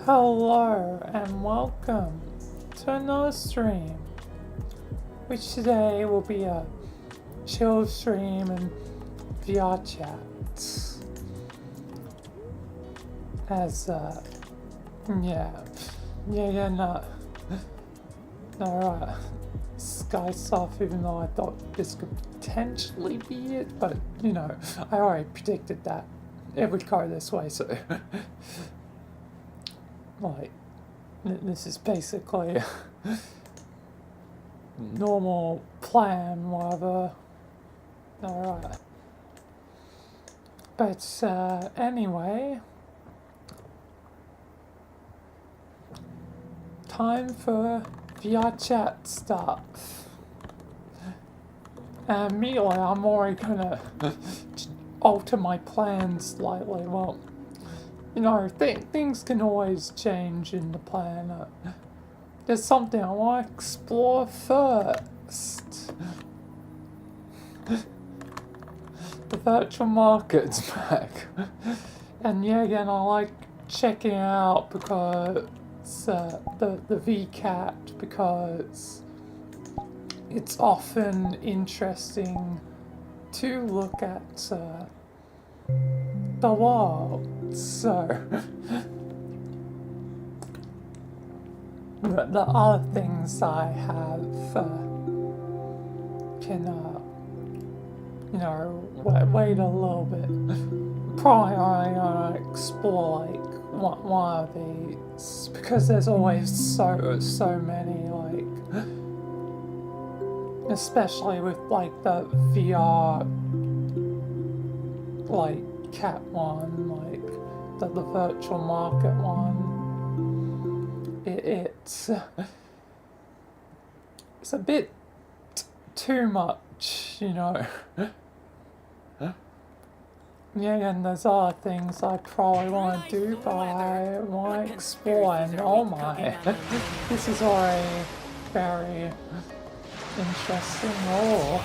Hello and welcome to another stream, which today will be a chill stream and VRChat. As no Sky stuff, even though I thought this could potentially be it, but I already predicted that it would go this way, so like, this is basically normal plan, whatever. Alright. But anyway, time for VRChat stuff. And immediately I'm already gonna alter my plans slightly. Well, things can always change in the plan. There's something I want to explore first. The virtual market's back. And yeah, again, I like checking it out because the VRChat, because it's often interesting to look at the world. So the other things I have can wait a little bit. Probably only gonna explore like one of these, because there's always so many, like, especially with like the VR like cat one, like the virtual market one. It's a bit too much, Yeah, and there's other things I probably want to do, but I want to explore, and oh my, this is already very interesting. Oh.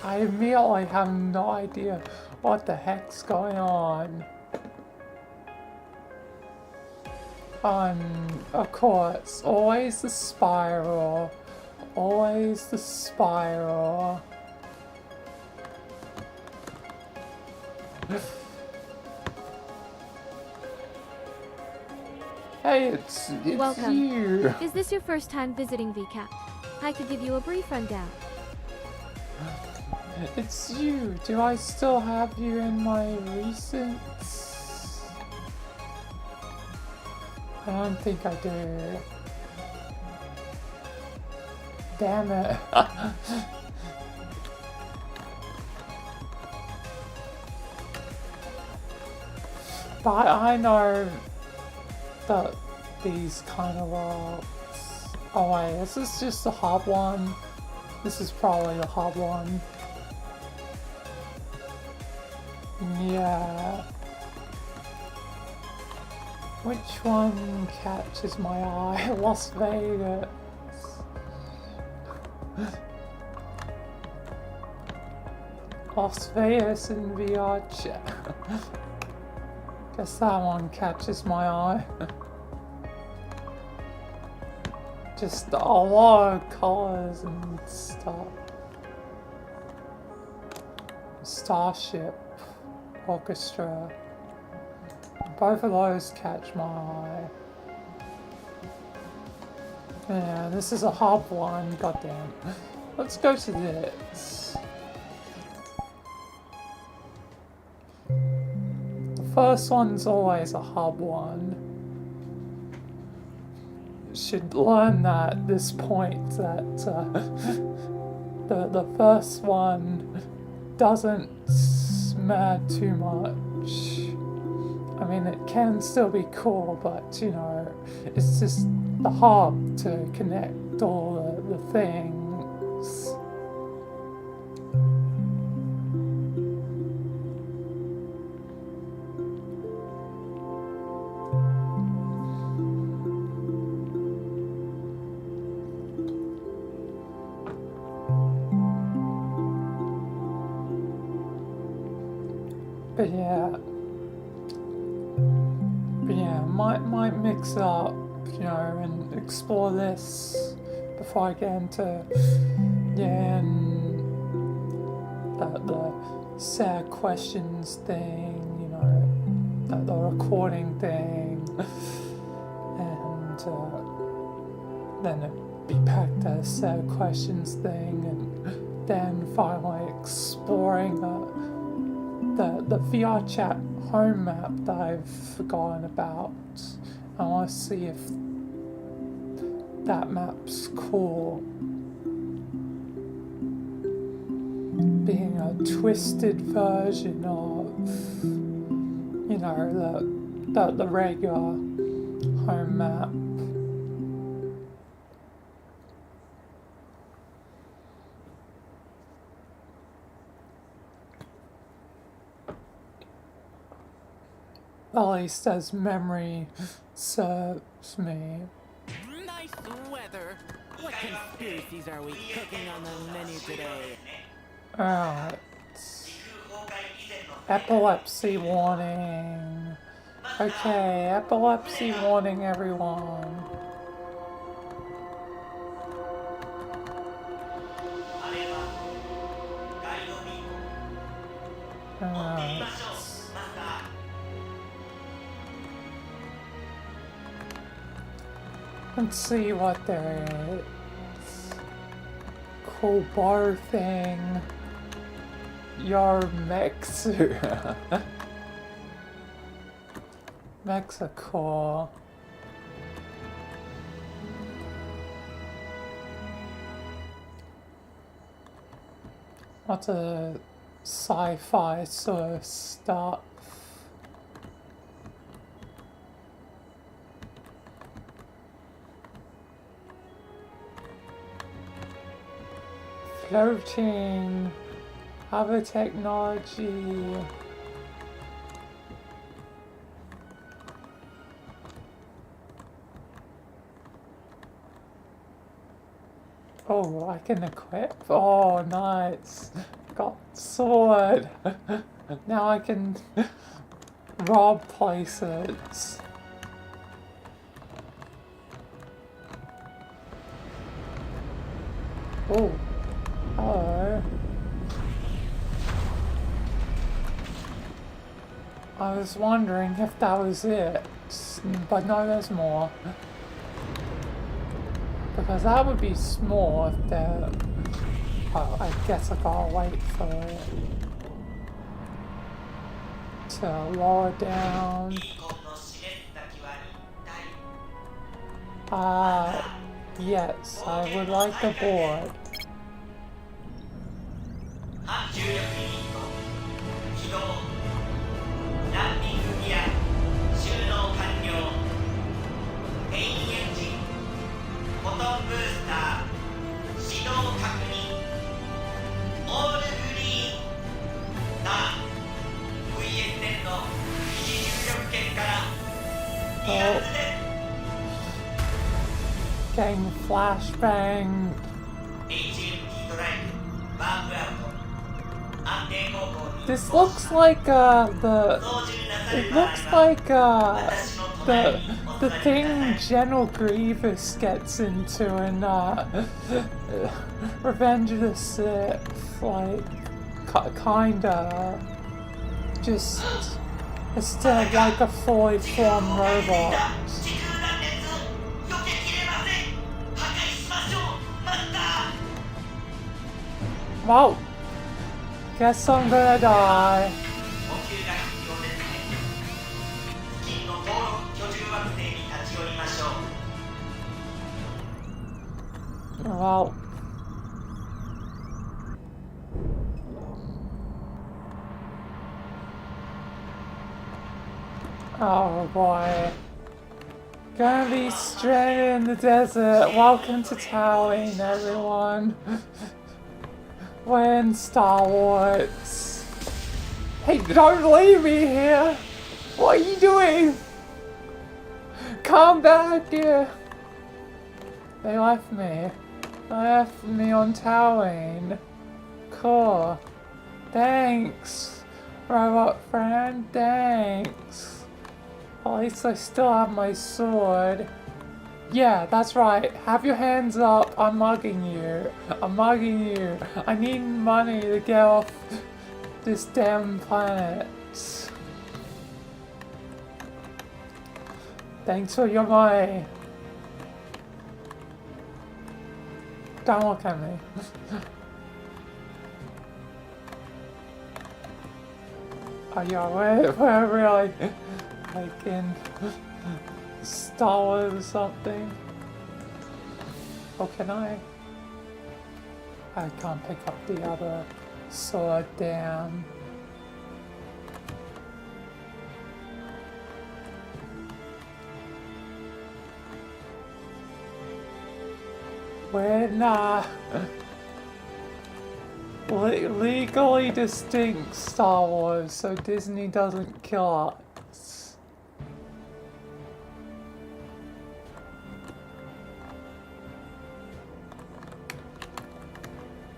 I immediately have no idea what the heck's going on. Of course, always the spiral. Always the spiral. Hey, it's Welcome. you. Is this your first time visiting VRChat? I could give you a brief rundown. It's you. Do I still have you in my recent? I don't think I do. Damn it. But I know that these kind of works. Oh wait, this is just the hub one. This is probably the hub one. Yeah. Which one catches my eye? Las Vegas. Las Vegas in VRChat. Guess that one catches my eye. Just a lot of colors and stuff. Starship Orchestra. Both of those catch my eye. Yeah, this is a hub one, goddamn. Let's go to this. The first one's always a hub one. Should learn that at this point, that the first one doesn't matter too much. I mean, it can still be cool, but it's just the hub to connect all the things. But yeah. But yeah, might mix it up, you know, and explore this before I get into, yeah, and the sad questions thing, you know, the recording thing, and then it'd be back to sad questions thing, and then finally exploring the VRChat home map that I've forgotten about. I want to see if that map's cool. Being a twisted version of, you know, the regular home map. At least as memory serves me. Nice weather. What conspiracies are we cooking on the menu today? Alright. Epilepsy warning. Okay, epilepsy warning, everyone. Alright. Let's see what there is. Cool bar thing. Your mechs. Mechs are cool. Lots of sci-fi sort of stuff. Floating, other technology. Oh, I can equip. Oh, nice. Got sword. Now I can rob places. Oh. Hello. I was wondering if that was it, but no, there's more. Because that would be small if there... Oh, I guess I gotta wait for it to lower down. Yes, I would like the board. Oh. Getting flashbang. This looks like it looks like the thing General Grievous gets into in Revenge of the Sith, like kinda, just instead of like a fully formed robot. Well, guess I'm gonna die. Well. Oh boy. Gonna be stranded in the desert. Welcome to Tatooine, everyone. We're in Star Wars. Hey, don't leave me here! What are you doing? Come back here! They left me. They left me on Tatooine. Cool. Thanks. Robot friend, thanks. At least I still have my sword. Yeah, that's right. Have your hands up. I'm mugging you. I'm mugging you. I need money to get off this damn planet. Thanks for your money. Don't look at me. Oh yeah, we're really like in Star Wars or something. Or can I? I can't pick up the other sword, damn. We're not legally distinct Star Wars, so Disney doesn't kill us.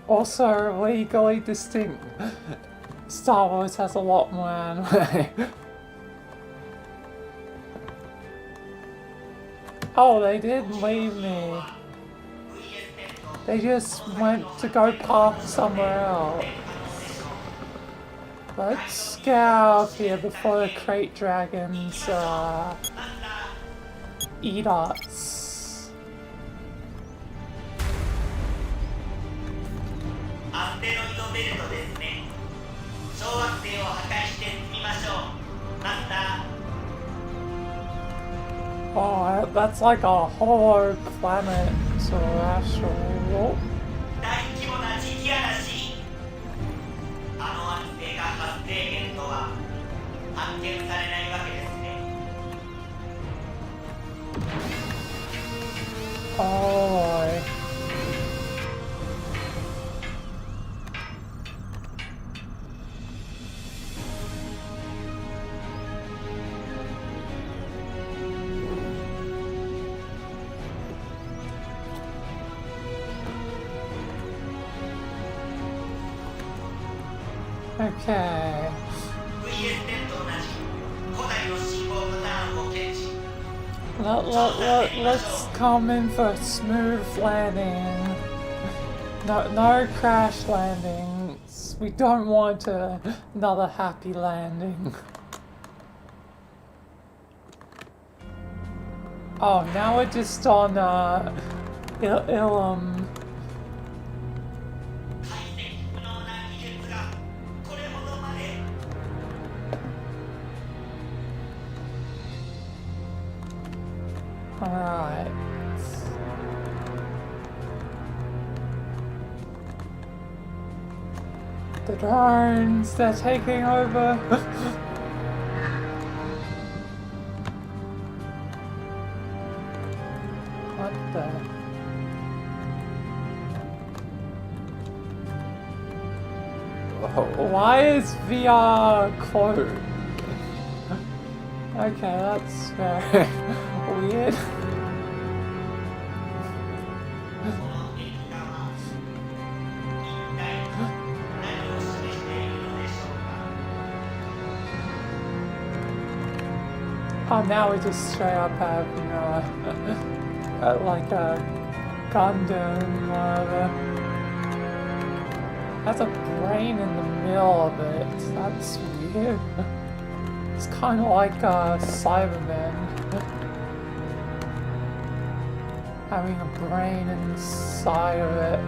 Also, legally distinct Star Wars has a lot more anime. Oh, they didn't leave me. They just went to go park somewhere else. Let's get out of here before the crate dragons eat us. アステロイドベルトですね。小惑星を破壊して進みましょう。マスター。 Oh, that's like a hollow planet or asteroid. 大規模な磁気嵐。あの惑星が発生源とは発見されないわけですね。 Oh. Okay. VS 点と同じ古代の信号パターンを検知。 Let's come in for a smooth landing. No crash landings. We don't want another happy landing. Oh, now we're just on Ilum. 解析不能な技術がこれほどまで。 Alright. The drones, they're taking over. What the? Why is VR closed? Okay, that's very weird. この壁画は一体何を示しているのでしょうか。 Oh, now we just straight up have, like a Gundam, whatever. Has a brain in the middle of it. That's weird. It's kind of like Cybermen. Having a brain inside of it.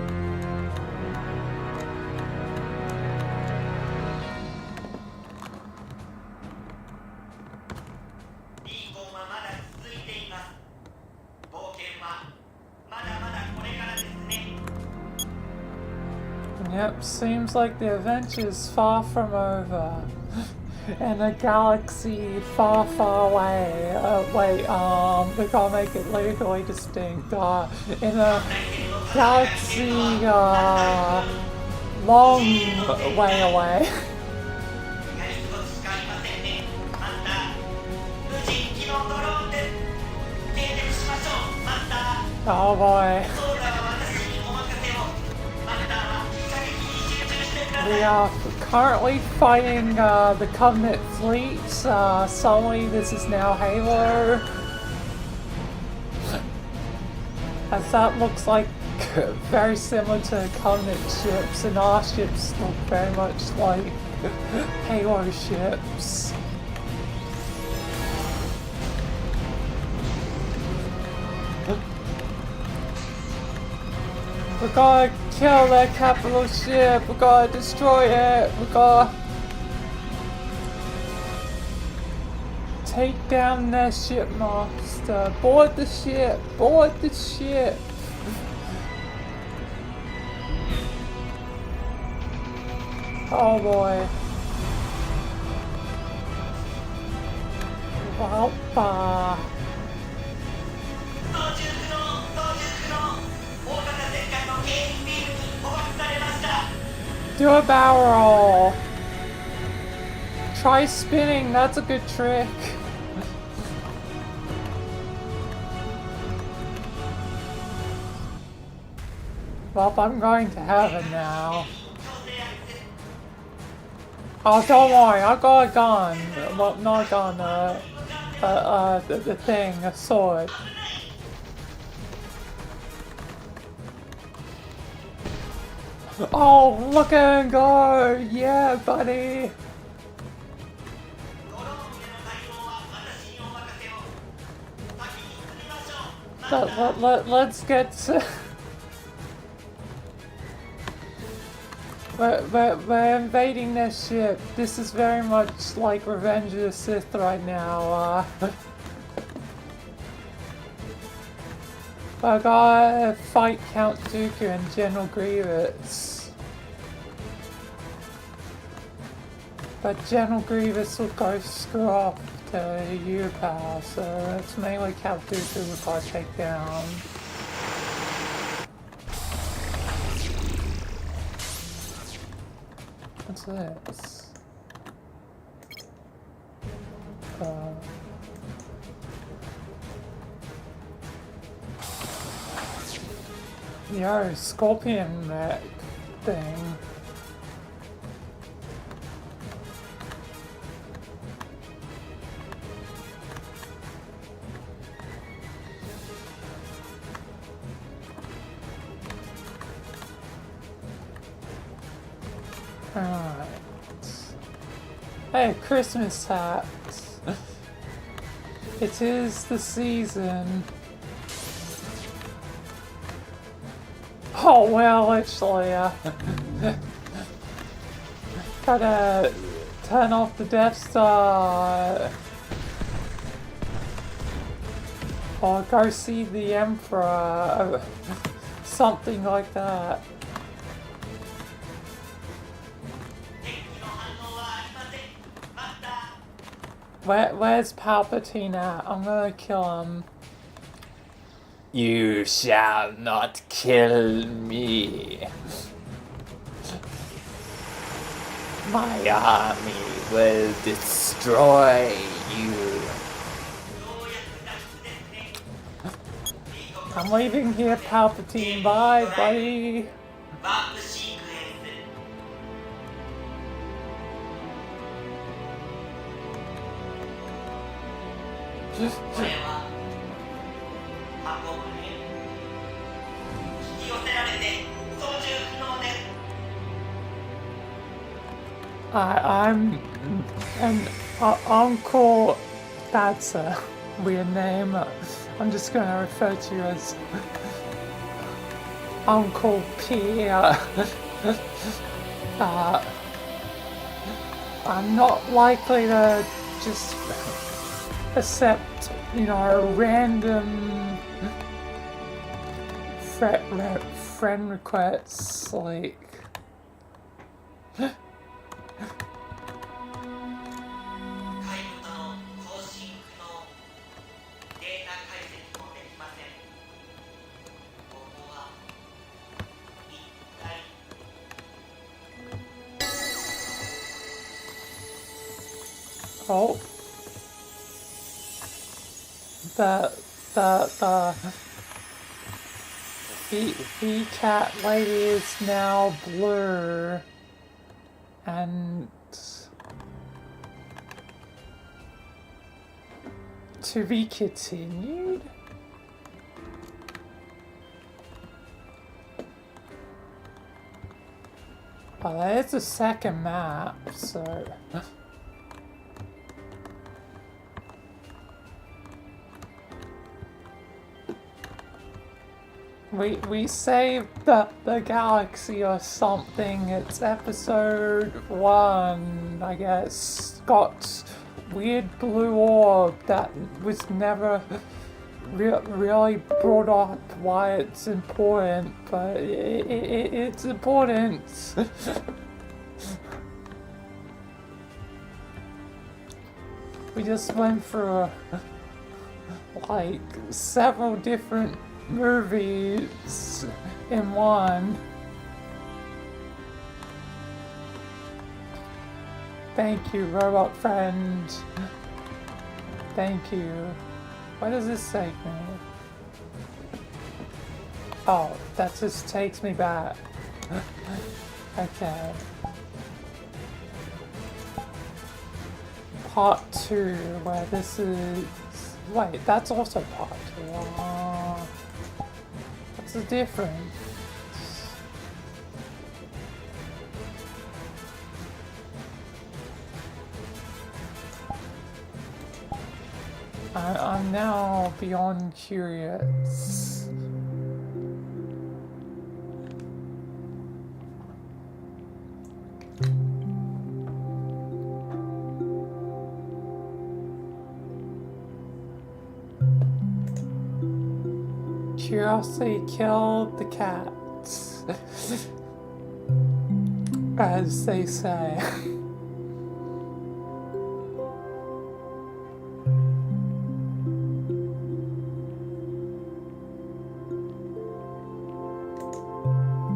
Yep, seems like the adventure's far from over. In a galaxy far, far away. Wait, we gotta make it legally distinct. In a galaxy, long way away. Oh boy. We are currently fighting the Covenant fleet. Suddenly this is now Halo. As that looks like very similar to Covenant ships, and our ships look very much like Halo ships. We gotta kill that capital ship, we gotta destroy it, we gotta take down their shipmaster. Board the ship, board the ship. Oh boy. Wow. Do a barrel roll. Try spinning, that's a good trick. Well, I'm going to heaven now. Oh, don't worry, I got a gun. Well, not a gun, the thing, a sword. Oh, look at him go! Yeah, buddy! Let's get to... We're invading their ship. This is very much like Revenge of the Sith right now. I gotta fight Count Dooku and General Grievous. But General Grievous will go screw off to U-Power, so it's mainly Count Dooku we gotta take down. What's this? Yo, Scorpion mech thing. Alright. Hey, Christmas hat. It is the season. Oh well, actually, gotta turn off the Death Star. Or go see the Emperor. Something like that. Where's Palpatine at? I'm gonna kill him. You shall not kill me. My army will destroy you. I'm leaving here, Palpatine. Bye, buddy. I'm an Uncle. That's a weird name. I'm just gonna refer to you as Uncle P. I'm not likely to just accept, you know, random friend requests like. Oh, the VRChat lady is now blue. And to be continued? Oh, there's a second map, so... We saved the galaxy or something. It's episode 1, I guess. Got weird blue orb that was never really brought up why it's important, but it's important. We just went through like several different movies in one. Thank you, robot friend. Thank you. What does this take me? Oh, that just takes me back. Okay. Part 2, where this is... Wait, that's also part 2. What's the difference? I'm now beyond curious. Curiosity killed the cats, as they say.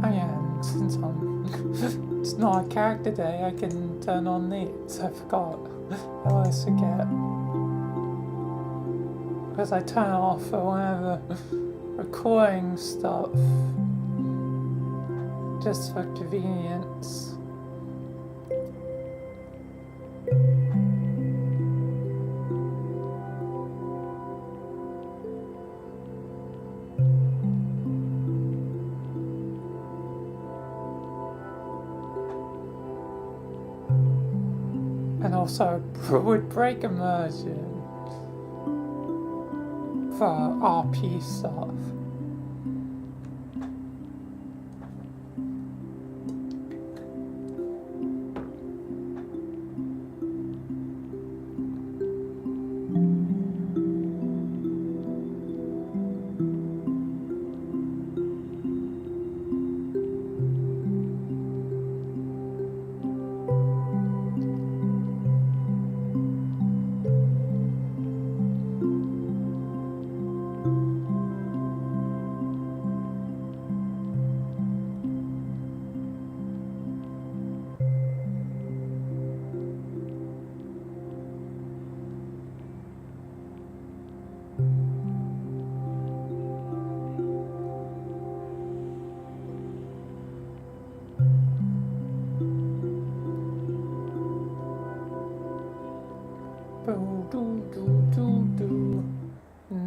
And since it's not a character day, I can turn on these. I forgot. I always forget. Because I turn it off for whenever recording stuff. Just for convenience. And also would break immersion for RP stuff.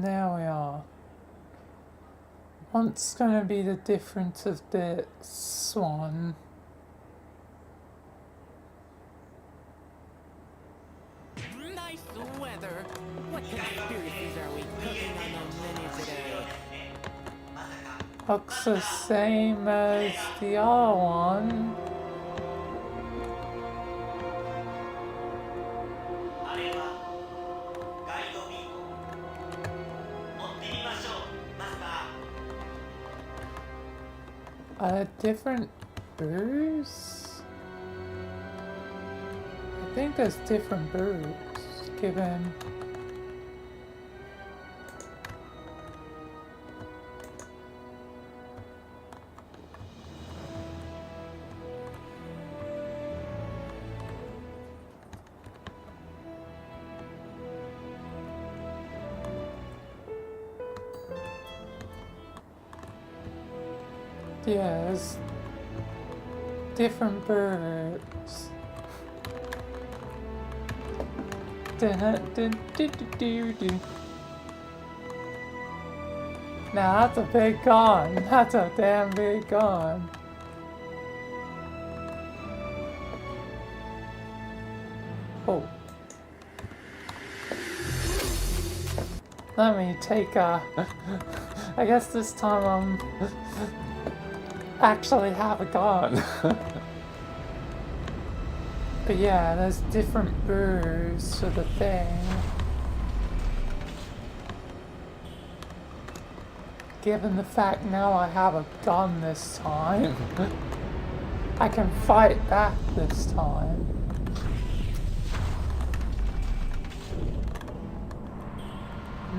There we are. What's gonna be the difference of this one? Nice weather. What conspiracies are we cooking on the menu today? Looks the same as the other one. あれはガイドビーコン持ってみましょうマスター Different booze? I think there's different booze given. Yeah, different birds. Dun-dun-dun-dun-dun-dun. Now that's a big gun. That's a damn big gun. Oh. Let me take a... I guess this time I'm... actually have a gun. But yeah, there's different birds to the thing. Given the fact now I have a gun this time, I can fight back this time.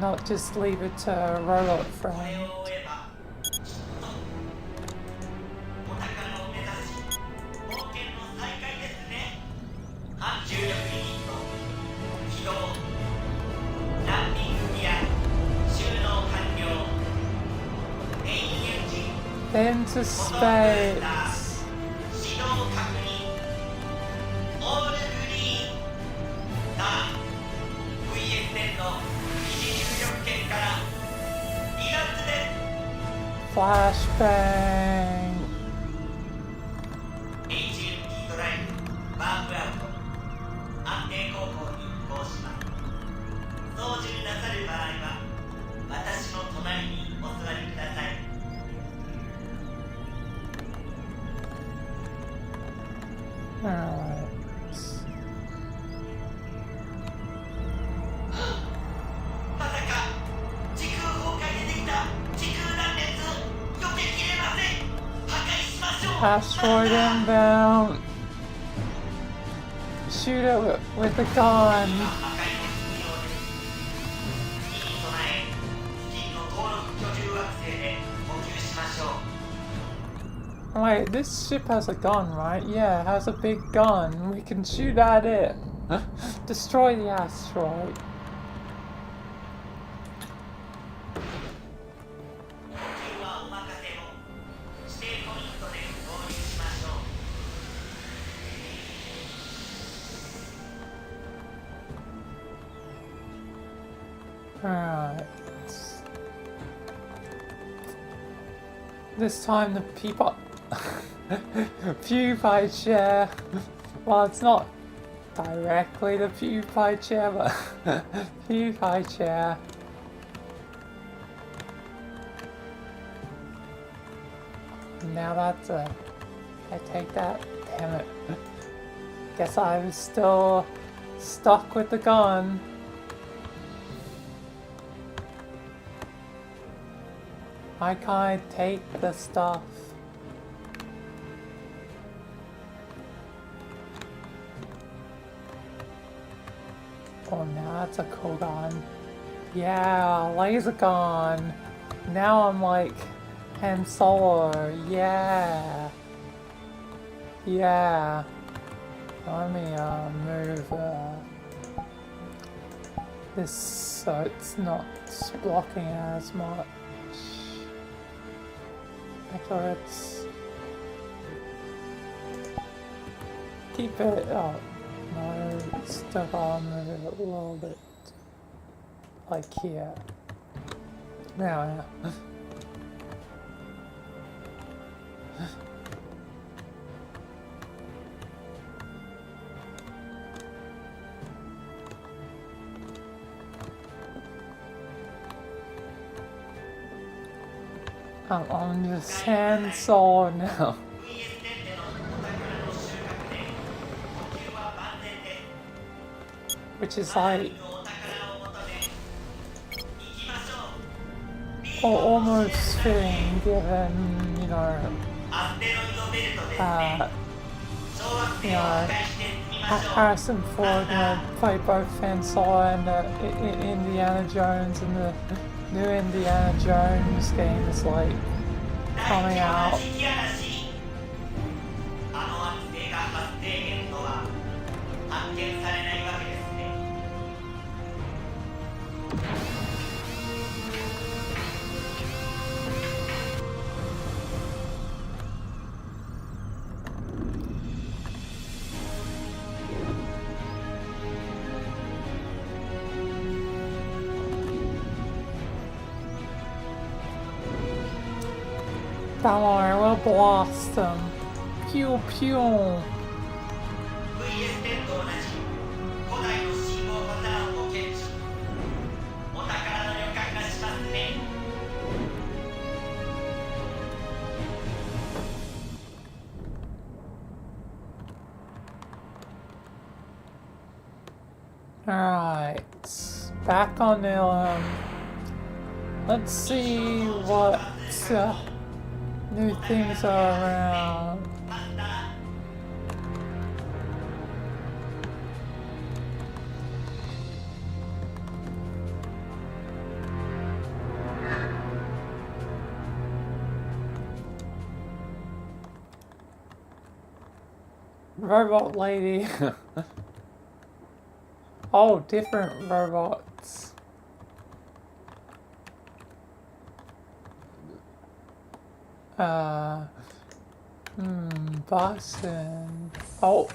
Not just leave it to a robot friend. お宝を目指し冒険の再開ですね。反重力ユニット起動。ランディングギア収納完了。メインエンジン Into space. 始動確認。オールグリーン。さあ VS10 の二次入力圏から離脱です。 Flashbang. HMT ドライブワープアウト安定航行に移行します。操縦なさる場合は私の隣にお座りください。 Alright. まさか時空崩壊でできた時空断裂避けきれません。破壊しましょう。 Asteroid inbound. Shoot it with a gun. 破壊の必要です。火に備え付近の登録居住惑星で補給しましょう。 Wait, this ship has a gun, right? Yeah, it has a big gun. We can shoot at it. Destroy the asteroid. 補給はお任せを。指定ポイントで合流しましょう。 Alright. This time the people... PewDiePie chair. Well, it's not directly the PewDiePie chair, but PewDiePie chair. Now that's a... I take that. Damn it. Guess I was still stuck with the gun. Why can't I take the stuff? Oh, now that's a cool gun. Yeah, laser gun. Now I'm like Han Solo. Yeah. Yeah. Let me move this so it's not blocking as much. Actually, let's keep it up. No, still gotta move it a little bit. Like here. Now, yeah. I'm on the sand saw now. Which is like almost fitting given, you know, Harrison Ford, you know, played both Han Solo and Indiana Jones, and the new Indiana Jones game is like coming out. Don't worry, we'll blast them. Pew pew. VS10 と同じ古代の信号パターンを検知。お宝の予感がしますね。Alright, back on the let's see what new things are around. Robot lady. Oh, different robots. Boston. Oh.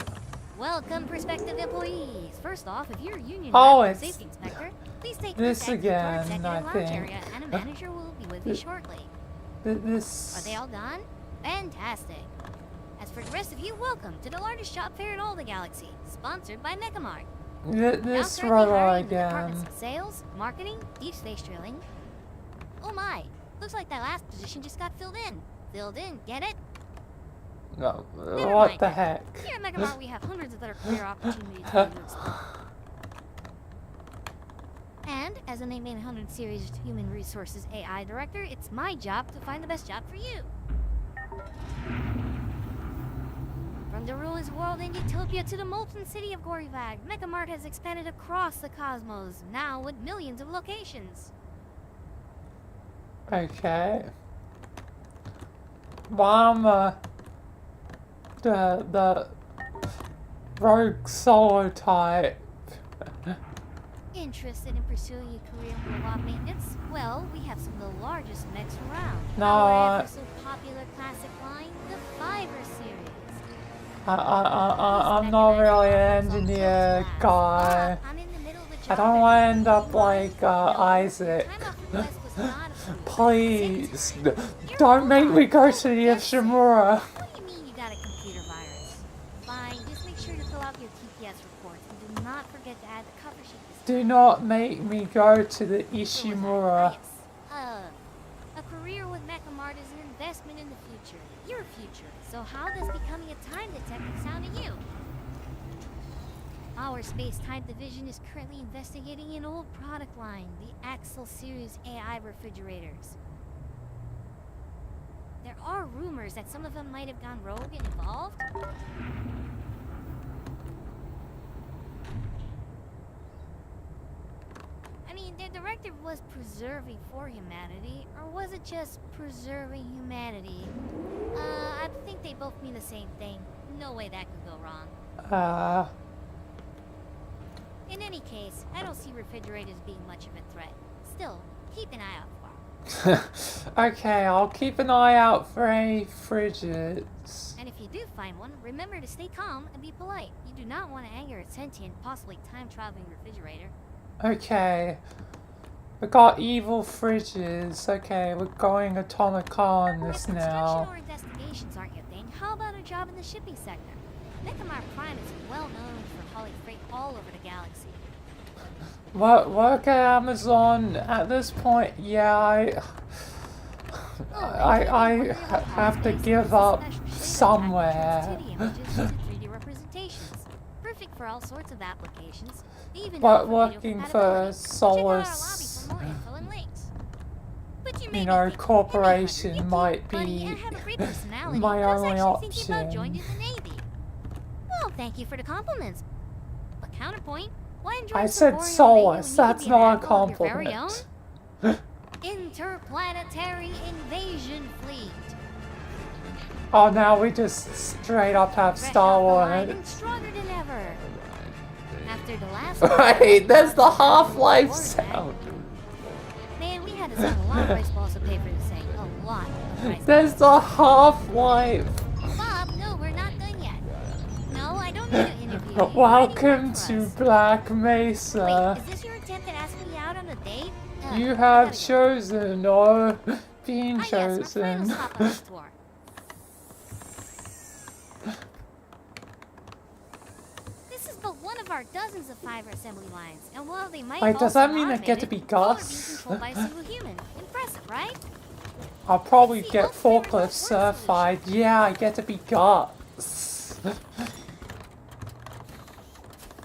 Welcome, prospective employees. First off, if you're a union Oh, rep or it's safety inspector, please take this contact with the again, executive I lounge think. area, and a manager will be with you shortly. This. Are they all gone? Fantastic. As for the rest of you, welcome to the largest shop fair in all the galaxy, sponsored by Mechamart. This Now currently robot hiring in the again. departments of sales, marketing, deep space drilling. Oh my, looks like that last position just got filled in. Filled in, get it? No, Never what mind. the heck? Here at Mechamart, we have hundreds of other career opportunities for you to explore. And as a 9800 Series Human Resources AI Director, it's my job to find the best job for you. From the rulers world in Utopia to the molten city of Gorivag, Mechamart has expanded across the cosmos, now with millions of locations. Okay. Well, the rogue solo type. Interested in pursuing a career in robot maintenance? Well, we have some of the largest mechs around. No, Our ever so popular classic line, the Fiverr series. I'm not really an engineer guy. I'm in the middle of the I job don't want to and- end up like Isaac. Time off request was not approved. Please, don't make me go to the Ishimura. What do you mean you got a computer virus? Fine, just make sure to fill out your TPS reports and do not forget to add the cover sheet this time. Do not make me go to the Ishimura. Yes. A career with Mechamart is an investment in the future. Your future. So how does becoming a time detective sound to you? Our space-time division is currently investigating an old product line, the Axel Series AI refrigerators. There are rumors that some of them might have gone rogue and evolved. I mean, their directive was preserving for humanity, or was it just preserving humanity? I think they both mean the same thing. No way that could go wrong. In any case, I don't see refrigerators being much of a threat. Still, keep an eye out for them. Okay, I'll keep an eye out for any fridges. And if you do find one, remember to stay calm and be polite. You do not want to anger a sentient, possibly time-traveling refrigerator. Okay. We got evil fridges. Okay, we're going atomic on If this construction now. or investigations aren't your thing, how about a job in the shipping sector? Mechamart Prime is well known for hauling freight all over the galaxy. Work at Amazon at this point, yeah, I have to give up somewhere. 3D representations. Perfect for all sorts of applications. Even But for video working for compatibility. Check out our lobby Solus, for more info and links. But you may you be know, thinking, corporation "Hey, might buddy, be I have a great personality. my I was only actually thinking about option. joining the Navy." Well, thank you for the compliments. But counterpoint, why enjoy I so said boring Solus, when you that's could be an not a admiral of your very compliment. own? Interplanetary Invasion Fleet. Oh, now we just straight up have Fresh Star off the line and Wars. stronger than ever. After the last Wait, there's the Half-Life Quarterback. sound. Man, we had to send a lot of price balls to pay for this thing. A lot of price There's the Half-Life. Bob, no, we're not done yet. No, I don't need an interview. You already Welcome work for to us. Black Wait, Mesa. is this your attempt at asking me out on a date? You I have gotta go. chosen, or being Ah, yes, my friend will chosen. stop on this tour. This is but one of our dozens of fiber assembly lines, and while they might Wait, also does that mean I get to automated, be all are being Gus? controlled by a single human. Impressive, right? I'll probably It's the get ultimate remote forklift work certified. Yeah, I get to be Gus.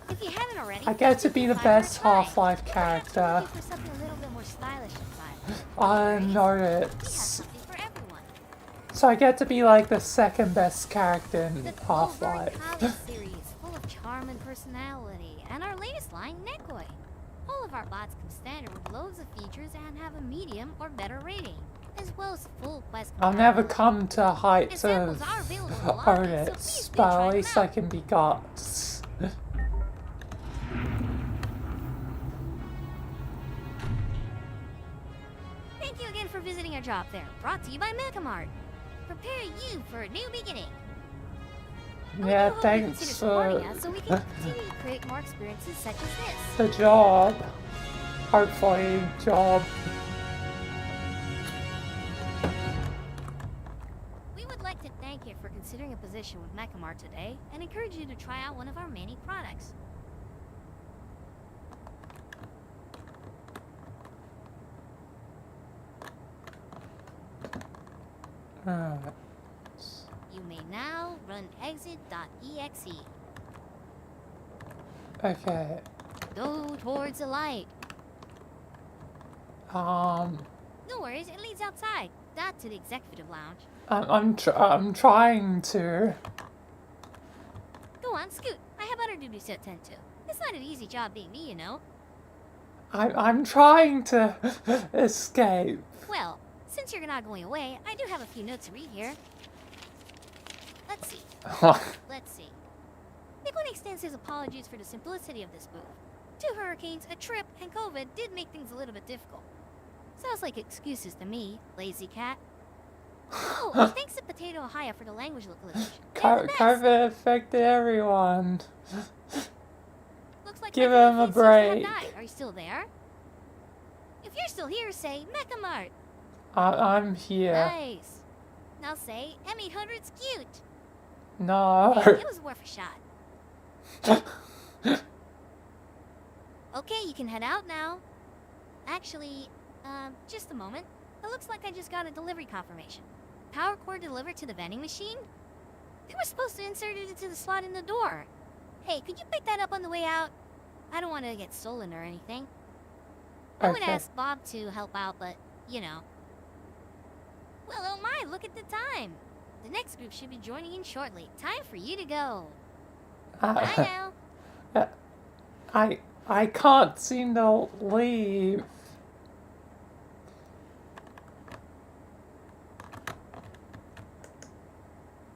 If you haven't already, I get to be the give Fiverr a best try. Half-Life Perhaps you're character. looking for something a little bit more stylish inside. I We have noticed. something for everyone. So I get to be like the second best character in The Half-Life. College series, full of charm and personality, and our latest line, Nekoi. All of our bots come standard with loads of features and have a medium or better rating, as well as full quest I'll never compatibility. come to heights Examples of are available in the lobby, so Otis, please do but try at them least out. I can be Gus. Thank you again for visiting our job fair, brought to you by Mechamart. Prepare you for a new beginning. And we Yeah, do hope you thanks consider supporting for us so we can continue to create more experiences such as this. the job. Hopefully, job. We would like to thank you for considering a position with Mechamart today and encourage you to try out one of our many products. Alright. You may now run exit.exe. Okay. Go towards the light. Um, No worries, it leads outside, not to the executive lounge. I'm trying to. Go on, scoot. I have other duties to attend to. It's not an easy job being me, you know. I'm trying to escape. Well, since you're not going away, I do have a few notes to read here. Let's see. Nickon extends his apologies for the simplicity of this move. 2 hurricanes, a trip, and COVID did make things a little bit difficult. Sounds like excuses to me, lazy cat. Oh, and thanks to Potato Ohio for the language localization. They're the best. COVID affected everyone. Looks like Give my him a feed seems to have break. died. Are you still there? If you're still here, say Mechamart. I'm here. Nice. Now say M800's cute. No. Hey, it was worth a shot. Okay, you can head out now. Actually, just a moment. It looks like I just got a delivery confirmation. Power cord delivered to the vending machine? They were supposed to insert it into the slot in the door. Hey, could you pick that up on the way out? I don't want to get stolen or anything. I would Okay. ask Bob to help out, but, you know. Well, oh my, look at the time. The next group should be joining in shortly. Time for you to go. Bye now. I can't seem to leave.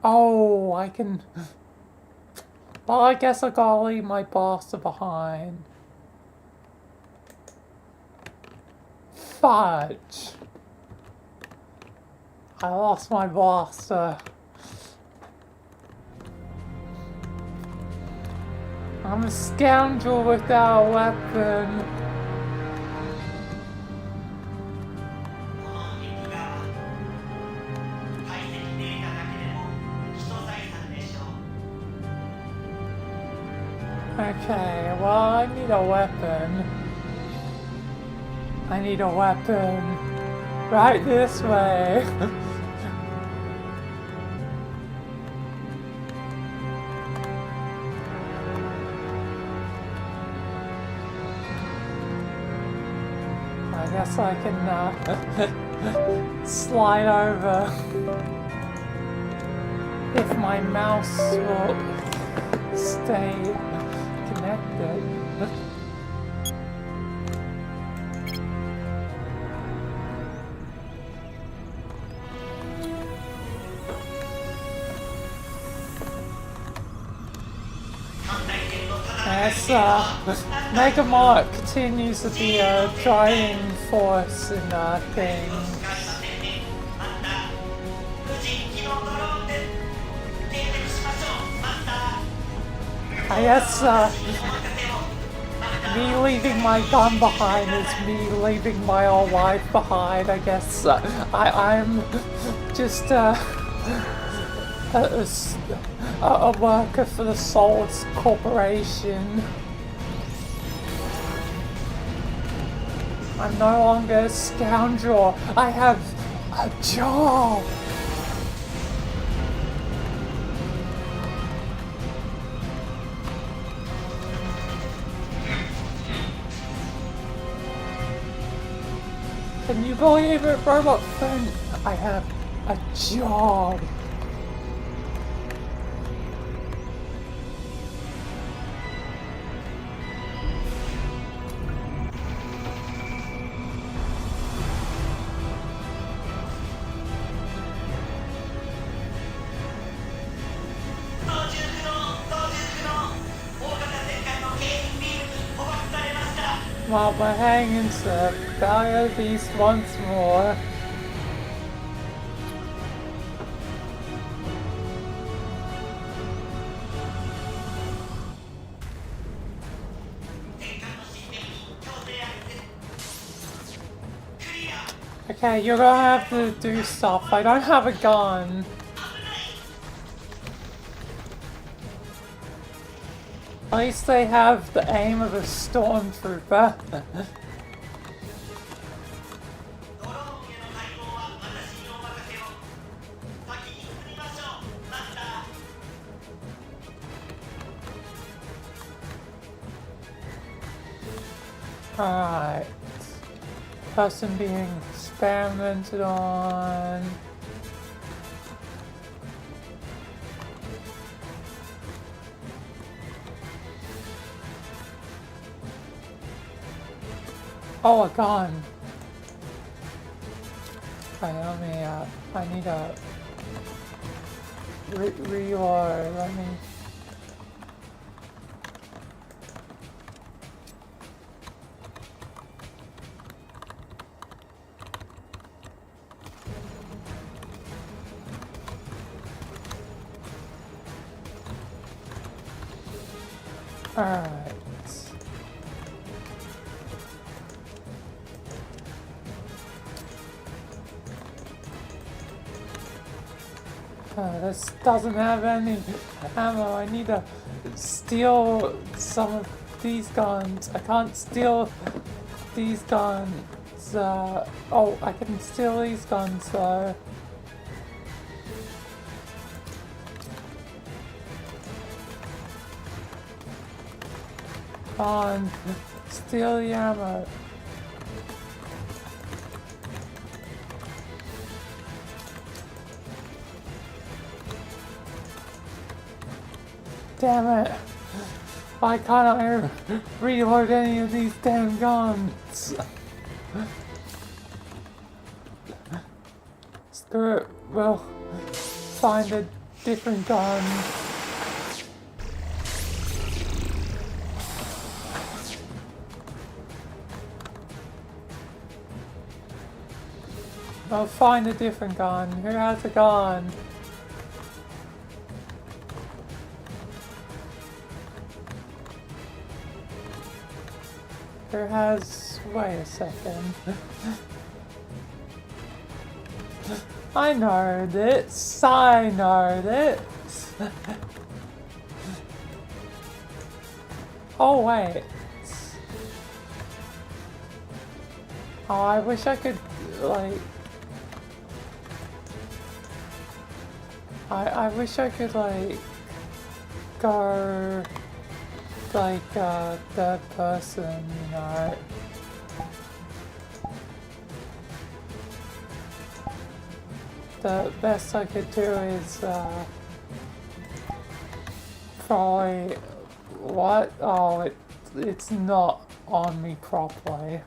Oh, I can. Well, I guess I gotta leave my blaster behind. Fudge. I lost my blaster. I'm a scoundrel without a weapon. この壁画は解析データだけでも基礎財産でしょう。 Okay, well, I need a weapon. I need a weapon. Right this way. I guess I can slide over if my mouse will stay connected. Yes, Mega Mark continues to be a driving force in things. マスター、無人機のドローンです。迎撃しましょう、マスター。 I guess, me leaving my gun behind is me leaving my old life behind, I guess. I'm just a worker for the Souls Corporation. I'm no longer a scoundrel. I have a job. Can you believe it, robot friend? I have a job. Well, we're hanging, sir. Value beast once more. Okay, you're gonna have to do stuff. I don't have a gun. At least they have the aim of a stormtrooper. Alright. Person being experimented on. Oh, a gun. Okay, let me, I need a reload. Let me. Alright. This doesn't have any ammo. I need to steal some of these guns. I can't steal these guns. Oh, I can steal these guns though. Come on, steal the ammo. Damn it! Why can't I reload any of these damn guns? Screw it, we'll find a different gun. I'll find a different gun. Who has a gun? Who has... wait a second. I know this. I know this. Oh wait. Oh, I wish I could, like... I wish I could, like, go, like, third person, you know. The best I could do is, probably, what? Oh, it's not on me properly.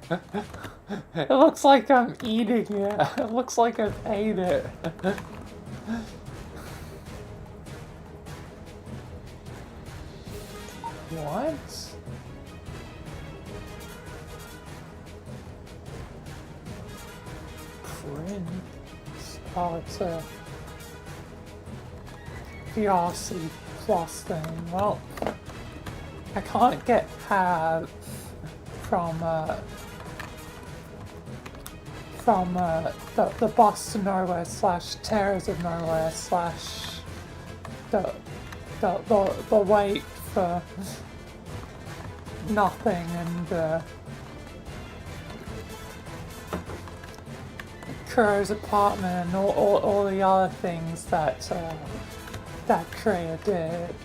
It looks like I'm eating it. It looks like I've ate it. What? Print? Oh, it's a VRC plus thing. Well, I can't get have from the bus to nowhere slash terrors of nowhere slash the wait for nothing and Kuro's apartment and all the other things that that creator did.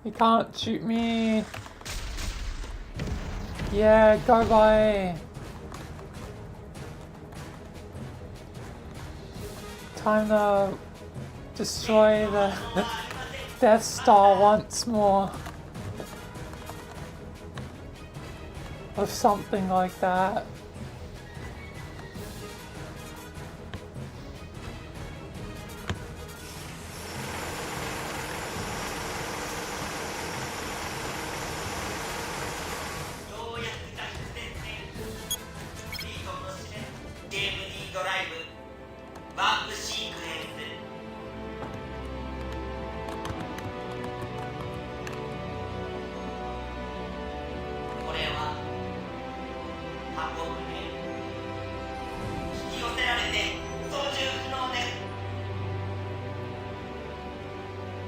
You can't shoot me. Yeah, go away. Time to destroy the Death Star once more. Or something like that.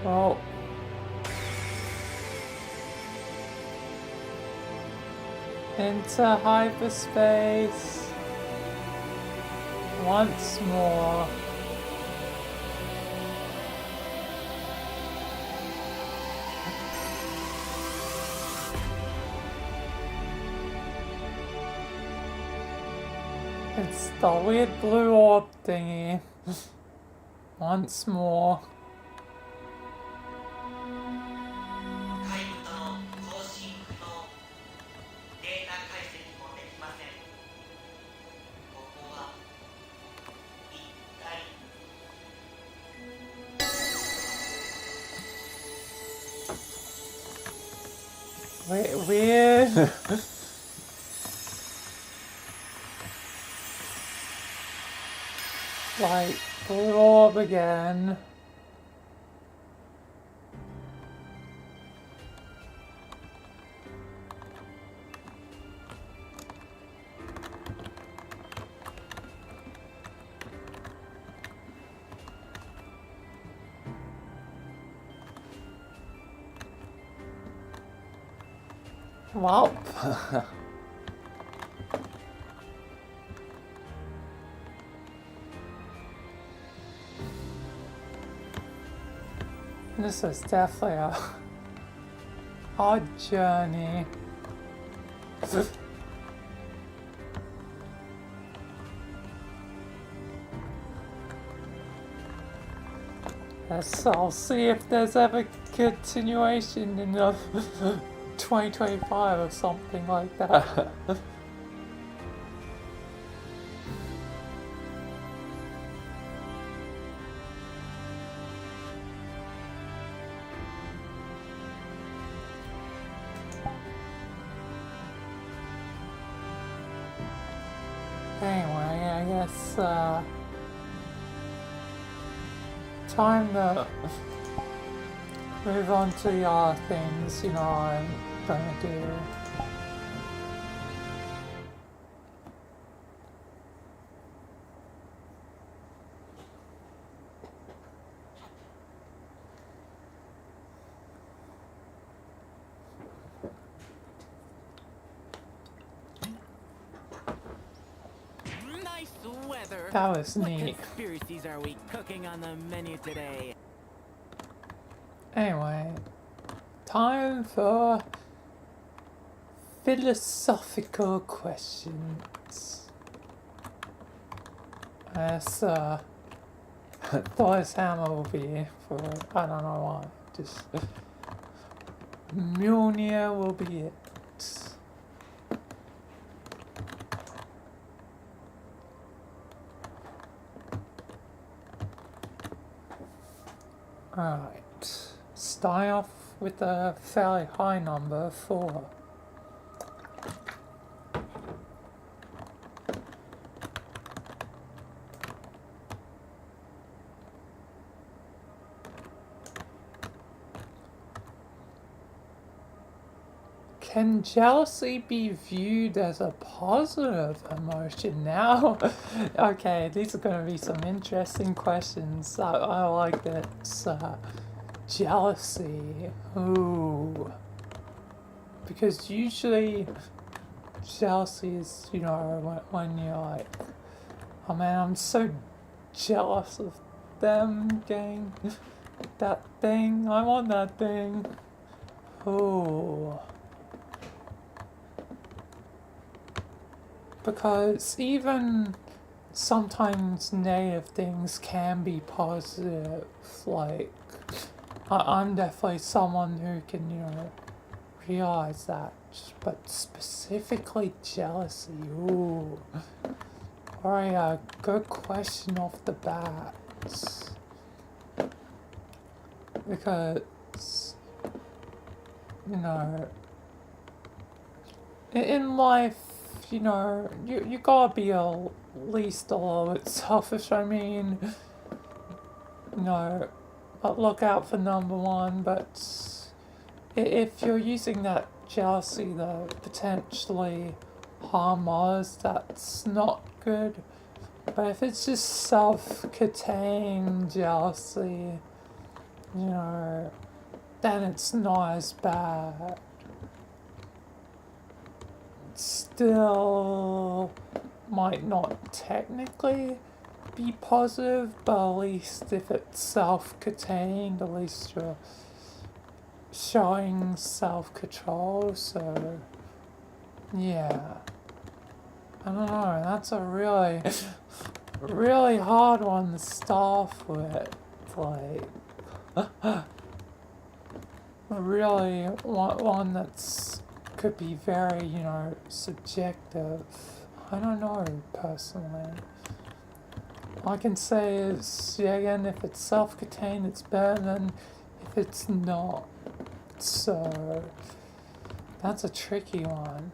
Well, into hyperspace once more. It's the weird blue orb thingy. Once more. Weird. Like, blue orb again. Well. This is definitely a hard journey. Yes, I'll see if there's ever continuation in the 2025 or something like that. Anyway, I guess time to move on to the other things, you know, I'm gonna do. Nice weather. That was What neat. conspiracies are we cooking on the menu today? Anyway, time for philosophical questions. Yes, Thor's hammer will be for, I don't know why, just Mjolnir will be it. Alright, start off with a fairly high number, 4. can jealousy be viewed as a positive emotion now? Okay, these are going to be some interesting questions. I like this. Jealousy. Ooh. Because usually jealousy is, when you're like, oh man, I'm so jealous of them getting that thing. I want that thing. Ooh. Because even sometimes negative things can be positive. Like, I'm definitely someone who can, realize that. But specifically jealousy, ooh. Alright, good question off the bat. Because, in life, you gotta be at least a little bit selfish. I mean, look out for number one, but if you're using that jealousy to potentially harm others, that's not good. But if it's just self-contained jealousy, then it's not as bad. Still might not technically be positive, but at least if it's self-contained, at least you're showing self-control, so yeah. I don't know, that's a really, really hard one to start off with, like, really one that's could be very, subjective. I don't know, personally. All I can say is, yeah, again, if it's self-contained, it's better than if it's not. So, that's a tricky one.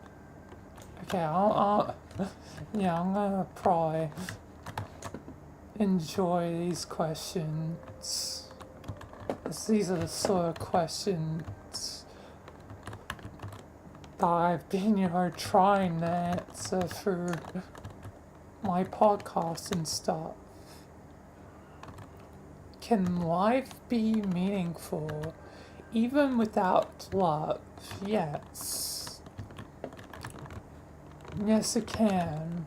Okay, I'm gonna probably enjoy these questions. These are the sort of questions that I've been, trying to answer through my podcast and stuff. Can life be meaningful even without love? Yes. Yes, it can.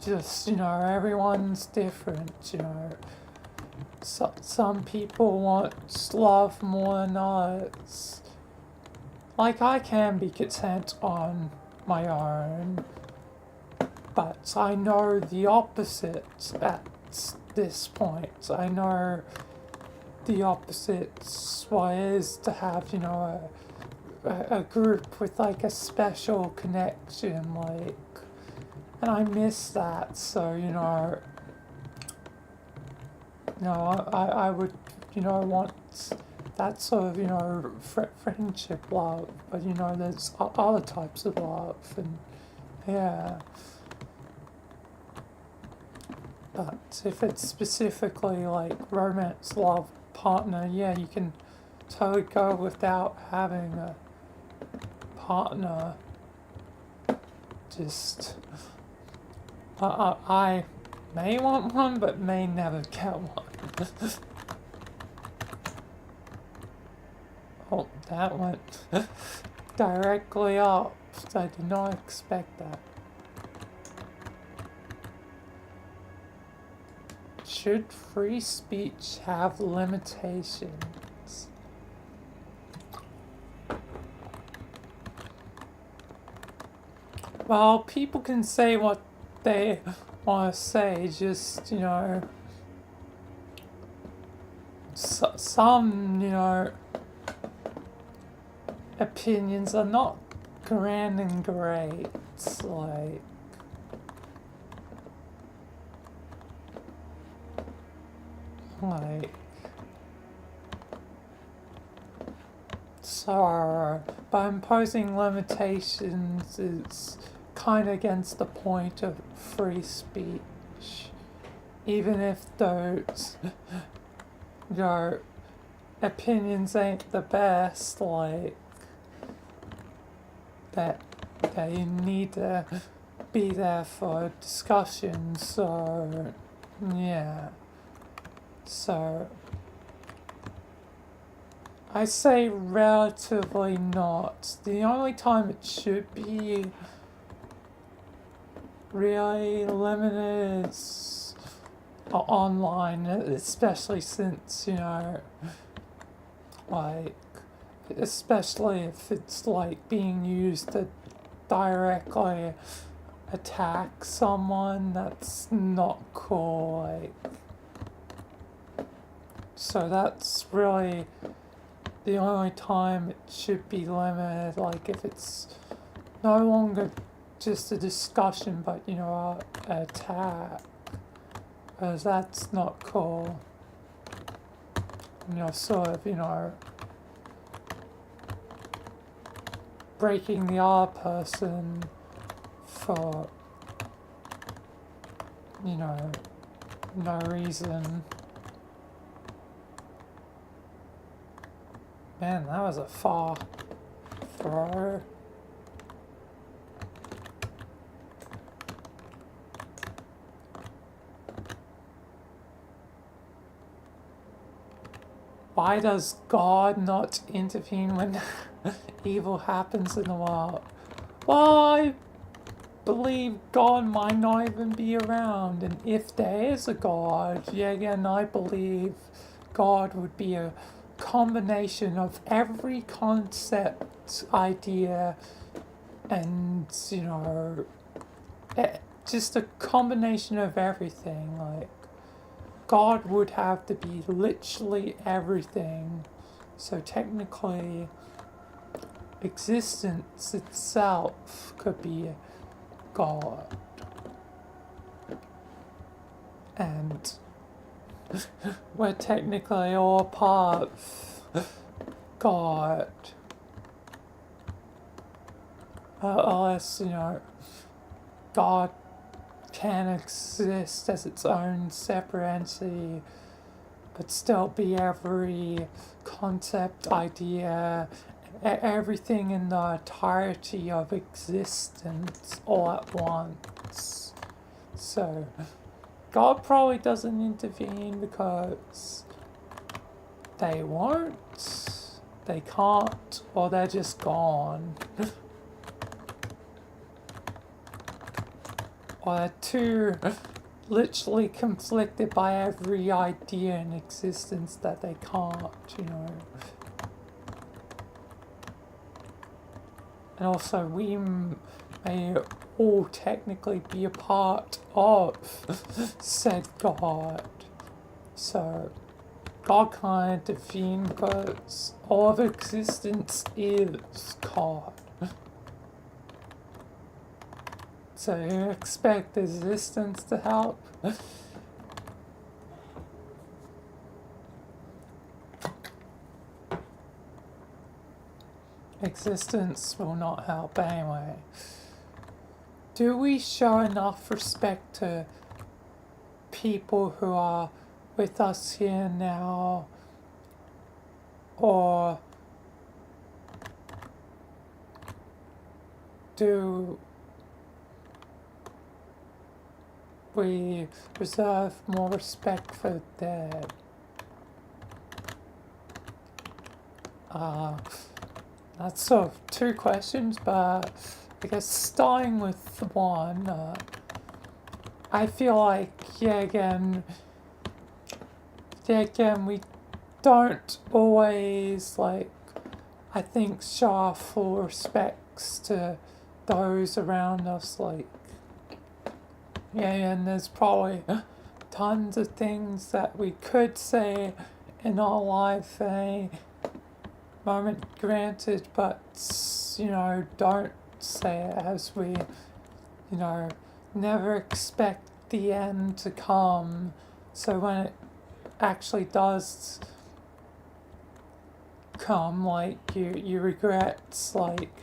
Just, everyone's different, some people want love more than others. Like, I can be content on my own, but I know the opposite at this point. I know the opposite's what it is to have, a group with, like, a special connection, like, and I miss that, so, I would, want that sort of, friendship love, but, there's other types of love, and, yeah. But if it's specifically, like, romance, love, partner, yeah, you can totally go without having a partner. Just, I may want one, but may never get one. Oh, that went directly up. I did not expect that. Should free speech have limitations? Well, people can say what they want to say, just, some, opinions are not grand and great, like, so, by imposing limitations is kind of against the point of free speech, even if those, opinions ain't the best, like, that they need to be there for discussion, so yeah. So I say relatively not. The only time it should be really limited is online, especially since, you know, like, especially if it's like being used to directly attack someone. That's not cool, like, so that's really the only time it should be limited, like if it's no longer just a discussion but, you know, an attack, because that's not cool. You know, sort of, you know, breaking the other person for, you know, no reason. Man, that was a far throw. Why does God not intervene when evil happens in the world? Well, I believe God might not even be around, and if there is a God, yeah, again, I believe God would be a combination of every concept, idea, and, you know, just a combination of everything. Like, God would have to be literally everything. So technically, existence itself could be God. And we're technically all part of God. Unless, you know, God can exist as its own separate entity, but still be every concept, idea, everything in the entirety of existence all at once. So, God probably doesn't intervene because they won't, they can't, or they're just gone. Or they're too literally conflicted by every idea in existence that they can't, you know. And also, we may all technically be a part of said God. So, God can't intervene because all of existence is God. So you expect existence to help? Existence will not help anyway. Do we show enough respect to people who are with us here now? Or do we reserve more respect for the dead? That's sort of two questions, but I guess starting with the one, I feel like, again, we don't always, like, I think, show our full respects to those around us, like, and there's probably tons of things that we could say in our life at any moment granted, but, you know, don't say it, as we, you know, never expect the end to come. So when it actually does come, like, you regret, like,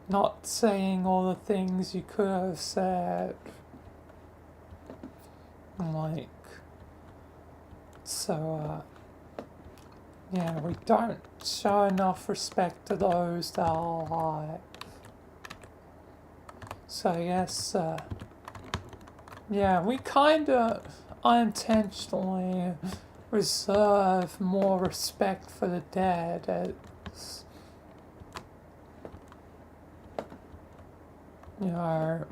not saying all the things you could have said. Like, so, we don't show enough respect to those that are alive. So I guess, yeah, we kind of unintentionally reserve more respect for the dead as, you know,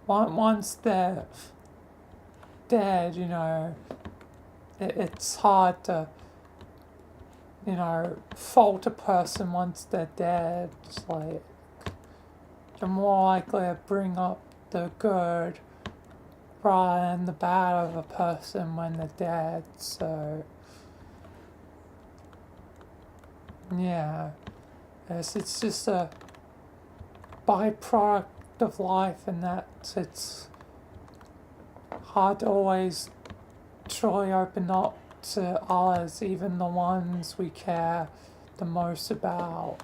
once they're dead, you know, it's hard to, you know, fault a person once they're dead. It's like, you're more likely to bring up the good rather than the bad of a person when they're dead, so yeah, it's just a byproduct of life, and that it's hard to always truly open up to others, even the ones we care the most about.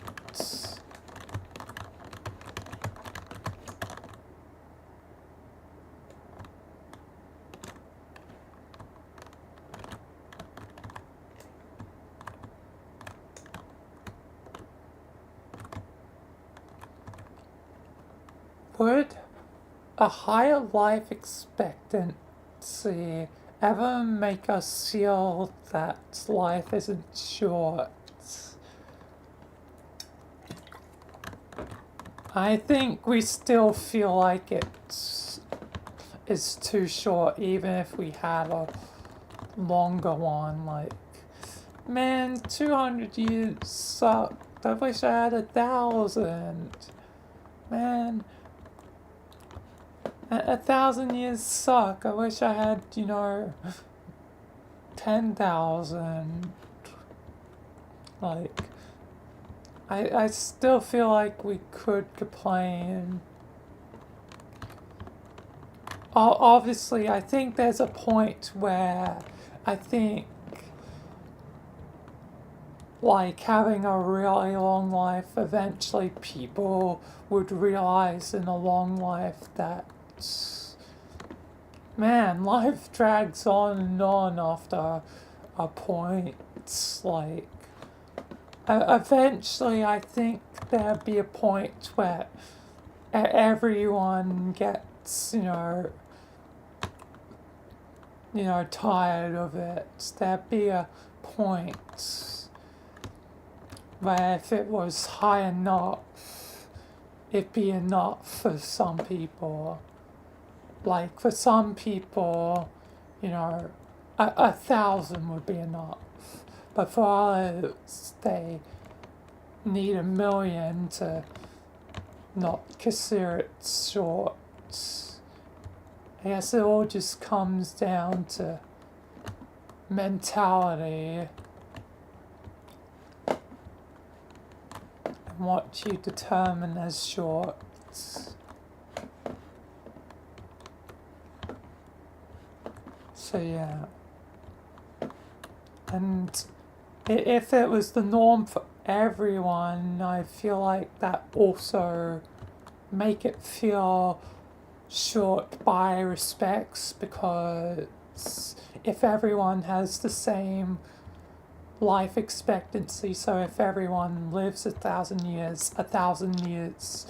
Would a higher life expectancy ever make us feel that life isn't short? I think we still feel like it's too short, even if we had a longer one. Like, man, 200 years sucked. I wish I had 1,000. Man, 1,000 years suck. I wish I had, you know, 10,000. Like, I still feel like we could complain. Obviously, I think there's a point where I think, like, having a really long life, eventually people would realize in a long life that, man, life drags on and on after a point. Like, eventually I think there'd be a point where everyone gets, you know, tired of it. There'd be a point where if it was high enough, it'd be enough for some people. Like, for some people, you know, 1,000 would be enough. But for others, they need 1,000,000 to not consider it short. I guess it all just comes down to mentality and what you determine as short. So yeah. And if it was the norm for everyone, I feel like that also make it feel short by respects, because if everyone has the same life expectancy, so if everyone lives 1,000 years, 1,000 years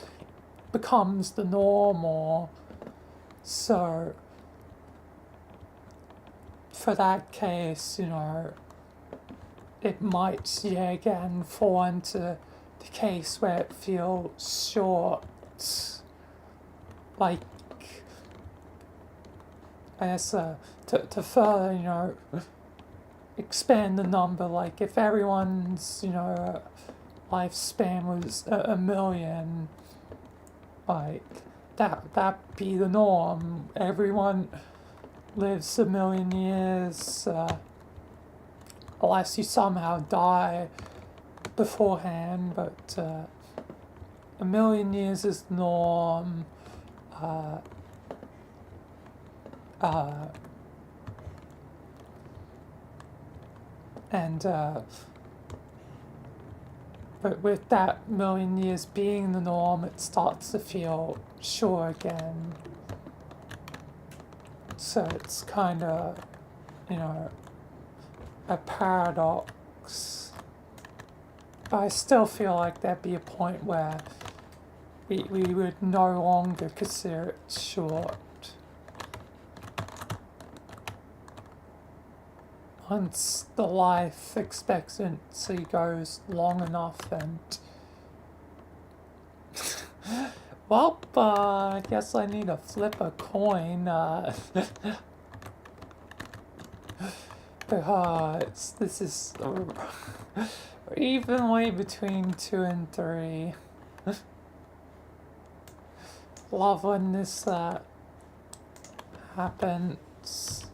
becomes the norm, or so for that case, you know, it might, yeah, again, fall into the case where it feels short. Like, I guess, to further, you know, expand the number, like, if everyone's, you know, lifespan was 1,000,000, like, that'd be the norm. Everyone lives 1,000,000 years, unless you somehow die beforehand, but 1,000,000 years is the norm. And but with that 1,000,000 years being the norm, it starts to feel short again. So it's kind of, you know, a paradox. But I still feel like there'd be a point where we would no longer consider it short. Once the life expectancy goes long enough and well, I guess I need to flip a coin, because this is evenly between 2 and 3. Love when this happens.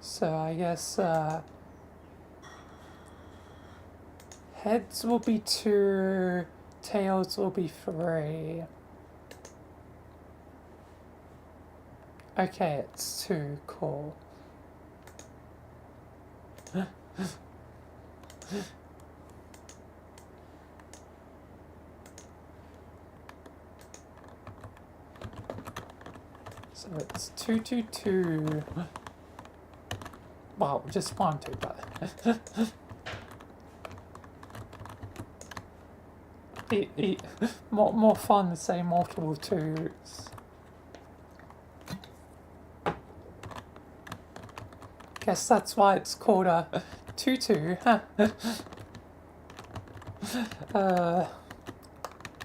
So I guess heads will be 2, tails will be 3. Okay, it's 2, cool. So it's 2, 2, 2. Well, just 1, 2, but more fun to say multiple 2s. Guess that's why it's called a 2-2.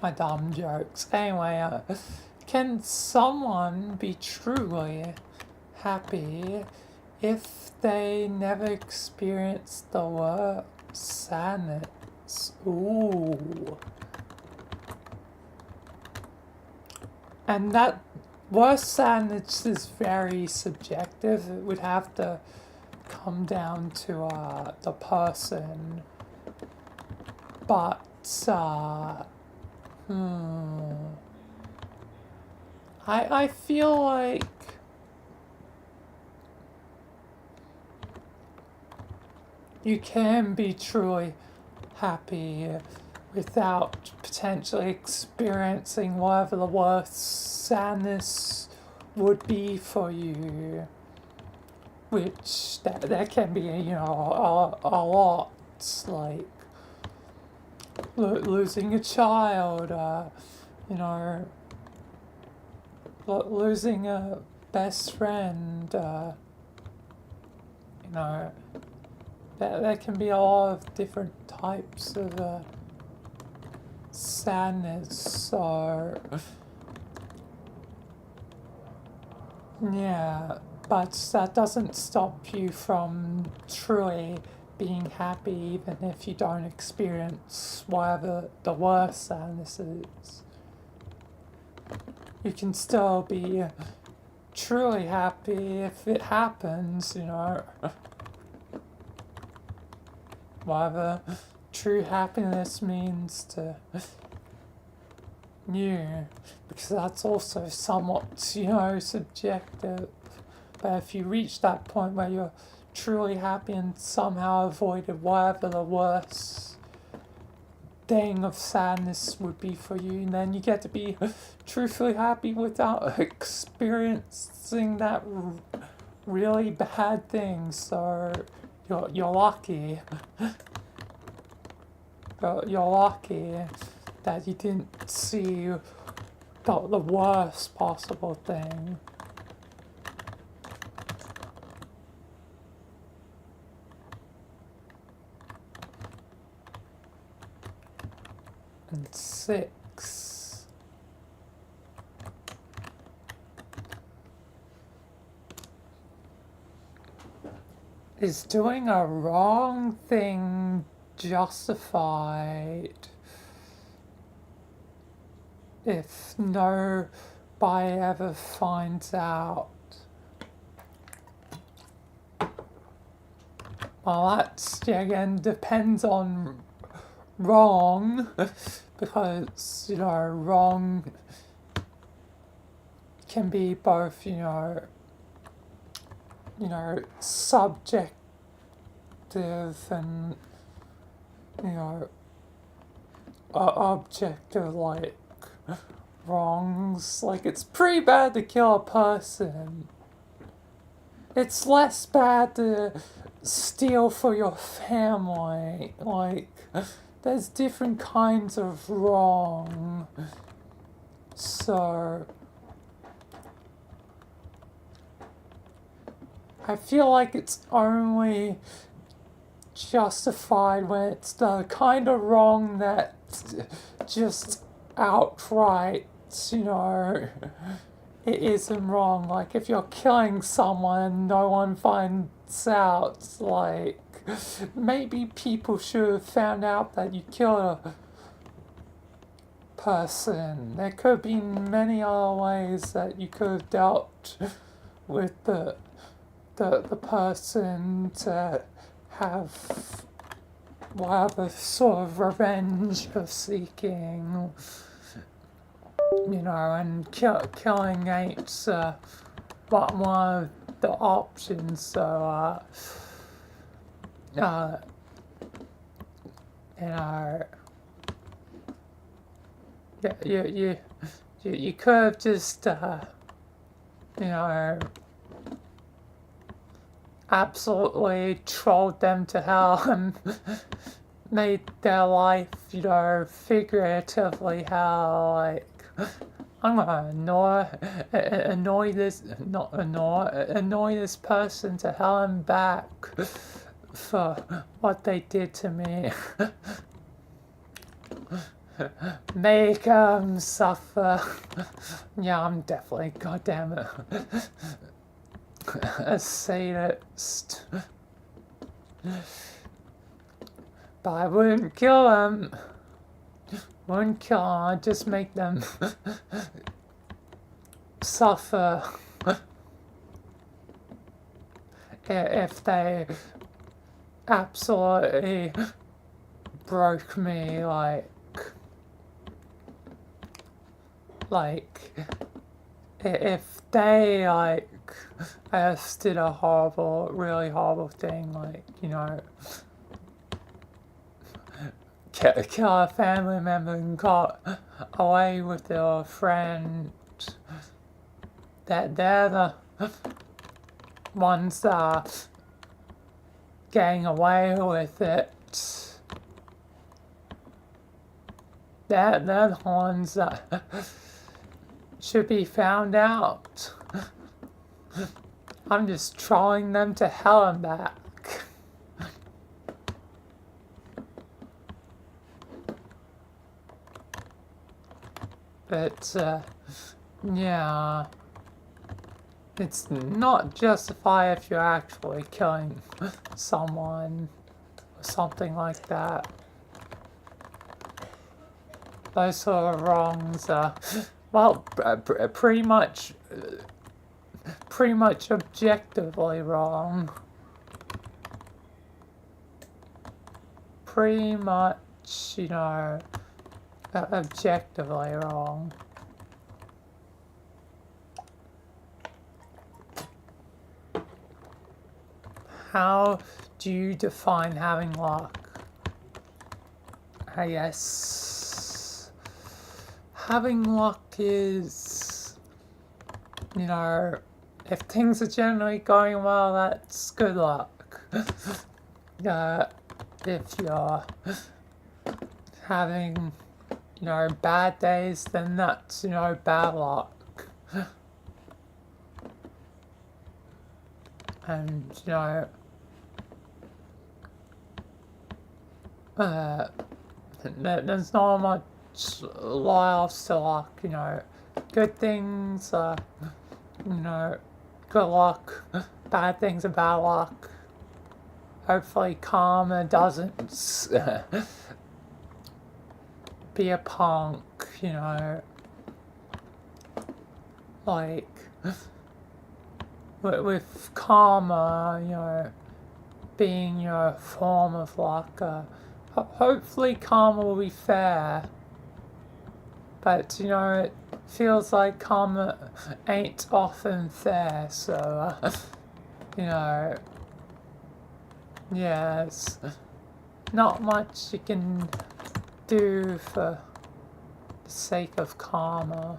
My dumb jokes. Anyway, can someone be truly happy if they never experience the word sadness? Ooh. And that worst sadness is very subjective. It would have to come down to the person. But I feel like you can be truly happy without potentially experiencing whatever the worst sadness would be for you. Which, that can be, you know, a lot. Like losing a child, you know, losing a best friend, you know, there can be a lot of different types of sadness. So yeah, but that doesn't stop you from truly being happy, even if you don't experience whatever the worst sadness is. You can still be truly happy if it happens, you know. Whatever true happiness means to you, because that's also somewhat, you know, subjective. But if you reach that point where you're truly happy and somehow avoided whatever the worst thing of sadness would be for you, and then you get to be truthfully happy without experiencing that really bad thing. So you're lucky. You're lucky that you didn't see the worst possible thing. And 6. Is doing a wrong thing justified if nobody ever finds out? Well, that's, again, depends on wrong, because, you know, wrong can be both, you know, subjective and, you know, objective, like, wrongs. Like, it's pretty bad to kill a person. It's less bad to steal for your family. Like, there's different kinds of wrong. So I feel like it's only justified when it's the kind of wrong that just outright, you know, it isn't wrong. Like if you're killing someone, no one finds out. Like maybe people should have found out that you killed a person. There could be many other ways that you could have dealt with the person to have whatever sort of revenge you're seeking, you know, and killing ain't one of the options. So, you know, you could have just, you know, absolutely trolled them to hell and made their life, you know, figuratively hell. Like, I'm gonna annoy this person to hell and back for what they did to me. Make them suffer. Yeah, I'm definitely, goddamn it, a sadist. But I wouldn't kill them. Wouldn't kill them, I'd just make them suffer if they absolutely broke me, like if they I just did a horrible, really horrible thing, like, you know, kill a family member and got away with their friend, that they're the ones that are getting away with it. They're the ones that should be found out. I'm just trolling them to hell and back. But, yeah, it's not justified if you're actually killing someone or something like that. Those sort of wrongs are, well, pretty much objectively wrong. Pretty much, you know, objectively wrong. How do you define having luck? I guess having luck is, you know, if things are generally going well, that's good luck. If you're having, you know, bad days, then that's, you know, bad luck. And, you know, there's not much loss to luck, you know. Good things are, you know, good luck. Bad things are bad luck. Hopefully karma doesn't be a punk, you know. Like, with karma, you know, being your form of luck, hopefully karma will be fair. But, you know, it feels like karma ain't often fair, so, you know, yeah, it's not much you can do for the sake of karma.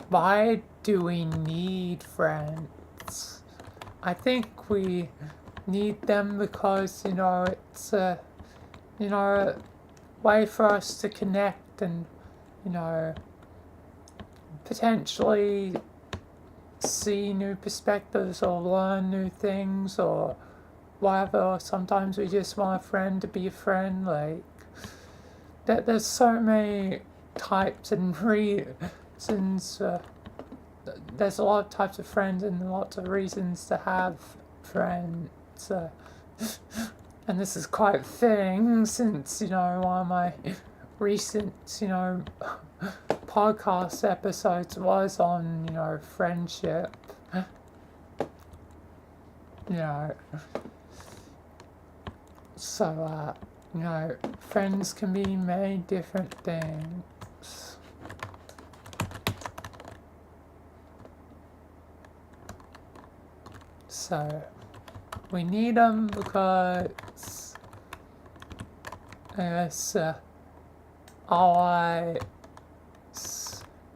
But I do we need friends? I think we need them because, it's a, way for us to connect and, potentially see new perspectives or learn new things or whatever. Sometimes we just want a friend to be a friend. Like, there's so many types and reasons. There's a lot of types of friends and lots of reasons to have friends. And this is quite fitting since, one of my recent, podcast episodes was on, friendship. So, friends can be many different things. So, we need them because, I guess,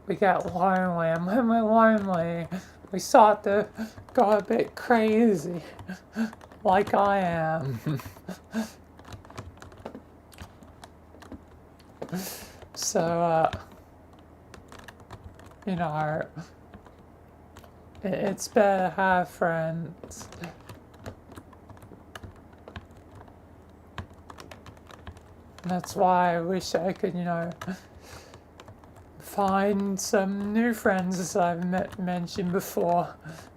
we get lonely, and when we're lonely, we start to go a bit crazy, like I am. So, it's better to have friends. That's why I wish I could, find some new friends, as I've mentioned before,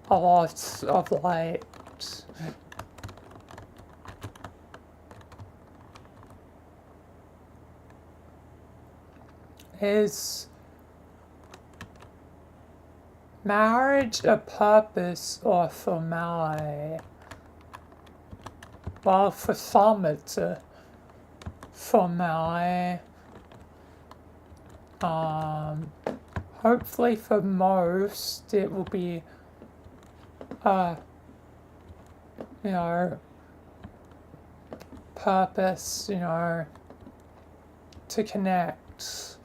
a lot of late. Is marriage a purpose or formality? Well, for some it's a formality. Hopefully for most it will be purpose, to connect.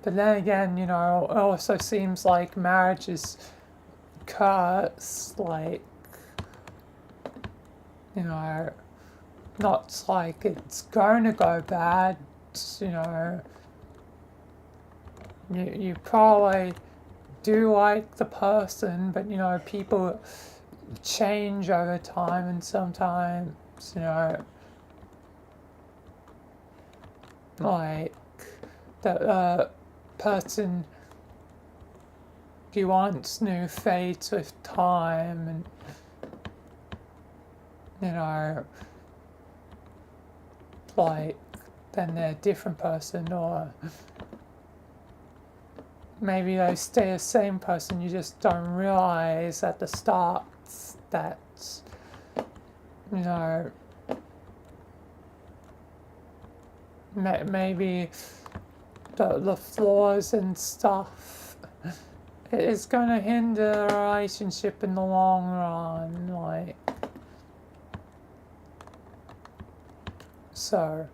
But then again, it also seems like marriage is cursed, like, not like it's going to go bad, you probably do like the person, but, people change over time, and sometimes, like, the person you once knew fades with time, and, like, then they're a different person, or maybe they stay the same person, you just don't realize at the start that, maybe the flaws and stuff is going to hinder the relationship in the long run, like. So,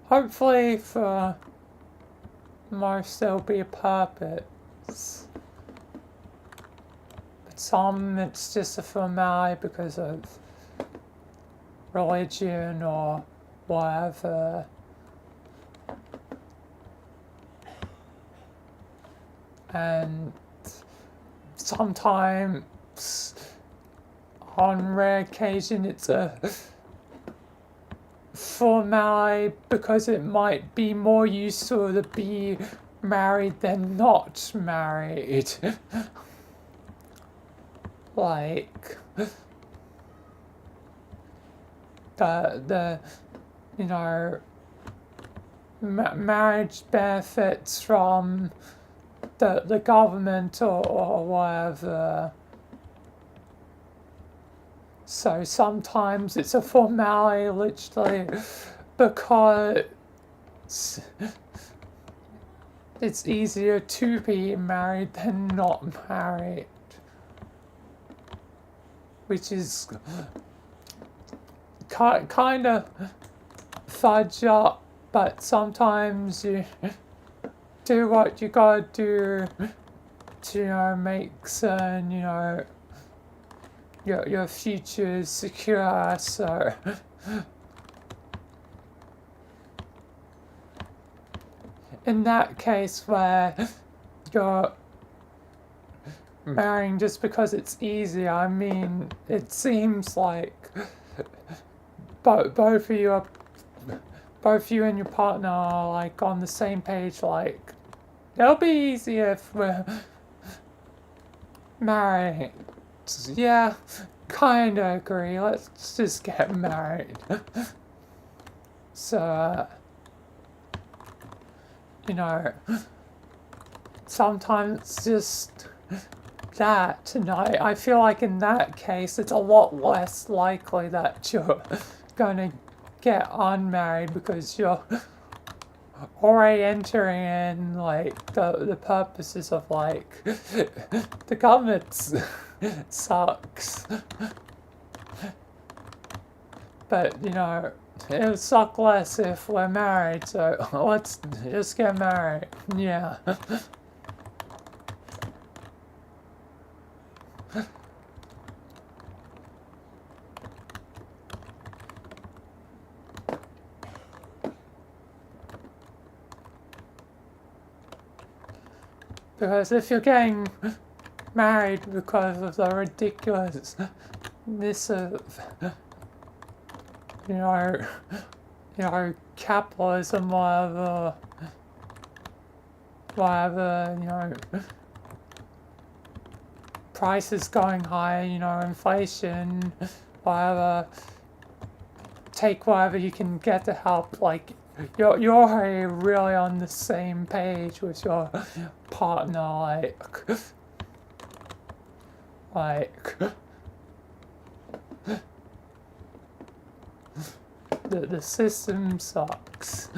hopefully for most there'll be a purpose. But some it's just a formality because of religion or whatever. And sometimes, on rare occasion, it's a formality because it might be more useful to be married than not married. Like, the marriage benefits from the government or whatever. So sometimes it's a formality, literally, because it's easier to be married than not married, which is kind of fudge up, but sometimes you do what you gotta do to, make certain, your future is secure, so in that case where you're marrying just because it's easy, I mean, it seems like both you and your partner are like on the same page, like it'll be easy if we're married. Yeah, kinda agree. Let's just get married. So, sometimes it's just that, and I feel like in that case it's a lot less likely that you're gonna get unmarried because you're already entering in like the purposes of like the government sucks, but it would suck less if we're married, so let's just get married. Yeah. Because if you're getting married because of the ridiculousness of, capitalism, whatever, prices going high, inflation, whatever, take whatever you can get to help, like, you're already really on the same page with your partner, like the system sucks.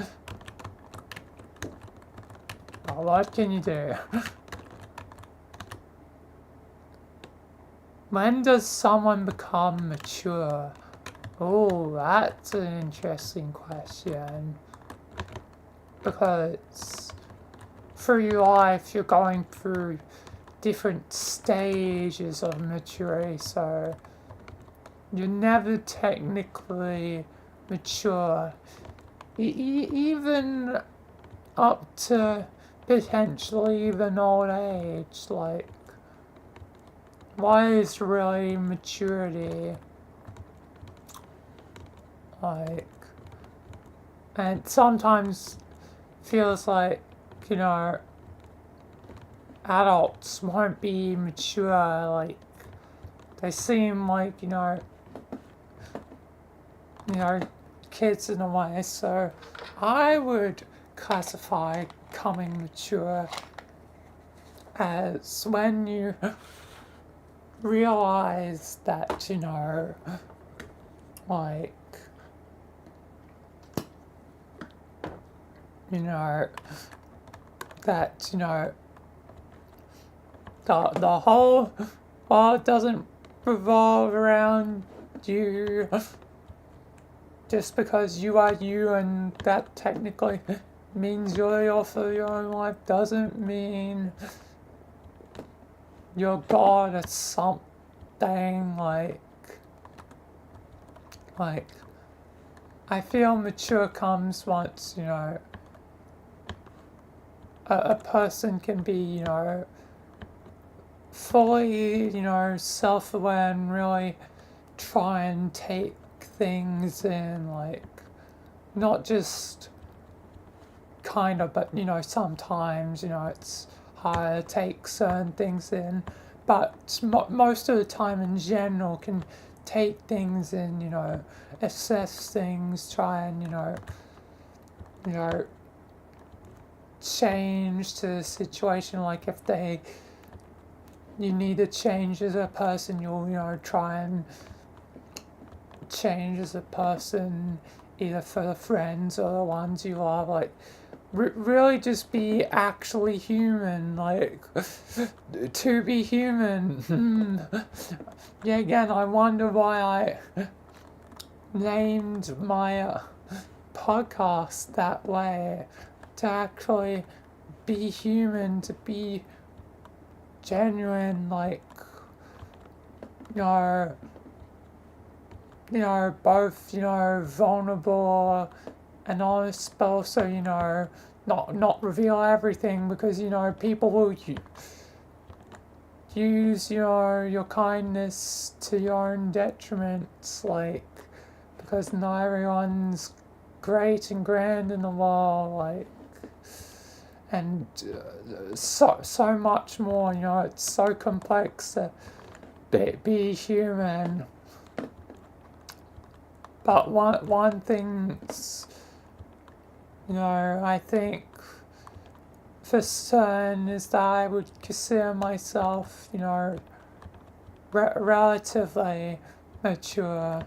Well, what can you do? When does someone become mature? Oh, that's an interesting question. Because through your life, you're going through different stages of maturity, so you're never technically mature. Even up to potentially even old age, like, what is really maturity? Like, and sometimes feels like, adults won't be mature, like, they seem like, kids in a way, so I would classify becoming mature as when you realize that, like, that, the whole world doesn't revolve around you just because you are you, and that technically means you're the author of your own life doesn't mean you're God at something, like, I feel mature comes once, a person can be, fully, self-aware and really try and take things in, like, not just kind of, but, sometimes, it's hard to take certain things in, but most of the time in general can take things in, assess things, try and, change to the situation, like if you need to change as a person, you'll, try and change as a person, either for the friends or the ones you love, like, really just be actually human, like, to be human. Yeah, again, I wonder why I named my podcast that way, to actually be human, to be genuine, like, you know, both, vulnerable and honest, but also, not reveal everything, because, people will use your kindness to your own detriment, like, because not everyone's great and grand in the world, like, and so much more, it's so complex to be human. But one thing's, I think for certain is that I would consider myself, relatively mature.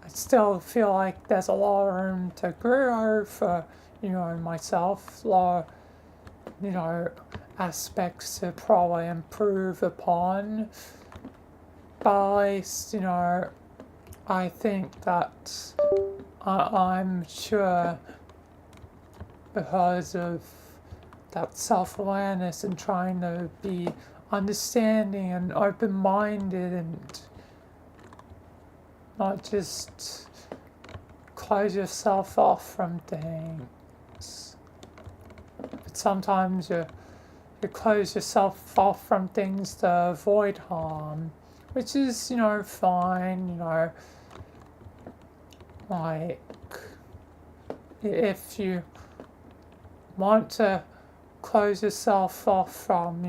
I still feel like there's a lot of room to grow for, myself, a lot of, aspects to probably improve upon. But at least, I think that I'm sure because of that self-awareness and trying to be understanding and open-minded and not just close yourself off from things. But sometimes you close yourself off from things to avoid harm, which is, fine, like, if you want to close yourself off from,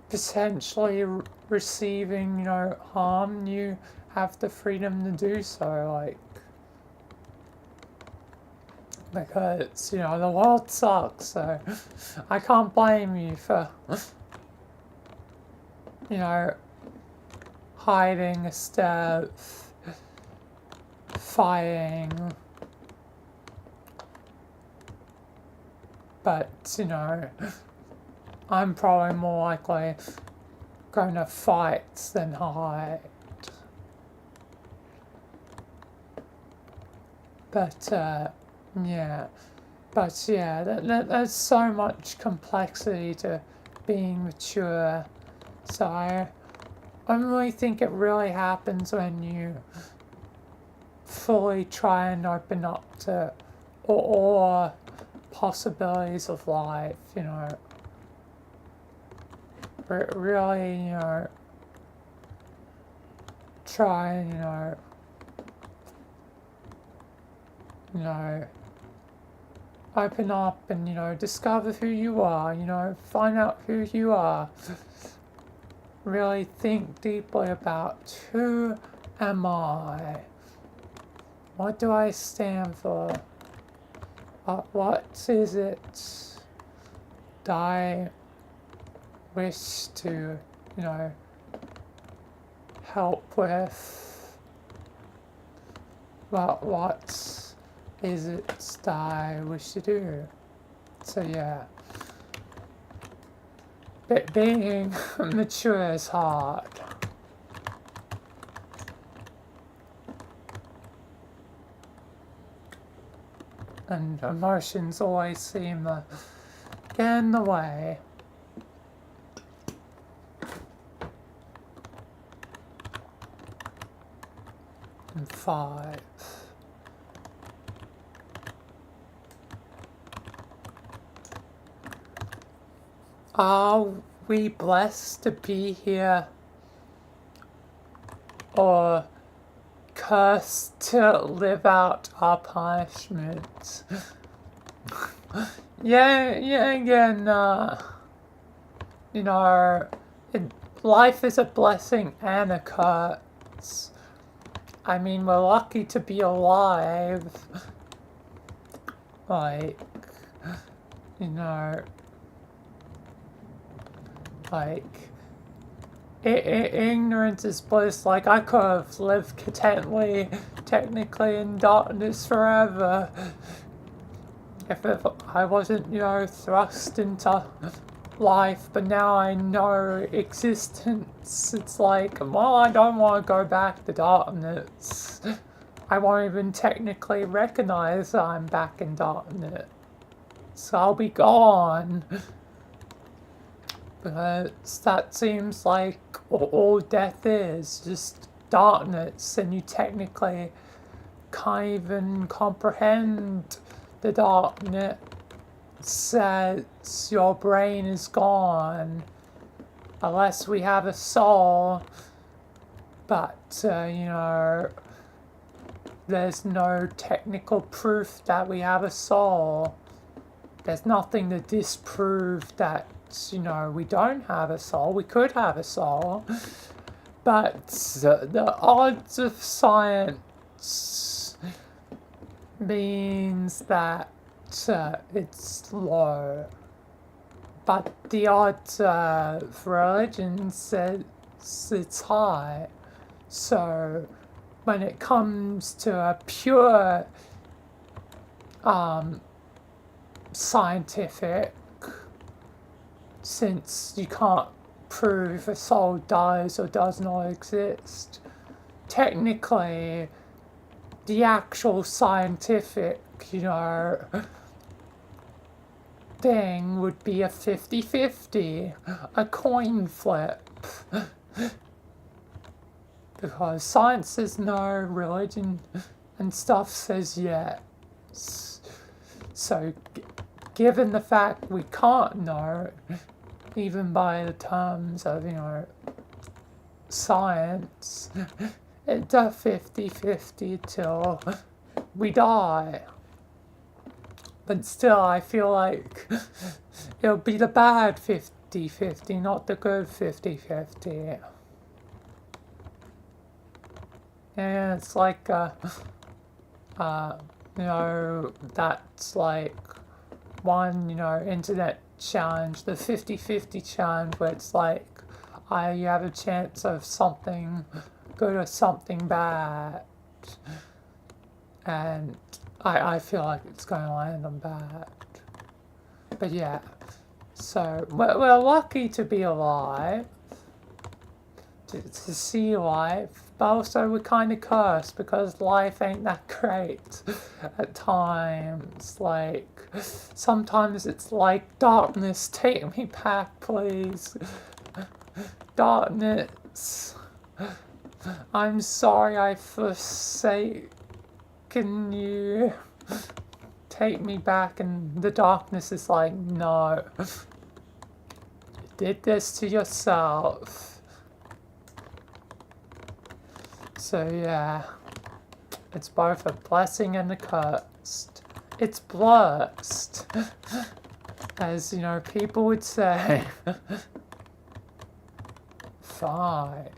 potentially receiving, harm, you have the freedom to do so, like, because, the world sucks, so I can't blame you for, hiding a step, fighting, but, I'm probably more likely going to fight than hide. But, yeah. But, yeah, there's so much complexity to being mature. So I really think it really happens when you fully try and open up to all possibilities of life, really, try and, open up and, discover who you are, find out who you are. Really think deeply about who am I? What do I stand for? What is it that I wish to, help with? What is it that I wish to do? So yeah. Being mature is hard. And emotions always seem to get in the way. And 5. Are we blessed to be here, or cursed to live out our punishment? yeah, again, life is a blessing and a curse. I mean, we're lucky to be alive. Like, like, ignorance is bliss. Like, I could have lived contently, technically, in darkness forever if I wasn't, thrust into life. But now I know existence. It's like, well, I don't want to go back to darkness. I won't even technically recognize I'm back in darkness. So I'll be gone. Because that seems like all death is, just darkness, and you technically can't even comprehend the darkness as your brain is gone, unless we have a soul. But, there's no technical proof that we have a soul. There's nothing to disprove that, we don't have a soul. We could have a soul. But the odds of science means that it's low. But the odds of religion says it's high. So when it comes to a pure scientific, since you can't prove a soul does or does not exist, technically the actual scientific, thing would be a 50-50, a coin flip. Because science says no, religion and stuff says yes. So, given the fact we can't know, even by the terms of, science, it's a 50-50 till we die. But still, I feel like it'll be the bad 50-50, not the good 50-50. And it's like, that's like one, internet challenge, the 50-50 challenge, where it's like, you have a chance of something good or something bad. And I feel like it's going to land on bad. But yeah, so we're lucky to be alive, to see life, but also we're kind of cursed because life ain't that great at times. Like, sometimes it's like, darkness, take me back, please. Darkness, I'm sorry I've forsaken you. Take me back. And the darkness is like, no. You did this to yourself. So yeah, it's both a blessing and a curse. It's blessed, as people would say. 5.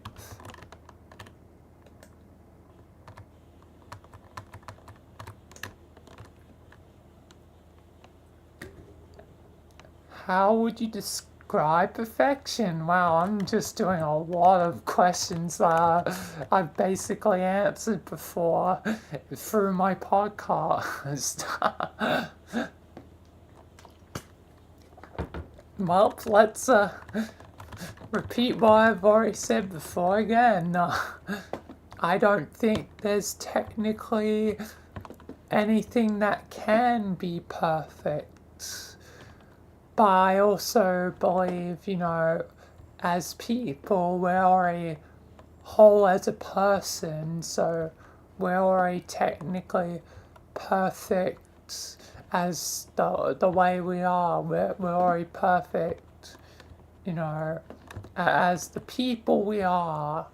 How would you describe perfection? Wow, I'm just doing a lot of questions that I've basically answered before through my podcast. Well, let's repeat what I've already said before again. I don't think there's technically anything that can be perfect. But I also believe, as people, we're already whole as a person, so we're already technically perfect as the way we are. We're already perfect, as the people we are.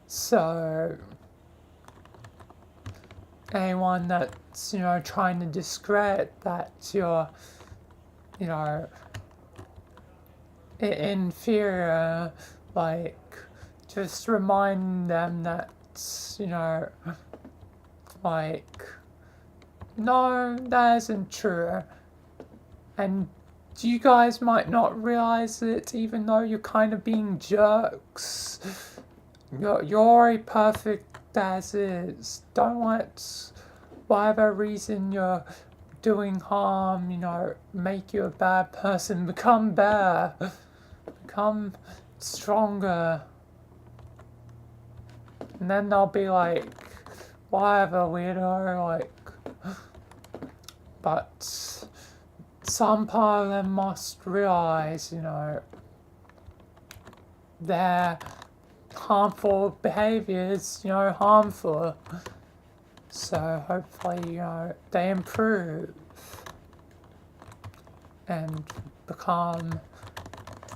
So anyone that's, trying to discredit that you're, inferior, like, just remind them that, like, no, that isn't true. And you guys might not realize it, even though you're kind of being jerks. You're already perfect as is. Don't let whatever reason you're doing harm, make you a bad person. Become better. Become stronger. And then they'll be like, whatever, weirdo, like. But some part of them must realize, their harmful behaviors, harmful. So hopefully, they improve and become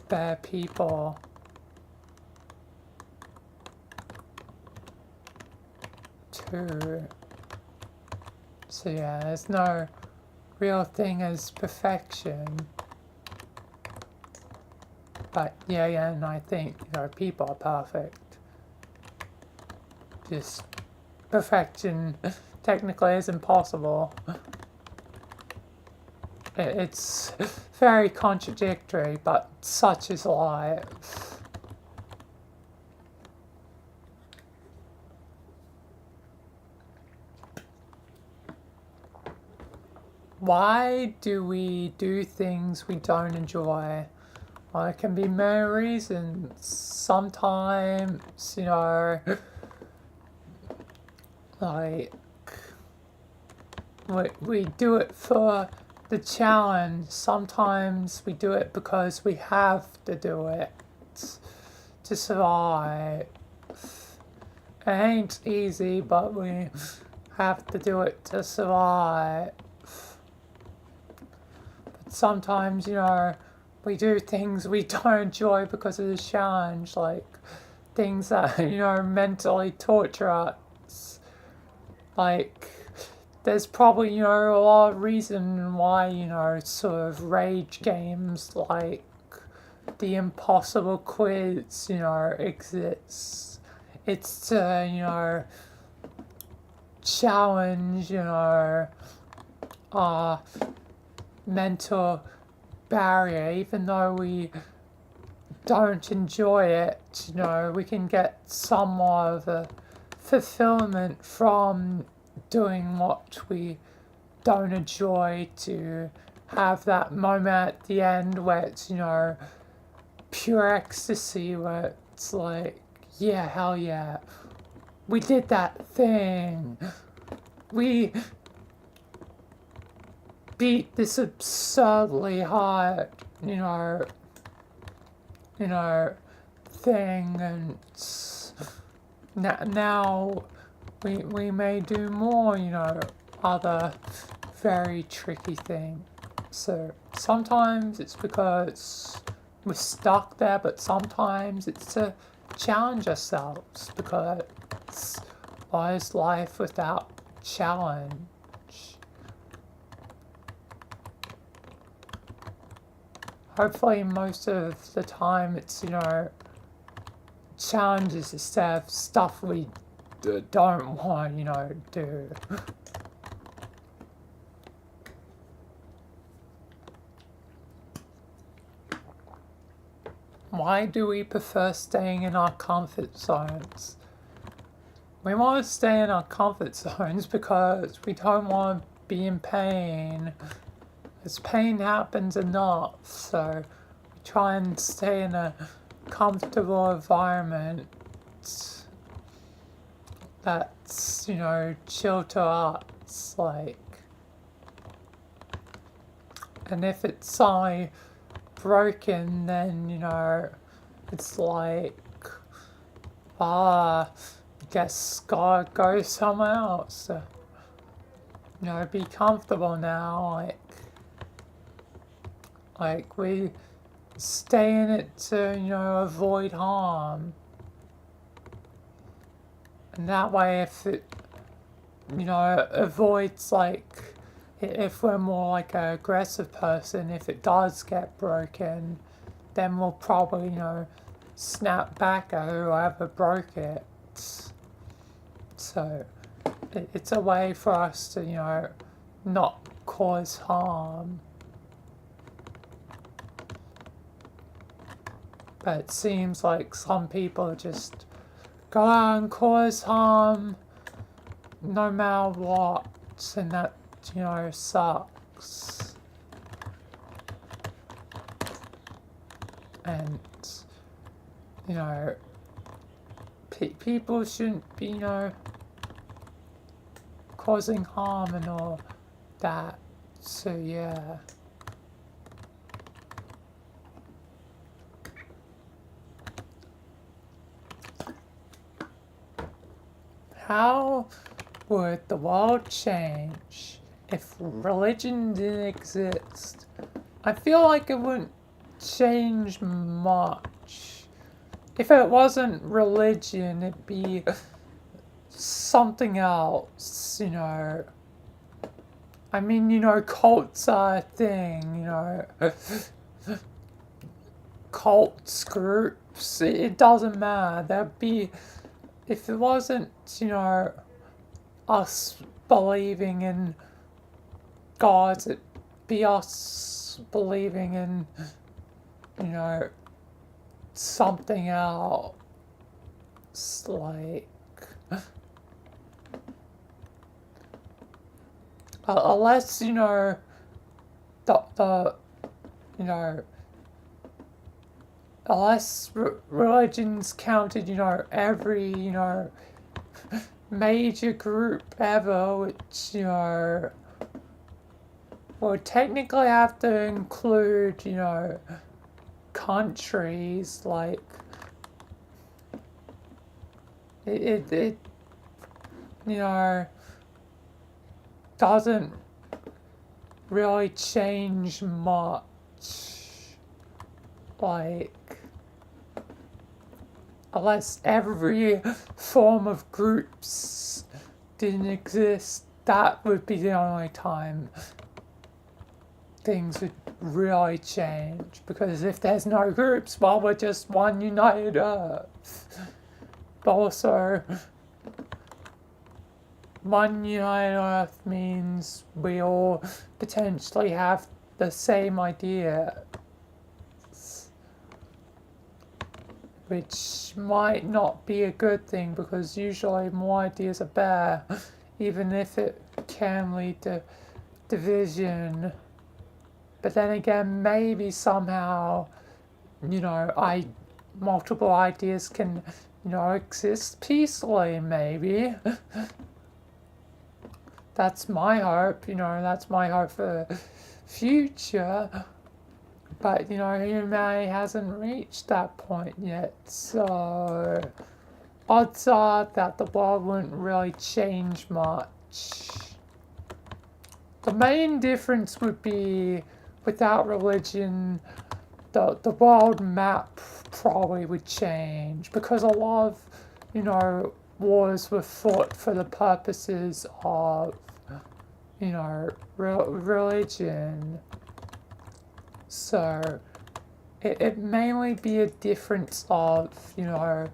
better people. Too. So yeah, there's no real thing as perfection. But yeah, and I think, people are perfect. Just perfection technically is impossible. It's very contradictory, but such is life. Why do we do things we don't enjoy? Well, it can be many reasons. Sometimes, like, we do it for the challenge. Sometimes we do it because we have to do it to survive. It ain't easy, but we have to do it to survive. But sometimes, we do things we don't enjoy because of the challenge, like things that, mentally torture us. Like, there's probably, a lot of reason why, sort of rage games like the impossible quiz, exists. It's to, challenge, our mental barrier. Even though we don't enjoy it, we can get somewhat of a fulfillment from doing what we don't enjoy, to have that moment at the end where it's, pure ecstasy, where it's like, yeah, hell yeah, we did that thing. We beat this absurdly hard, thing, and now we may do more, other very tricky things. So sometimes it's because we're stuck there, but sometimes it's to challenge ourselves, because what is life without challenge? Hopefully most of the time it's, challenges instead of stuff we don't want, do. Why do we prefer staying in our comfort zones? We want to stay in our comfort zones because we don't want to be in pain. As pain happens enough, so we try and stay in a comfortable environment that's, chill to us, like. And if it's suddenly broken, then, it's like, guess gotta go somewhere else. Be comfortable now, like we stay in it to, avoid harm. And that way, if it, avoids, like, if we're more like an aggressive person, if it does get broken, then we'll probably, snap back at whoever broke it. So it's a way for us to, not cause harm. But it seems like some people just go out and cause harm no matter what, and that, sucks. And, people shouldn't be, causing harm and all that. So yeah. how would the world change if religion didn't exist? I feel like it wouldn't change much. If it wasn't religion, it'd be something else, you know. I mean, you know, cults are a thing, you know. Cults, groups, it doesn't matter. There'd be, if it wasn't, you know, us believing in gods, it'd be us believing in, you know, something else. Like, unless, you know, the you know, unless religions counted, you know, every, you know, major group ever, which, you know, would technically have to include, you know, countries, like, it you know, doesn't really change much. Like, unless every form of groups didn't exist, that would be the only time things would really change. Because if there's no groups, well, we're just one united Earth. But also, one united Earth means we all potentially have the same idea, which might not be a good thing because usually more ideas are better, even if it can lead to division. But then again, maybe somehow, you know, multiple ideas can, you know, exist peacefully, maybe. That's my hope, you know, that's my hope for the future. But, you know, humanity hasn't reached that point yet, so odds are that the world wouldn't really change much. The main difference would be, without religion, the world map probably would change, because a lot of, you know, wars were fought for the purposes of, you know, religion. So it mainly be a difference of, you know,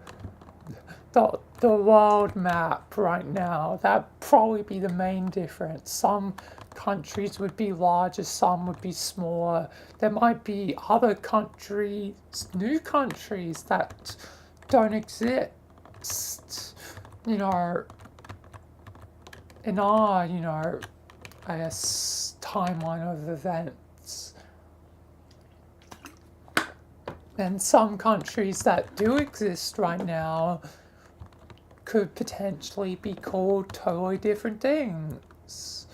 the world map right now. That'd probably be the main difference. Some countries would be larger, some would be smaller. There might be other countries, new countries that don't exist, you know, in our, you know, I guess, timeline of events. And some countries that do exist right now could potentially be called totally different things.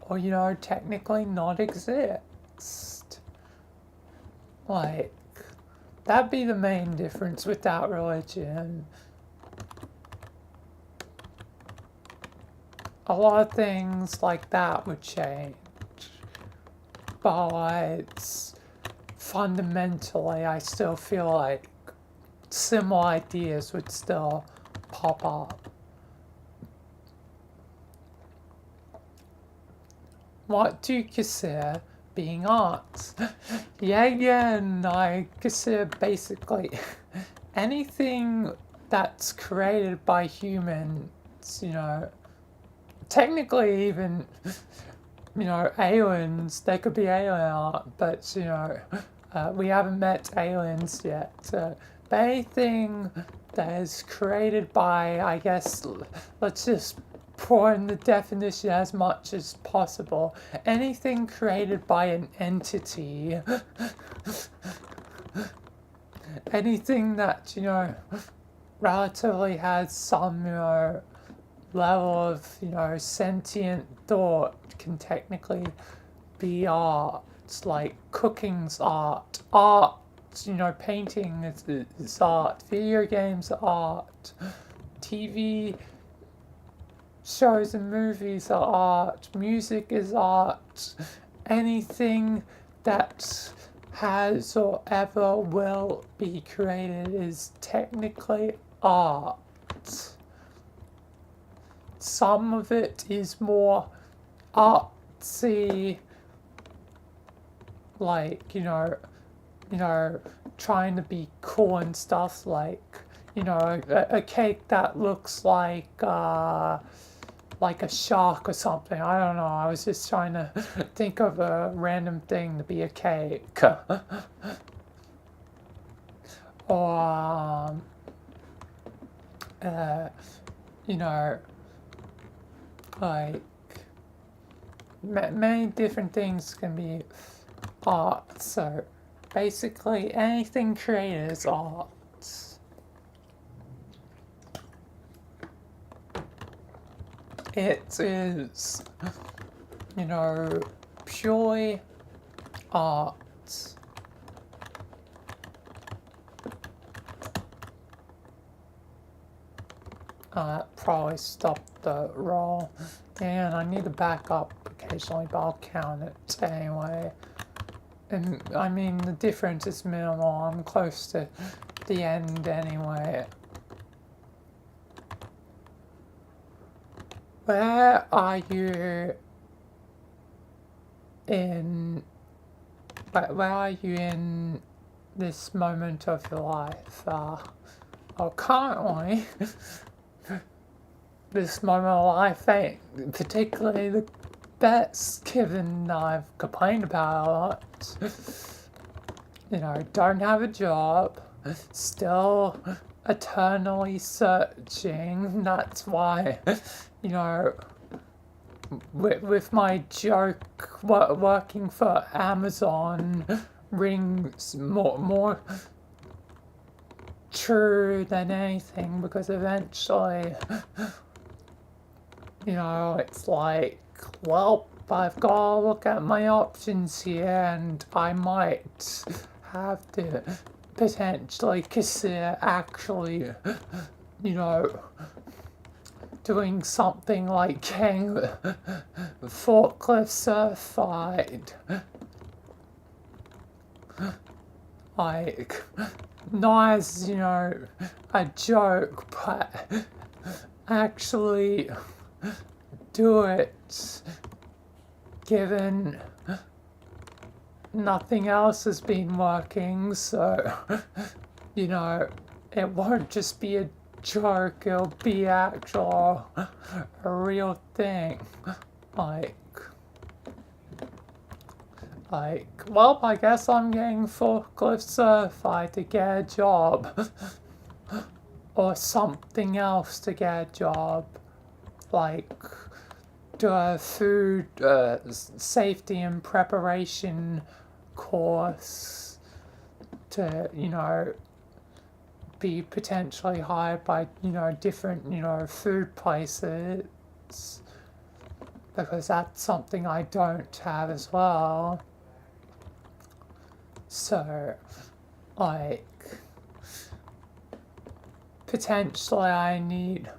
Or, you know, technically not exist. Like, that'd be the main difference without religion. A lot of things like that would change. But fundamentally, I still feel like similar ideas would still pop up. What do you consider being art? Yeah, again, I consider basically anything that's created by humans, you know, technically even, you know, aliens, there could be alien art, but, you know, we haven't met aliens yet. But anything that is created by, I guess, let's just pour in the definition as much as possible. Anything created by an entity. Anything that, you know, relatively has some, you know, level of, you know, sentient thought can technically be art. It's like cooking's art. Art, you know, painting is art. Video games are art. TV shows and movies are art, music is art, anything that has or ever will be created is technically art. Some of it is more artsy, like, trying to be cool and stuff, like, a cake that looks like a shark or something. I don't know. I was just trying to think of a random thing to be a cake. Or, like, many different things can be art. So, basically, anything created is art. It is, purely art. Probably stopped the roll. And I need to back up occasionally, but I'll count it anyway. And I mean, the difference is minimal. I'm close to the end anyway. Where are you in this moment of your life? Currently, this moment of life ain't particularly the best, given I've complained about a lot. Don't have a job, still eternally searching. That's why, with my joke, working for Amazon rings more true than anything, because eventually, it's like, well, I've got to look at my options here, and I might have to potentially consider actually, doing something like getting forklift certified. Like, not as, a joke, but actually do it, given nothing else has been working, so, it won't just be a joke, it'll be actual, a real thing. Well, I guess I'm getting forklift certified to get a job. Or something else to get a job. Like, do a food safety and preparation course to, be potentially hired by, different, food places. Because that's something I don't have as well. So, potentially I need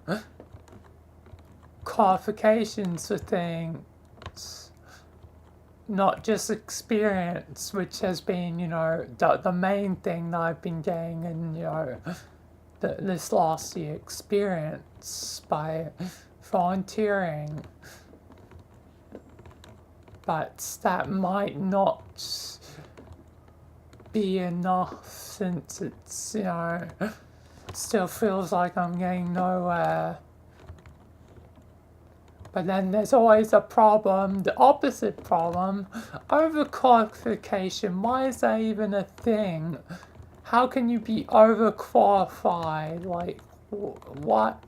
qualifications for things, not just experience, which has been, the main thing that I've been getting in, this last year, experience by volunteering. But that might not be enough, since it's, still feels like I'm getting nowhere. But then there's always a problem, the opposite problem, overqualification. Why is that even a thing? How can you be overqualified? Like, what?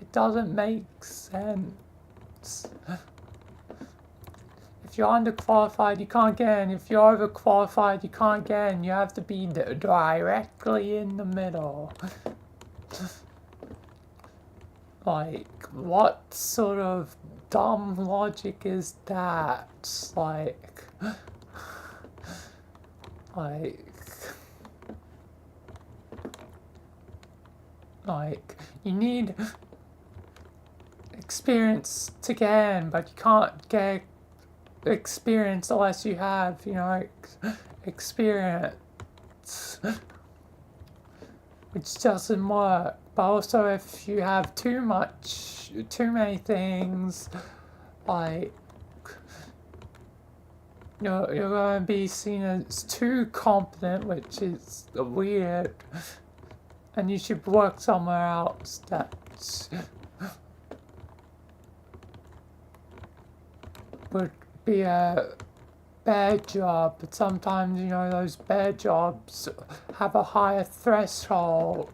It doesn't make sense. If you're underqualified, you can't get in. If you're overqualified, you can't get in. You have to be directly in the middle. Like, what sort of dumb logic is that? Like, you need experience again, but you can't get experience unless you have, experience, which doesn't work. But also, if you have too many things, like, you're going to be seen as too competent, which is weird, and you should work somewhere else that would be a bad job. But sometimes, those bad jobs have a higher threshold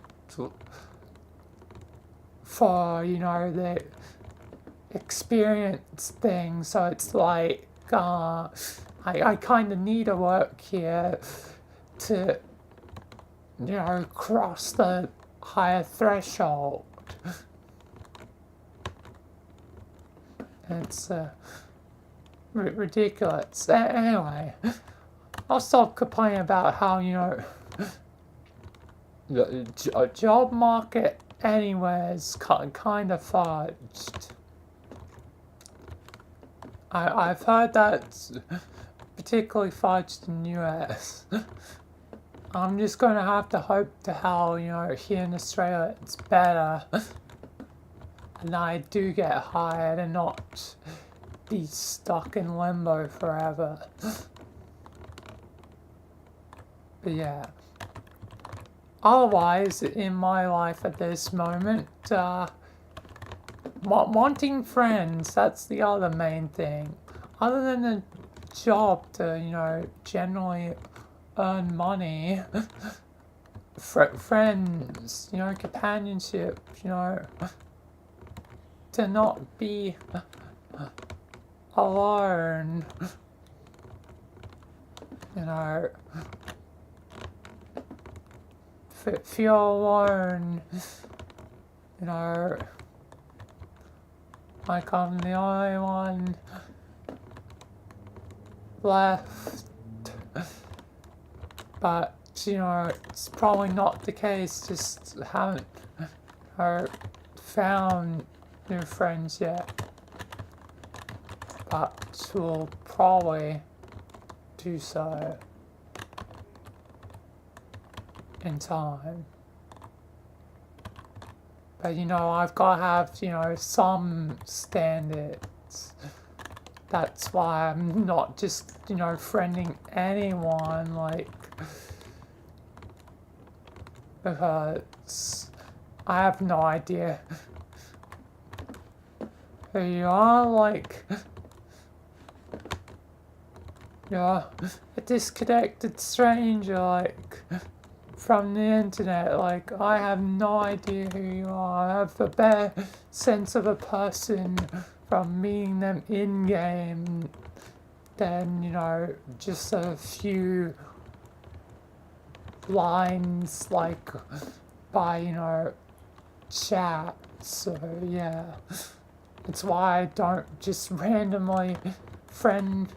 for, the experience thing. So it's like, I kind of need to work here to, cross the higher threshold. It's ridiculous. Anyway, I'll stop complaining about how, the job market anywhere is kind of fudged. I've heard that's particularly fudged in the US. I'm just going to have to hope to hell, here in Australia it's better. And I do get hired and not be stuck in limbo forever. But yeah. Otherwise, in my life at this moment, wanting friends, that's the other main thing. Other than the job to, generally earn money, friends, companionship, to not be alone, feel alone, like I'm the only one left. But, it's probably not the case, just haven't found new friends yet. But will probably do so in time. But I've got to have, some standards. That's why I'm not just, friending anyone, like, because I have no idea who you are, like, you're a disconnected stranger, like, from the internet. Like, I have no idea who you are. I have a better sense of a person from meeting them in game than, just a few lines, like, by, chat. So, yeah. It's why I don't just randomly friend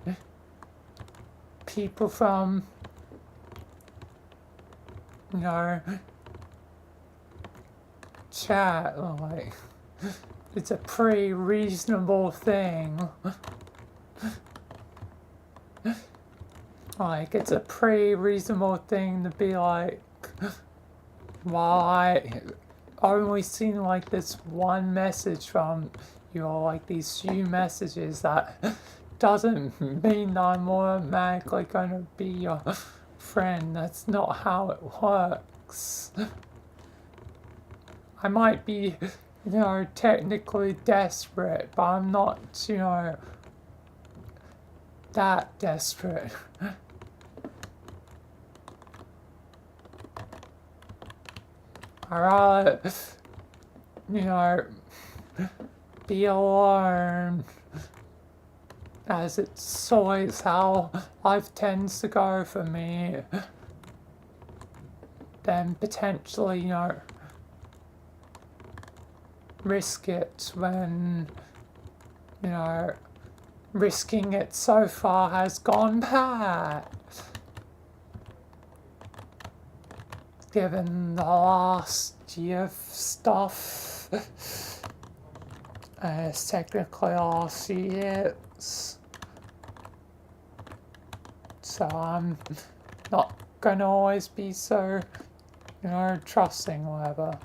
people from, chat. Like, it's a pretty reasonable thing. Like, it's a pretty reasonable thing to be like, well, I only seen like this one message from you, or like these few messages, that doesn't mean that I'm automatically gonna be your friend. That's not how it works. I might be, technically desperate, but I'm not, that desperate. I'd rather, be alone, as it's always how life tends to go for me, than potentially, risk it when, risking it so far has gone bad. Given the last year of stuff It's technically all she is. So I'm not gonna always be so, trusting, whatever.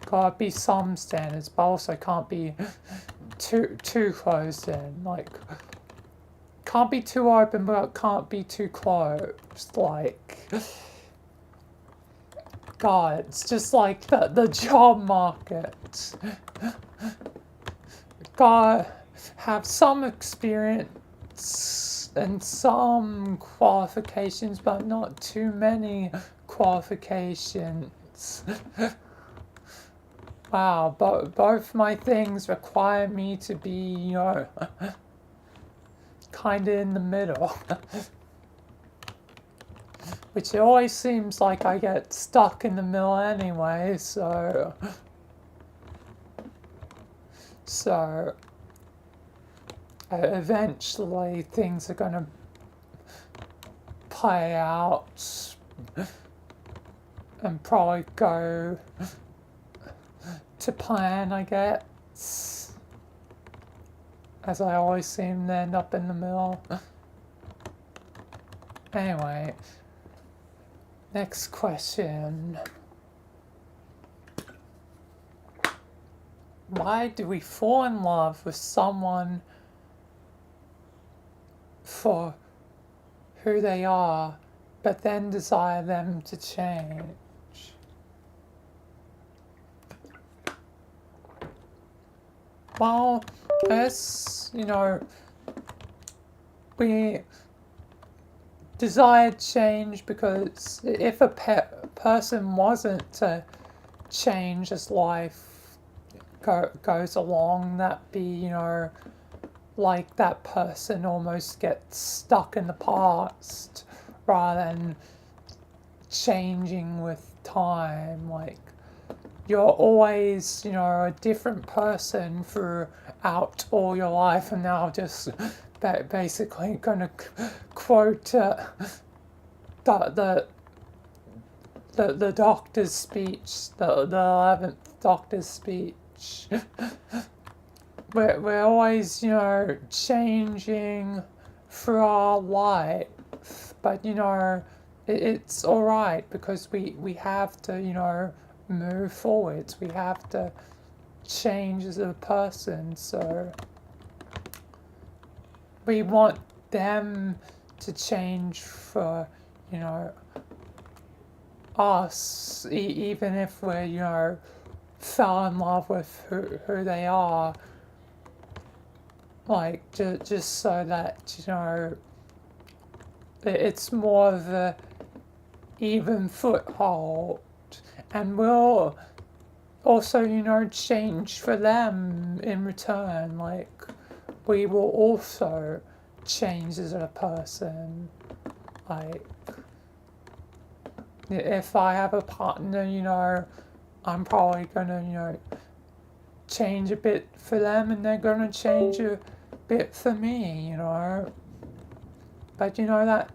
Gotta be some standards, but also can't be too closed in. Like, can't be too open, but can't be too closed. Like, God, it's just like the job market. Gotta have some experience and some qualifications, but not too many qualifications. Wow, both my things require me to be, kinda in the middle. Which it always seems like I get stuck in the middle anyway, so eventually things are gonna play out and probably go to plan, I guess, as I always seem to end up in the middle. Anyway, next question. Why do we fall in love with someone for who they are, but then desire them to change? Well, as we desire change because if a person wasn't to change as life goes along, that be, like that person almost gets stuck in the past rather than changing with time. Like, you're always, a different person throughout all your life, and now just basically gonna quote the doctor's speech, the 11th doctor's speech. We're always, changing through our life, but it's all right because we have to, move forwards. We have to change as a person, so we want them to change for, us, even if we, fell in love with who they are. Like, just so that, it's more of a even foothold. And we'll also, change for them in return. Like, we will also change as a person. Like, if I have a partner, I'm probably gonna, change a bit for them, and they're gonna change a bit for me, But that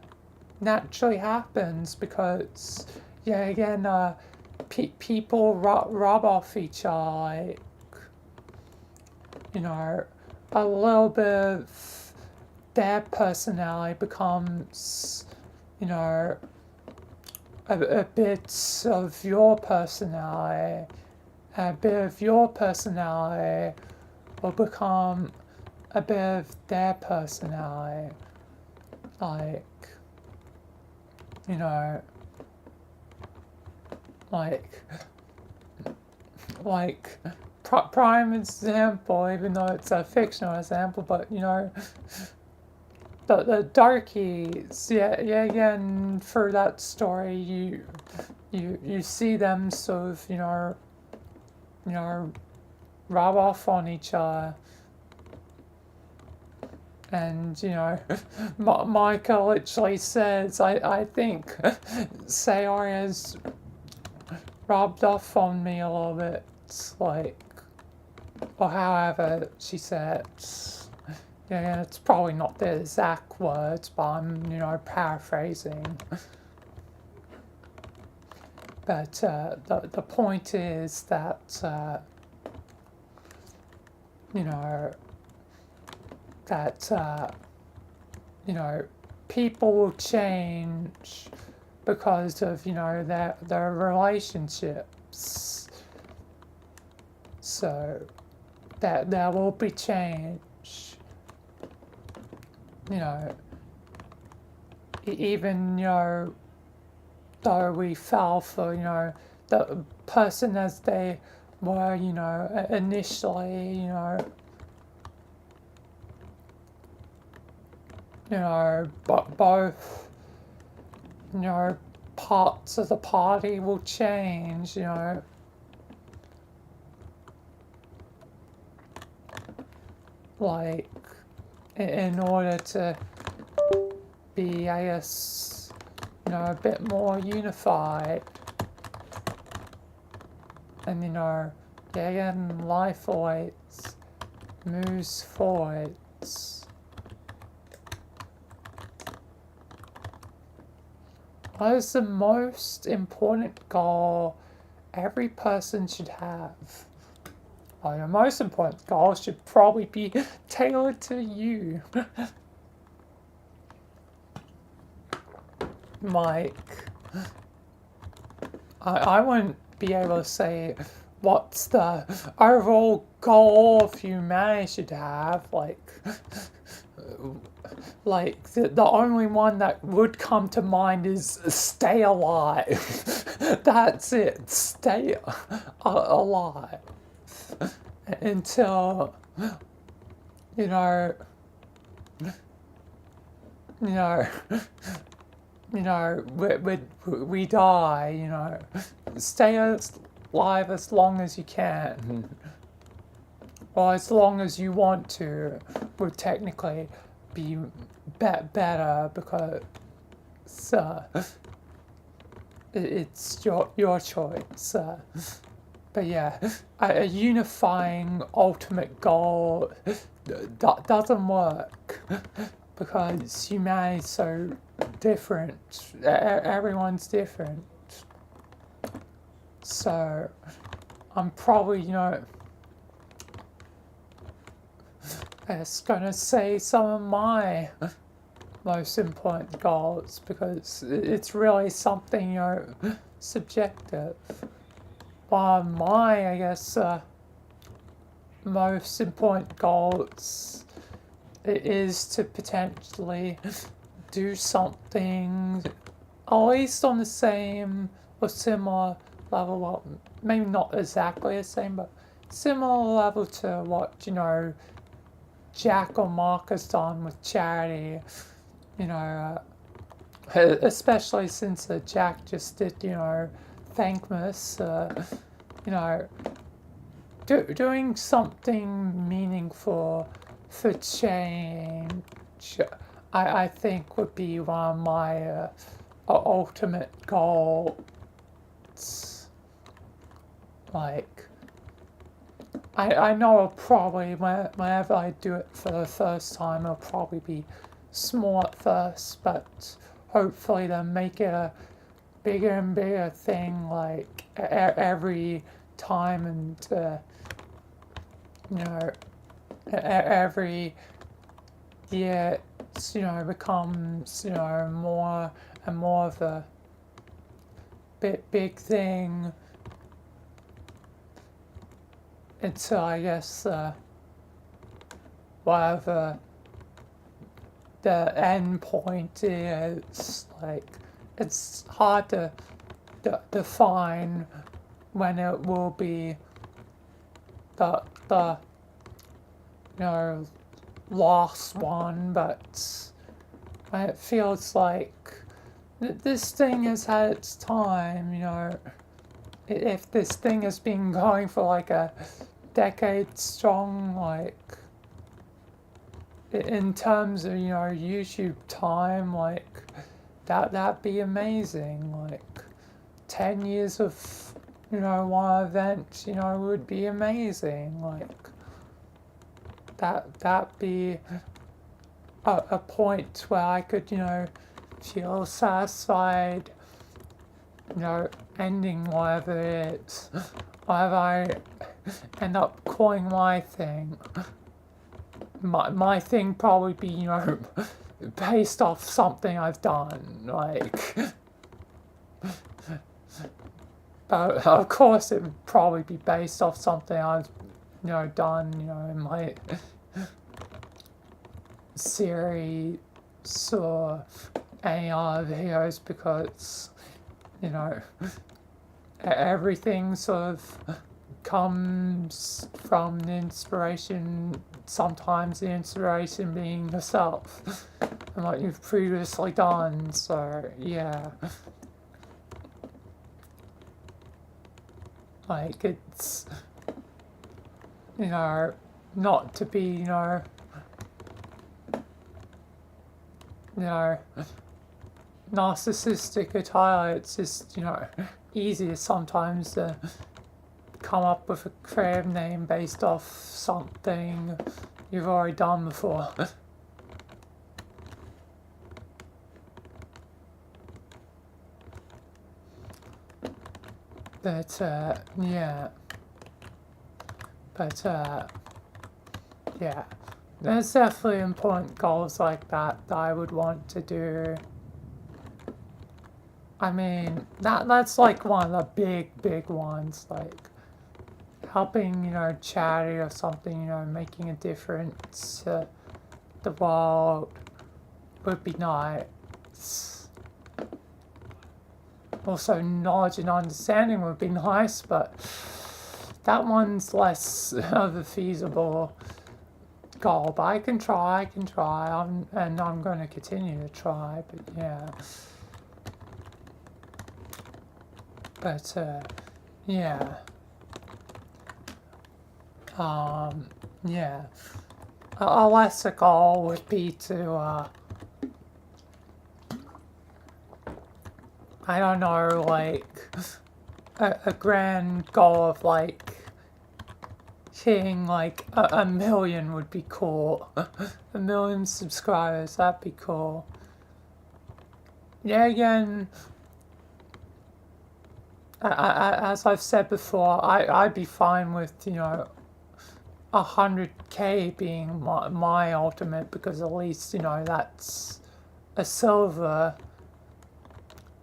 naturally happens because, again, people rub off each other. Like, a little bit of their personality becomes, a bit of your personality. A bit of your personality will become a bit of their personality. Like, like prime example, even though it's a fictional example, but the darkies, again, for that story, you see them sort of, rub off on each other. And, Michael literally says, I think Sayori's rubbed off on me a little bit, like, or however she said. Yeah, it's probably not the exact words, but I'm, paraphrasing. But the point is that you know, that, you know, people will change because of, you know, their relationships. So that there will be change. You know, even, you know, though we fell for, you know, the person as they were, you know, initially, but both, you know, parts of the party will change, you know. Like, in order to be, I guess, you know, a bit more unified. And, you know, yeah, again, life always moves forwards. What is the most important goal every person should have? Well, the most important goal should probably be tailored to you. Like, I wouldn't be able to say what's the overall goal of humanity should have. Like the only one that would come to mind is stay alive. That's it. Stay alive until you know we die. You know, stay alive as long as you can, or as long as you want to. Would technically be better because it's your choice. But yeah, a unifying ultimate goal doesn't work because humanity's so different. Everyone's different. So I'm probably, you know, just gonna say some of my most important goals because it's really something, you know, subjective. One of my, I guess, most important goals is to potentially do something at least on the same or similar level, well, maybe not exactly the same, but similar level to what, you know, Jack or Mark has done with charity, you know, especially since Jack just did, you know, Thankmas, you know, doing something meaningful for change, I think would be one of my ultimate goals. Like, I know probably whenever I do it for the first time, it'll probably be small at first, but hopefully they'll make it a bigger and bigger thing, like every time, and you know, every year, it's, you know, becomes, you know, more and more of a big thing. Until I guess whatever the end point is, like, it's hard to define when it will be the you know, last one, but it feels like this thing has had its time, you know. If this thing has been going for like a decade strong, like, in terms of, you know, YouTube time, like, that'd be amazing. Like, 10 years of, you know, one event, you know, would be amazing. Like, that'd be a point where I could, you know, feel satisfied, you know, ending whatever it is, whatever I end up calling my thing. My thing probably be, you know, based off something I've done, like. But of course, it would probably be based off something I've, you know, done, you know, in my series or any other videos, because, you know, everything sort of comes from the inspiration, sometimes the inspiration being yourself, and what you've previously done, so, yeah. Like, it's, you know, not to be, you know, narcissistic attire, it's just, you know, easier sometimes to come up with a creative name based off something you've already done before. But, yeah. But, yeah. There's definitely important goals like that I would want to do. I mean, that's like one of the big ones, like helping, you know, charity or something, you know, making a difference to the world would be nice. Also, knowledge and understanding would be nice, but that one's less of a feasible goal. But I can try, and I'm going to continue to try, but yeah. But, yeah. Yeah. A lesser goal would be to, I don't know, like, a grand goal of, like, hitting, like, a million would be cool. A million subscribers, that'd be cool. Yeah, again, as I've said before, I'd be fine with, you know, 100K being my ultimate, because at least, you know, that's a silver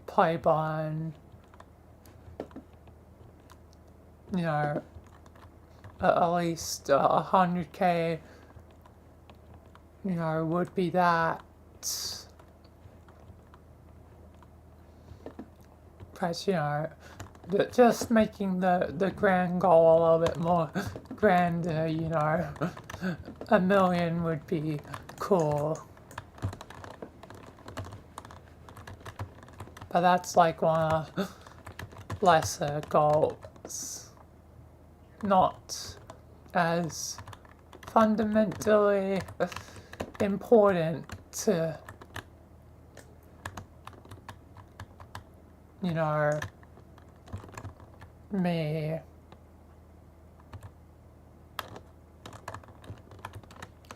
play button, you know, at least 100K, you know, would be that. But, you know, just making the grand goal a little bit more grander, you know, a million would be cool. But that's like one of the lesser goals. Not as fundamentally important to, you know, me.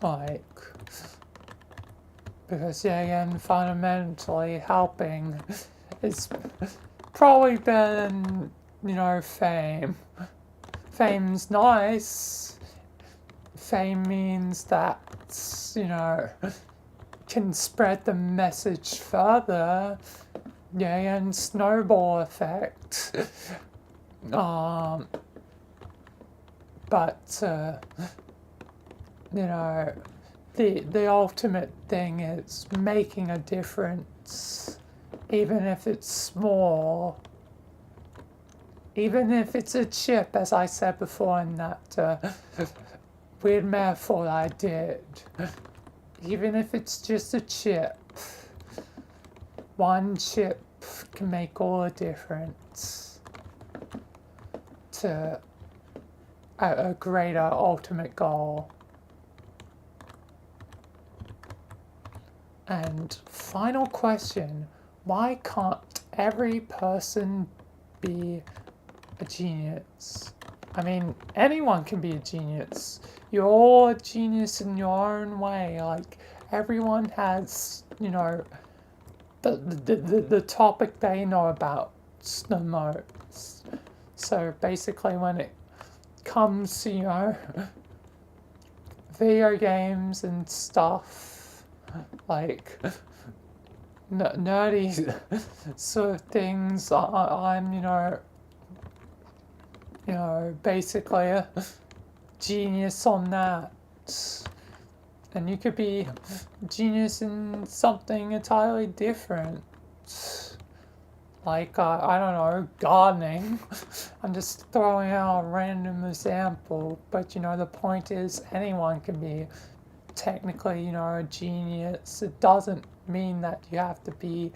Like, because, yeah, again, fundamentally helping is probably better than, you know, fame. Fame's nice. Fame means that, you know, can spread the message further. Yeah, and snowball effect. But, you know, the ultimate thing is making a difference, even if it's small. Even if it's a chip, as I said before in that weird metaphor I did. Even if it's just a chip, one chip can make all the difference to a greater ultimate goal. And final question, why can't every person be a genius? I mean, anyone can be a genius. You're all a genius in your own way. Like, everyone has, you know, the topic they know about the most. So basically, when it comes to, video games and stuff, like nerdy sort of things, I'm, basically a genius on that. And you could be genius in something entirely different. Like, I don't know, gardening. I'm just throwing out a random example, but the point is anyone can be technically, a genius. It doesn't mean that you have to be,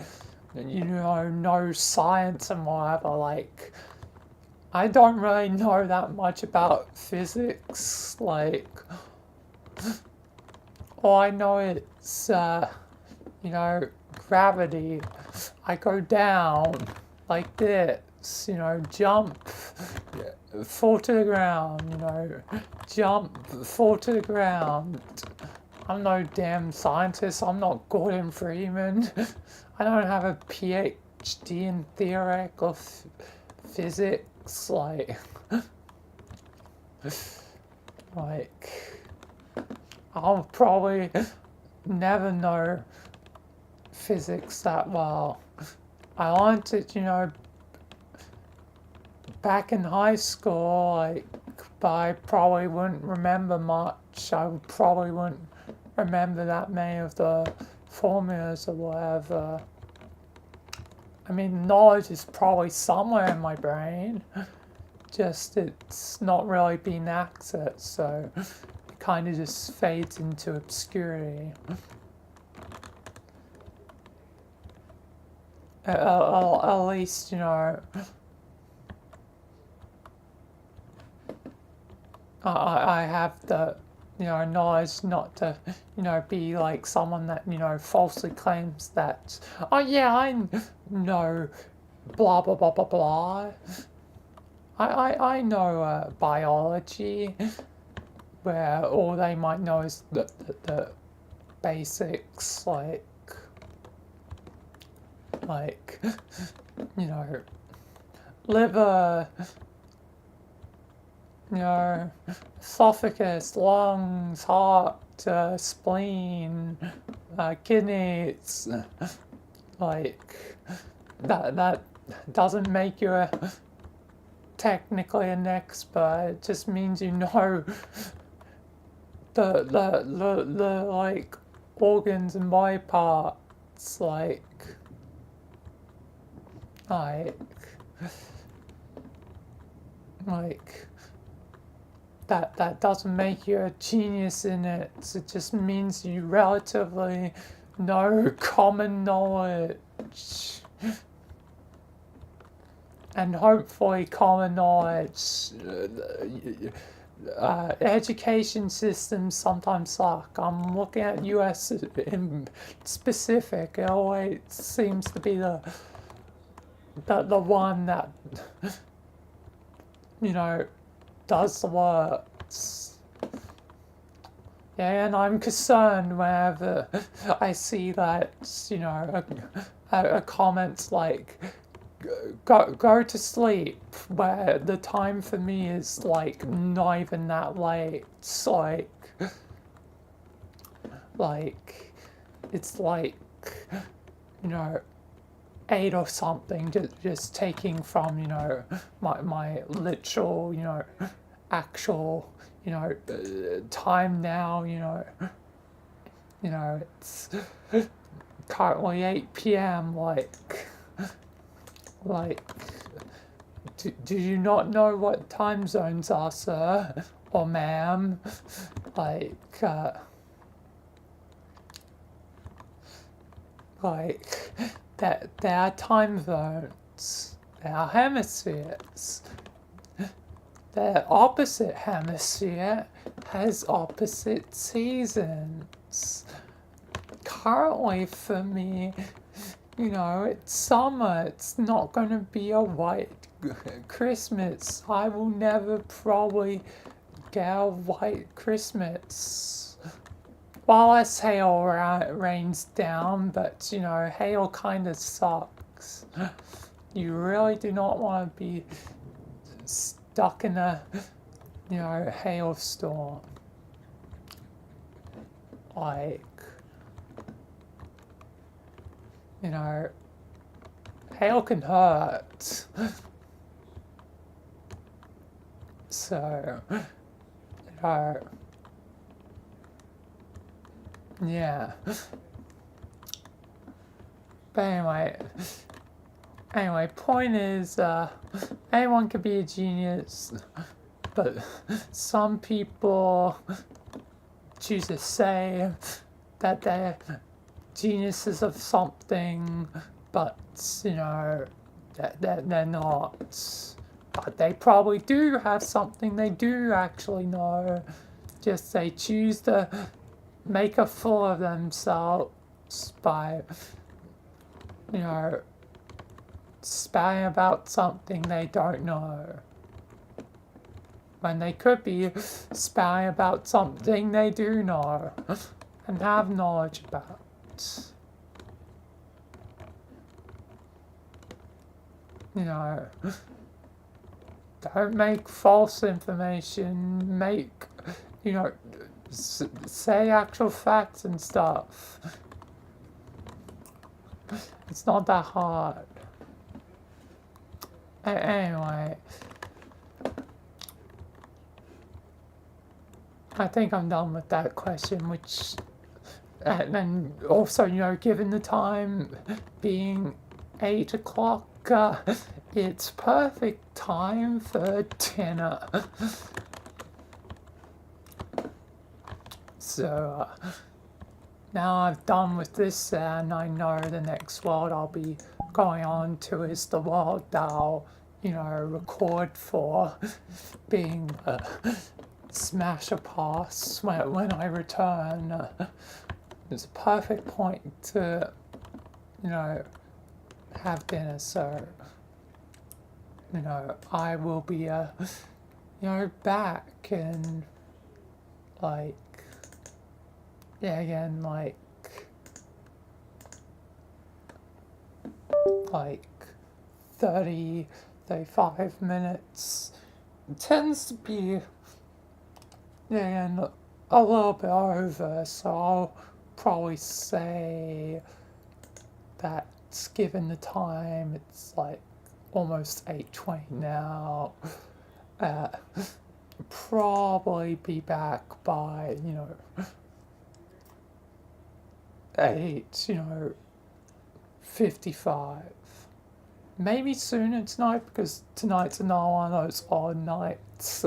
know science and whatever. Like, I don't really know that much about physics. Like, all I know is, gravity. I go down like this, jump, fall to the ground, jump, fall to the ground. I'm no damn scientist. I'm not Gordon Freeman. I don't have a PhD in theoretical physics. Like, I'll probably never know physics that well. I learned it, back in high school, but I probably wouldn't remember much. I probably wouldn't remember that many of the formulas or whatever. I mean, knowledge is probably somewhere in my brain, just it's not really being accessed, so it kind of just fades into obscurity. At least, I have the, knowledge not to, be like someone that, falsely claims that, oh yeah, I know blah, blah, blah, blah, blah. I know biology, where all they might know is the basics, like, liver, esophagus, lungs, heart, spleen, kidneys. Like, that doesn't make you technically an expert. It just means you know the like organs and body parts, like that doesn't make you a genius in it. It just means you relatively know common knowledge. And hopefully common knowledge. Education systems sometimes suck. I'm looking at US in specific. It always seems to be the one that does the works. Yeah, and I'm concerned whenever I see that, a comment like, go to sleep, where the time for me is like not even that late. It's like it's like 8 or something, just taking from my literal actual time now. It's currently 8 p.m. Like, do you not know what time zones are, sir or ma'am? Like that there are time zones, there are hemispheres. The opposite hemisphere has opposite seasons. Currently for me, it's summer. It's not going to be a white Christmas. I will never probably get a white Christmas. While less hail rains down, but, hail kind of sucks. You really do not want to be stuck in a hailstorm. Like, hail can hurt. So, yeah. But anyway, point is, anyone can be a genius, but some people choose to say that they're geniuses of something, but that they're not. But they probably do have something they do actually know. Just they choose to make a fool of themselves by, spouting about something they don't know. When they could be spouting about something they do know and have knowledge about. Don't make false information, say actual facts and stuff. It's not that hard. Anyway, I think I'm done with that question, which, and also, given the time being 8 o'clock, it's perfect time for dinner. So, now I've done with this, and I know the next world I'll be going on to is the world that I'll, record for being Smash a Pass when I return. It's a perfect point to, have dinner, so, I will be, back and, again, like 30, 35 minutes. It tends to be, a little bit over, so I'll probably say that given the time, it's almost 8:20 now. Probably be back by, 8:55. Maybe sooner tonight, because tonight's another one of those odd nights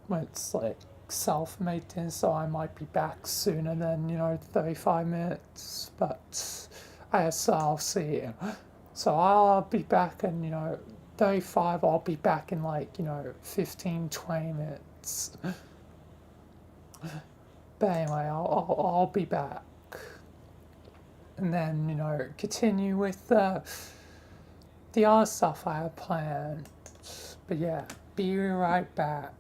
when it's self-made dinner, so I might be back sooner than 35 minutes, but I guess I'll see. So I'll be back in 35. I'll be back in 15-20 minutes. But anyway, I'll be back, and then continue with the other stuff I have planned. But yeah, be right back.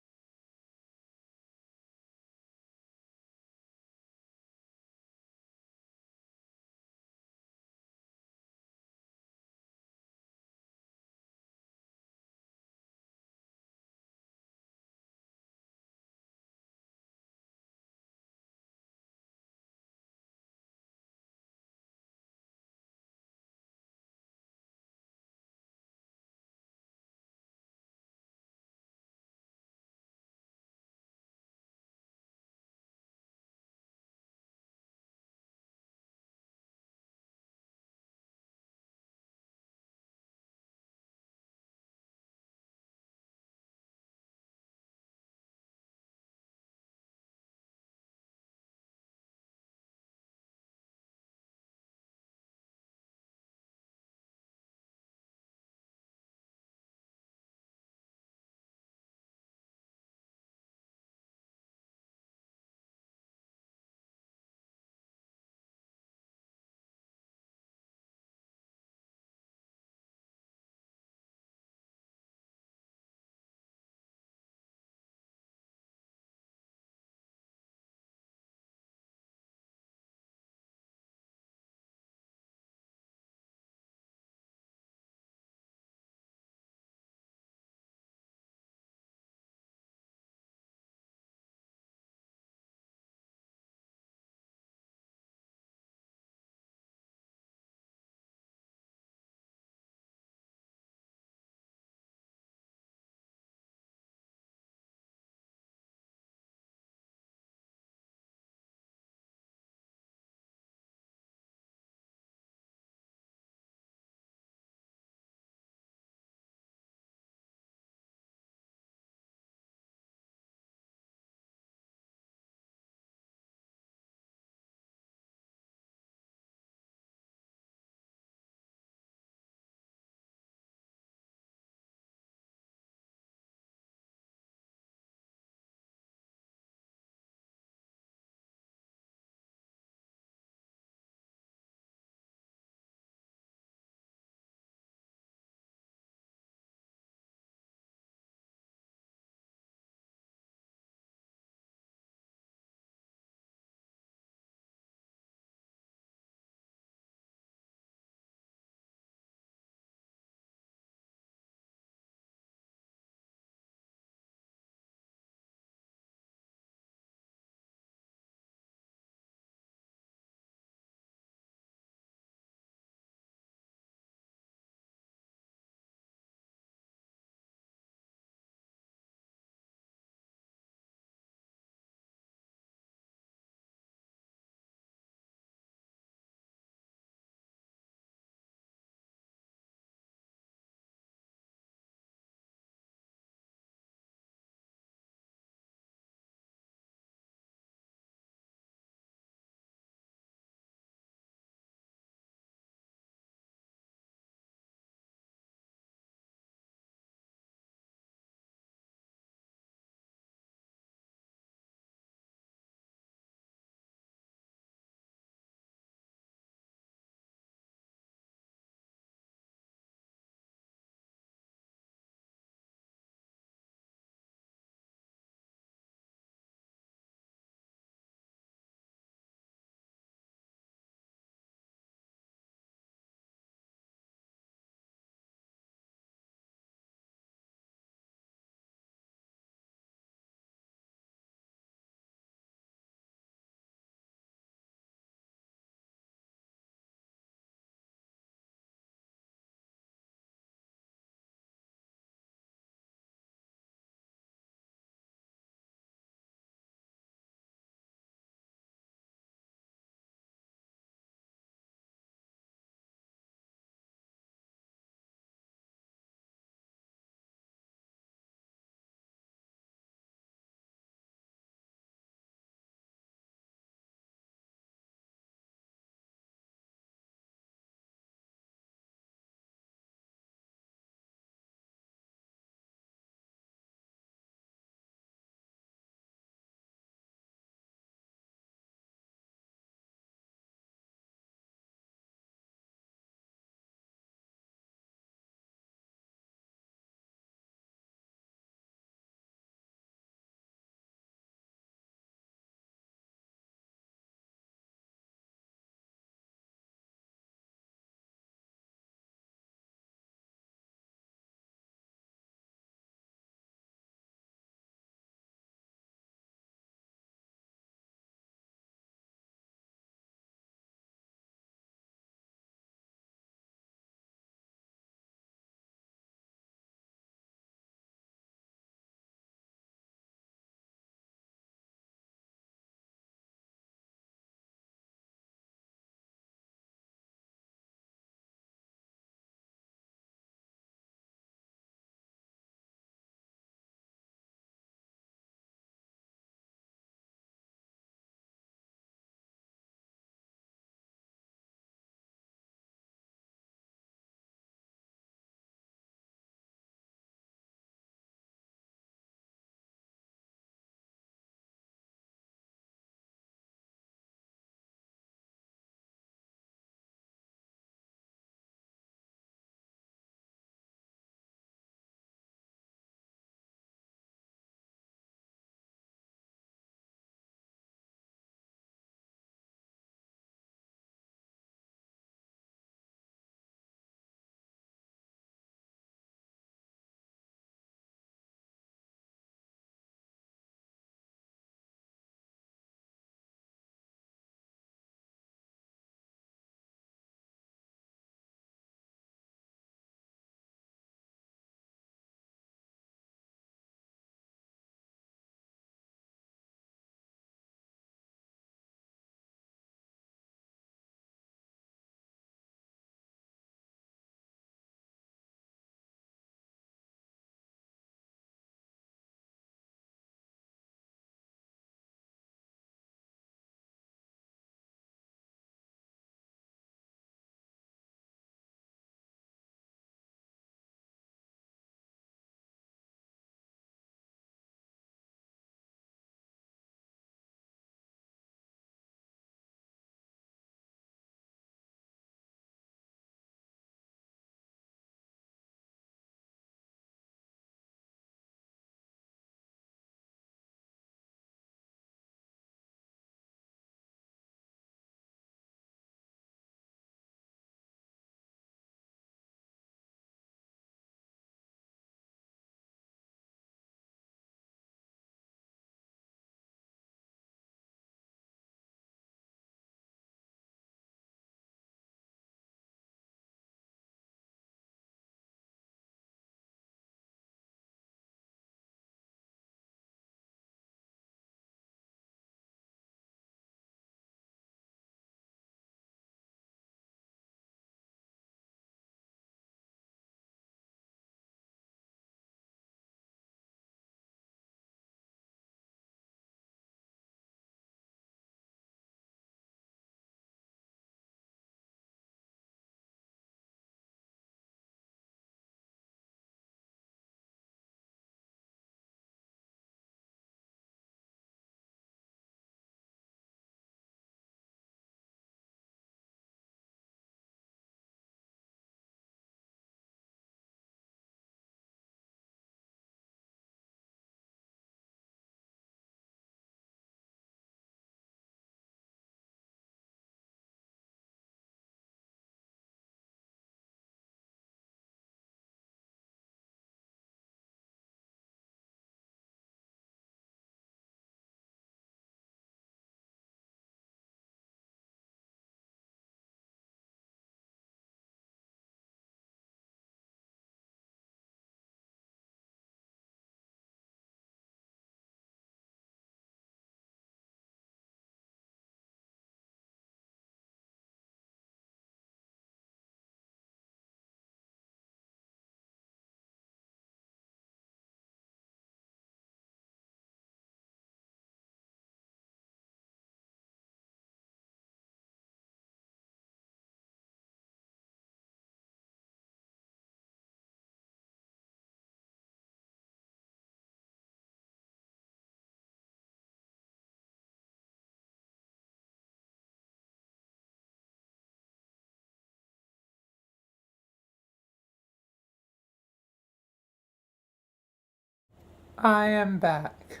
I am back.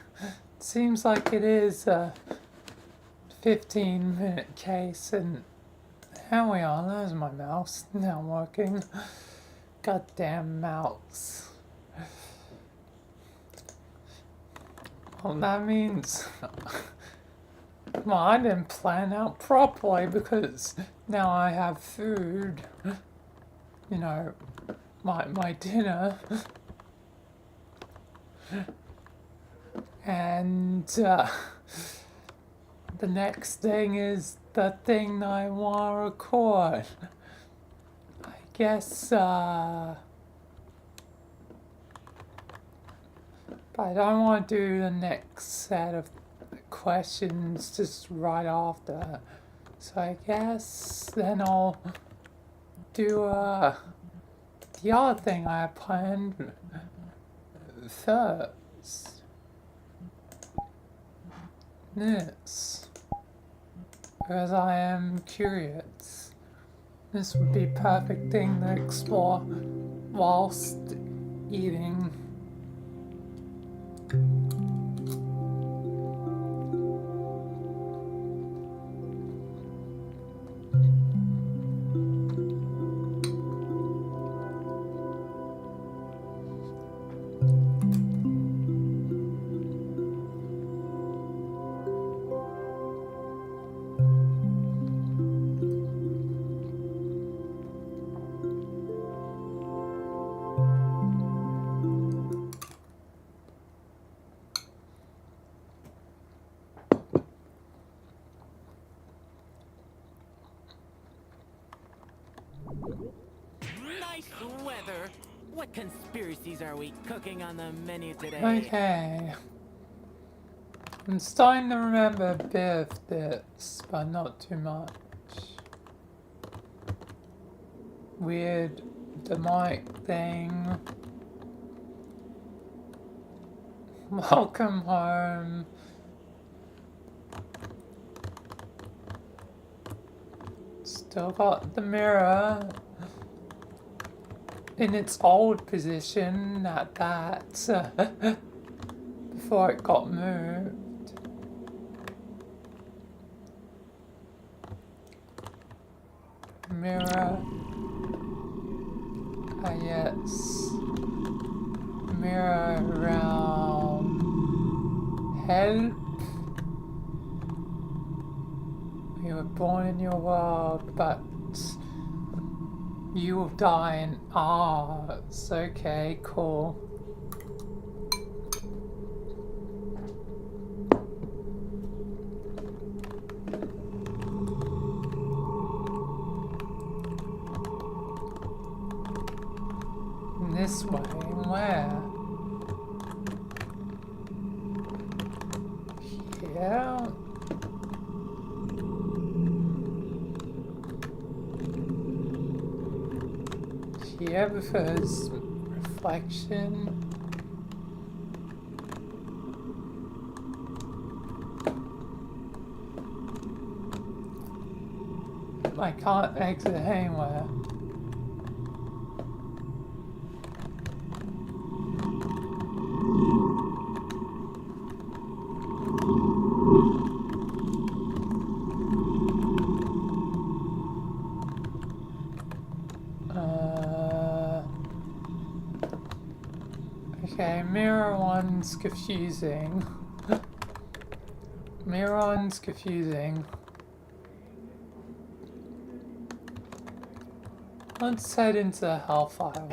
Seems like it is a 15-minute case, and here we are. There's my mouse now working. Goddamn mouse. Well, that means well, I didn't plan out properly because now I have food. You know, my dinner. And the next thing is the thing that I want to record. I guess, but I don't want to do the next set of questions just right after. So I guess then I'll do the other thing I had planned first. This. Because I am curious. This would be a perfect thing to explore whilst eating. Nice weather. What conspiracies are we cooking on the menu today? Okay. I'm starting to remember a bit of this, but not too much. Weird demonic thing. Welcome home. Still got the mirror in its old position at that before it got moved. Mirror. Ah, yes. Mirror around. Help. You were born in your world, but you will die in ours. Okay, cool. This way, where? Yeah. Here prefers reflection. I can't exit anywhere. Okay, mirror one's confusing. Mirror one's confusing. Let's head into Hellfire.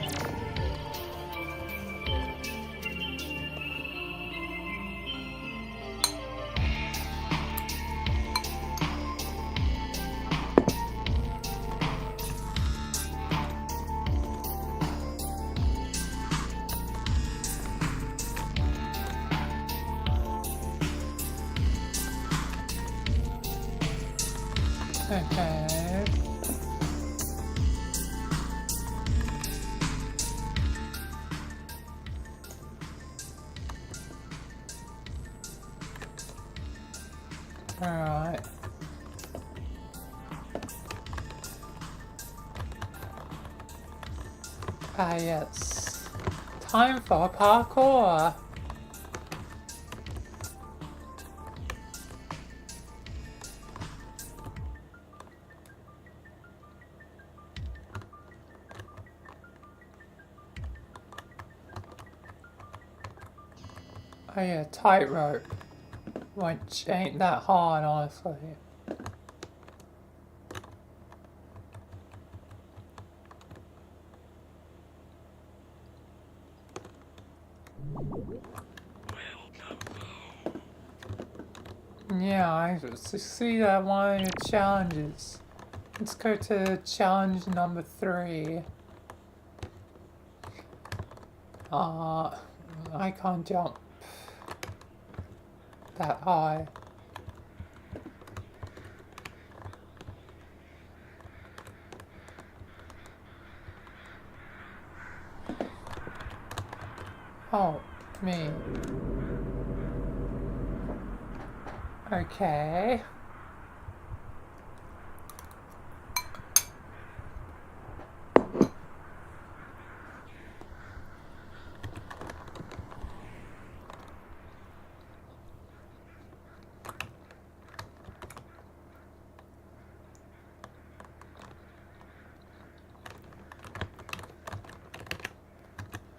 Okay. Alright. Ah, yes. Time for parkour. Oh yeah, tightrope. Which ain't that hard, honestly. Yeah, I succeeded at one of your challenges. Let's go to challenge number 3. I can't jump that high. Oh, me. Okay.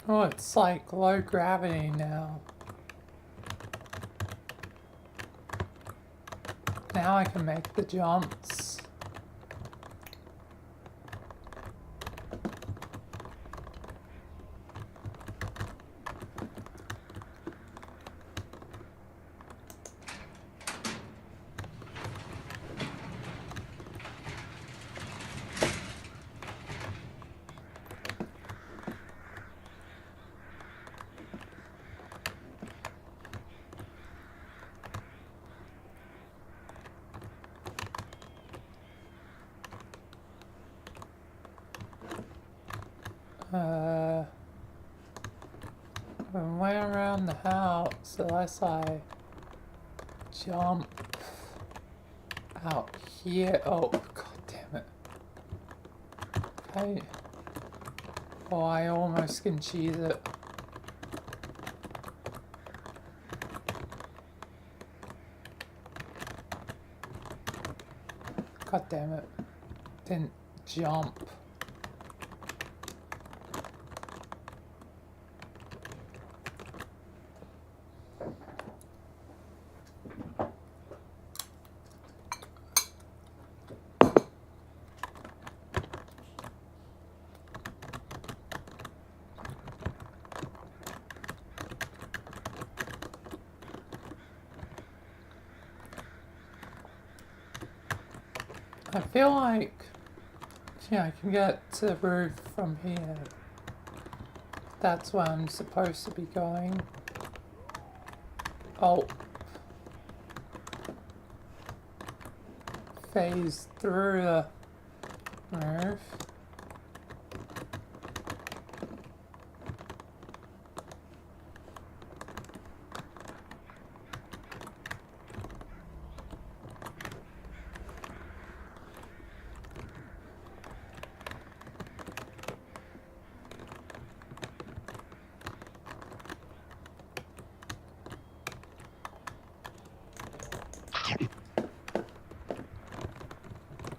Oh, it's like low gravity now. Now I can make the jumps. I went around the house unless I jump out here. Oh, god damn it. Okay. Oh, I almost can cheese it. God damn it. Didn't jump. I feel like, yeah, I can get to the roof from here. That's where I'm supposed to be going. Oh. Phase through the roof.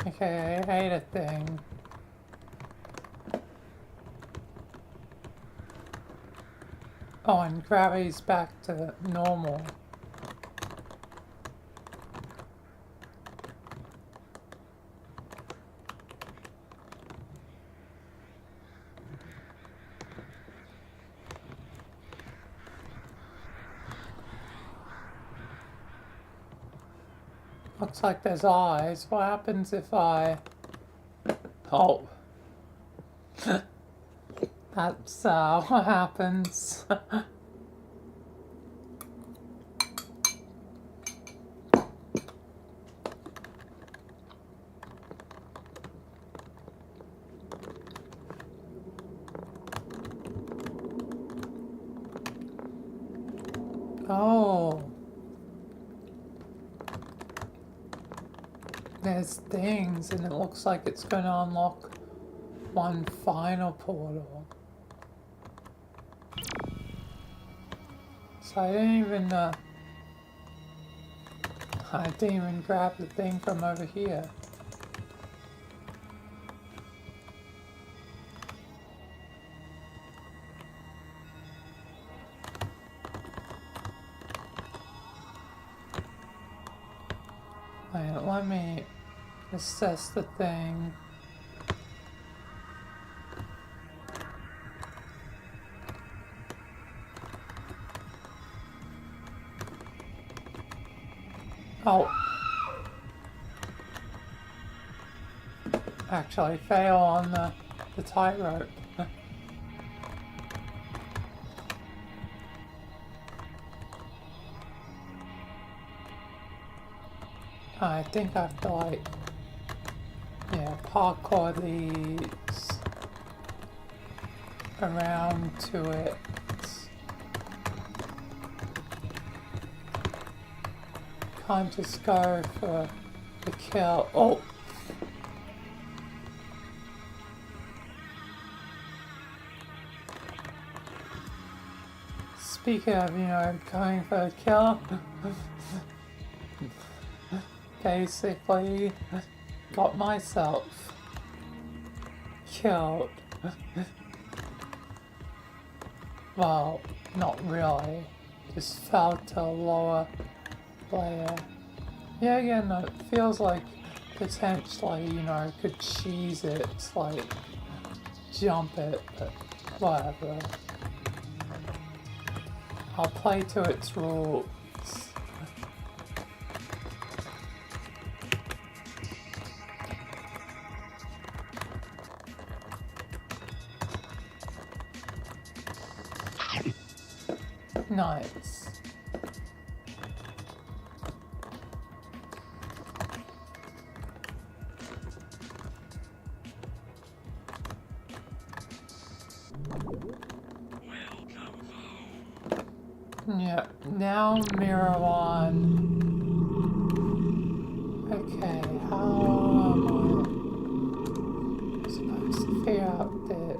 Okay, I hate a thing. Oh, and gravity's back to normal. Looks like there's eyes. What happens if I... Oh. That's what happens. Oh. There's things, and it looks like it's going to unlock one final portal. So I didn't even grab the thing from over here. second, let me assess the thing. Oh. Actually fail on the tightrope. I think I have to like, yeah, parkour these around to it. Can't just go for the kill. Oh! Speaking of, going for the kill, basically got myself killed. Well, not really. Just fell to a lower layer. Yeah, again, it feels like potentially, could cheese it, like jump it, but whatever. I'll play to its rules. Nice. Yeah, now mirror one. Okay, how am I supposed to figure out this?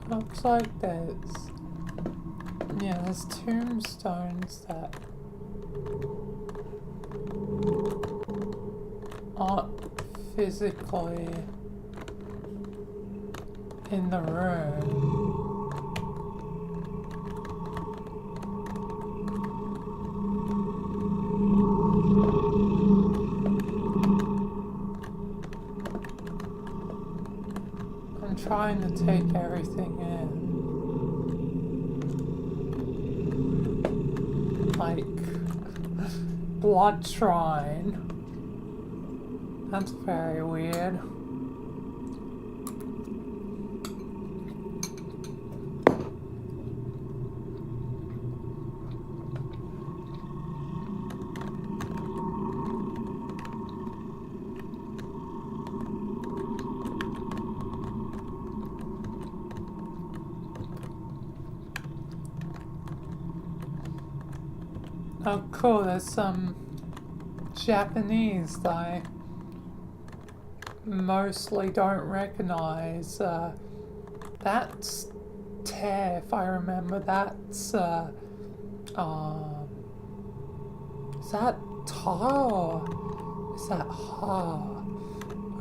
Looks like there's tombstones that aren't physically in the room. I'm trying to take everything in. Like, blood shrine. That's very weird. Oh cool, there's some Japanese that I mostly don't recognize. That's Te, if I remember. That's is that Ta or is that Ha?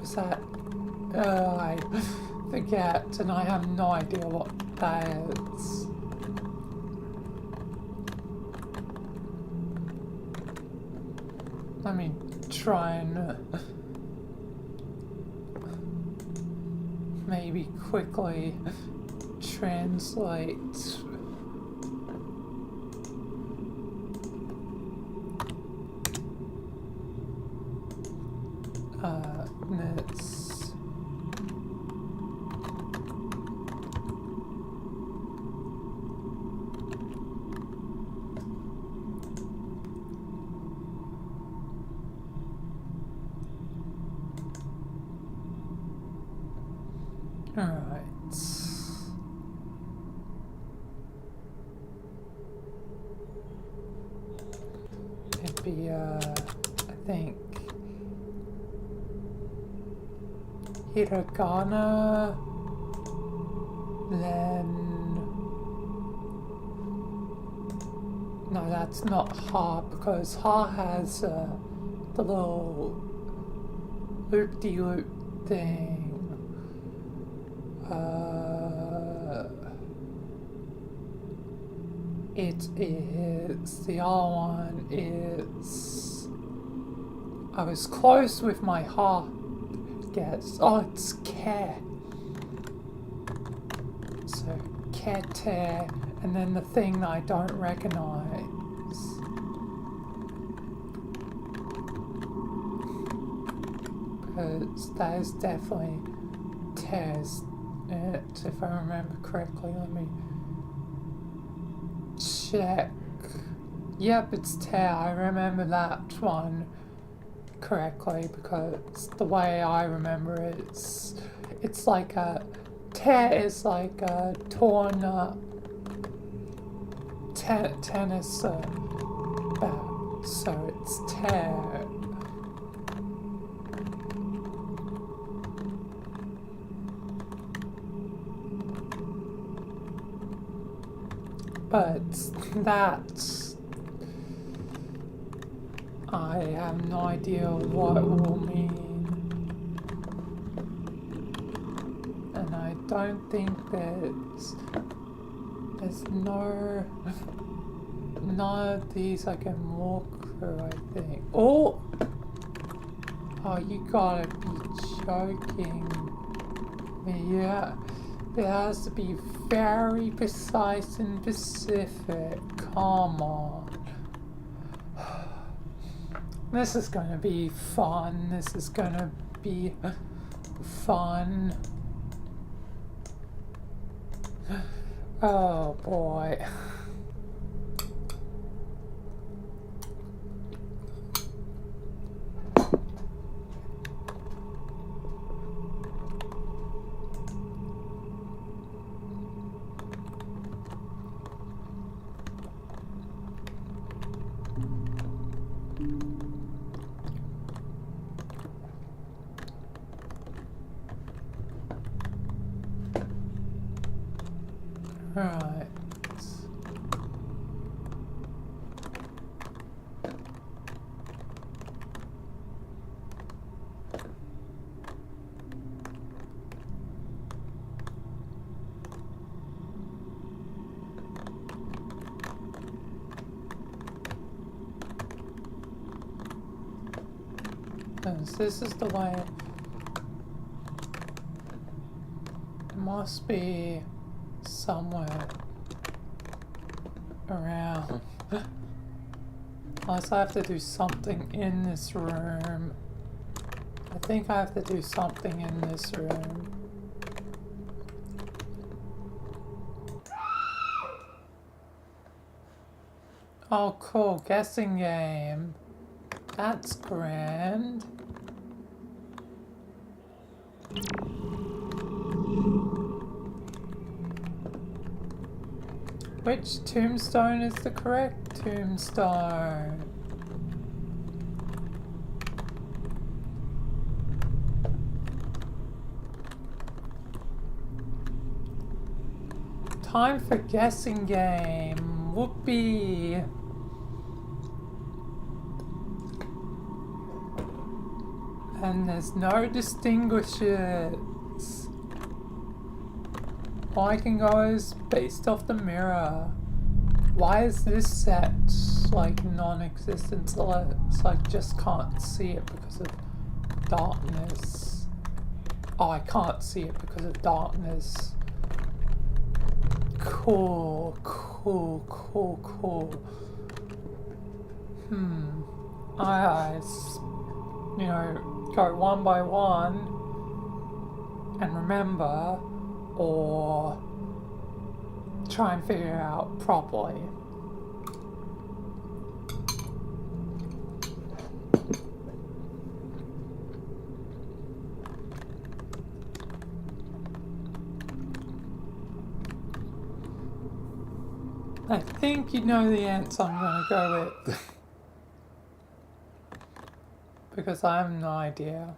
Is that I forget, and I have no idea what that is. Let me try and maybe quickly translate. Minutes. Alright. It'd be, I think, hiragana, then No, that's not Ha, because Ha has the little loop-de-loop thing. It is, the other one is, I was close with my Ha guess. Oh, it's Ke. So, Kete, and then the thing that I don't recognize. Because that is definitely Te's in it, if I remember correctly. Let me check. Yep, it's Te. I remember that one correctly because the way I remember it, it's like a Te is like a torn tennis bat, so it's Te. But that, I have no idea what it will mean. And I don't think there's none of these I can walk through, I think. Oh, you gotta be joking me. Yeah, it has to be very precise and specific. Come on. This is gonna be fun. This is gonna be fun. Oh boy. Right. This is the way. It must be somewhere around. Unless I have to do something in this room. I think I have to do something in this room. Oh cool, guessing game. That's grand. Which tombstone is the correct tombstone? Time for guessing game. Whoopee. And there's no distinguishers. All I can go is based off the mirror. Why is this set like non-existent? So I just can't see it because of darkness. Oh, I can't see it because of darkness. Cool, cool, cool, cool. I go one by one and remember, or try and figure it out properly. I think you know the answer I'm gonna go with. Because I have no idea.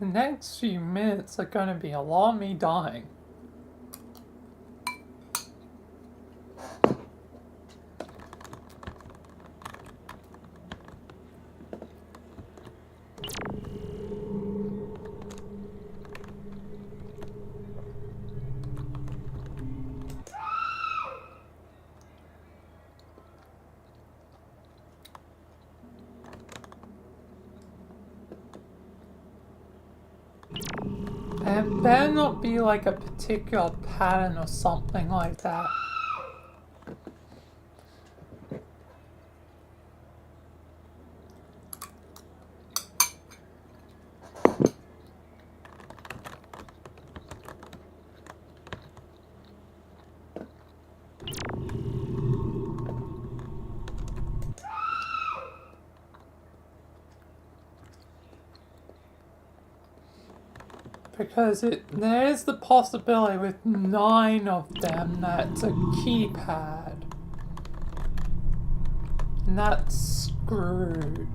The next few minutes are gonna be a lot of me dying. And it better not be like a particular pattern or something like that. Because there is the possibility with 9 of them that's a keypad. And that's screwed.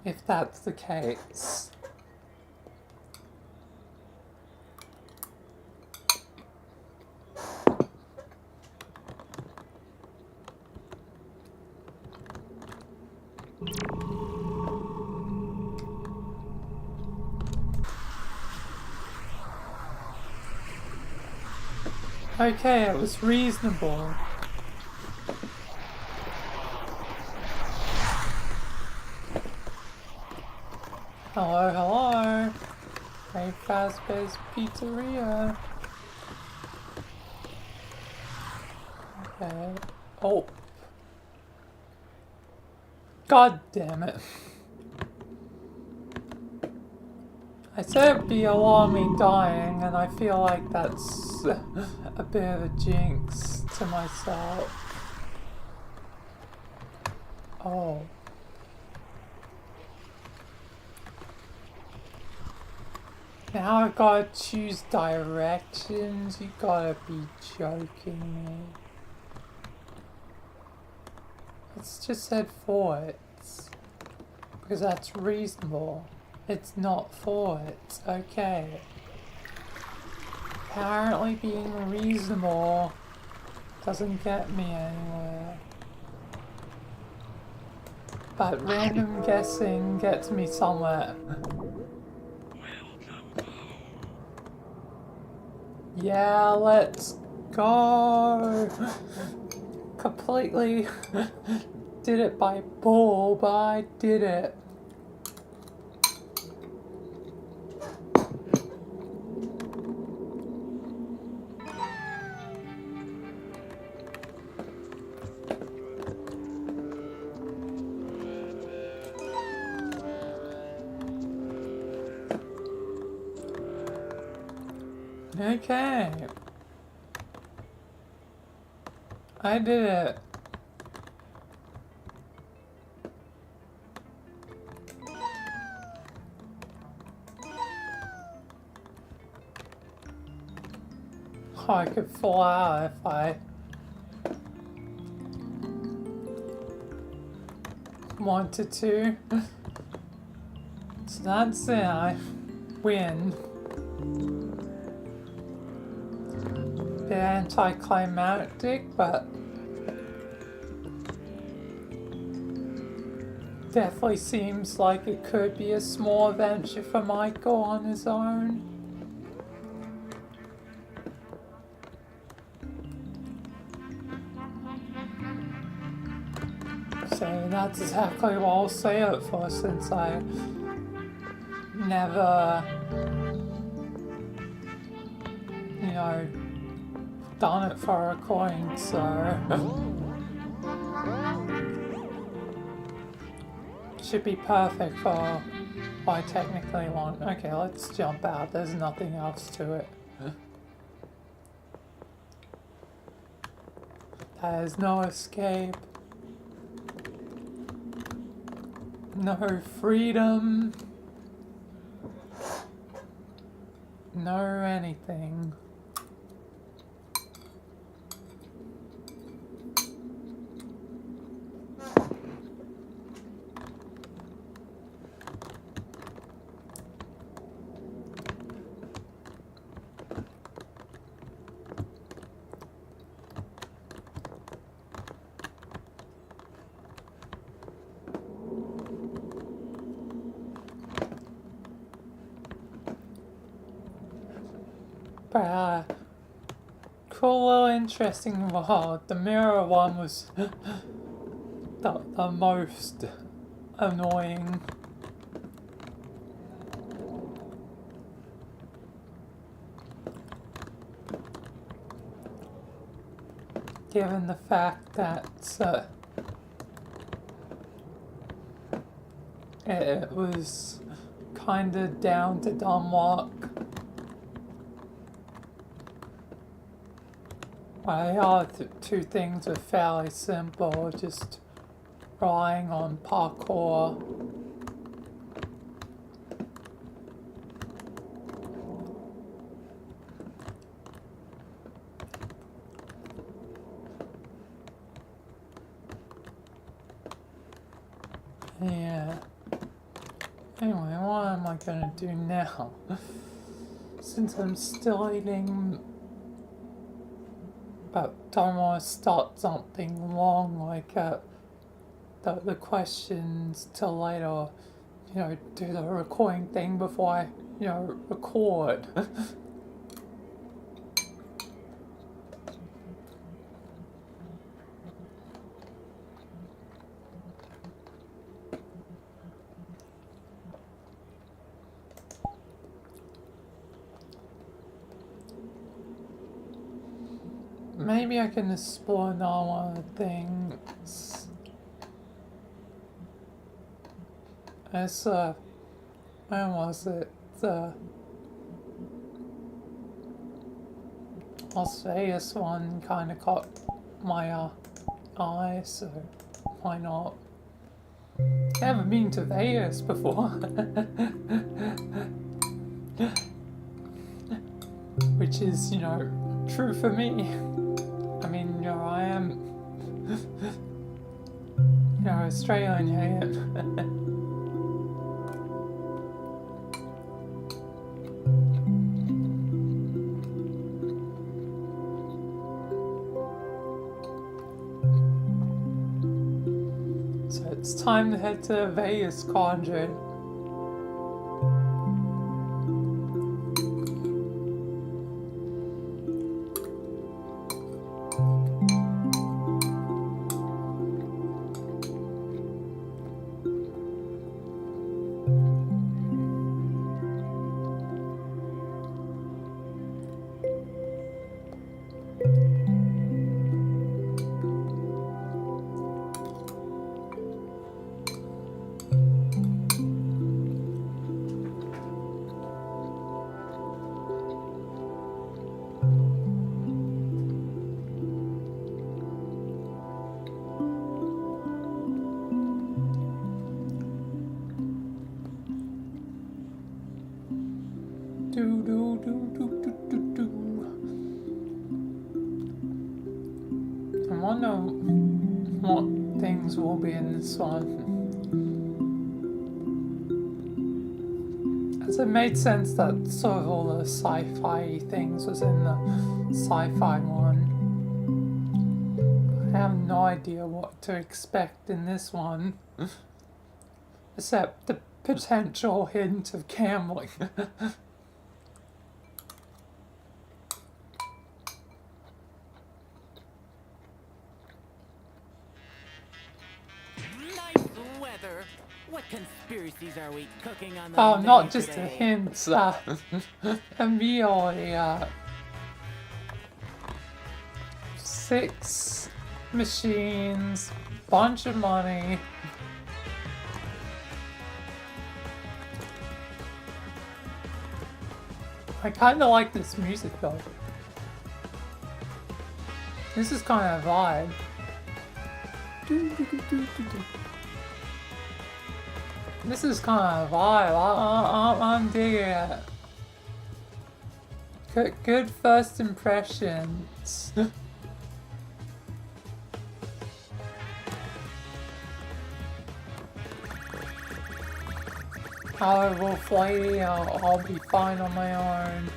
If that's the case. Okay, it was reasonable. Hello, hello. Very fast-paced pizzeria. Okay. Oh. God damn it. I said it'd be a lot of me dying, and I feel like that's a bit of a jinx to myself. Oh. Now I gotta choose directions? You gotta be joking me. Let's just head forwards. Because that's reasonable. It's not forwards, okay. Apparently being reasonable doesn't get me anywhere. But random guessing gets me somewhere. Yeah, let's go. Completely did it by bull, but I did it. Okay. I did it. Oh, I could fall out if I wanted to. So that's it, I win. Bit anticlimactic, but definitely seems like it could be a small adventure for Michael on his own. So that's exactly what I'll say it for, since I never, you know, done it for a recording, so should be perfect for what I technically want. Okay, let's jump out. There's nothing else to it. There's no escape. No freedom. No anything. cool, little interesting world. The mirror one was the most annoying. Given the fact that it was kind of down to dumb luck. Well, the other two things are fairly simple, just relying on parkour. Yeah. Anyway, what am I gonna do now? Since I'm still eating, but don't want to start something long like the questions till later. You know, do the recording thing before I, record. Maybe I can explore another one of the things. It's when was it? Las Vegas one kind of caught my eye, so why not? I haven't been to Vegas before. Which is, true for me. I mean, I am, Australian, yeah. So it's time to head to Vegas, Conjured. I wonder what things will be in this one. As it made sense that sort of all the sci-fi things was in the sci-fi one. I have no idea what to expect in this one. Except the potential hint of gambling. Nice weather. What conspiracies are we cooking on the Oh, not menu just the today? hints. Immediately, 6 machines, bunch of money. I kind of like this music though. This is kind of a vibe. This is kind of a vibe. I'm digging it. Good first impressions. However, flighty, I'll be fine on my own.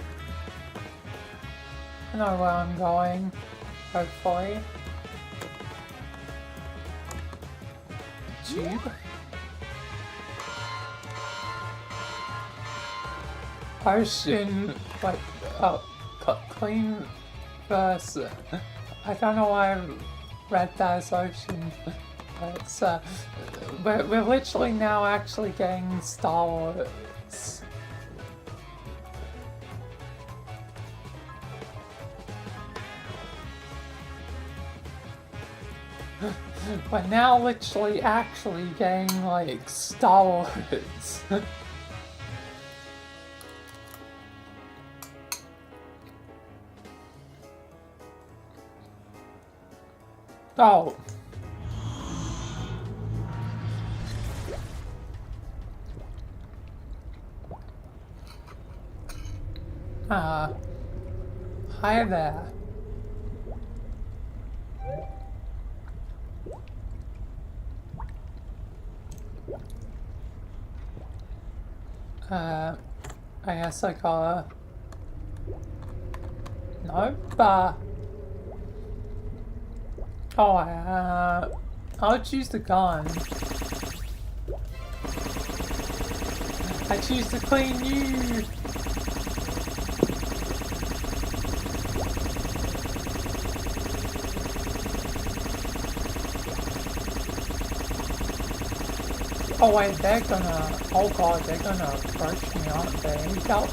I know where I'm going, hopefully. Tube? Ocean, like, clean verse. I don't know why I read that as ocean. But it's, we're literally now actually getting Star Wars. We're now literally actually getting like Star Wars. Oh. Hi there. I guess I gotta... Nope, oh, I'll choose the gun. I choose to clean you! Oh wait, they're gonna... Oh god, they're gonna approach me, aren't they? Help.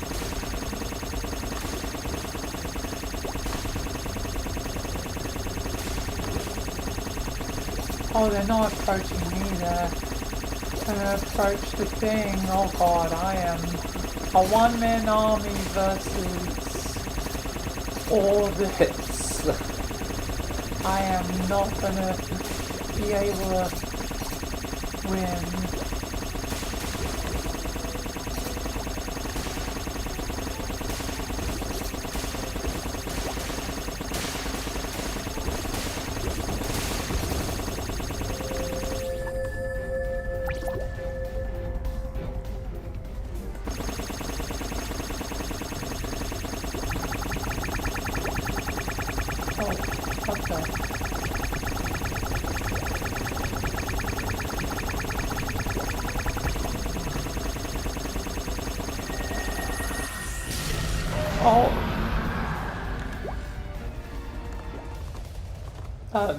Oh, they're not approaching me, they're gonna approach the thing. Oh god, I am a one-man army versus all this. I am not gonna be able to win.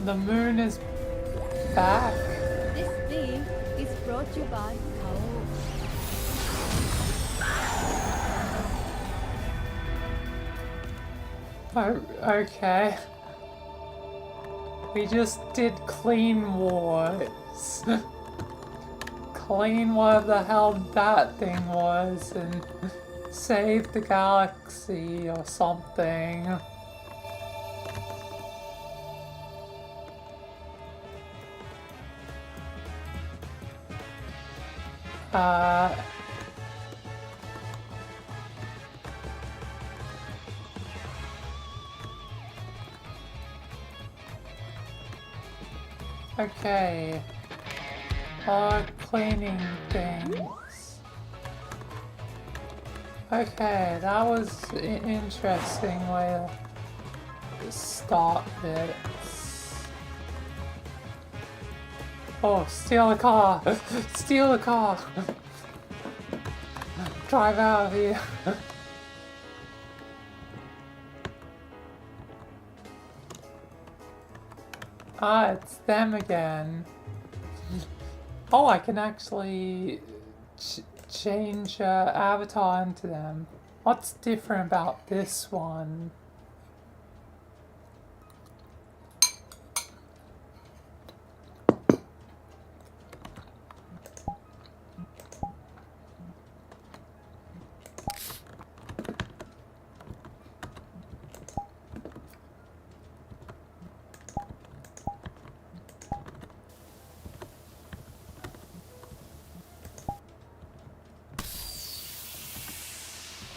The moon is back. This theme is brought to you by Kao. Oh, okay. We just did Clean Wars. Clean whatever the hell that thing was and save the galaxy or something. Okay. Cleaning things. Okay, that was an interesting way to start this. Oh, steal a car! Steal a car! Drive out of here! Ah, it's them again. Oh, I can actually change avatar into them. What's different about this one?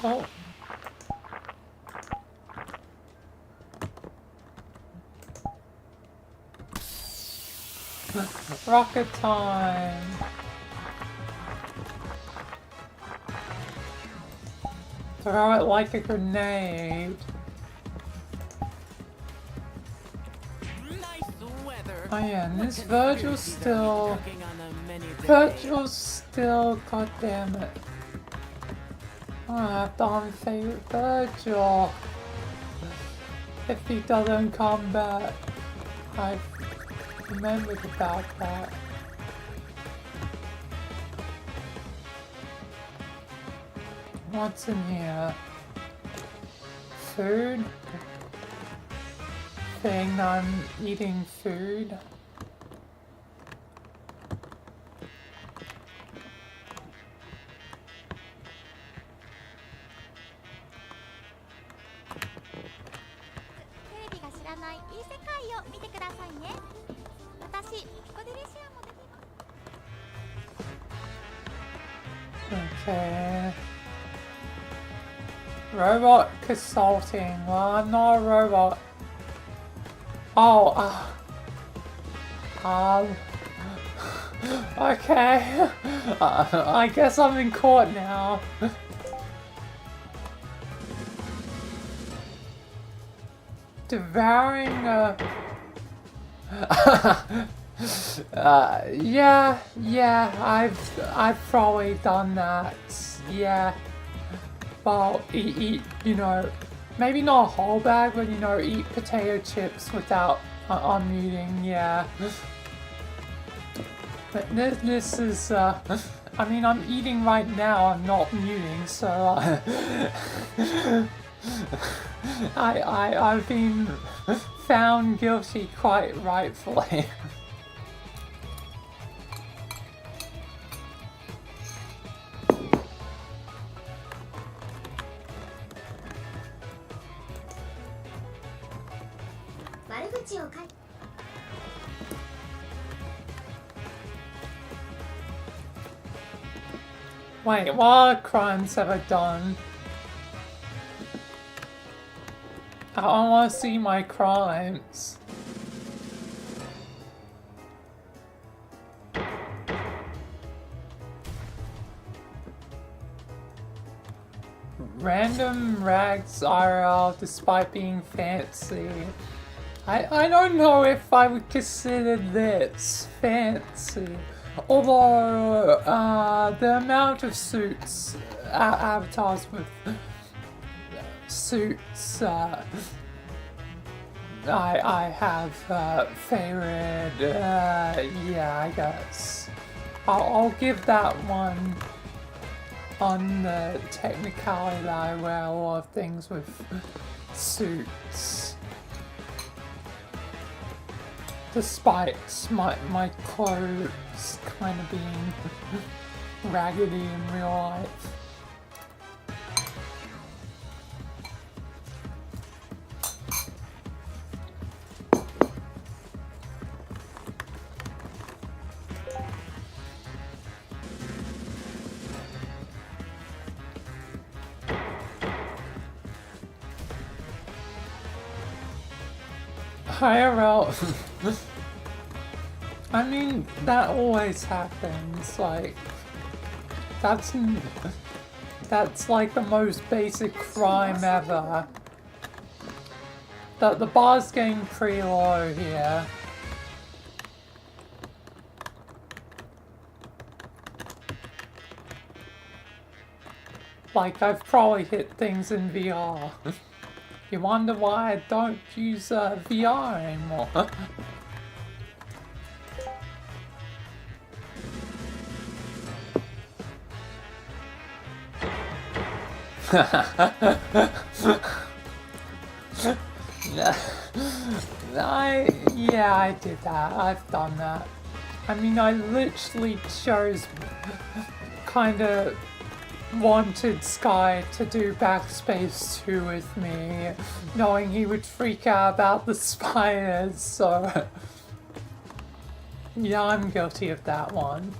Oh. Rocket time! Throw it like a grenade. Nice weather. Oh yeah, and this What Virgil's conspiracies are we still... cooking on the menu today? Virgil's still... God damn it. I have to unfavorite Virgil. if he doesn't come back. I remembered about that. What's in here? Food? Thing I'm eating food? Okay. Robot consulting. Well, I'm not a robot. Oh, okay. I guess I'm in court now. Devouring yeah, I've probably done that. Yeah. Well, eat, you know, maybe not a whole bag, but you know, eat potato chips without unmuting, yeah. But this is, I mean, I'm eating right now, I'm not muting, so, I've been found guilty quite rightfully. Wait, what crimes have I done? I want to see my crimes. Random rags IRL despite being fancy. I don't know if I would consider this fancy. Although, the amount of suits, avatars with suits, I have, favored, yeah, I guess. I'll give that one on the technicality that I wear a lot of things with suits. Despite my clothes kind of being raggedy in real life. IRL. I mean, that always happens, like, that's like the most basic crime ever. The bar's getting pretty low here. Like, I've probably hit things in VR. You wonder why I don't use VR anymore. Yeah, I did that. I've done that. I mean, I literally chose kinda wanted Sky to do Backspace 2 with me, knowing he would freak out about the spiders, so yeah, I'm guilty of that one.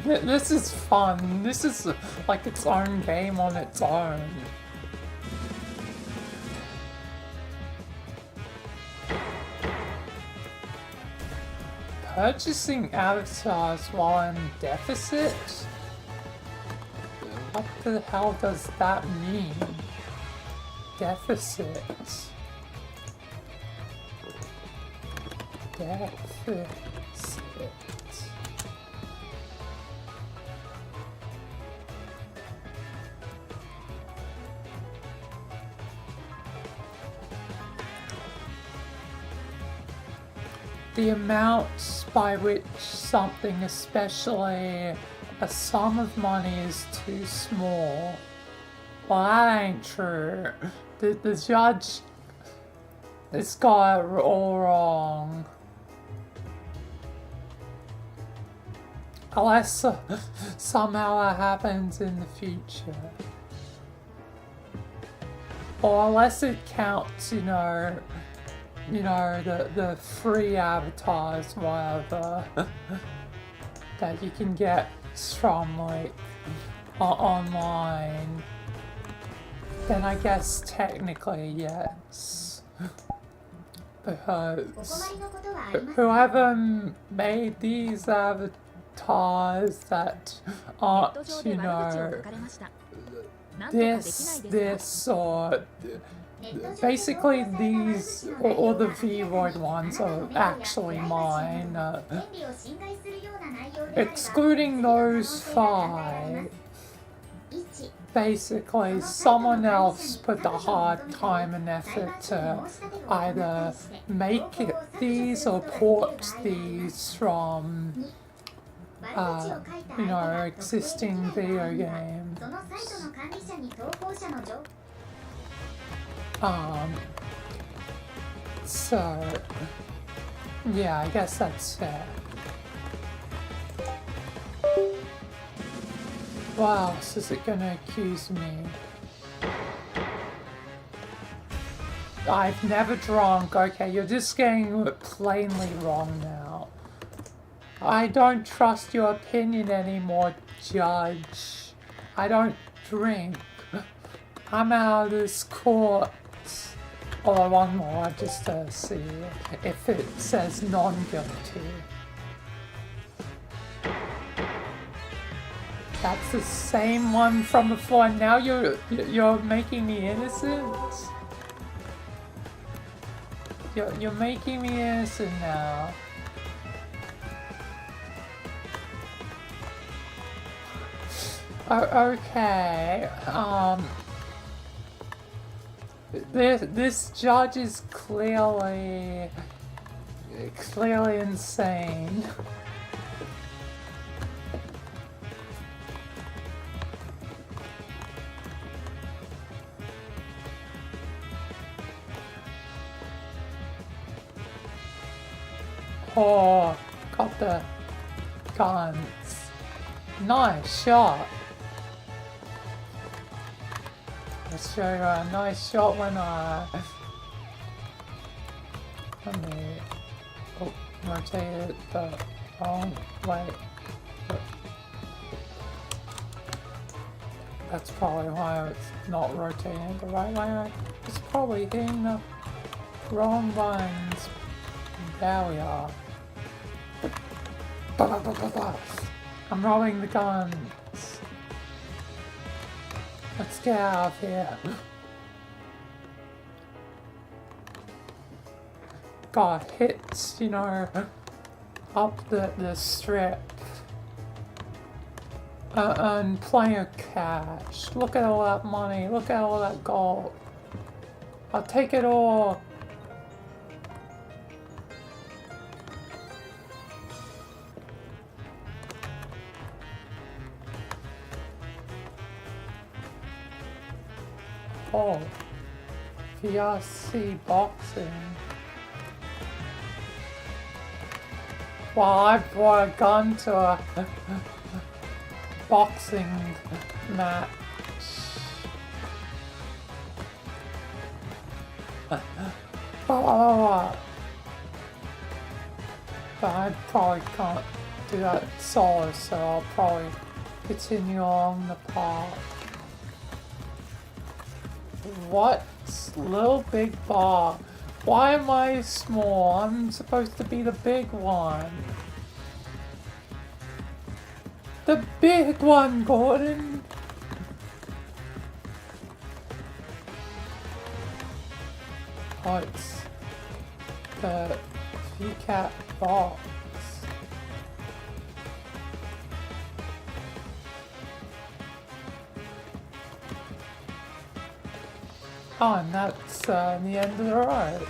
This is fun. This is like its own game on its own. Purchasing avatars while in deficit? What the hell does that mean? Deficit. Deficit. the amount by which something, especially a sum of money, is too small. Well, that ain't true. The judge has got it all wrong. Unless somehow that happens in the future. Or unless it counts, the free avatars, whatever, that you can get from, like, online. Then I guess technically, yes. Because whoever made these avatars that aren't, this, or basically these, or the Vroid ones are actually mine. Excluding those 5, basically someone else put the hard time and effort to either make these or port these from existing video games. So yeah, I guess that's fair. What else is it gonna accuse me? I've never drunk. Okay, you're just getting it plainly wrong now. I don't trust your opinion anymore, Judge. I don't drink. I'm out of this court. Oh, one more, just to see if it says non-guilty. That's the same one from before. Now you're making me innocent. You're making me innocent now. Okay. This judge is clearly insane. Oh, got the guns. Nice shot. Let's show you a nice shot when let me rotate it the wrong way. That's probably why it's not rotating the right way. It's probably hitting the wrong buttons. There we are. I'm rolling the guns. Let's get out of here. Got hits, up the strip. And plenty of cash. Look at all that money. Look at all that gold. I'll take it all. Oh, VRC boxing. Well, I brought a gun to a boxing match. But I probably can't do that solo, so I'll probably continue along the path. What? Little big bar. Why am I small? I'm supposed to be the big one. The big one, Gordon! Oh, it's the VRChat box. Oh, and that's the end of the road.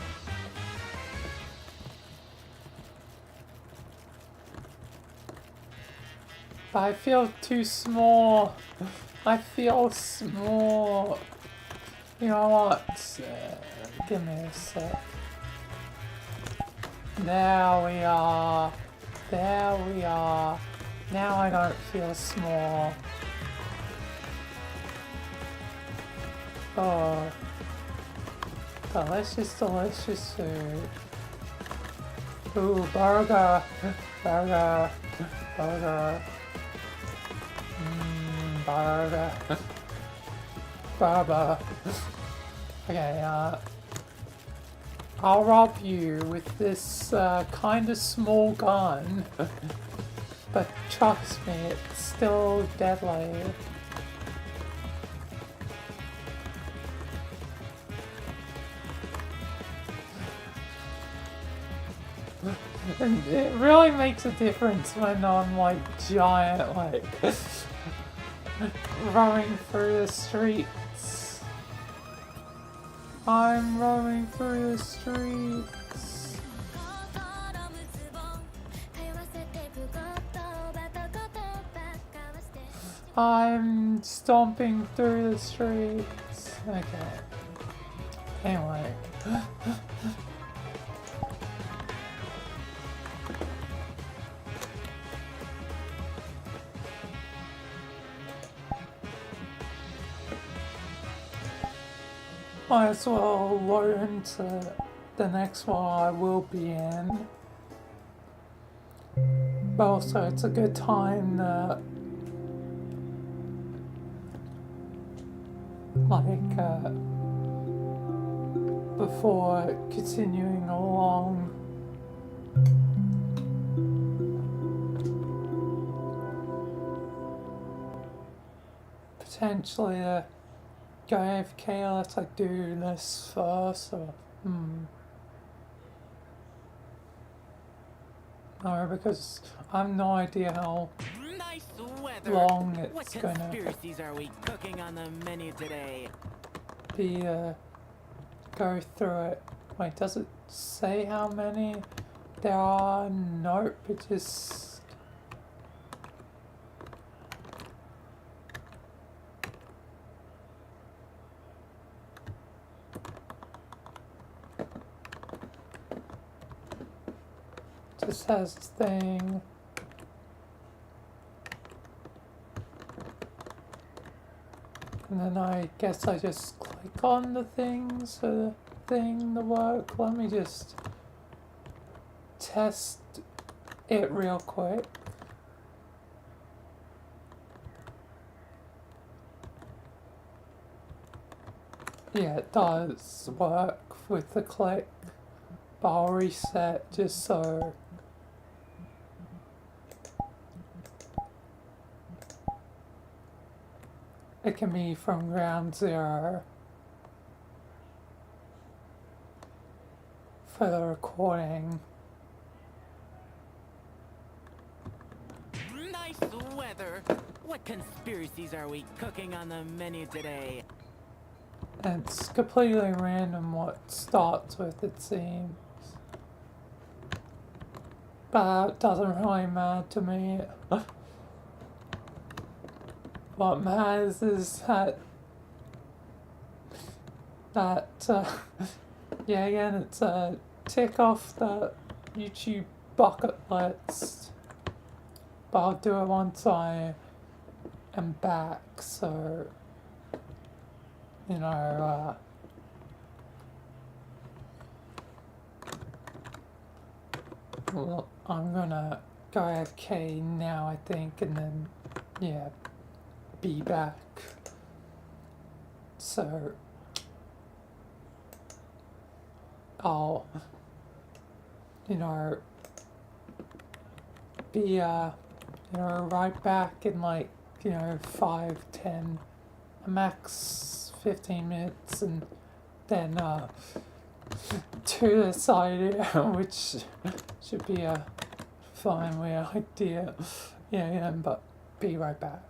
But I feel too small. I feel small. You know what? Give me a sec. There we are. There we are. Now I don't feel small. Oh. Delicious, delicious food. Ooh, burger. Burger. Burger. Burger. Burger. Okay, I'll rob you with this kind of small gun. But trust me, it's still deadly. And it really makes a difference when I'm like giant, like running through the streets. I'm running through the streets. I'm stomping through the streets. Okay. Anyway. Might as well learn to the next one I will be in. But also it's a good time to before continuing along. Potentially go AFK, let's like do this first or no, because I have no idea how Nice weather. long What it's gonna conspiracies are we cooking on the menu today? be go through it. Wait, does it say how many there are? Nope, it just has this thing. And then I guess I just click on the things for the thing to work. Let me just test it real quick. Yeah, it does work with the click, but I'll reset just so it can be from ground zero for the recording. Nice weather. What conspiracies are we cooking on the menu today? And it's completely random what starts with, it seems. But it doesn't really matter to me. What matters is that yeah, again, it's a tick off the YouTube bucket list. But I'll do it once I am back, so, you know, well, I'm gonna go AFK now, I think, and then, yeah, be back. So, I'll, you know, be, you know, right back in like, you know, 5, 10, max 15 minutes, and then, to this idea, which should be a fine idea. Yeah, but be right back.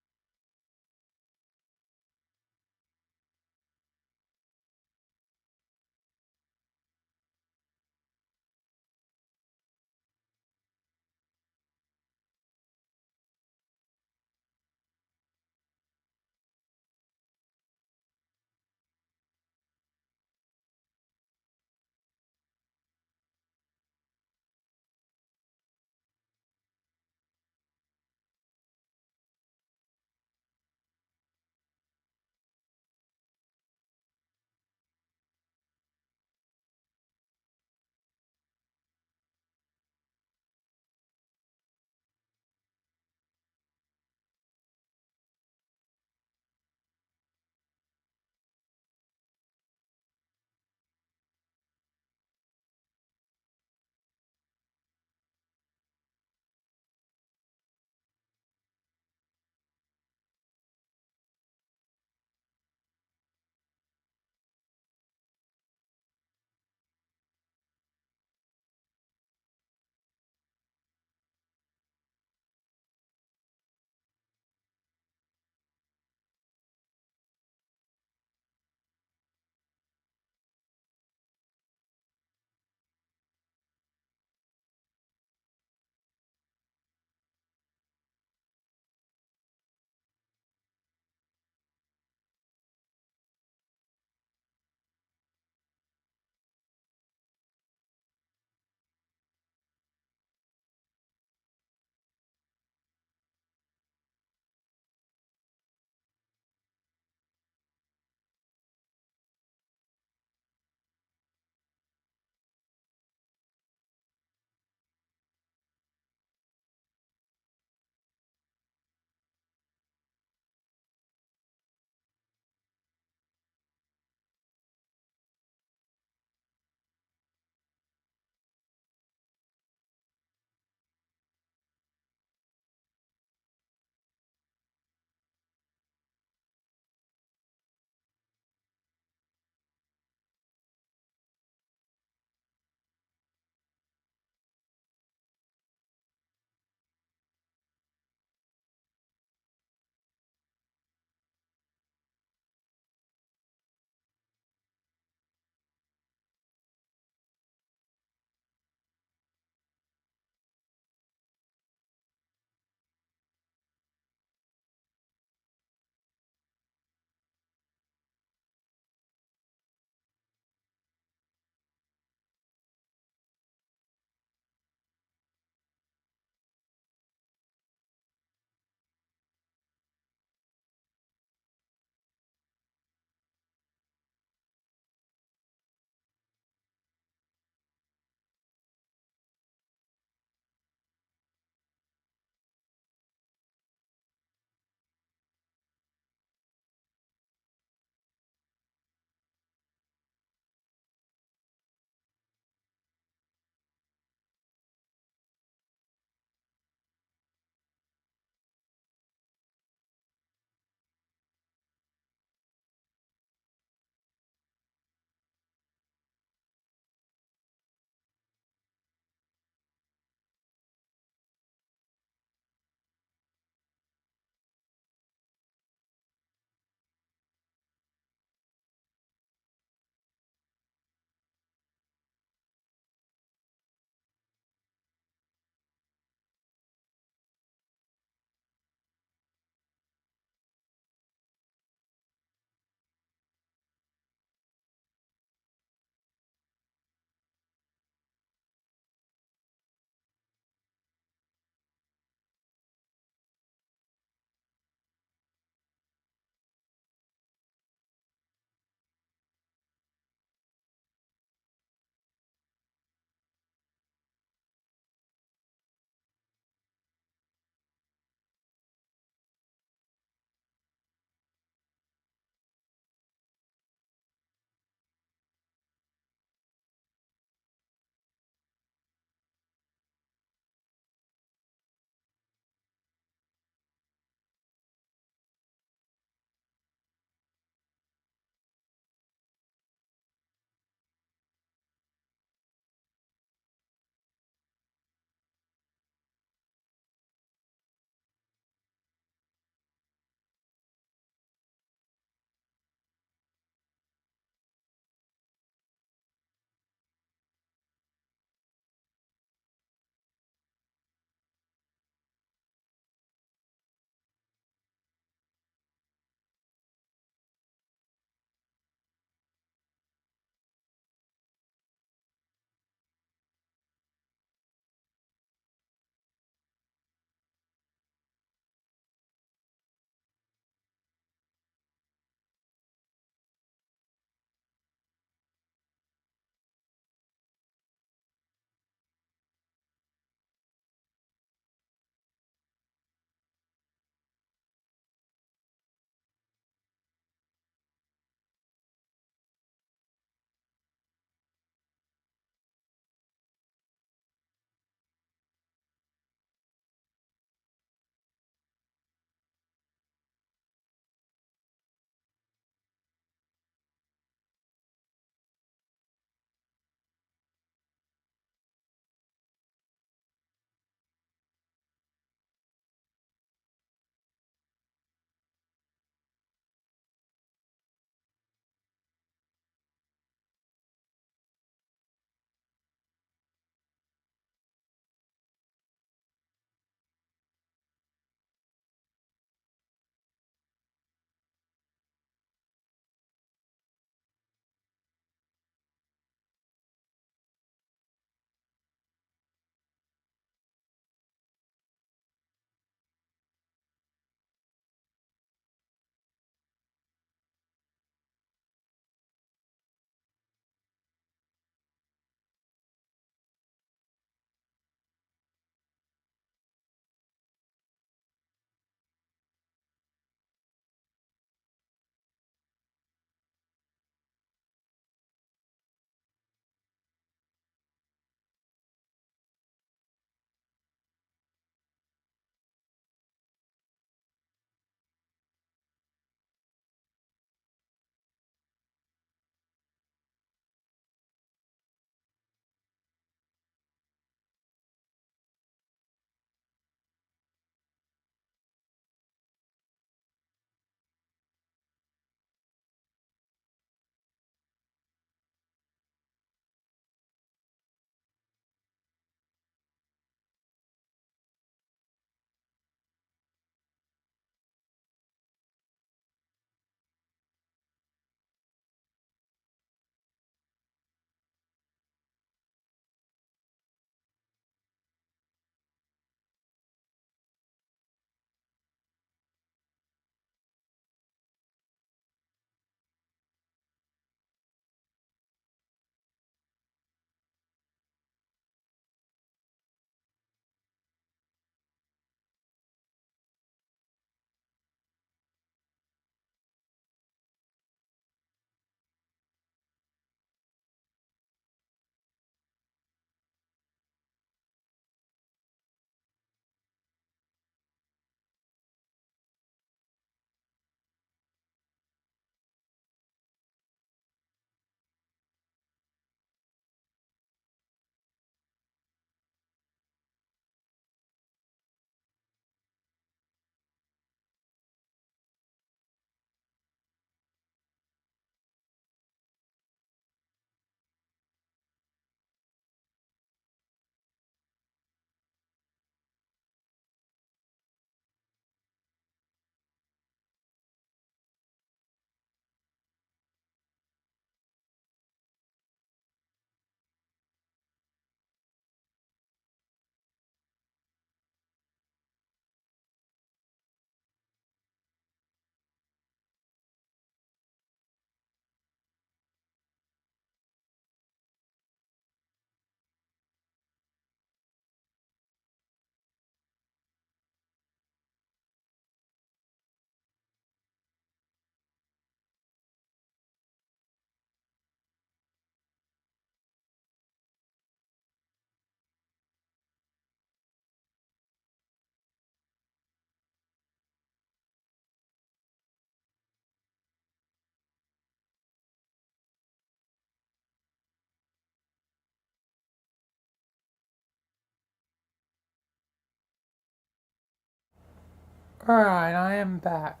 Alright, I am back.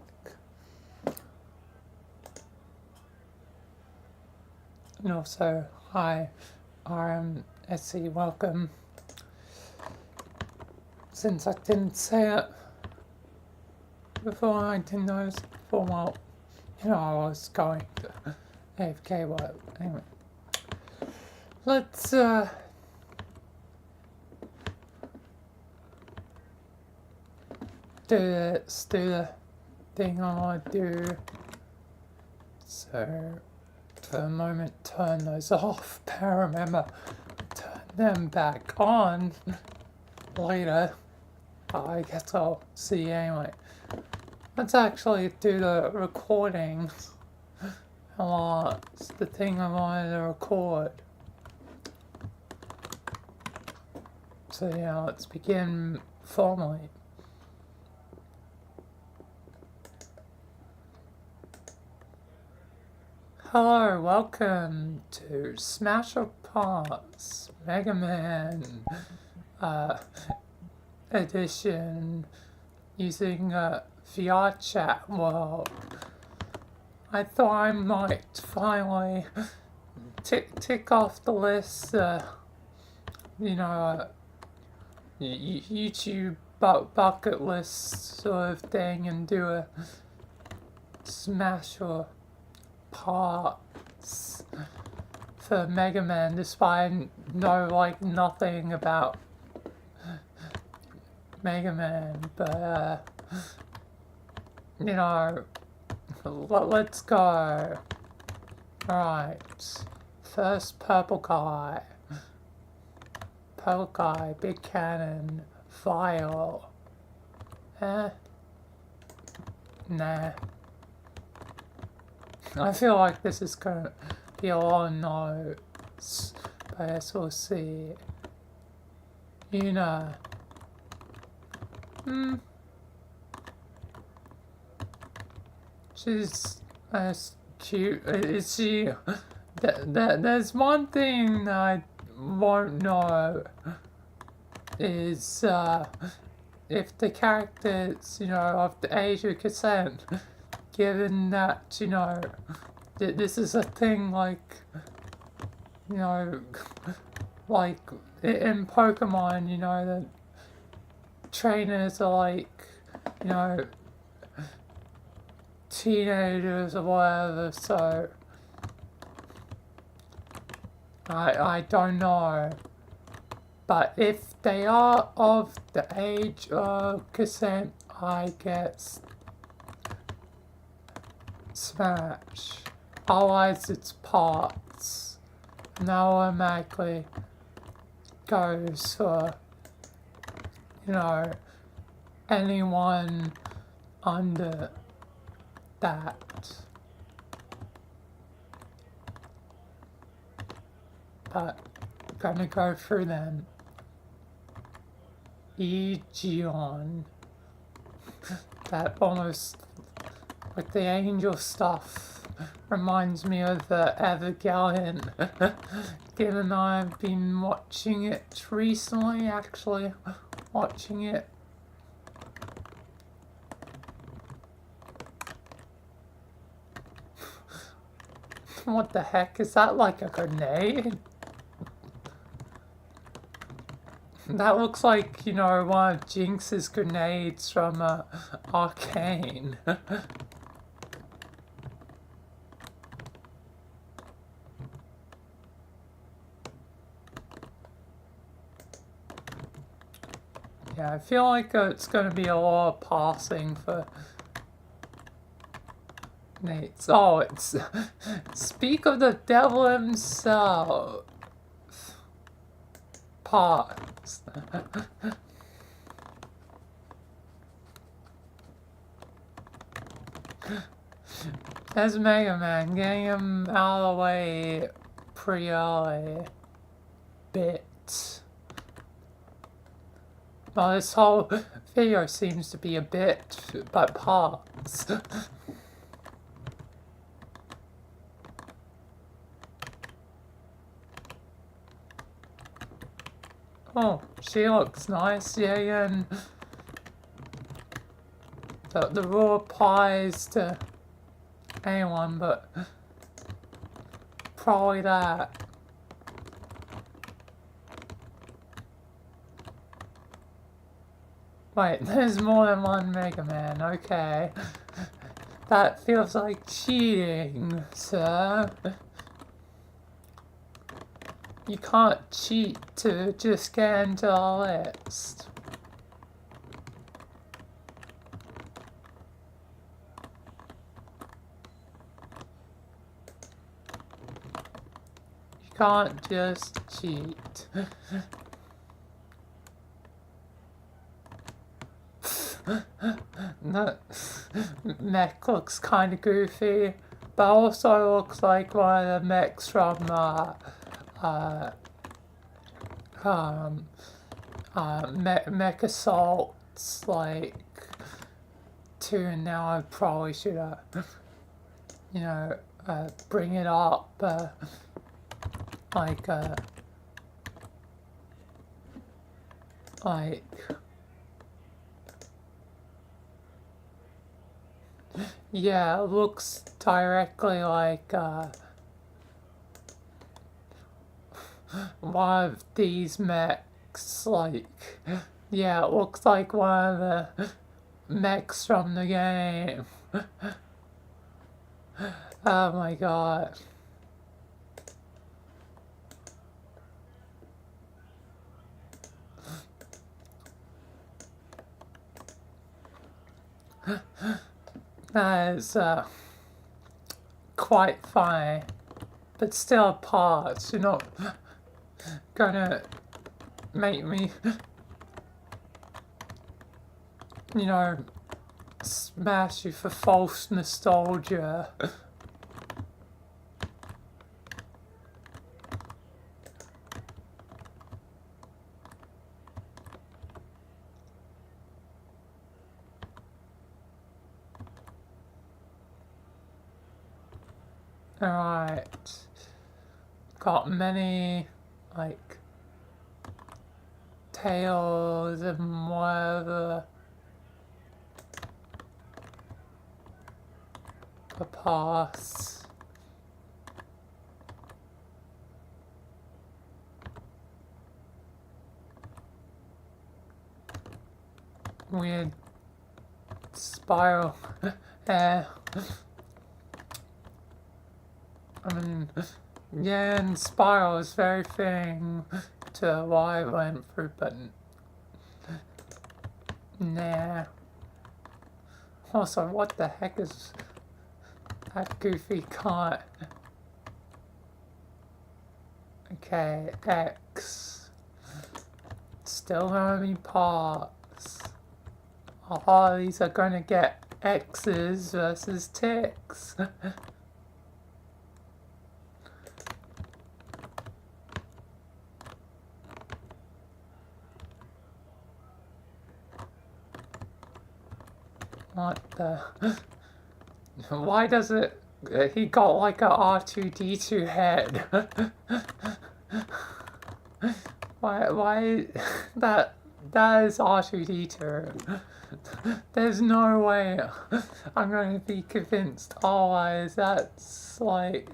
And also, hi, RMSC, welcome. Since I didn't say it before, I didn't notice before, well, you know, I was going to AFK, well, anyway. Let's do the thing I want to do. So, for a moment, turn those off, but remember, turn them back on later. I guess I'll see you anyway. Let's actually do the recording. It's the thing I wanted to record. So yeah, let's begin formally. Hello, welcome to Smash or Pass Mega Man edition using VRChat world. I thought I might finally tick off the list, YouTube bucket list sort of thing and do a Smash or Pass for Mega Man, despite I know like nothing about Mega Man, but let's go. Alright, first purple guy, big cannon, vial, nah. I feel like this is gonna be a lot of notes, but I guess we'll see. She's cute. Is she? There's one thing I won't know is if the characters, of the age of consent, given that, this is a thing like, like in Pokemon, the trainers are like, teenagers or whatever, so I don't know. But if they are of the age of consent, I guess Smash. Otherwise it's parts. And that automatically goes for, anyone under that. But I'm gonna go through them. Egeon. That almost, like the angel stuff, reminds me of the Evangelion. Given I've been watching it recently, actually watching it. What the heck? Is that like a grenade? That looks like, one of Jinx's grenades from Arcane. Yeah, I feel like it's going to be a lot of passing for Nate's. Oh, it's speak of the devil himself. Pause. There's Mega Man, getting him out of the way pretty early. Bit. Well, this whole video seems to be a bit, but parts. Oh, she looks nice, yeah, and the rule applies to anyone, but probably that. Wait, there's more than one Mega Man, okay. That feels like cheating, sir. You can't cheat to just get into the list. You can't just cheat. That mech looks kind of goofy, but also looks like one of the mechs from Mech Assaults, like 2, and now I probably should, you know, bring it up, like, yeah, it looks directly like, one of these mechs, like, yeah, it looks like one of the mechs from the game. Oh my god. That is, quite funny, but still parts, you're not gonna make me, you know, smash you for false nostalgia. Alright. Got many, like, tails and whatever. A pass. Weird spiral. Yeah. I mean, yeah, and spiral is very thing to what I went through, but nah. Also, what the heck is that goofy cart? Okay, X. Still gonna be parts. Oh, these are gonna get X's versus ticks. What the? Why does it? He got like a R2D2 head. Why? That is R2D2. There's no way I'm going to be convinced. Otherwise, that's like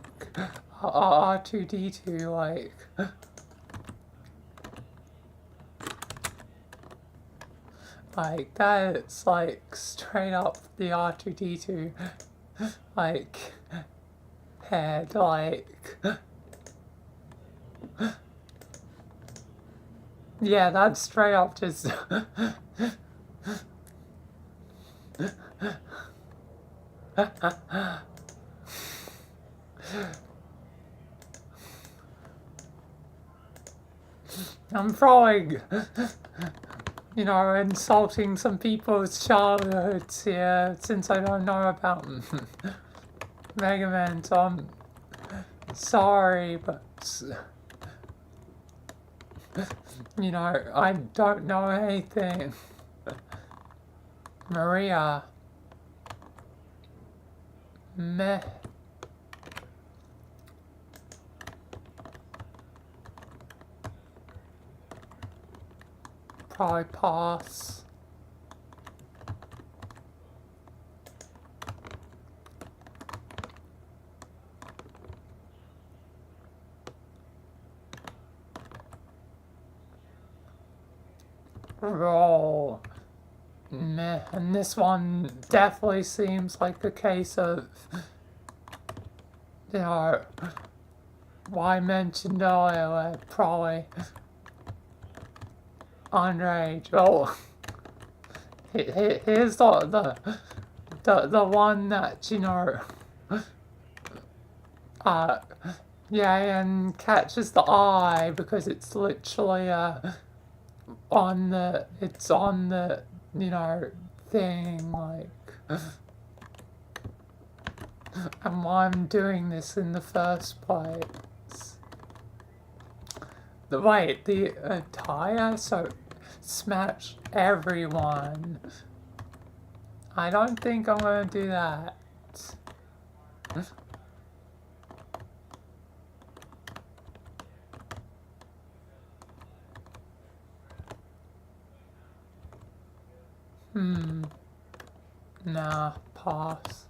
R2D2. Like that's like straight up the R2D2 like head, like yeah, that's straight up just I'm probably, you know, insulting some people's childhoods here since I don't know about Mega Man, so I'm sorry, but you know, I don't know anything. Maria. Meh. Probably pass. roll. Meh. And this one definitely seems like a case of, you know, what I mentioned earlier, like probably underage. Oh, here's the one that, you know, yeah, and catches the eye because it's literally it's on the, you know, thing, like, and why I'm doing this in the first place. The attire, so smash everyone. I don't think I'm gonna do that. Nah, pass.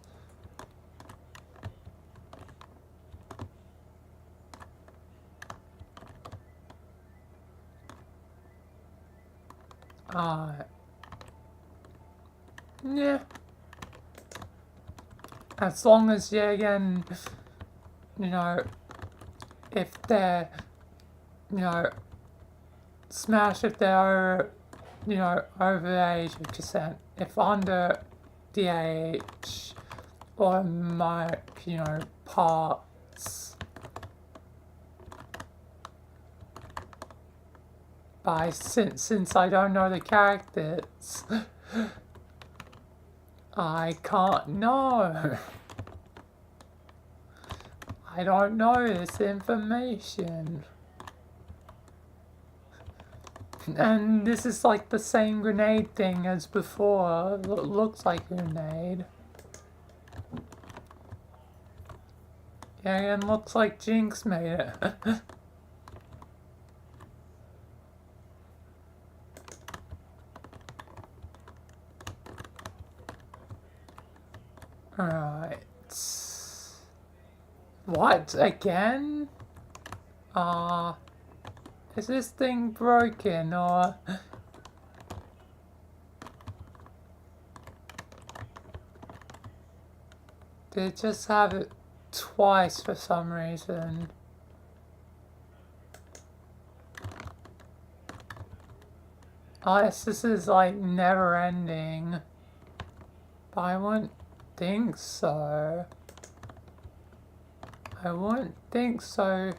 Yeah. As long as, yeah, again, you know, if they're, you know, smash if they're, you know, over the age of consent. If under the age, or my, you know, parts by, since I don't know the characters, I can't know. I don't know this information. And this is like the same grenade thing as before. Looks like a grenade. Yeah, and looks like Jinx made it. Alright. What? Again? Is this thing broken or... Did it just have it twice for some reason? Unless this is like never ending. But I wouldn't think so. I wouldn't think so.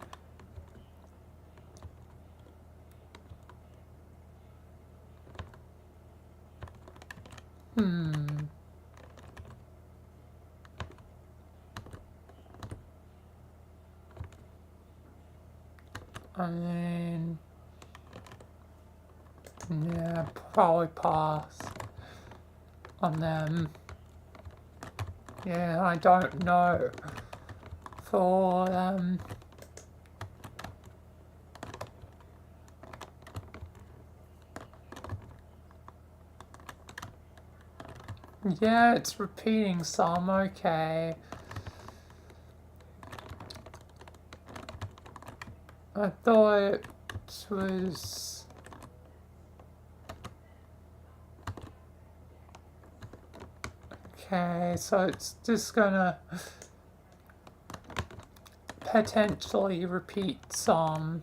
I mean, yeah, probably pass on them. Yeah, I don't know for them. Yeah, it's repeating some, okay. I thought it was... Okay, so it's just gonna potentially repeat some.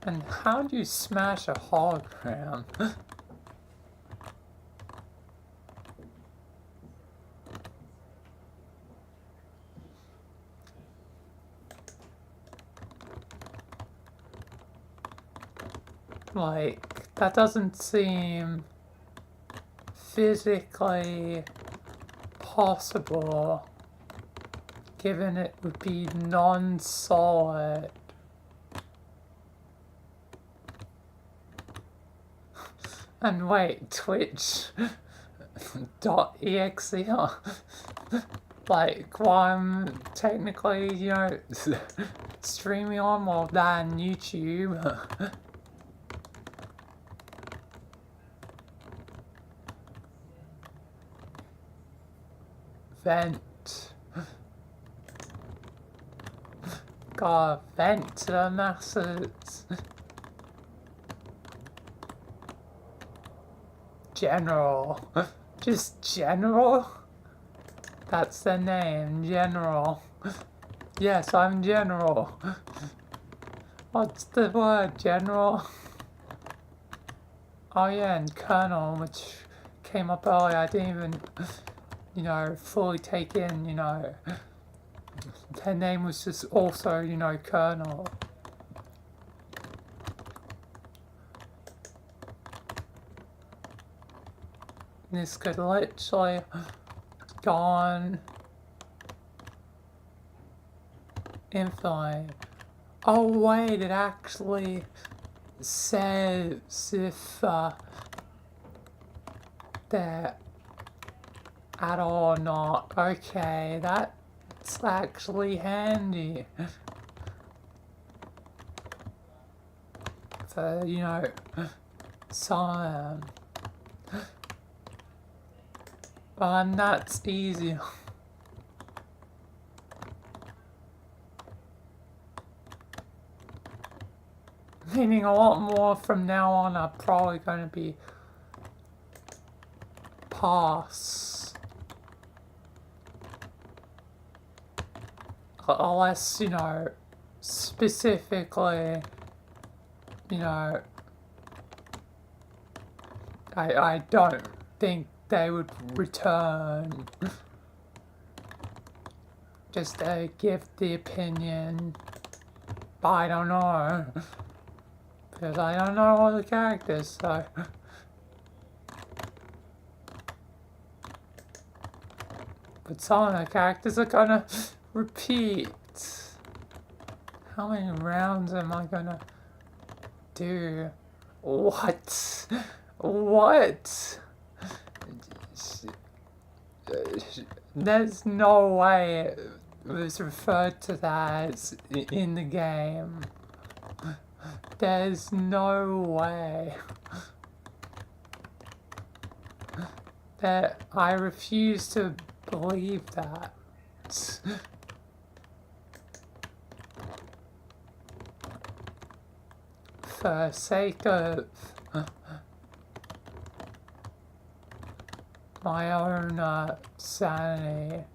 And how do you smash a hologram? Like, that doesn't seem physically possible, given it would be non-solid. And wait, Twitch .exe, like, well, I'm technically, you know, streaming on more than YouTube. vent. Gotta vent to the masses. General. Just General? That's the name, General. Yes, I'm General. What's the word, General? Oh yeah, and Colonel, which came up earlier. I didn't even, you know, fully take in, you know. Her name was just also, you know, Colonel. This could literally go on infinitely. Oh wait, it actually says if they're at all or not. Okay, that's actually handy. For, you know, some and that's easy. Meaning a lot more from now on are probably going to be pass. Unless, you know, specifically, you know, I don't think they would return. Just to give the opinion. But I don't know. Because I don't know all the characters, so. But some of the characters are gonna repeat. How many rounds am I gonna do? What? What? There's no way it was referred to that as in the game. There's no way. That I refuse to believe that. For sake of my own sanity.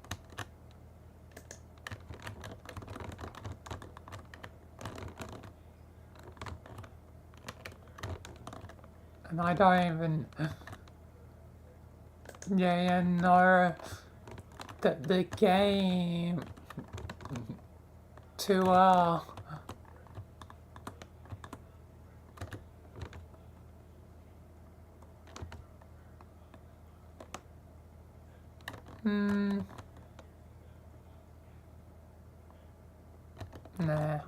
And I don't even know that the game too well. Nah.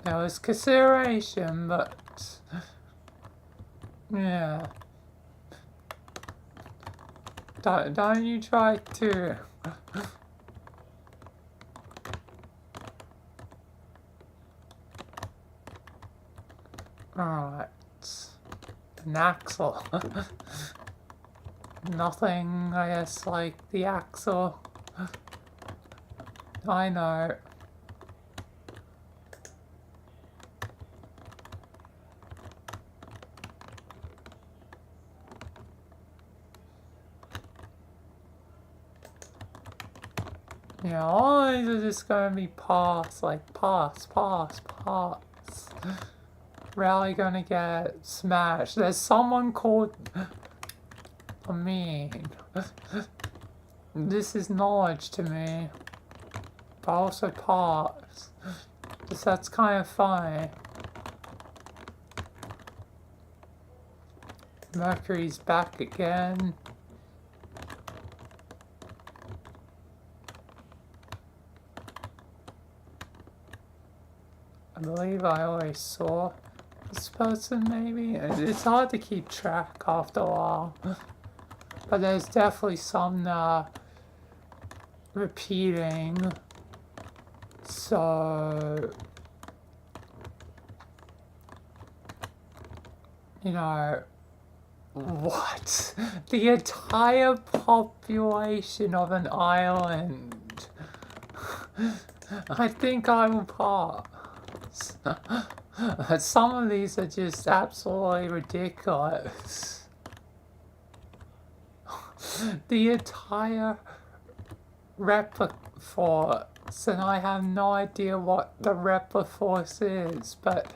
There was consideration, but yeah. Don't you try to Alright. An axle. Nothing, I guess, like the axle. I know. Yeah, all these are just gonna be pass, like pass. Rally gonna get smashed. There's someone called I mean, this is knowledge to me, but also pass. Just that's kind of funny. Mercury's back again. I believe I always saw this person, maybe? It's hard to keep track after a while. But there's definitely some repeating. So you know, what? The entire population of an island. I think I will pass. Some of these are just absolutely ridiculous. The entire Repliforce, and I have no idea what the Repliforce is, but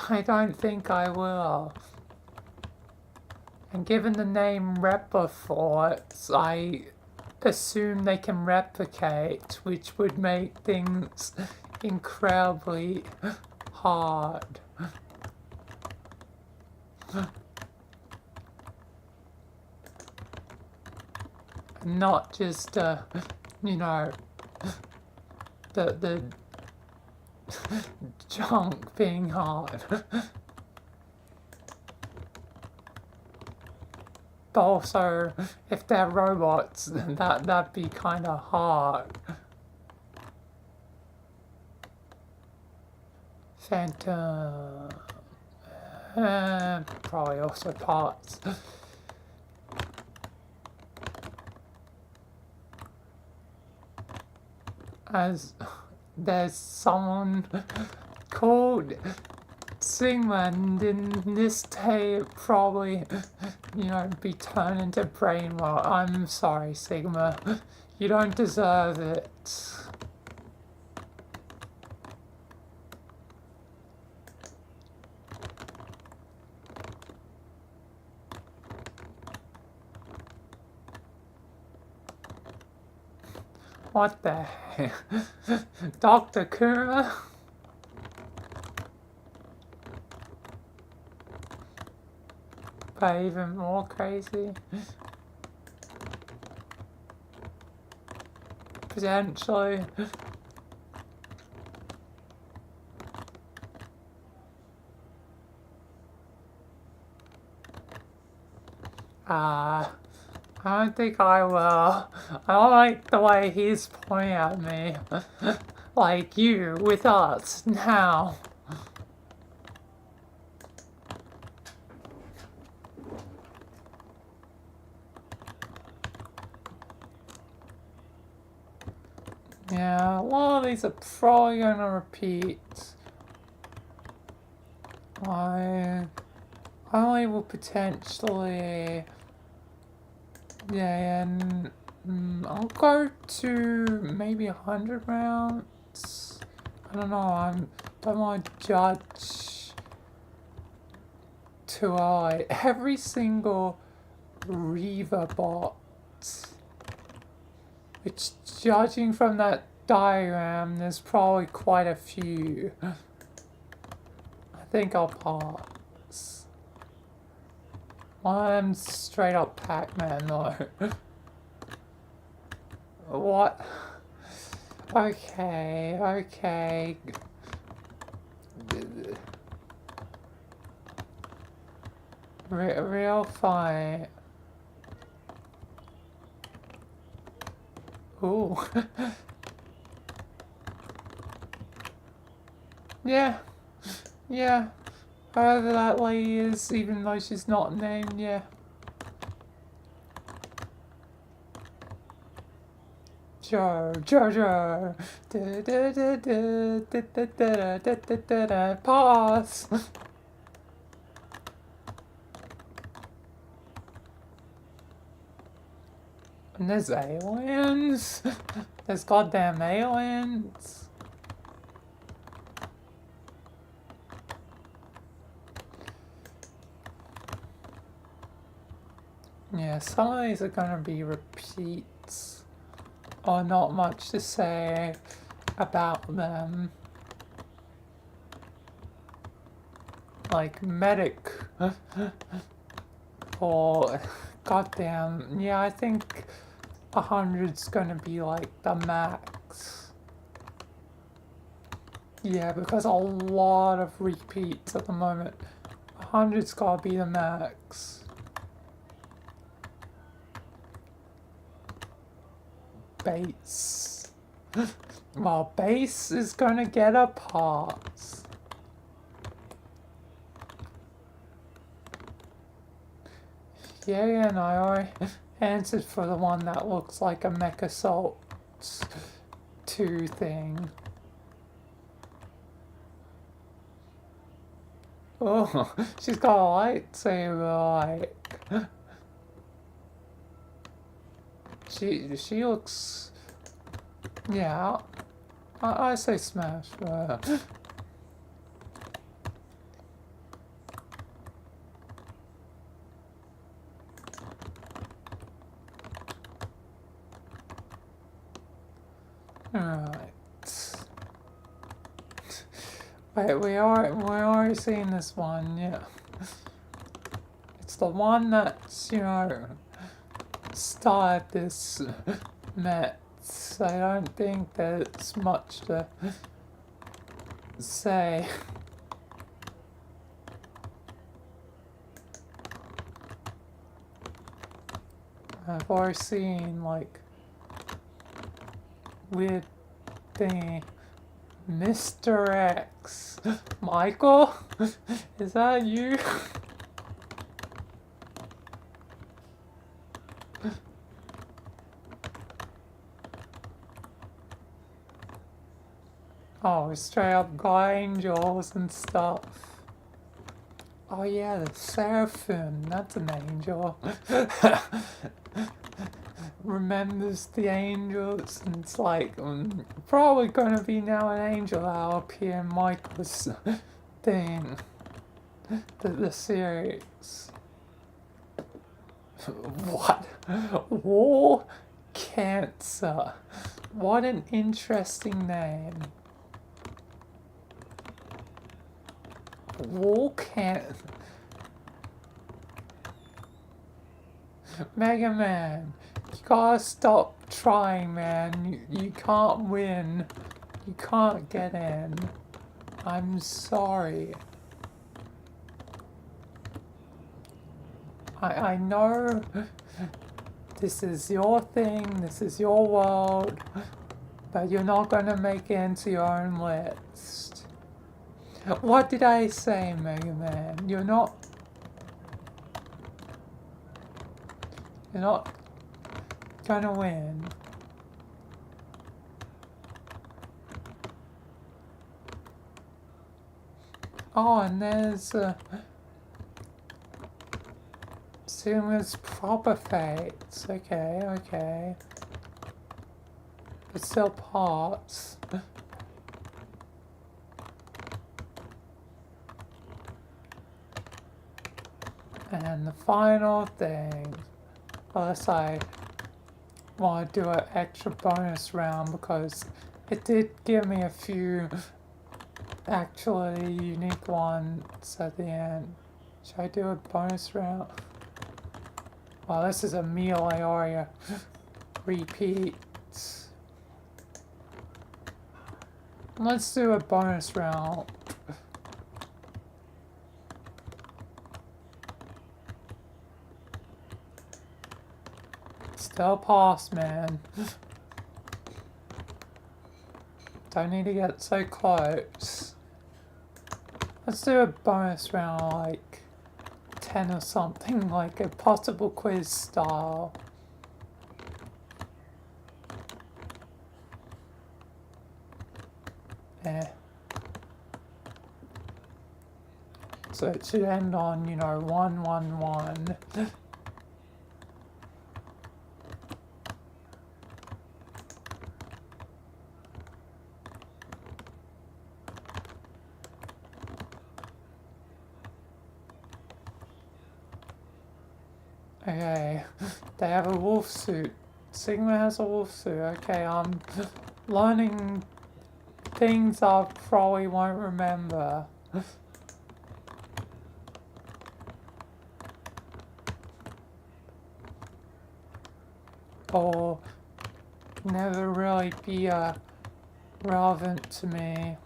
I don't think I will. And given the name Repliforce, I assume they can replicate, which would make things incredibly hard. Not just, you know, the junk being hard. But also, if they're robots, then that'd be kind of hard. Phantom, probably also parts. As there's someone called Sigma, and in this day it probably, you know, be turned into brain rot. I'm sorry, Sigma. You don't deserve it. What the heck? Dr. Kuma? But even more crazy? Potentially. I don't think I will. I don't like the way he's pointing at me. Like you, with us, now. Yeah, a lot of these are probably gonna repeat. I only will potentially... Yeah, and I'll go to maybe 100 rounds. I don't know, don't want to judge too early. Every single Reaver bot, which judging from that diagram, there's probably quite a few. I think I'll pass. I'm straight up Pac-Man though. What? Okay, okay. Real fight. Ooh. Yeah. Yeah. However that lady is, even though she's not named, yeah. Joe. Pause. And there's aliens. There's goddamn aliens. Yeah, some of these are gonna be repeats, or not much to say about them. Like medic, or goddamn, yeah, I think 100's gonna be like the max. Yeah, because a lot of repeats at the moment. 100's gotta be the max. Base. Well, base is gonna get a pass. Yeah, and I already answered for the one that looks like a Mecha Assault 2 thing. Oh, she's got a lightsaber, like. She looks. Yeah, I say smash for her. Alright. Wait, we already seen this one, yeah. It's the one that's, you know, started this mess. I don't think there's much to say. I've already seen, like, weird thingy. Mr. X. Michael? Is that you? Oh, straight up got angels and stuff. Oh yeah, the Seraphim, that's an angel. Remembers the angels, and it's like, probably gonna be now an angel that'll appear in Michael's thing. The series. What? War Cancer. What an interesting name. War Cancer. Mega Man, you gotta stop trying, man. You can't win. You can't get in. I'm sorry. I know this is your thing, this is your world, but you're not gonna make it into your own list. What did I say, Mega Man? You're not gonna win. Oh, and there's Suma's proper fates. Okay. But still parts. And the final thing, unless I want to do an extra bonus round, because it did give me a few actually unique ones at the end. Should I do a bonus round? Oh, this is a meal area repeats. Let's do a bonus round. Still pass, man. Don't need to get so close. Let's do a bonus round, like 10 or something, like a possible quiz style. Yeah. So it should end on, 111. Okay, they have a wolf suit. Sigma has a wolf suit. Okay, I'm learning things I probably won't remember. Or never really be relevant to me.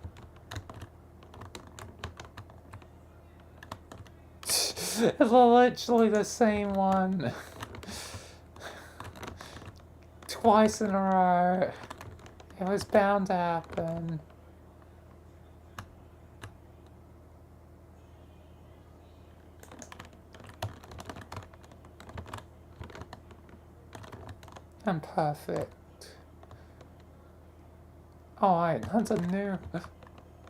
It's literally the same one. Twice in a row. It was bound to happen. and perfect. Alright, that's a new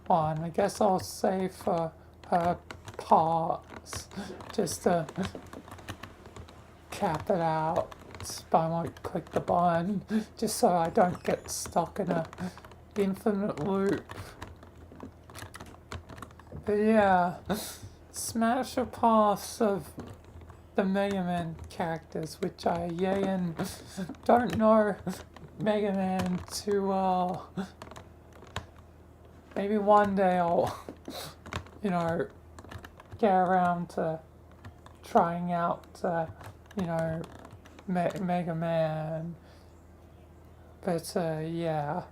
one. I guess I'll save for her parts just to cap it out. But I might click the button just so I don't get stuck in a infinite loop. But yeah, smash the paths of the Mega Man characters, which I don't know Mega Man too well. Maybe one day I'll, you know, get around to trying out, you know, Mega Man. But yeah,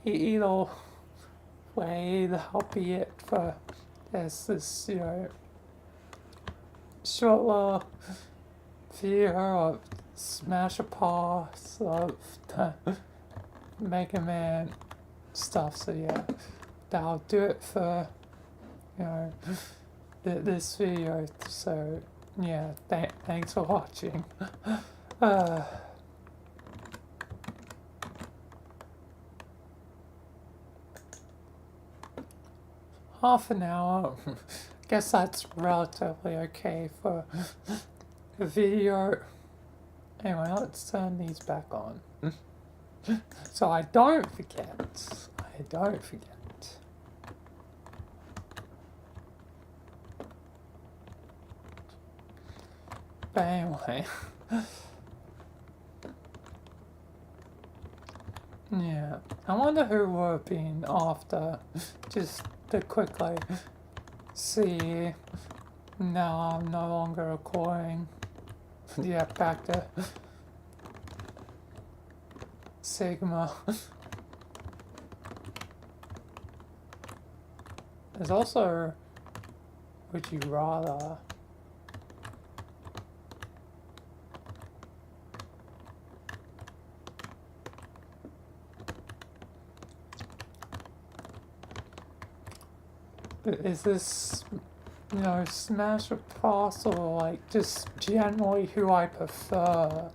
either way, that'll be it for this, you know, short little video of smash a pass of the Mega Man stuff. So yeah, that'll do it for, you know, this video. So yeah, thanks for watching. Half an hour. Guess that's relatively okay for a video. Anyway, let's turn these back on. So I don't forget. But anyway. Yeah. I wonder who we're being after. Just to quickly see. No, I'm no longer recording. Yeah, back to Sigma. There's also Would You Rather. Is this, you know, smash or pass, or like just generally who I prefer?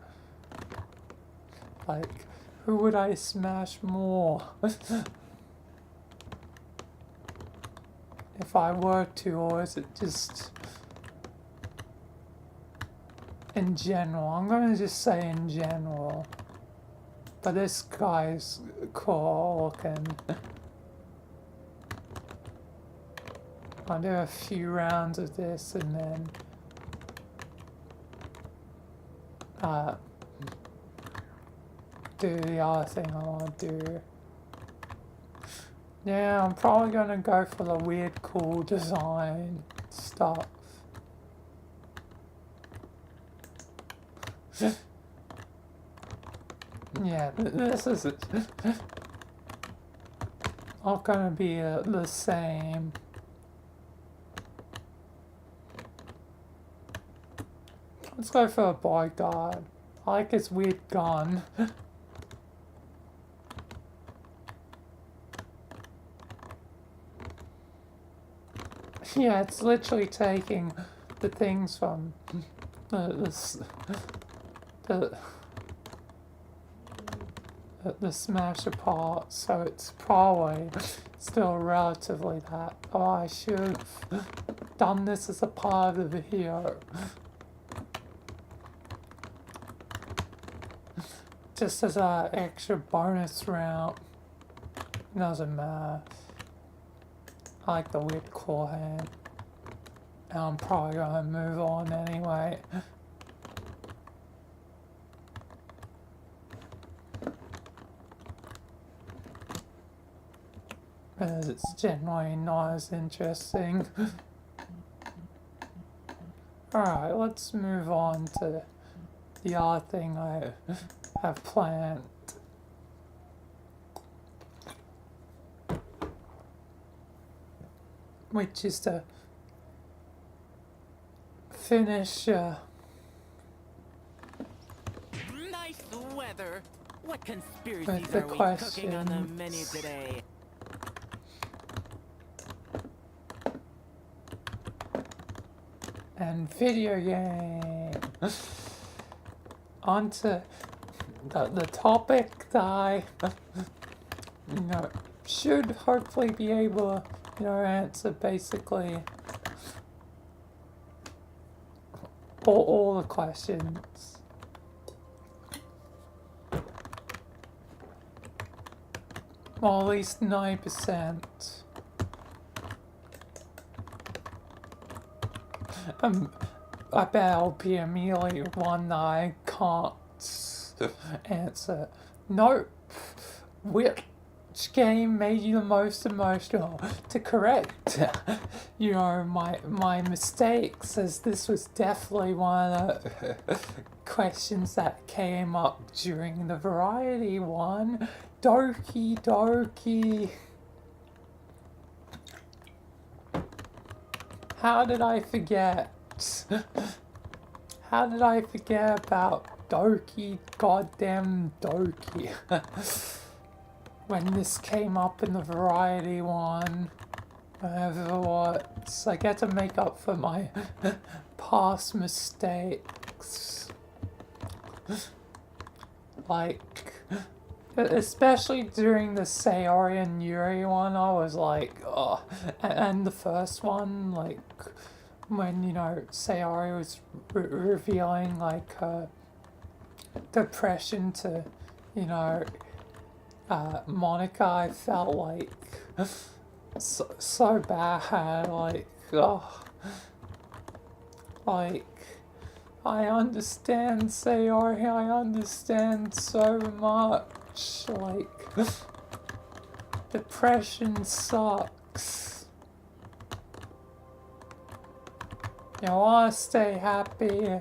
Like, who would I smash more? If I were to, or is it just in general? I'm gonna just say in general. But this guy's cool looking. I'll do a few rounds of this and then do the other thing I want to do. Yeah, I'm probably gonna go for the weird cool design stuff. Yeah, this is not gonna be the same. Let's go for a bodyguard. I like his weird gun. Yeah, it's literally taking the things from the smash apart, so it's probably still relatively that. Oh, I should have done this as a part of the video. Just as an extra bonus round. Doesn't matter. I like the weird claw hand. And I'm probably gonna move on anyway. Because it's generally not as interesting. Alright, let's move on to the other thing I have planned. Which is to finish Nice weather. What conspiracies with the are we cooking on the menu questions. today? And video game. onto the topic that I, should hopefully be able to, answer basically all the questions. Well, at least 9%. I bet I'll be immediately one that I can't answer. Nope. Which game made you the most emotional? To correct, my mistakes, as this was definitely one of the questions that came up during the variety one. Doki doki. How did I forget? How did I forget about Doki, goddamn Doki? When this came up in the variety one, whatever it was, I get to make up for my past mistakes. Like, especially during the Sayori and Yuri one, I was like, oh, and the first one, like, when, Sayori was revealing, like, her depression to, Monica, I felt like so bad, like, oh, like, I understand Sayori, I understand so much, like, depression sucks. I want to stay happy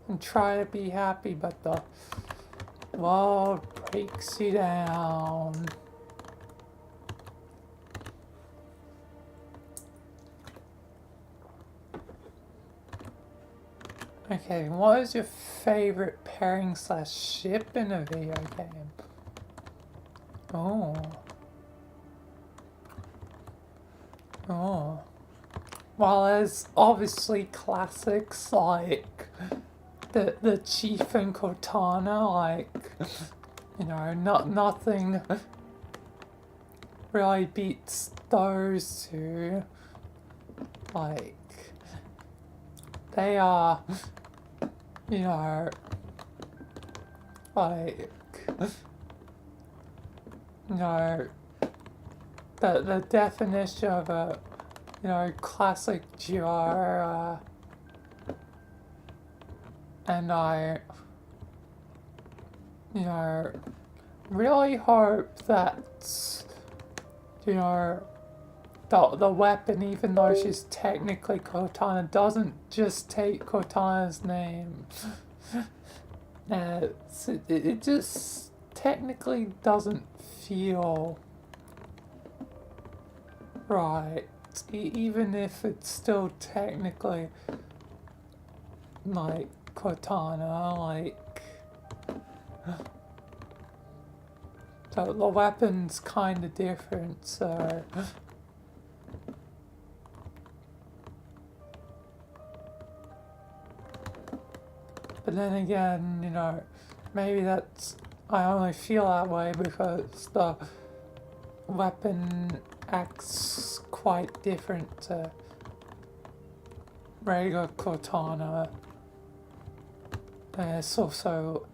and try to be happy, but the world breaks you down. Okay, what is your favorite pairing / ship in a video game? Oh. Well, there's obviously classics like the Chief and Cortana, like, nothing really beats those two. Like, they are, like, the definition of a, classic duo, and I, really hope that, the weapon, even though she's technically Cortana, doesn't just take Cortana's name. It just technically doesn't feel right, even if it's still technically like Cortana, like the weapon's kind of different, so but then again, maybe that's, I only feel that way because the weapon acts quite different to regular Cortana. And it's also,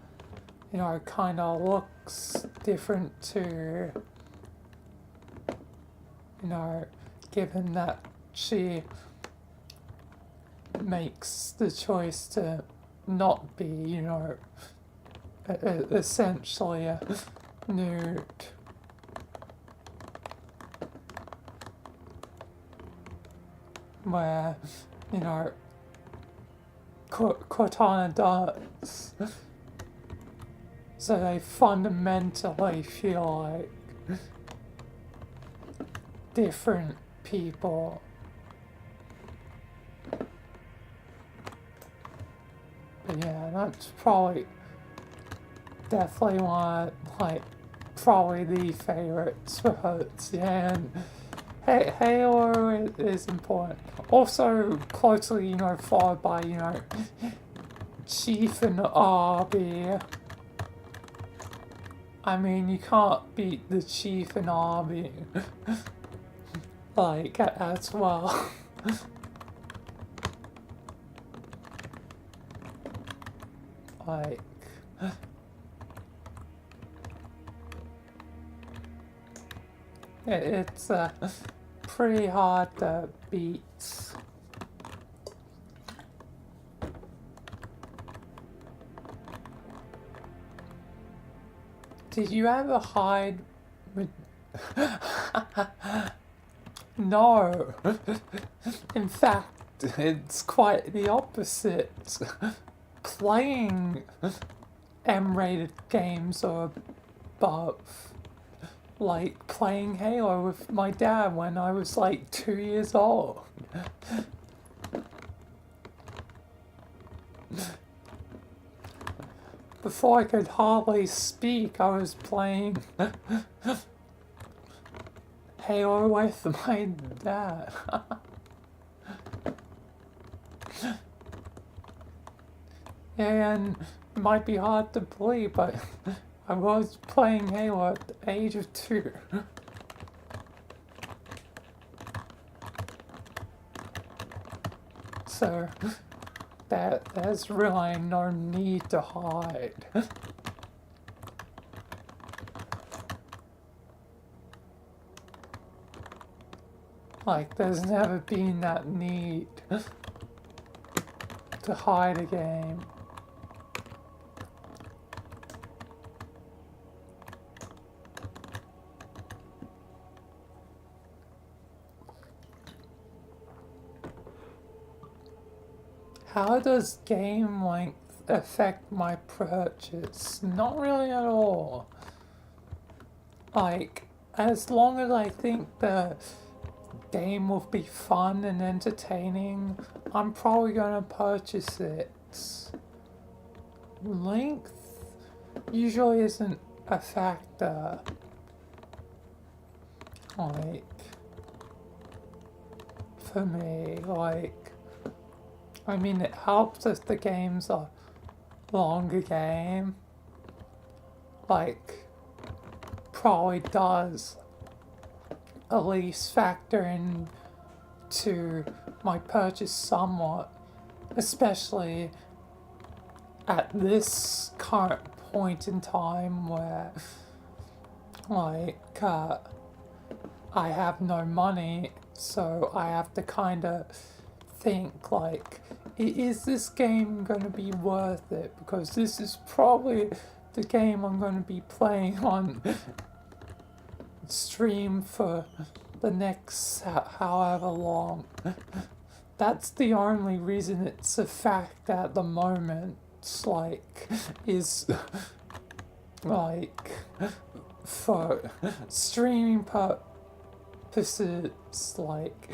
kind of looks different too. Given that she makes the choice to not be, essentially a nude. Where, Cortana does. So they fundamentally feel like different people. But yeah, that's probably definitely one, like, probably the favorites for Hurts, yeah, and Halo is important. Also closely, followed by, Chief and Arby. I mean, you can't beat the Chief and Arby, like, as well. Like, it's pretty hard to beat. Did you ever hide with... No. In fact, it's quite the opposite. Playing M-rated games or above. Like playing Halo with my dad when I was like 2 years old. Before I could hardly speak, I was playing Halo with my dad. And it might be hard to believe, but I was playing Halo at the age of 2. So there's really no need to hide. Like, there's never been that need to hide a game. How does game length affect my purchase? Not really at all. Like, as long as I think the game will be fun and entertaining, I'm probably gonna purchase it. Length usually isn't a factor. Like, for me, like, I mean, it helps if the game's a longer game. Like, probably does at least factor in to my purchase somewhat, especially at this current point in time where, like, I have no money, so I have to kind of think, like, is this game going to be worth it? Because this is probably the game I'm going to be playing on stream for the next however long. That's the only reason it's a fact at the moment, like, is, like, for streaming purposes, like,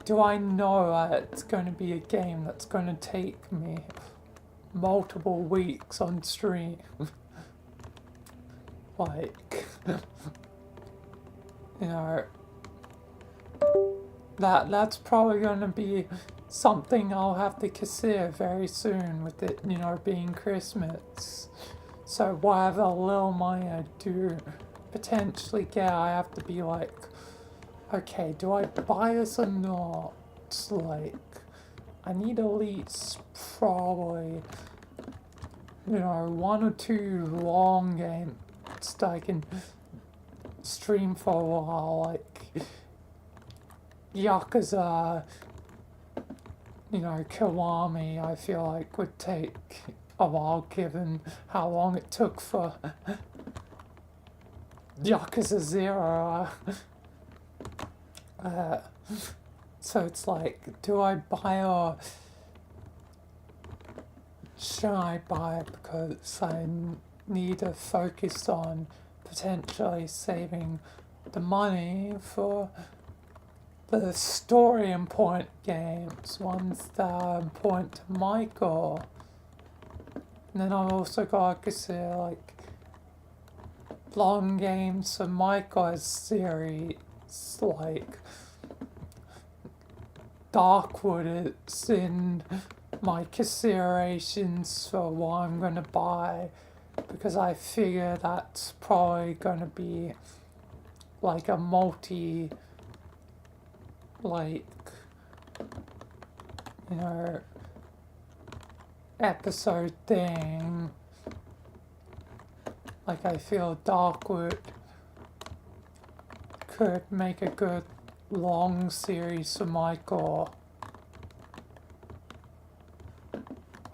do I know that it's going to be a game that's going to take me multiple weeks on stream? Like, you know, that's probably going to be something I'll have to consider very soon with it, you know, being Christmas. So whatever little money I do potentially get, I have to be like, okay, do I buy this or not? Like, I need at least probably, you know, 1 or 2 long games that I can stream for a while, like Yakuza, you know, Kiwami, I feel like would take a while given how long it took for Yakuza 0. So it's like, do I buy or should I buy it because I need to focus on potentially saving the money for the story important games, ones that are important to Michael. And then I've also got to consider, like, long games for Michael's series, like Darkwood. It's in my considerations for what I'm gonna buy, because I figure that's probably gonna be like a like, you know, episode thing. Like, I feel Darkwood could make a good long series for Michael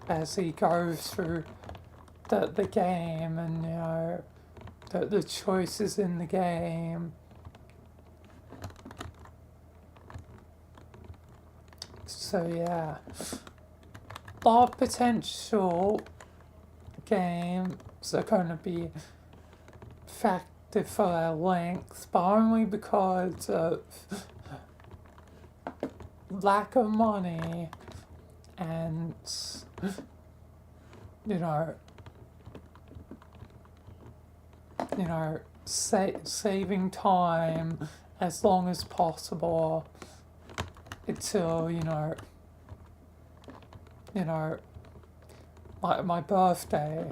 as he goes through the game, and, you know, the choices in the game. So yeah, a lot of potential games are going to be affected for their length, but only because of lack of money and, you know, saving time as long as possible until, you know, my birthday,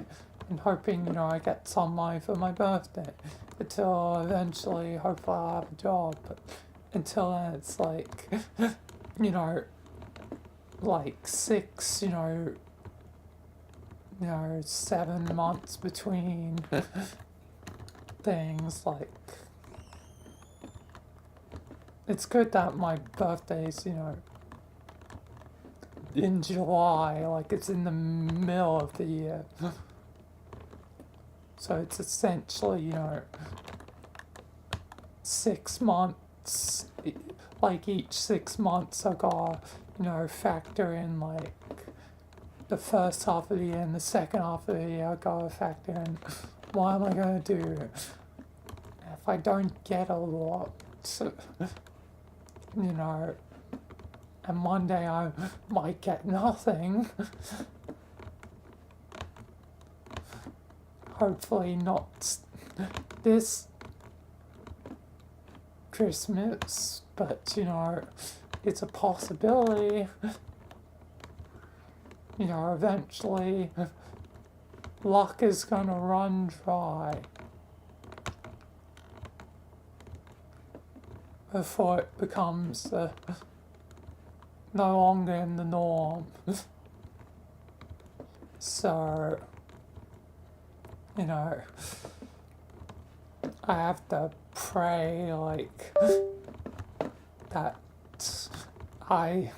and hoping, you know, I get some money for my birthday, until eventually, hopefully I'll have a job, but until then it's like, you know, like 7 months between things. Like, it's good that my birthday's, you know, in July, like it's in the middle of the year. So it's essentially, you know, 6 months, like each 6 months I gotta, you know, factor in like the first half of the year and the second half of the year I gotta factor in what am I gonna do if I don't get a lot, you know, and one day I might get nothing. Hopefully not this Christmas, but, you know, it's a possibility. You know, eventually luck is gonna run dry before it becomes no longer in the norm. So, you know, I have to pray, like, that I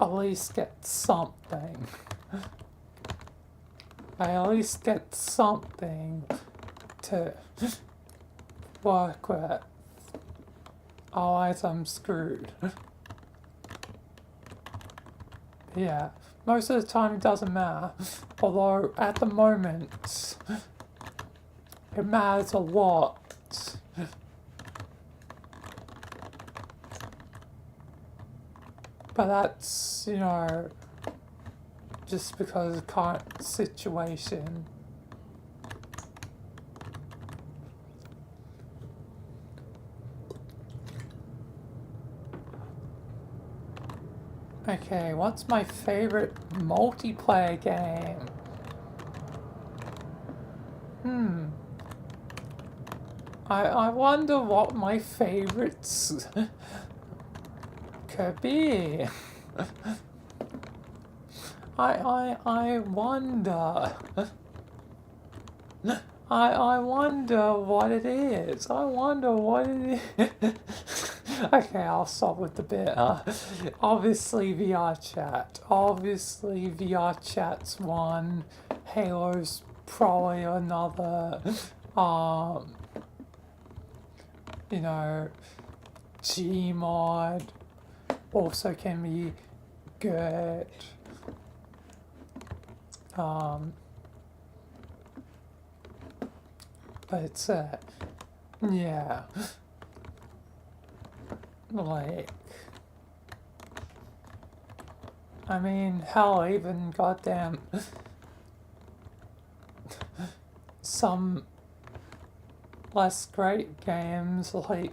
at least get something. I at least get something to work with. Otherwise I'm screwed. Yeah, most of the time it doesn't matter. Although at the moment it matters a lot. But that's, you know, just because of the current situation. Okay, what's my favorite multiplayer game? I wonder what my favorites could be. I wonder. I wonder what it is. I wonder what it is. Okay, I'll stop with the bit. Obviously VRChat. Obviously VRChat's one. Halo's probably another. You know, Gmod also can be good. But it's yeah, like, I mean, hell, even goddamn some less great games like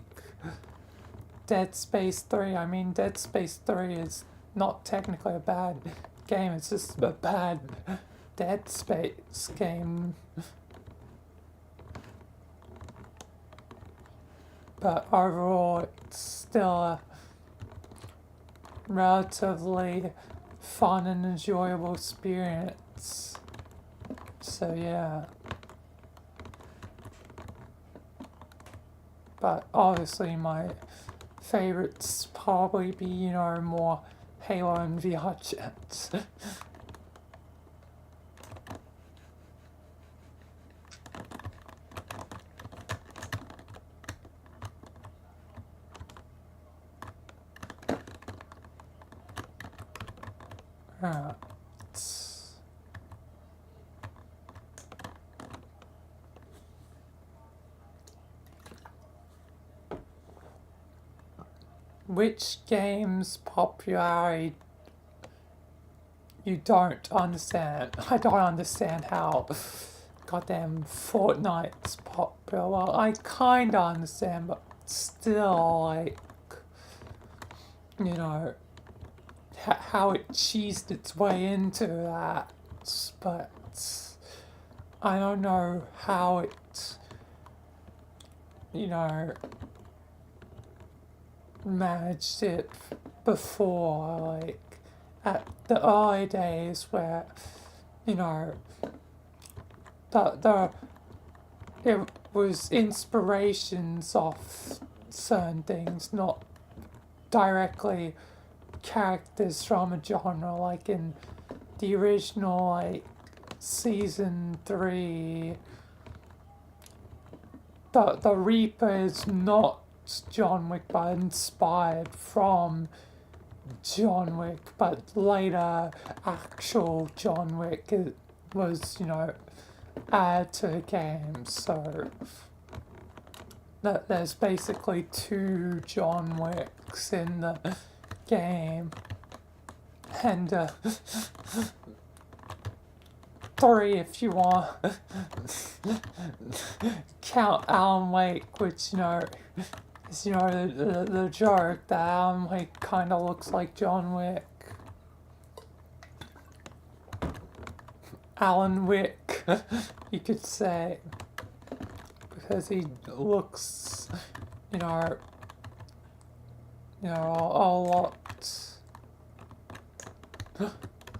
Dead Space 3. I mean, Dead Space 3 is not technically a bad game. It's just a bad Dead Space game. But overall, it's still a relatively fun and enjoyable experience. So yeah. But obviously my favorites probably be, more Halo and VRChat. Alright. Which game's popularity you don't understand? I don't understand how goddamn Fortnite's popular. Well, I kinda understand, but still, like, how it cheesed its way into that. But I don't know how it, managed it before, like at the early days where, the it was inspirations of certain things, not directly characters from a genre, like in the original, like, season 3, the Reaper is not John Wick, but inspired from John Wick, but later actual John Wick was, added to the game, so there's basically 2 John Wicks in the game, and 3 if you want count Alan Wake, which, is, the joke that Alan Wake kind of looks like John Wick. Alan Wick, you could say, because he looks, a lot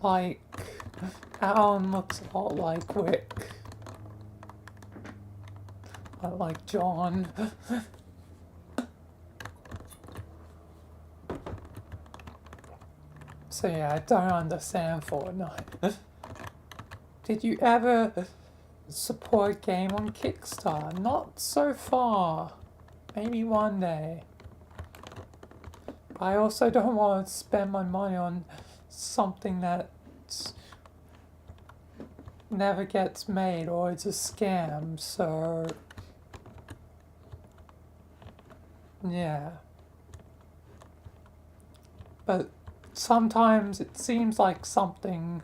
like, Alan looks a lot like Wick, like John. So yeah, I don't understand Fortnite. Did you ever support a game on Kickstarter? Not so far. Maybe one day. I also don't want to spend my money on something that never gets made or it's a scam, so yeah. But sometimes it seems like something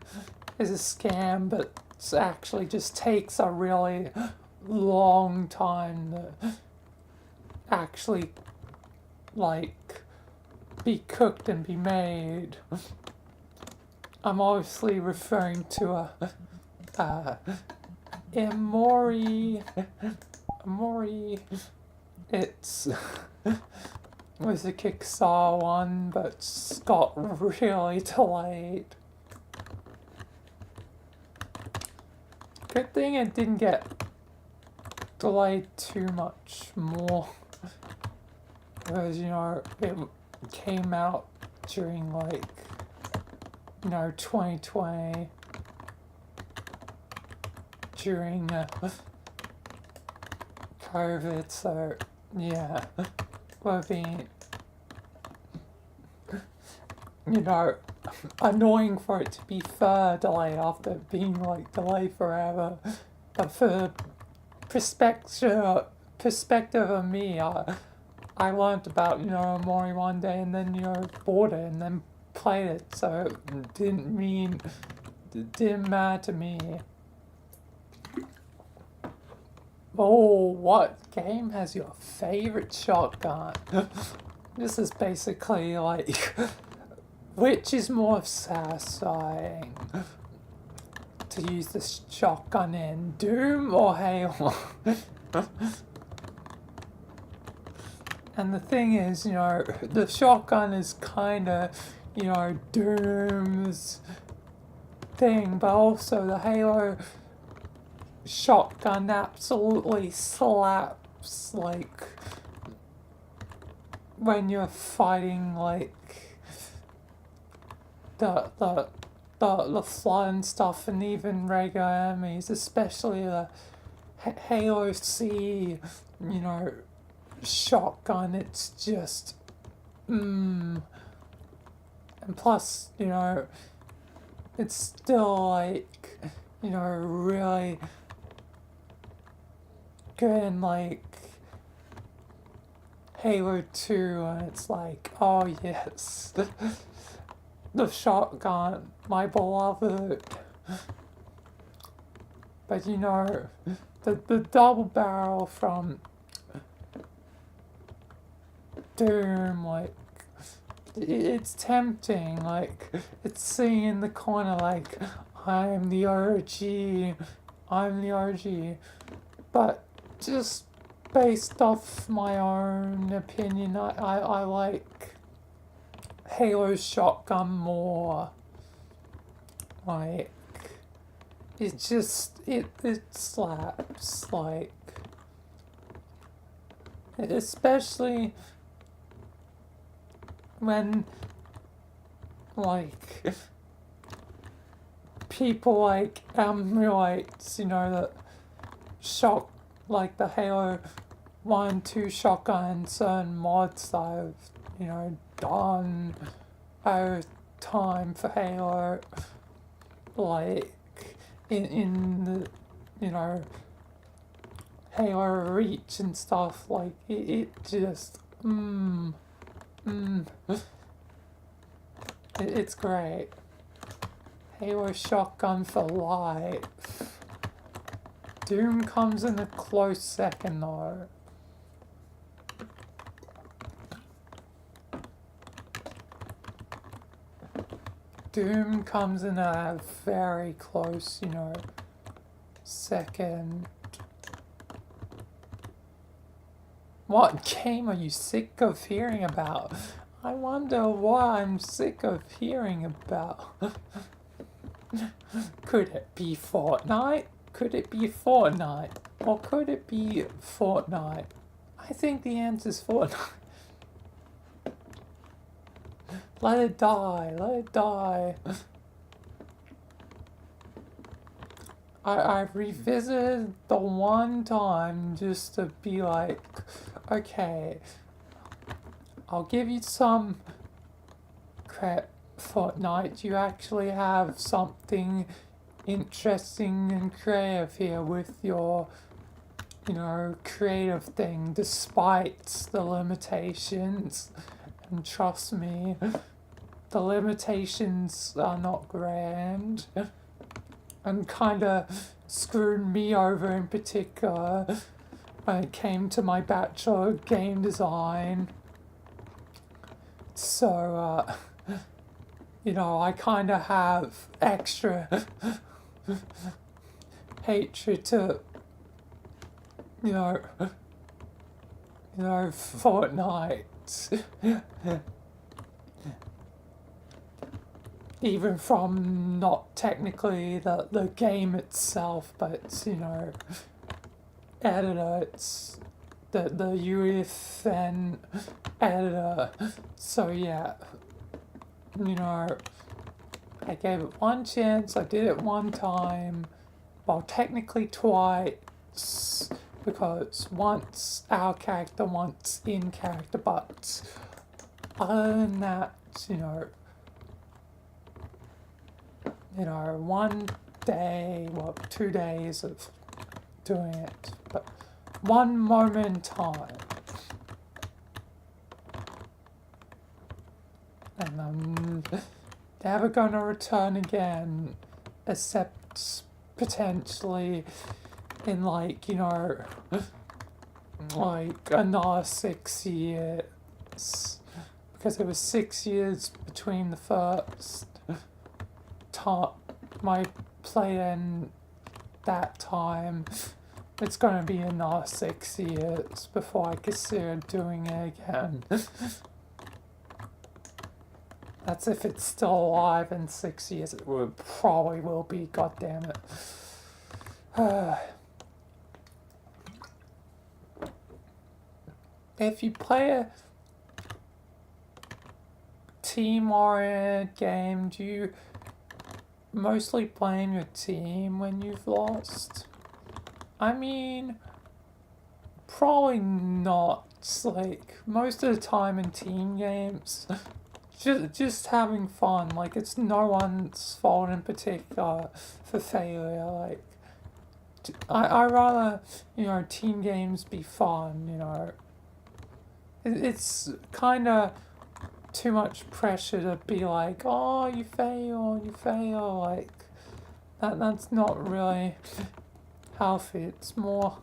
is a scam, but it actually just takes a really long time to actually, like, be cooked and be made. I'm obviously referring to Emori. It's was a Kickstarter one, but it's got really delayed. Good thing it didn't get delayed too much more, because, it came out during, like, 2020, during COVID, so yeah, we're being, annoying for it to be further delayed after being, like, delayed forever. But for the perspective of me, I learned about, Mori one day, and then, bought it and then played it, so it didn't matter to me. Oh, what game has your favorite shotgun? This is basically like which is more satisfying? To use the shotgun in Doom or Halo? And the thing is, the shotgun is kind of, Doom's thing, but also the Halo shotgun absolutely slaps, like, when you're fighting, like, the flood and stuff, and even regular enemies, especially the Halo C, shotgun. It's just, and plus, it's still like, really good in like Halo 2, and it's like, oh yes, the shotgun, my beloved. But the double barrel from Doom, like, it's tempting, like, it's sitting in the corner like, I'm the OG, but just based off my own opinion, I like Halo's shotgun more. Like, it slaps, like, especially when, like, people like emulates, that like the Halo 1, 2 shotgun, certain mods that I've, done over time for Halo, like, in the, Halo Reach and stuff, like, it just, it's great. Halo shotgun for life. Doom comes in a close second though. Doom comes in a very close, second. What game are you sick of hearing about? I wonder what I'm sick of hearing about. Could it be Fortnite? Could it be Fortnite? Or could it be Fortnite? I think the answer's Fortnite. Let it die. I revisited the one time just to be like, okay, I'll give you some credit, Fortnite. You actually have something interesting and creative here with your, creative thing, despite the limitations. And trust me, the limitations are not grand. And kind of screwed me over in particular when it came to my Bachelor of Game Design. So, I kind of have extra hatred to, Fortnite. Even from not technically the game itself, but it's, editor, it's the UEFN editor. So yeah, I gave it one chance, I did it one time, well technically twice, because once out character, once in character, but other than that, one day, 2 days of doing it, but one moment in time. And I'm never gonna return again, except potentially in like another 6 years. because it was 6 years between the first time my play and that time. It's going to be another 6 years before I consider doing it again. That's if it's still alive in 6 years. It probably will be, goddammit. If you play a team-oriented game, do you mostly blame your team when you've lost? I mean, probably not. Like, most of the time in team games, just having fun. Like, it's no one's fault in particular for failure. Like, I rather, team games be fun, It's kind of too much pressure to be like, oh, you fail. Like, that's not really healthy. It's more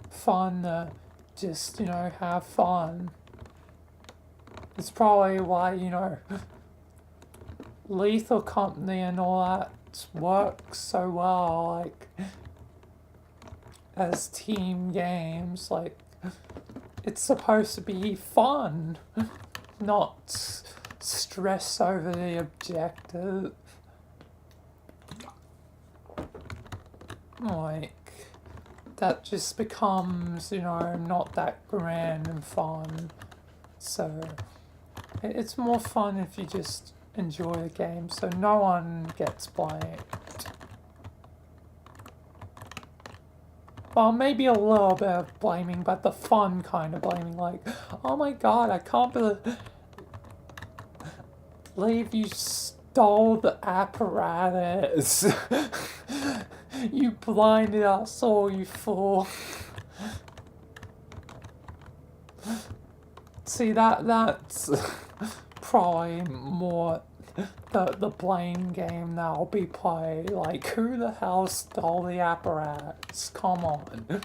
fun to just, have fun. It's probably why, Lethal Company and all that works so well, like, as team games. Like, it's supposed to be fun, not stress over the objective. Like, that just becomes, not that grand and fun. So, it's more fun if you just enjoy the game, so no one gets blamed. Well, maybe a little bit of blaming, but the fun kind of blaming, like, oh my god, I can't believe you stole the apparatus. You blinded us all, you fool. See, that's probably more the blame game that'll be played. Like, who the hell stole the apparatus? Come on.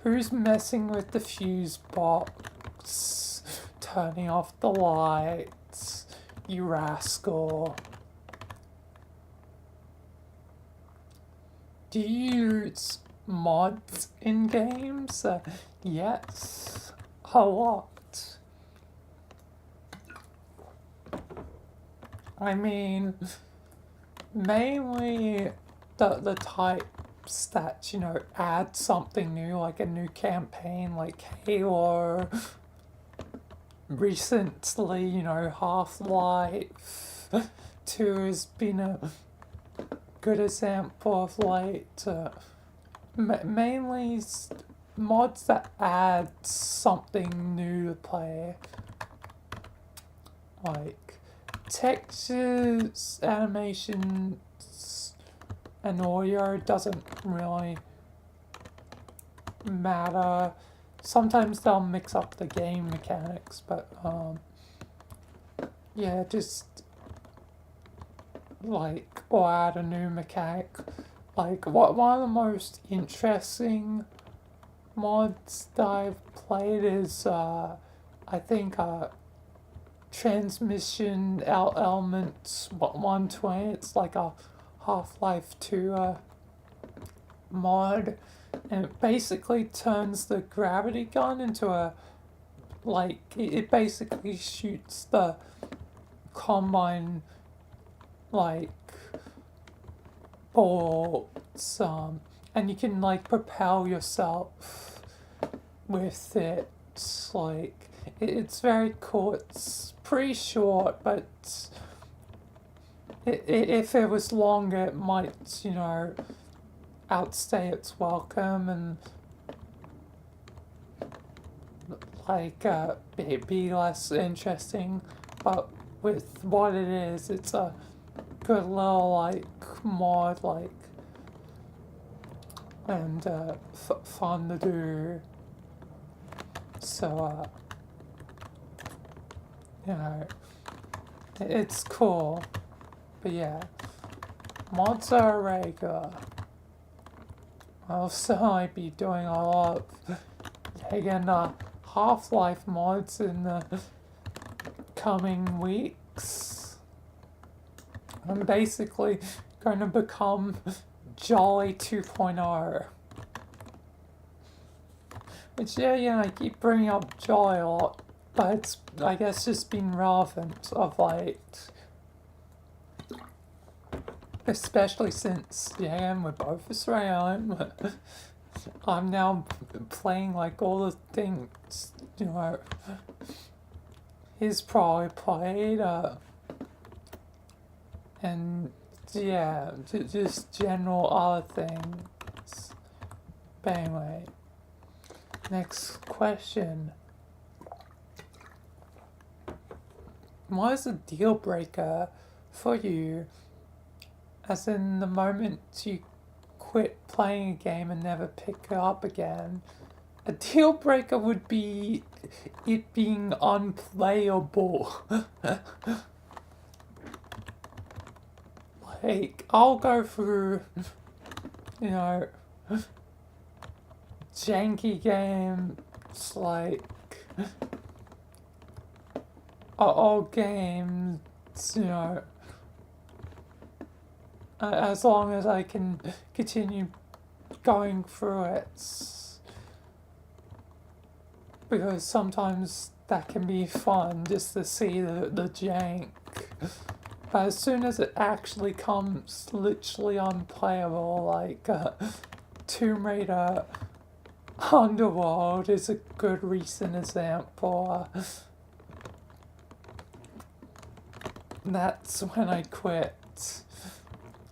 Who's messing with the fuse box? Turning off the lights? You rascal. Do you use mods in games? Yes, a lot. I mean, mainly the types that, add something new, like a new campaign, like Halo. Recently, Half-Life 2 has been a good example of mainly mods that add something new to play, like textures, animations, and audio doesn't really matter. Sometimes they'll mix up the game mechanics, but yeah, just like, or add a new mechanic. Like, one of the most interesting mods that I've played is I think Transmission Elements 120. It's like a Half-Life 2 mod, and it basically turns the gravity gun into a, like, it basically shoots the Combine, like, bolts, and you can, like, propel yourself with it. Like, it's very cool. It's pretty short, but if it was longer, it might, outstay its welcome and, like, be less interesting. But with what it is, it's a good little, like, mod, like, and fun to do. So, it's cool. But yeah, mods are regular. I'll certainly be doing a lot of, again, Half-Life mods in the coming weeks. I'm basically going to become Jolly 2.0. Which, yeah, I keep bringing up Jolly a lot, but it's, I guess, just been relevant of late. Especially since, yeah, we're both Australian. I'm now playing like all the things, you know, he's probably played, and yeah, just general other things. But anyway, next question. What is a deal breaker for you, as in the moment you quit playing a game and never pick it up again? A deal breaker would be it being unplayable. Like, I'll go through, you know, janky games, like, old games, you know, as long as I can continue going through it. Because sometimes that can be fun, just to see the jank. But as soon as it actually comes literally unplayable, like Tomb Raider Underworld is a good recent example. That's when I quit.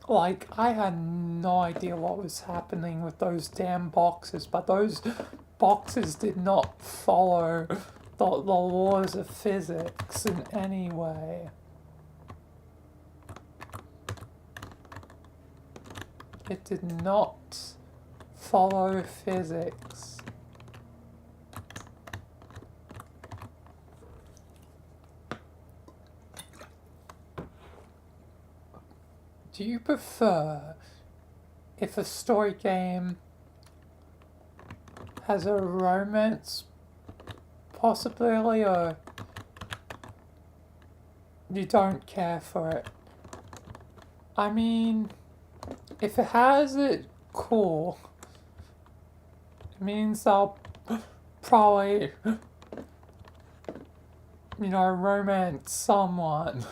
Like, I had no idea what was happening with those damn boxes, but those boxes did not follow the laws of physics in any way. It did not follow physics. Do you prefer if a story game has a romance possibility, or you don't care for it? I mean, if it has it, cool. It means I'll probably, you know, romance someone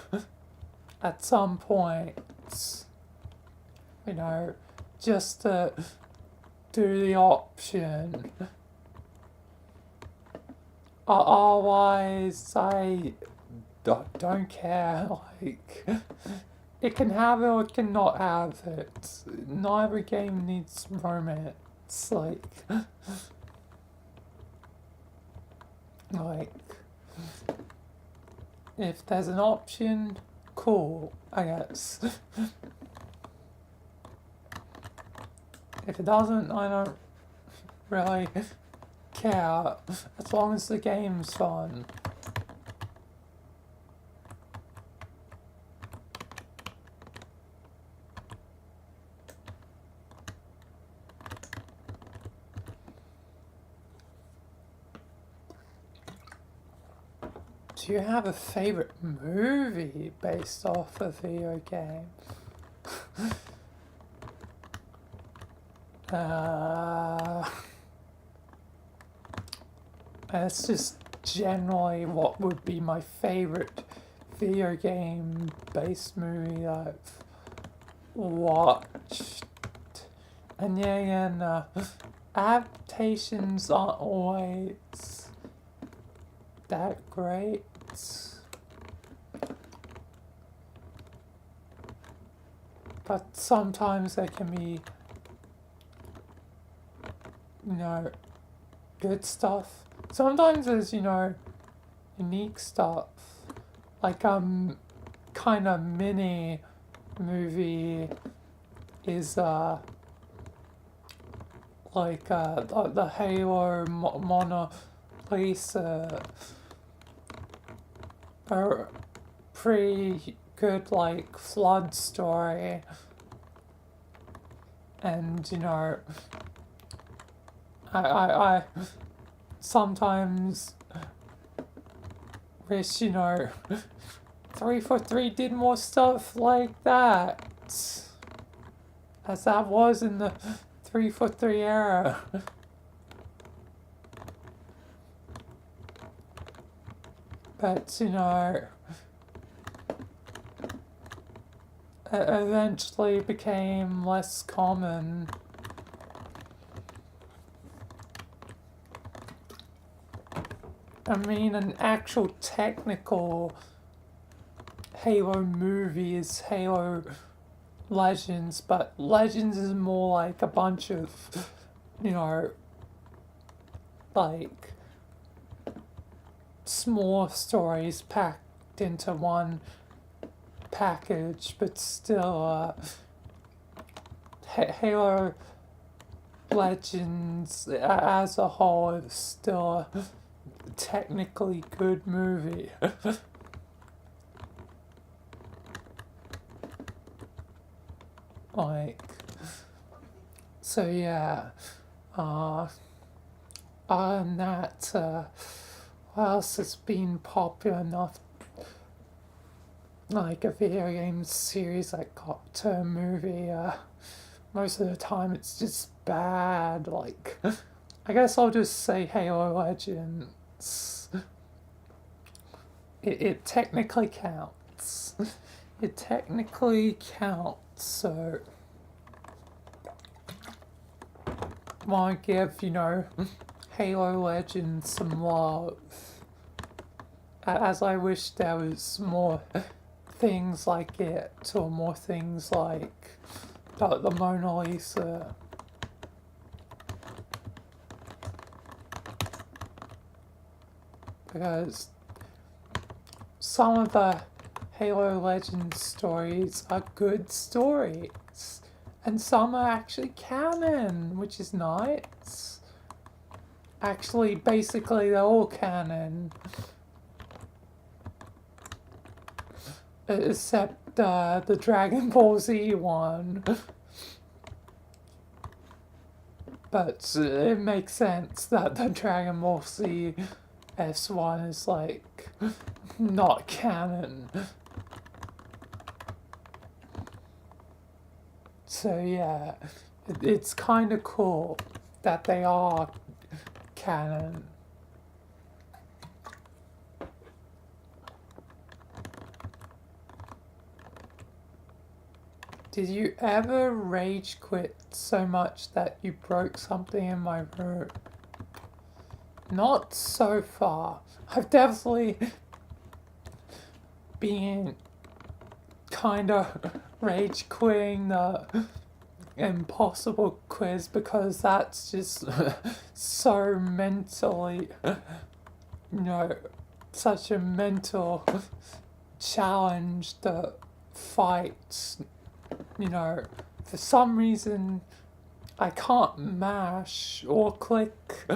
at some point. You know, just to do the option. Otherwise, I don't care. Like, it can have it or it cannot have it. Not every game needs romance. Like, if there's an option, cool, I guess. If it doesn't, I don't really care, as long as the game's fun. Do you have a favorite movie based off a video game? That's just generally what would be my favorite video game based movie I've watched. And yeah, adaptations aren't always that great. But sometimes they can be, you know, good stuff. Sometimes there's, you know, unique stuff. Like, kind of mini movie is, like, the Halo Mona Lisa, a pretty good, like, flood story. And, you know, I sometimes wish, 343 did more stuff like that. As that was in the 343 era. But, eventually became less common. I mean, an actual technical Halo movie is Halo Legends, but Legends is more like a bunch of, like small stories packed into one package, but still, Halo Legends as a whole is still a technically good movie. Like, so yeah, other than that, what else has been popular enough? Like a video game series that got to a movie, most of the time it's just bad, like, I guess I'll just say Halo Legends. It technically counts. It technically counts, so wanna give, Halo Legends some love. As I wish there was more things like it, or more things like the Mona Lisa. Because some of the Halo Legends stories are good stories, and some are actually canon, which is nice. Actually, basically, they're all canon. Except the Dragon Ball Z one. But it makes sense that the Dragon Ball Z S1 is like not canon. So yeah, it's kind of cool that they are canon. Did you ever rage quit so much that you broke something in my room? Not so far. I've definitely been kind of rage quitting the impossible quiz because that's just so mentally, such a mental challenge to fight. For some reason I can't mash or click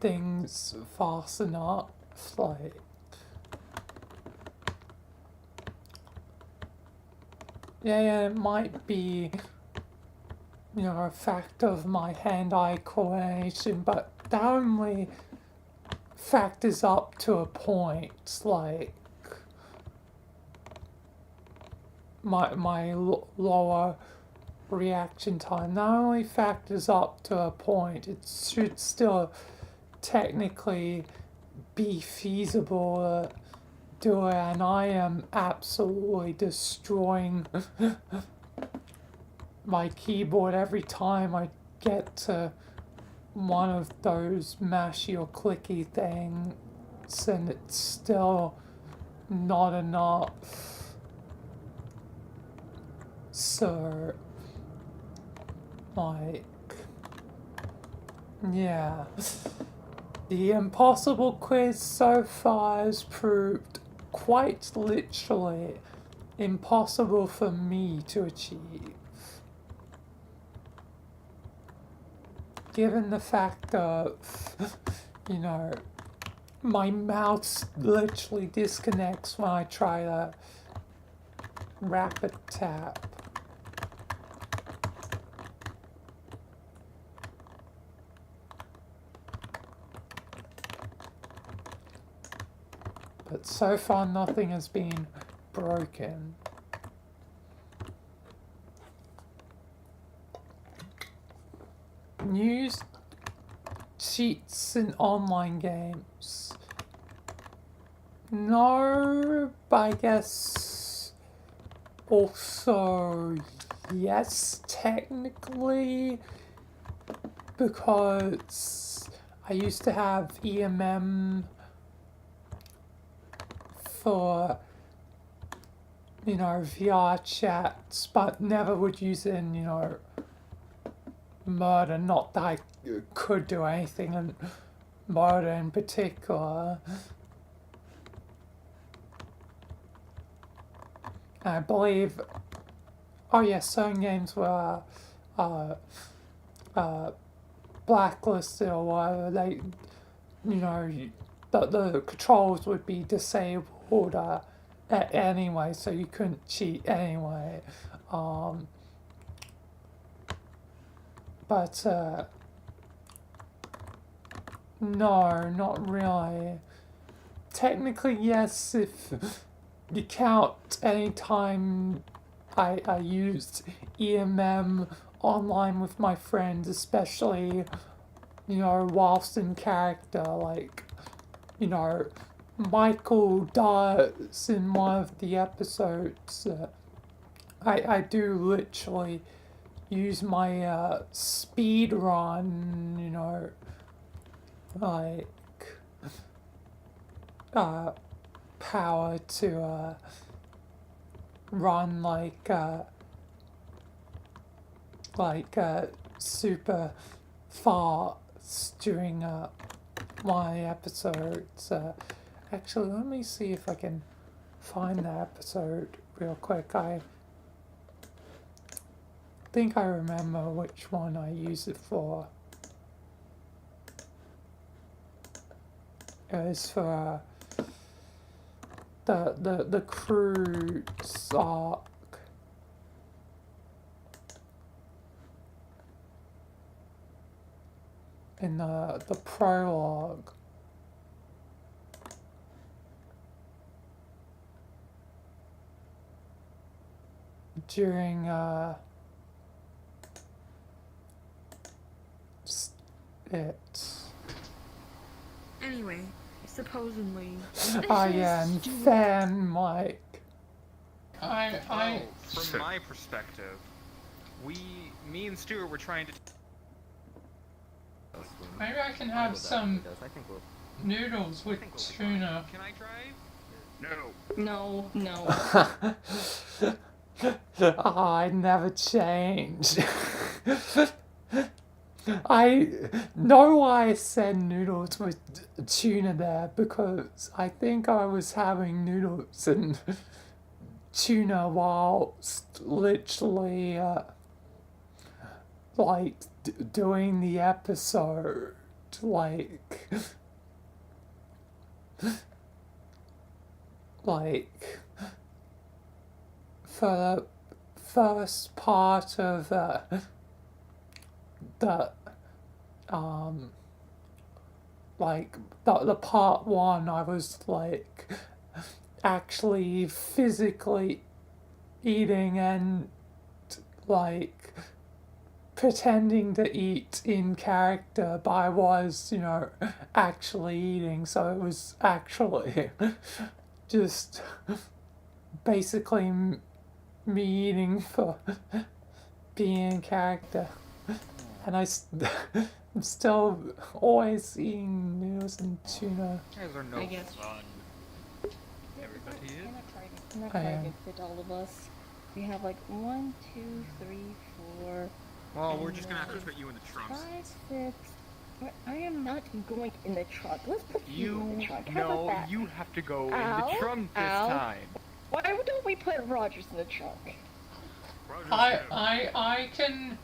things fast enough, like, yeah, it might be, a fact of my hand-eye coordination, but that only factors up to a point, like, my lower reaction time not only factors up to a point, it should still technically be feasible to do it, and I am absolutely destroying my keyboard every time I get to one of those mashy or clicky things, and it's still not enough. So, like, yeah. The impossible quiz so far has proved quite literally impossible for me to achieve. Given the fact of, my mouse literally disconnects when I try to rapid tap. but so far nothing has been broken. Use cheats in online games. No, but I guess also yes, technically, because I used to have EMM for, you know, VR chats, but never would use it in, you know, murder. Not that I could do anything in murder in particular. I believe, oh yeah, certain games were blacklisted or whatever. They, you know, the controls would be disabled anyway, so you couldn't cheat anyway. But no, not really. Technically, yes, if you count any time I used EMM online with my friends, especially, you know, whilst in character, like, you know, Michael does in one of the episodes. I do literally use my speed run, you know, like power to run like super fast during my episodes. Actually, let me see if I can find the episode real quick. I think I remember which one I use it for. It was for the cruise arc. In the prologue. During it. Anyway, supposedly. Oh yeah, and then like From my perspective, me and Stuart were trying to. maybe I can have some noodles with tuna. Can I drive? No, no. I never change. I know why I said noodles with tuna there, because I think I was having noodles and tuna whilst literally like doing the episode, like for the first part of the like the part one, I was like actually physically eating and like pretending to eat in character, but I was, you know, actually eating, so it was actually just basically me eating for being in character. And I'm still always eating noodles and tuna. You guys are no I guess. fun. Everybody is. I'm not I trying am. to fit all of us. We have like 1, 2, 3, 4, Well, we're just gonna have to put you in the trunks. 5, 6. I am not going in the trunk. Let's put you in the trunk. How about No, that? you have to go in Ow, the trunk this ow. time. Why don't we put Rogers in the trunk? I can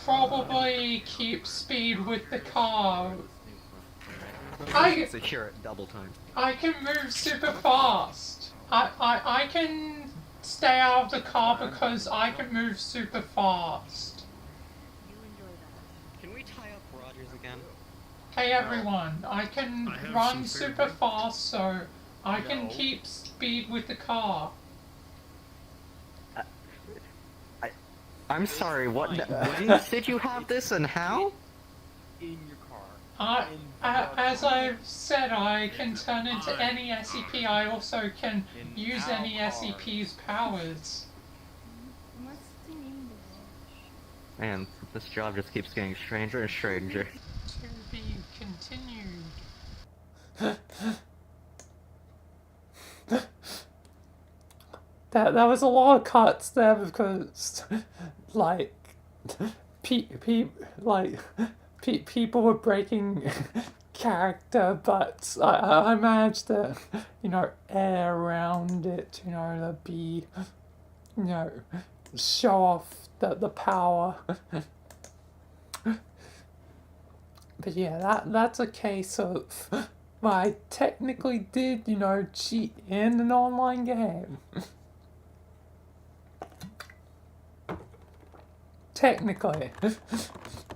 probably keep speed with the car. Secure it double time. I can move super fast. I can stay out of the car because I can move super fast. Can we tie up Rogers again? Hey everyone, I can run super fast, so I can No. keep speed with the car. I'm sorry, what? When did you have this and how? In your car. As I've said, I can turn into any SCP. I also can In use our any car. SCP's powers. What's the name of Man, this job just keeps getting stranger and stranger. To be continued. That was a lot of cuts there because, like, people were breaking character, but I managed to, air around it, to be, show off the power. But yeah, that's a case of, well, I technically did, cheat in an online game. Technically.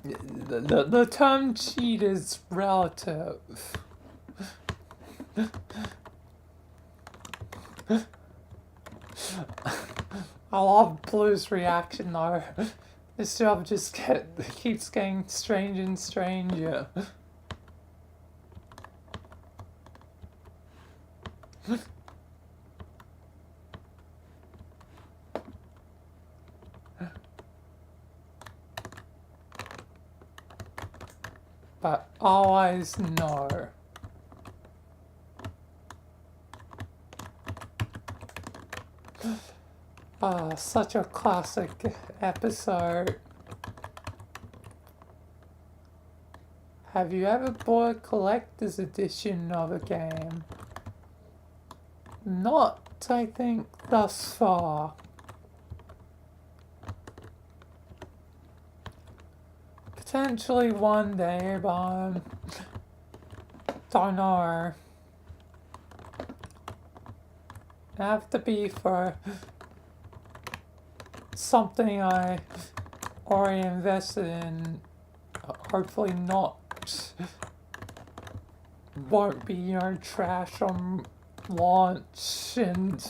The term cheat is relative. I love Blue's reaction though. This job just keeps getting stranger and stranger. But always know. Such a classic episode. Have you ever bought a collector's edition of a game? Not, I think, thus far. Potentially one day, but don't know. It'd have to be for something I already invested in. Hopefully not. Won't be, trash on launch, and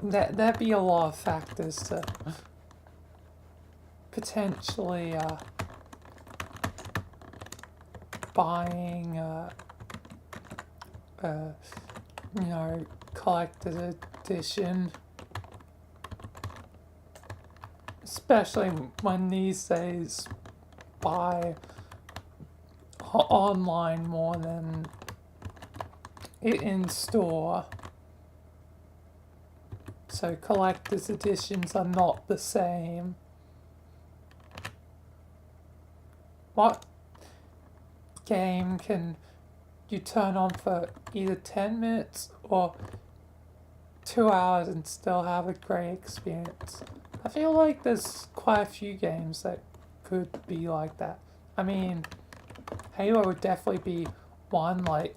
that'd be a lot of factors to potentially buying collector's edition, especially when these days buy online more than in store. So collector's editions are not the same. What game can you turn on for either 10 minutes or 2 hours and still have a great experience? I feel like there's quite a few games that could be like that. I mean, Halo would definitely be one, like,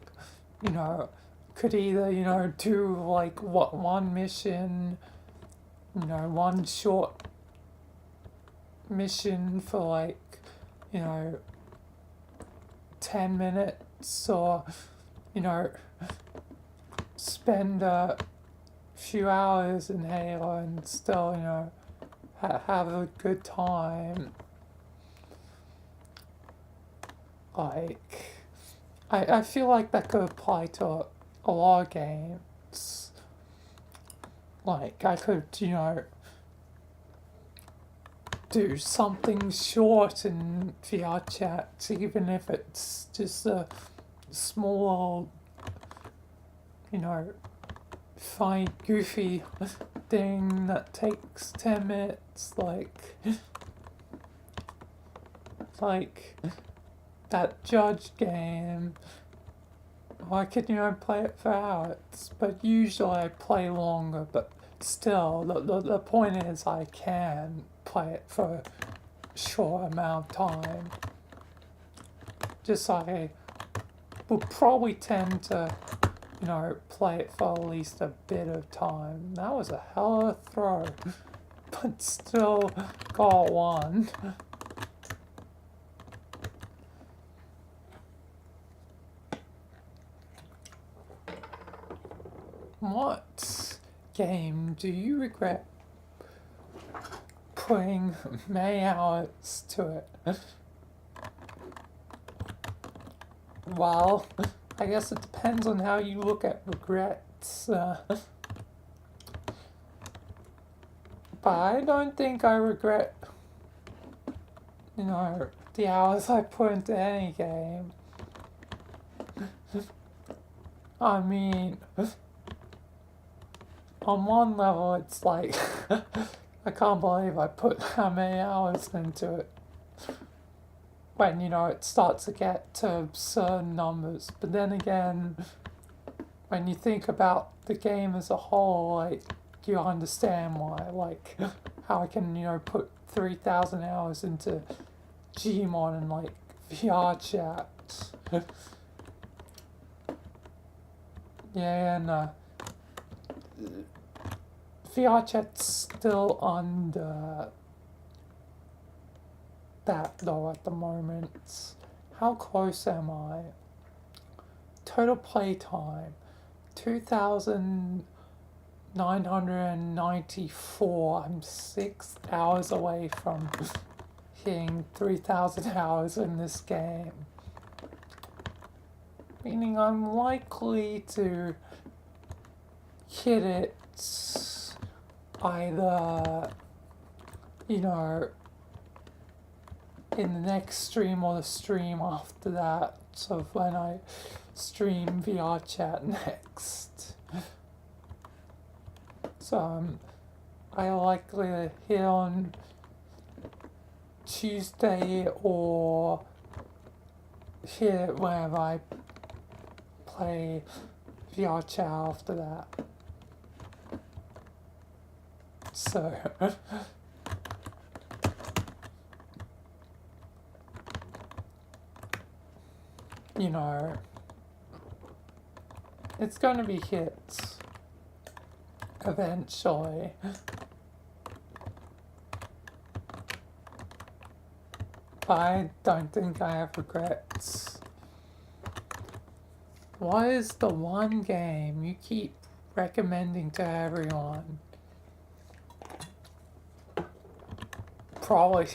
could either, do like one mission, one short mission for like, 10 minutes, or, spend a few hours in Halo and still, have a good time. Like, I feel like that could apply to a lot of games. Like, I could, do something short in VRChat, even if it's just a small, funny, goofy thing that takes 10 minutes, like that Judge game. I could, play it for hours, but usually I play longer, but still, the point is I can play it for a short amount of time. Just like I will probably tend to, play it for at least a bit of time. That was a hell of a throw, but still got one. what game do you regret putting many hours to it? Well, I guess it depends on how you look at regrets. But I don't think I regret, the hours I put into any game. I mean, on one level, it's like, I can't believe I put how many hours into it. When, it starts to get to certain numbers. But then again, when you think about the game as a whole, like, you understand why, like, how I can, put 3,000 hours into Gmod and, like, VRChat. Yeah, and, VRChat's still under that, though, at the moment. How close am I? Total playtime, 2,994. I'm 6 hours away from hitting 3,000 hours in this game. Meaning I'm likely to hit it either, in the next stream or the stream after that, so when I stream VRChat next. So I likely to hit on Tuesday or hit it whenever I play VRChat after that. So it's gonna be hits eventually. But I don't think I have regrets. What is the one game you keep recommending to everyone? Probably,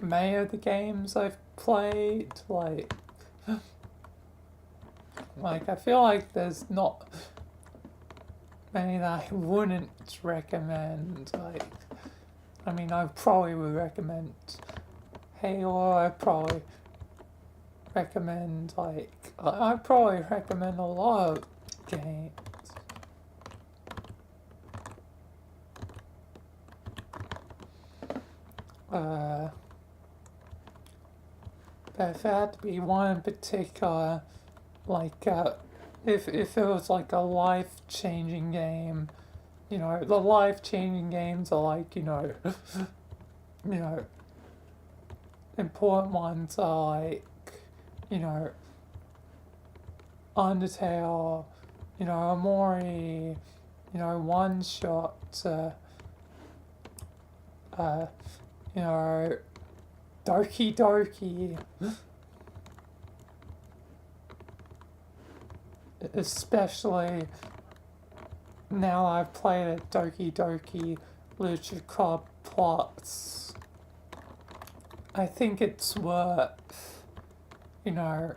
many of the games I've played, like I feel like there's not many that I wouldn't recommend. I probably would recommend Halo. I'd probably recommend, I'd probably recommend a lot of games. But if it had to be one in particular, if it was like a life-changing game, the life-changing games are like, important ones are like, Undertale, Amori, One Shot, Doki Doki. Especially now I've played it, Doki Doki Literature Club Plus. I think it's worth, the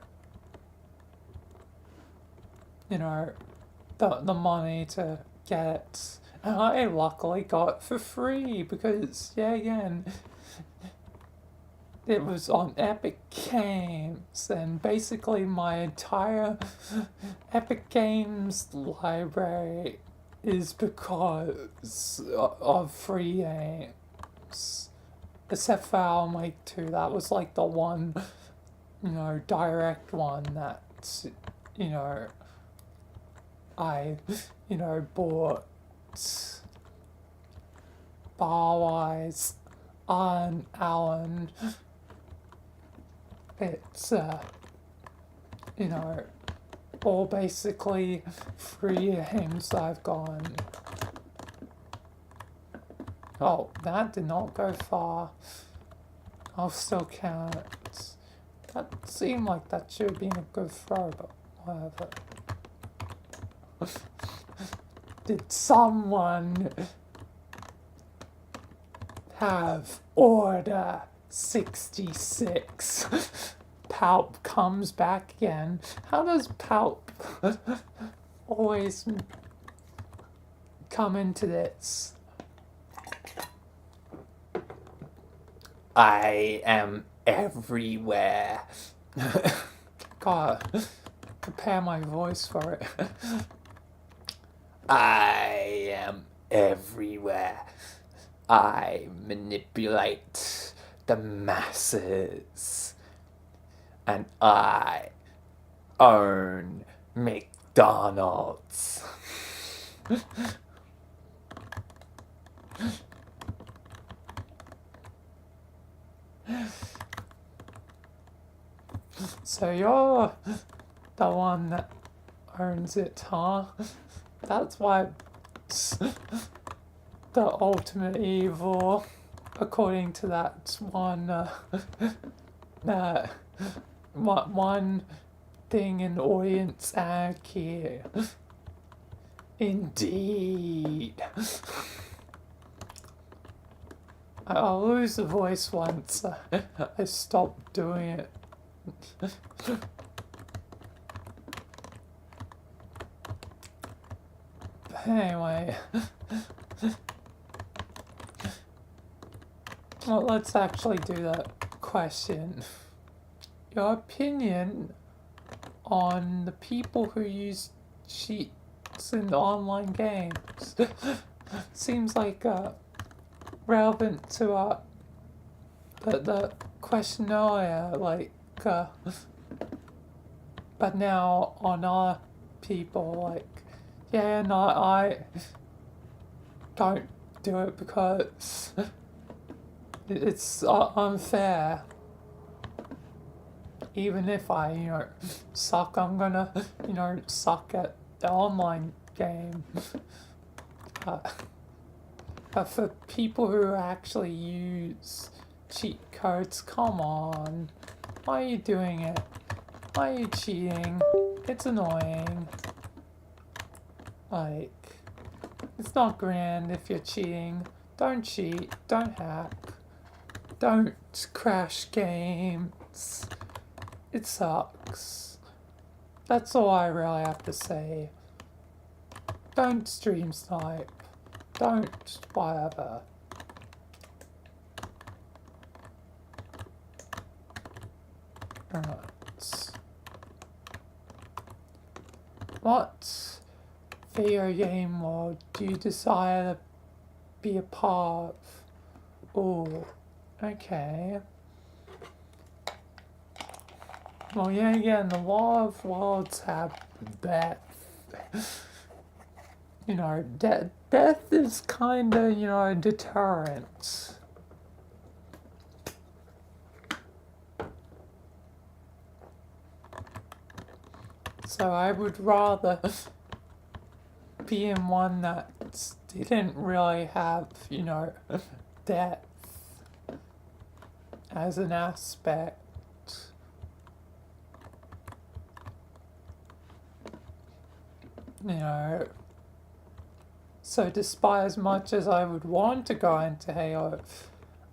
money to get it. And I luckily got it for free because, again, it was on Epic Games, and basically my entire Epic Games library is because of free games. Except for Alan Wake 2, that was like the one, direct one that, I, bought bar-wise on Alan. It's, all basically free games I've gone. Oh, that did not go far. I'll still count it. That seemed like that should have been a good throw, but whatever. did someone have Order 66? Palp comes back again. How does Palp always come into this? I am everywhere. God, prepare my voice for it. I am everywhere. I manipulate the masses. And I own McDonald's. So you're the one that owns it, huh? That's why it's the ultimate evil, according to that one thing in audience ag here. Indeed. I'll lose the voice once I stop doing it. But anyway, well, let's actually do that question. Your opinion on the people who use cheats in online games. Seems like relevant to the question earlier, like but now on other people, like, yeah, no, I don't do it because it's unfair. Even if I, suck, I'm gonna, suck at the online game. But for people who actually use cheat codes, come on. Why are you doing it? Why are you cheating? It's annoying. Like, it's not grand if you're cheating. Don't cheat. Don't hack. Don't crash games. It sucks. That's all I really have to say. Don't stream snipe. Don't whatever. Alright. What video game world do you desire to be a part of? Ooh, okay. Well, yeah, again, a lot of worlds have death. Death is kinda, a deterrent. So I would rather be in one that didn't really have, death as an aspect. So despite as much as I would want to go into Halo,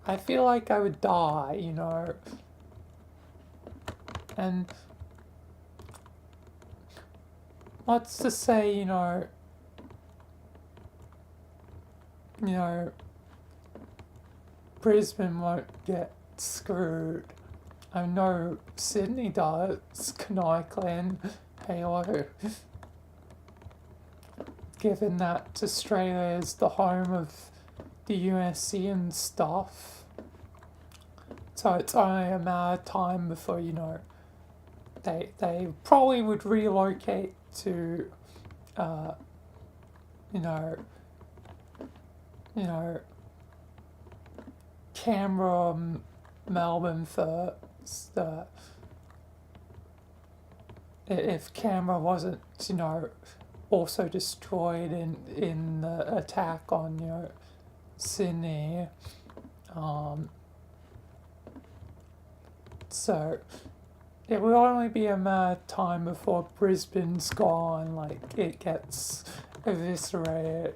I feel like I would die, And what's to say, Brisbane won't get screwed. I know Sydney does, canonically, in Halo. Given that Australia is the home of the USC and stuff. So it's only a matter of time before, they probably would relocate to, Canberra, Melbourne first. If Canberra wasn't, also destroyed in the attack on, Sydney. So it will only be a matter of time before Brisbane's gone, like it gets eviscerated.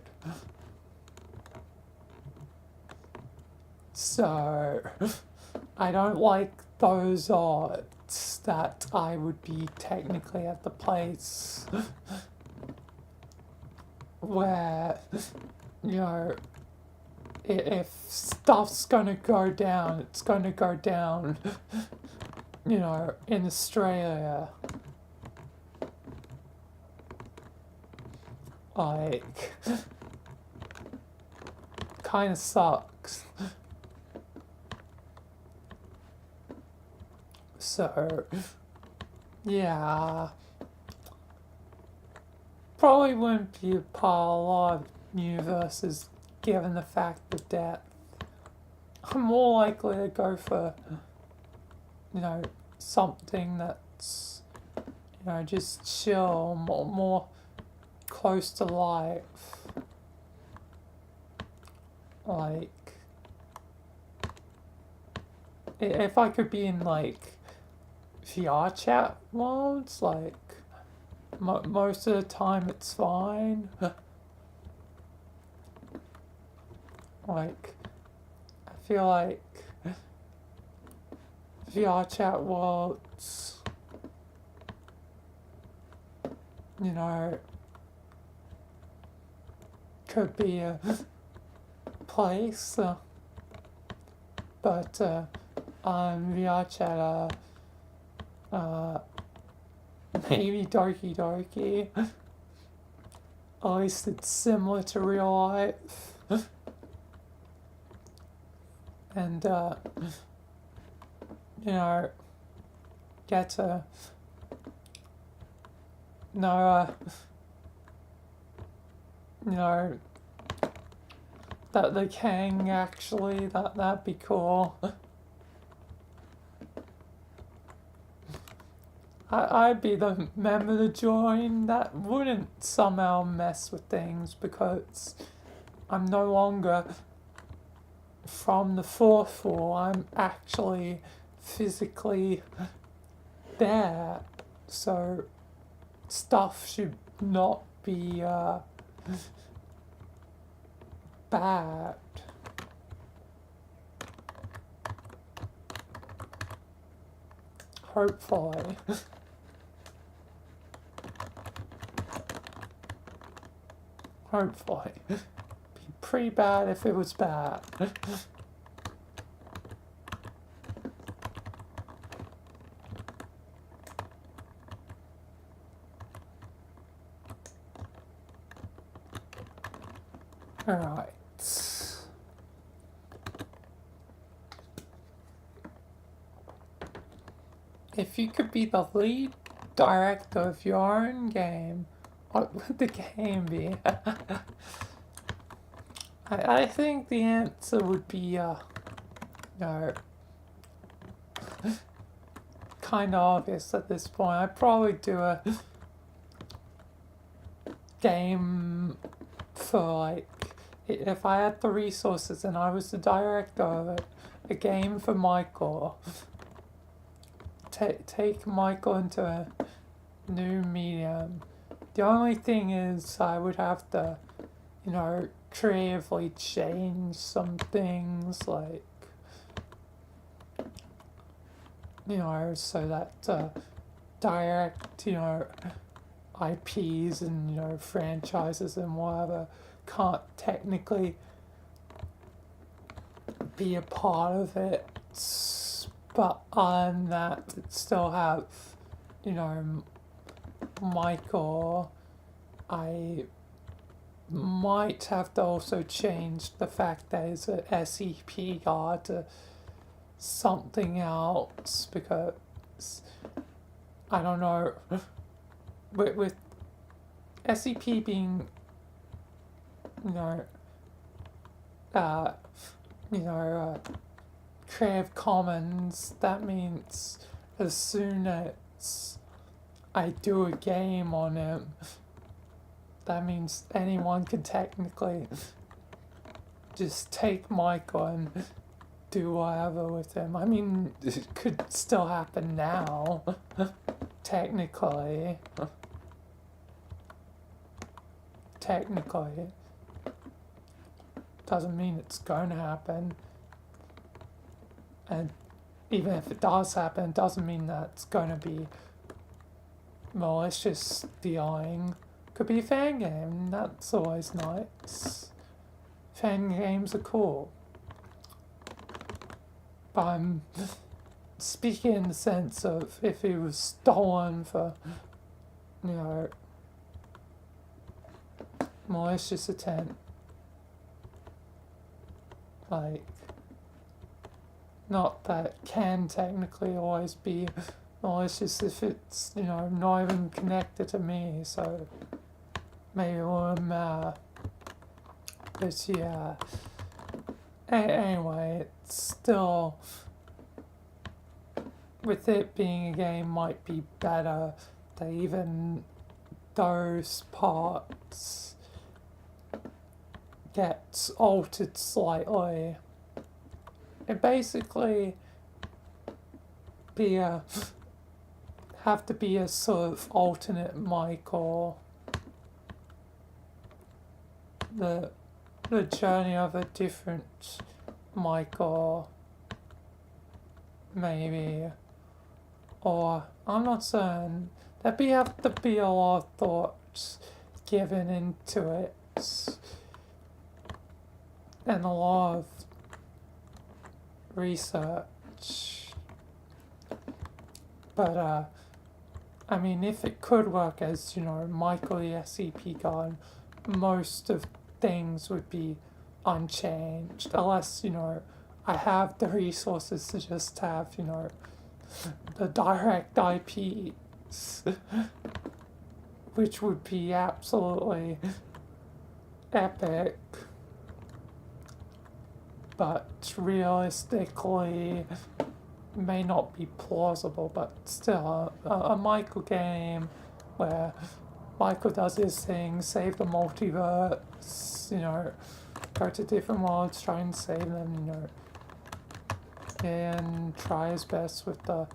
So, I don't like those odds that I would be technically at the place where, you know, if stuff's gonna go down, it's gonna go down, you know, in Australia. Like, kinda sucks. So, yeah. Probably wouldn't be a part of a lot of universes given the fact of death. I'm more likely to go for, you know, something that's, you know, just chill, more close to life. Like, if I could be in, like, VRChat modes, like, most of the time it's fine. Like, I feel like VRChat worlds, you know, could be a place, but VRChat, maybe Doki Doki. At least it's similar to real life. And, you know, get to know, you know, that the king actually, that'd be cool. I'd be the member to join that wouldn't somehow mess with things because I'm no longer from the fourth floor. I'm actually physically there. So stuff should not be bad. Hopefully. Hopefully. Be pretty bad if it was bad. Alright. If you could be the lead director of your own game, what would the game be? I think the answer would be, no, kind of obvious at this point. I'd probably do a game for, like, if I had the resources and I was the director of it, a game for Michael. Take Michael into a new medium. The only thing is I would have to, you know, creatively change some things, like, you know, so that direct, you know, IPs and, you know, franchises and whatever can't technically be a part of it, but on that it still have, you know, Michael. I might have to also change the fact that it's a SCP guard to something else because I don't know, with SCP being, you know, Creative Commons, that means as soon as I do a game on it, that means anyone can technically just take Michael and do whatever with him. I mean, it could still happen now, technically. technically. Doesn't mean it's going to happen. And even if it does happen, it doesn't mean that it's going to be malicious stealing. Could be a fan game, that's always nice. Fan games are cool. But I'm speaking in the sense of if it was stolen for, you know, malicious intent. Like, not that it can technically always be malicious if it's, you know, not even connected to me, so maybe it wouldn't matter. But yeah. Anyway, it's still, with it being a game, might be better that even those parts get altered slightly. It basically have to be a sort of alternate Michael. The journey of a different Michael, maybe, or I'm not certain. There'd have to be a lot of thought given into it, and a lot of research. But I mean, if it could work as, you know, Michael the SCP Guard, most of things would be unchanged, unless, you know, I have the resources to just have, you know, the direct IPs, which would be absolutely epic. But realistically, may not be plausible, but still, a Michael game where Michael does his thing, save the multiverse, you know, go to different worlds, try and save them, you know, and try his best with the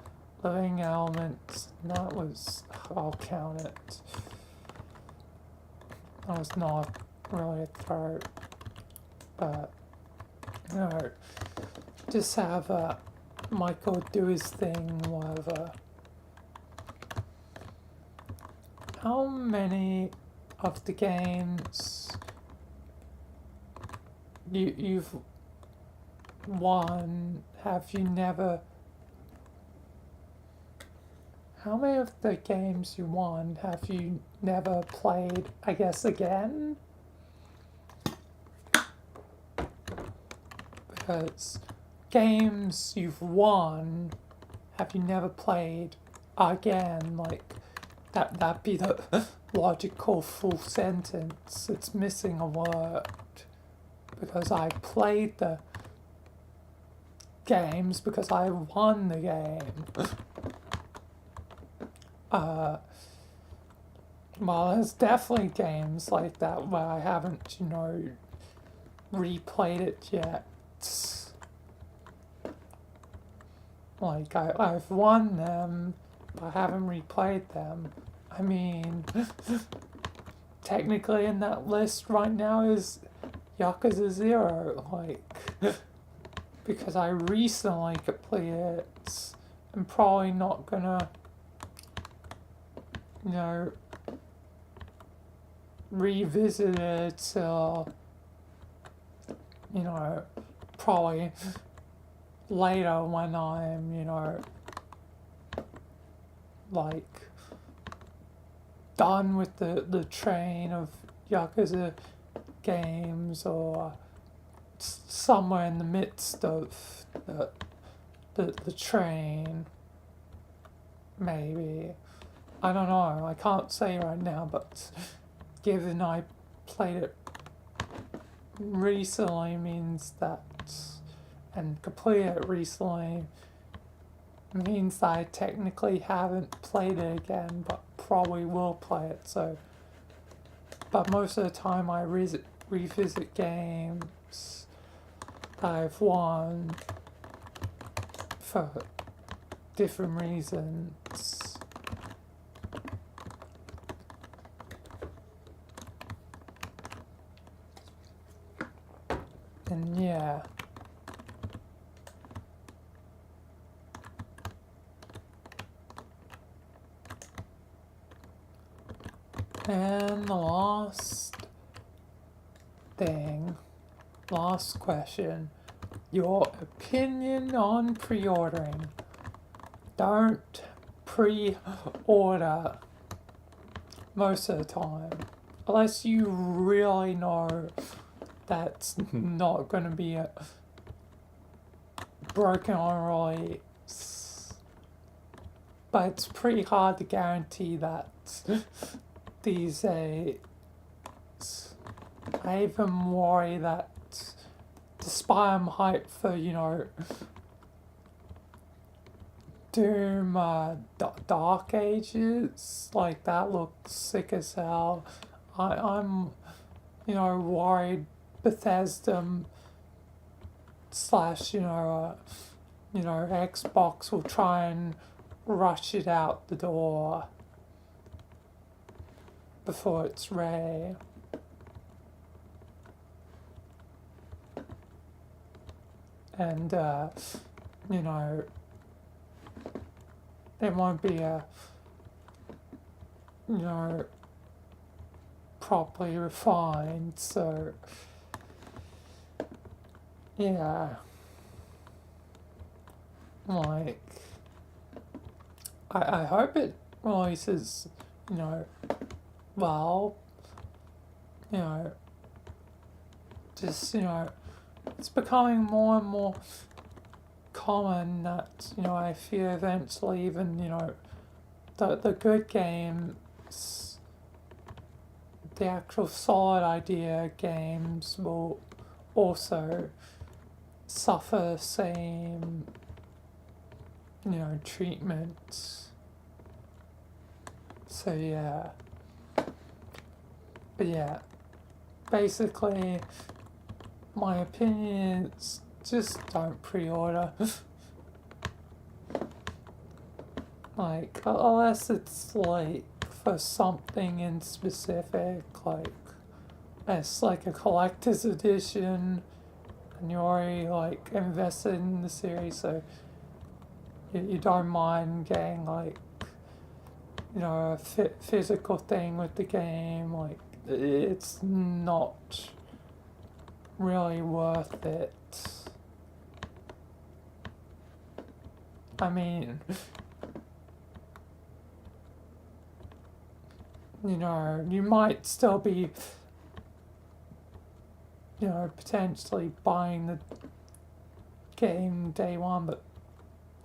living elements. That was, I'll count it. That was not really a throat, but, you know, just have Michael do his thing, whatever. How many of the games you've won have you never... How many of the games you won have you never played, I guess, again? Because games you've won have you never played again, like, that'd be the logical full sentence. It's missing a word. Because I played the games because I won the game. Well, there's definitely games like that where I haven't, you know, replayed it yet. Like, I've won them, but I haven't replayed them. I mean, technically in that list right now is Yakuza 0, like, because I recently completed it. I'm probably not gonna, you know, revisit it till, you know, probably later when I'm, you know, like, done with the train of Yakuza games, or somewhere in the midst of the train, maybe. I don't know, I can't say right now, but given I played it recently means that, and completed it recently, means that I technically haven't played it again, but probably will play it, so. But most of the time I revisit games that I've won for different reasons. And yeah. And the last question, your opinion on pre-ordering. Don't pre-order most of the time, unless you really know that's not going to be a broken on release. But it's pretty hard to guarantee that these days. I even worry that despite I'm hyped for, Doom Dark Ages, like that looks sick as hell. I'm worried Bethesda slash Xbox will try and rush it out the door before it's ready. And it won't be a properly refined, so yeah, like I hope it releases, well, just it's becoming more and more common that I fear eventually even the good games, the actual solid idea games will also suffer the same treatment. So yeah, but yeah, basically my opinion is just don't pre-order. Like, unless it's like for something in specific, like it's like a collector's edition and you're already like invested in the series, so you don't mind getting like a physical thing with the game. Like, it's not really worth it. I mean, you might still be, potentially buying the game day one, but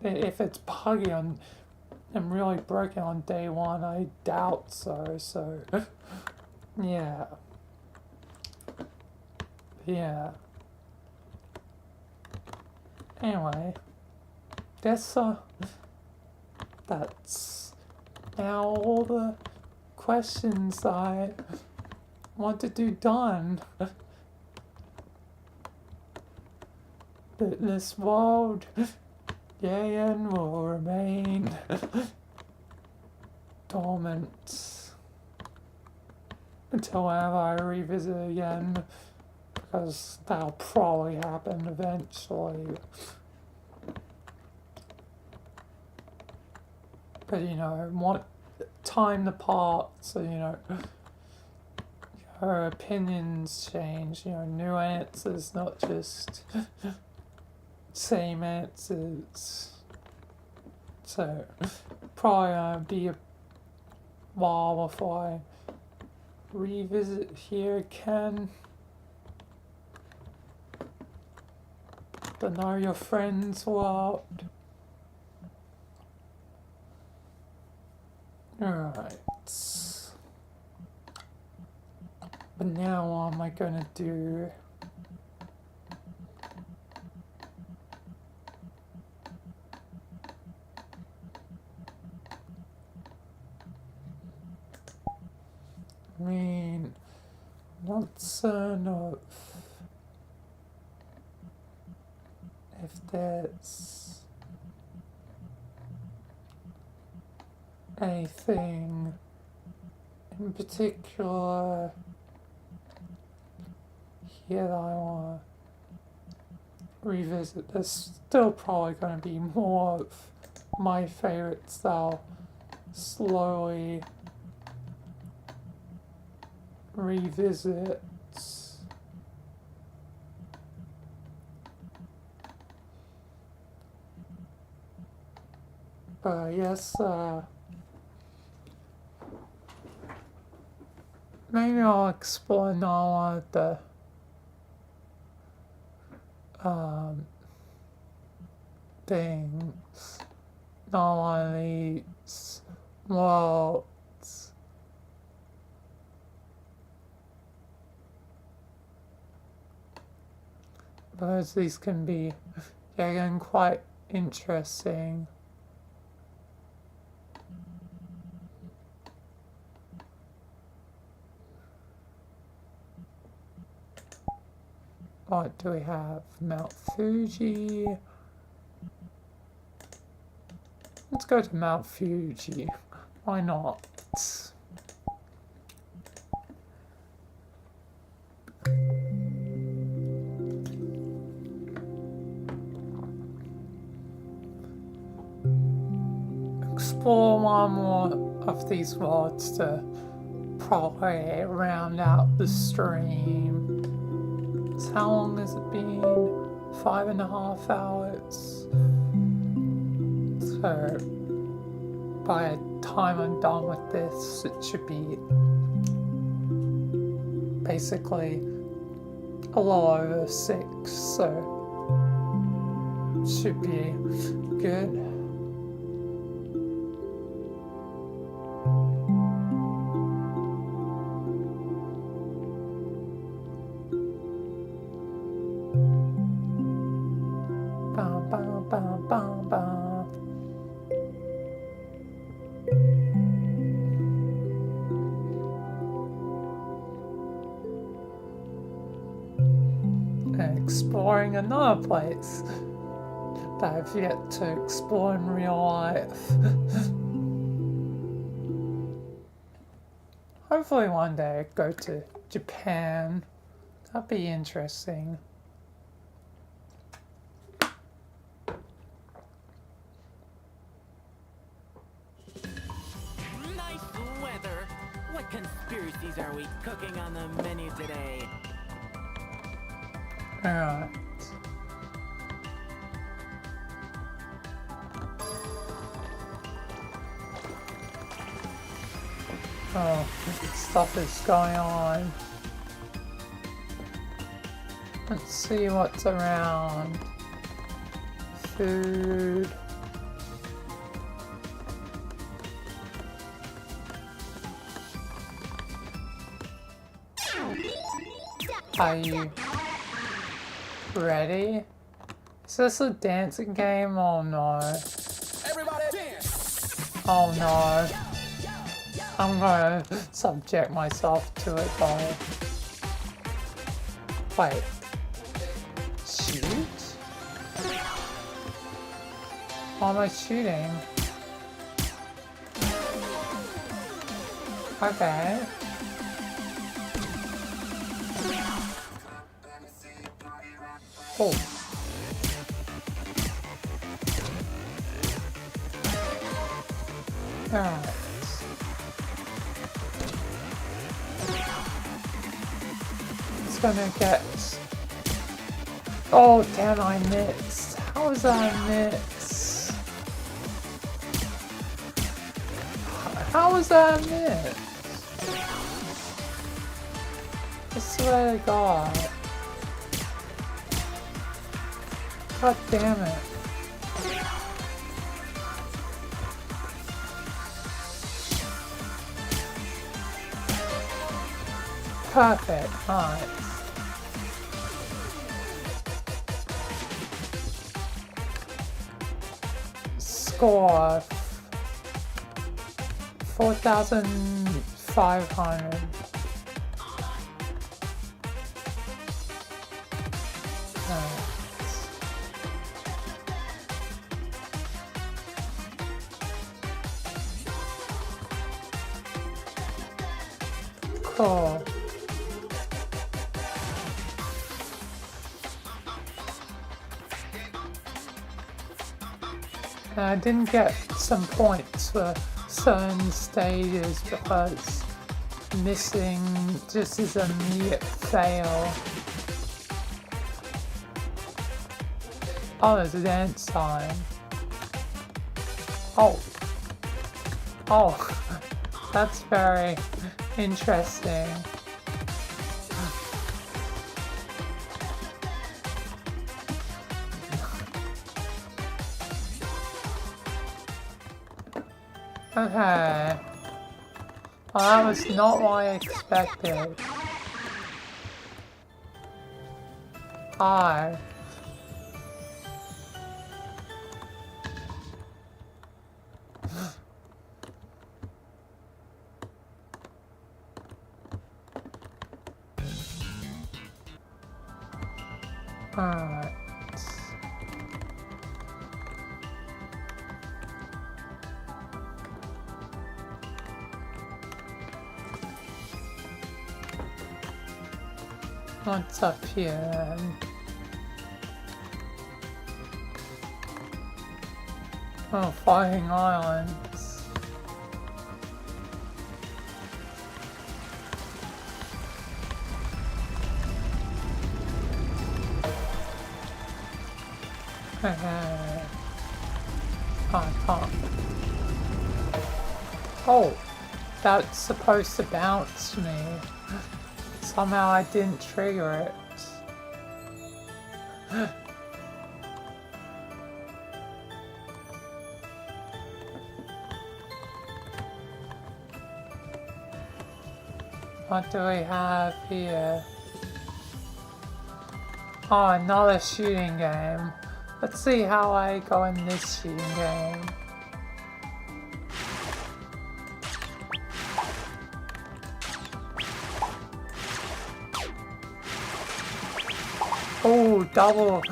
if it's buggy and really broken on day one, I doubt so. So, yeah. Yeah. Anyway, guess that's now all the questions I want to do done. This world, and will remain dormant until whenever I revisit again, because that'll probably happen eventually. But want time to part, so her opinions change. New answers, not just same answers. So probably gonna be a while before I revisit here again. The Know Your Friends world. Alright. But now what am I gonna do? I mean, not certain of if there's anything in particular here that I want revisit. There's still probably going to be more of my favorites that I'll slowly revisit. But yes, maybe I'll explore another one of the things, not one of these worlds. Because these can be getting quite interesting. What do we have? Mount Fuji. Let's go to Mount Fuji. Why not? Explore one more of these worlds to probably round out the stream. So how long has it been? 5.5 hours. So by the time I'm done with this, it should be basically a little over 6, so it should be good. Exploring another place that I've yet to explore in real life. Hopefully one day I go to Japan. That'd be interesting. Nice weather. What conspiracies are we cooking on the menu today? Alright. Oh, stuff is going on. Let's see what's around. Food. Are you ready? Is this a dancing game? Oh no. Everybody dance! Oh no. I'm gonna subject myself to it though. Wait. Shoot? Why am I shooting? Okay. Oh. Alright. It's gonna get... Oh damn, I missed. How was that a miss? How was that a miss? I swear to God. God damn it. Perfect, nice. Score 4,500. Cool. And I didn't get some points for certain stages because missing just is an immediate fail. Oh, there's a dance sign. Oh. Oh. That's very interesting. Okay. Well, that was not what I expected. Hi. Alright. What's up here then? Oh, Fighting Islands. Okay. Oh, I can't. Oh, that's supposed to bounce me. Somehow I didn't trigger it. What do we have here? Oh, another shooting game. Let's see how I go in this shooting game. Oh, double.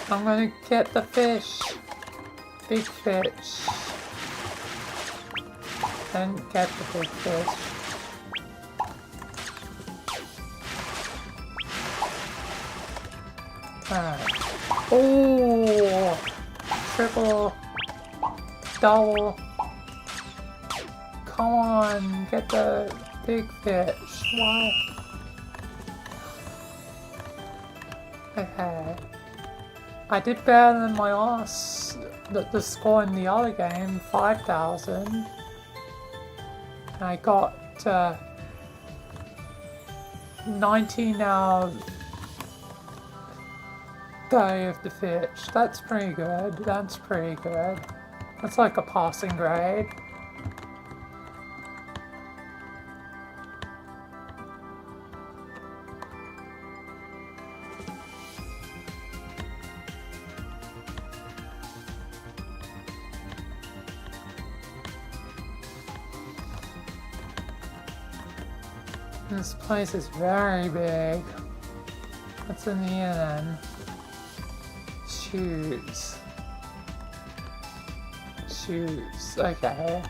I'm gonna get the fish. Big fish. And get the big fish. Alright. Oh, triple, double. Come on, get the big fish. Why? Okay. I did better than my last, the score in the other game, 5,000. I got 19 out of Day of the Fish. That's pretty good. That's pretty good. That's like a passing grade. This place is very big. What's in here then? Shoes. Shoes, okay.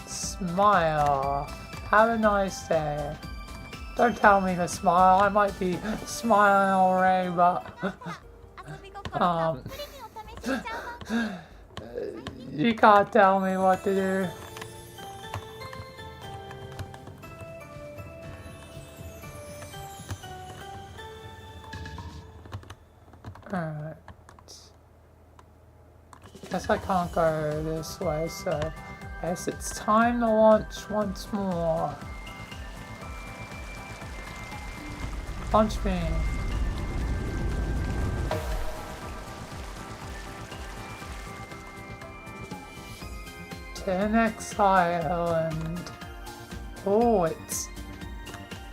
Smile. Have a nice day. Don't tell me to smile. I might be smiling already, but you can't tell me what to do. Alright. Guess I can't go this way, so I guess it's time to launch once more. Punch me. To the next island. Oh, it's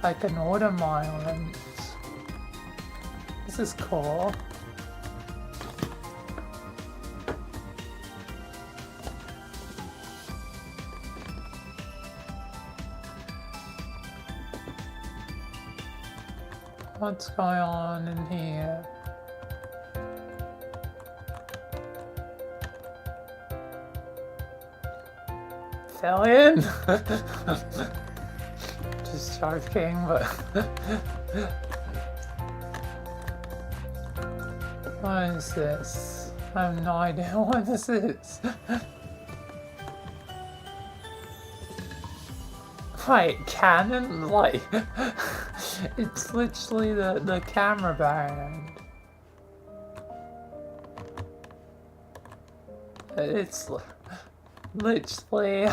like an autumn island. This is cool. What's going on in here? Fell in? just joking, but what is this? I have no idea what this is. Wait, Canon? Like, it's literally the camera band. It's literally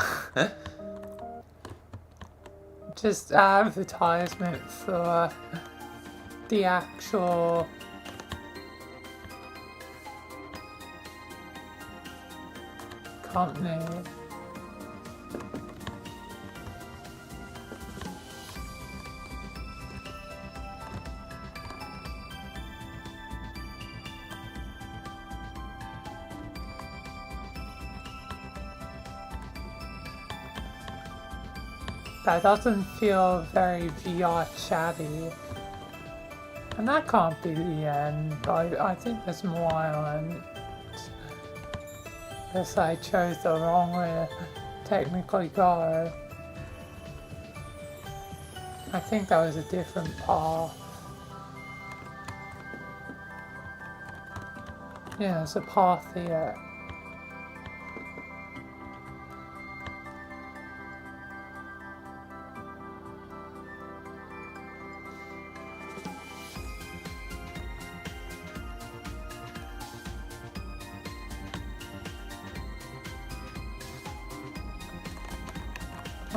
just advertisement for the actual company. That doesn't feel very VR chatty. And that can't be the end. I think there's more islands. Guess I chose the wrong way to technically go. I think that was a different path. Yeah, there's a path here.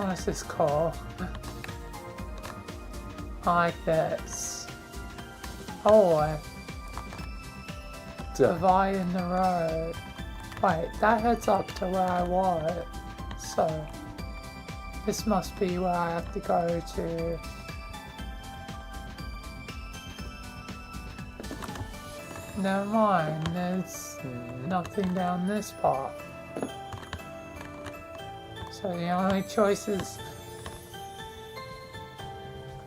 Oh, this is cool. I like this. Oh, divide in the road. Wait, that heads up to where I was. So, this must be where I have to go to. Never mind, there's nothing down this path. So the only choice is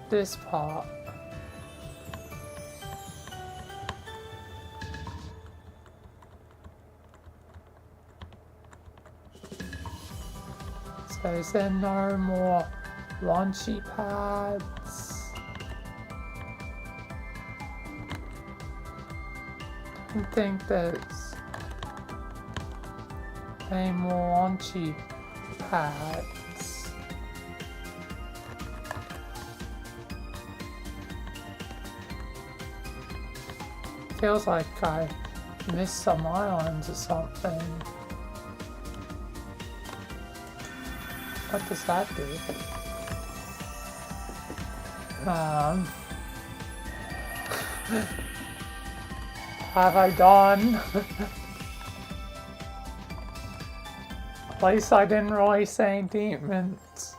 this part. So is there no more launchy pads? I don't think there's any more launchy pads. Feels like I missed some islands or something. What does that do? Have I done? At least I didn't really say any demons.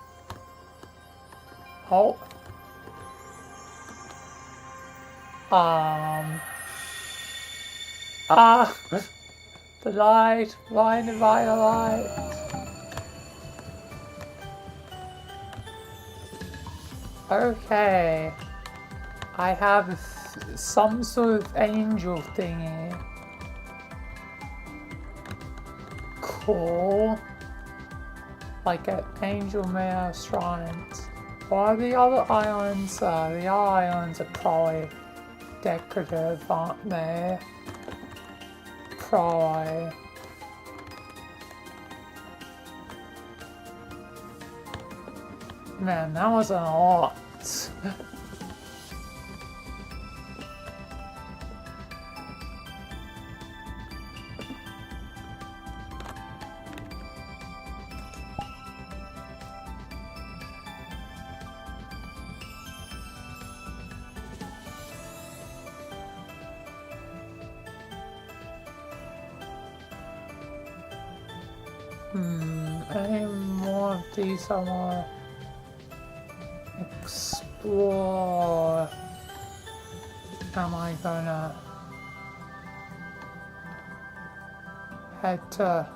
Oh. The light, blinded by the light. Okay. I have some sort of angel thingy. Cool. Like an angel mare shrines. What are the other islands? The other islands are probably decorative, aren't they? Probably. Man, that was a lot. Any more of these I want to explore? Am I gonna head to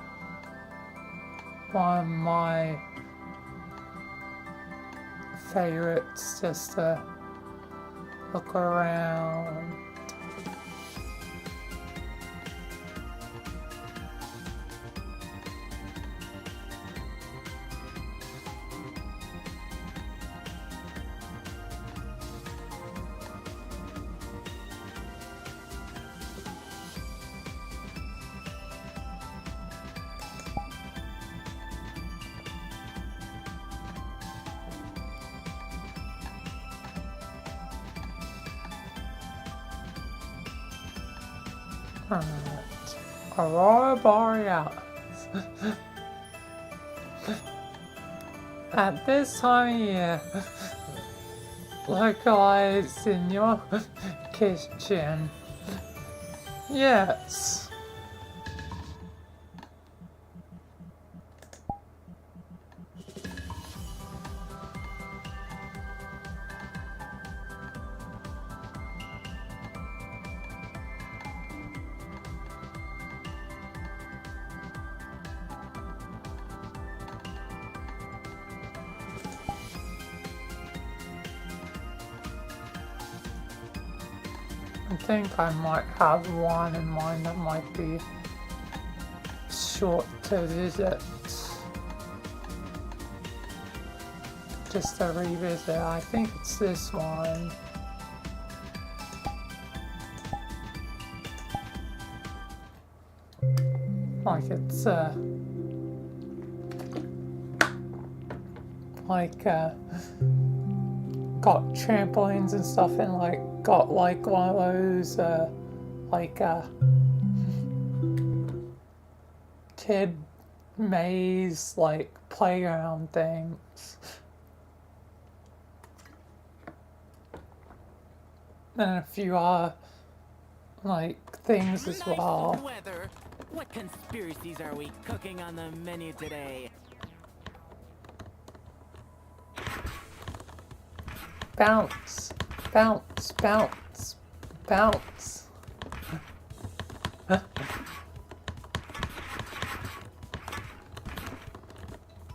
one of my favorites just to look around? Alright. Aurora Borealis. At this time of year, localized in your kitchen. Yes. I think I might have one in mind that might be short to visit. Just to revisit. I think it's this one. Like it's got trampolines and stuff and like got like one of those kid maze like playground things. And a few like things as Nice well. weather. What conspiracies are we cooking on the menu today? Bounce, bounce, bounce, bounce.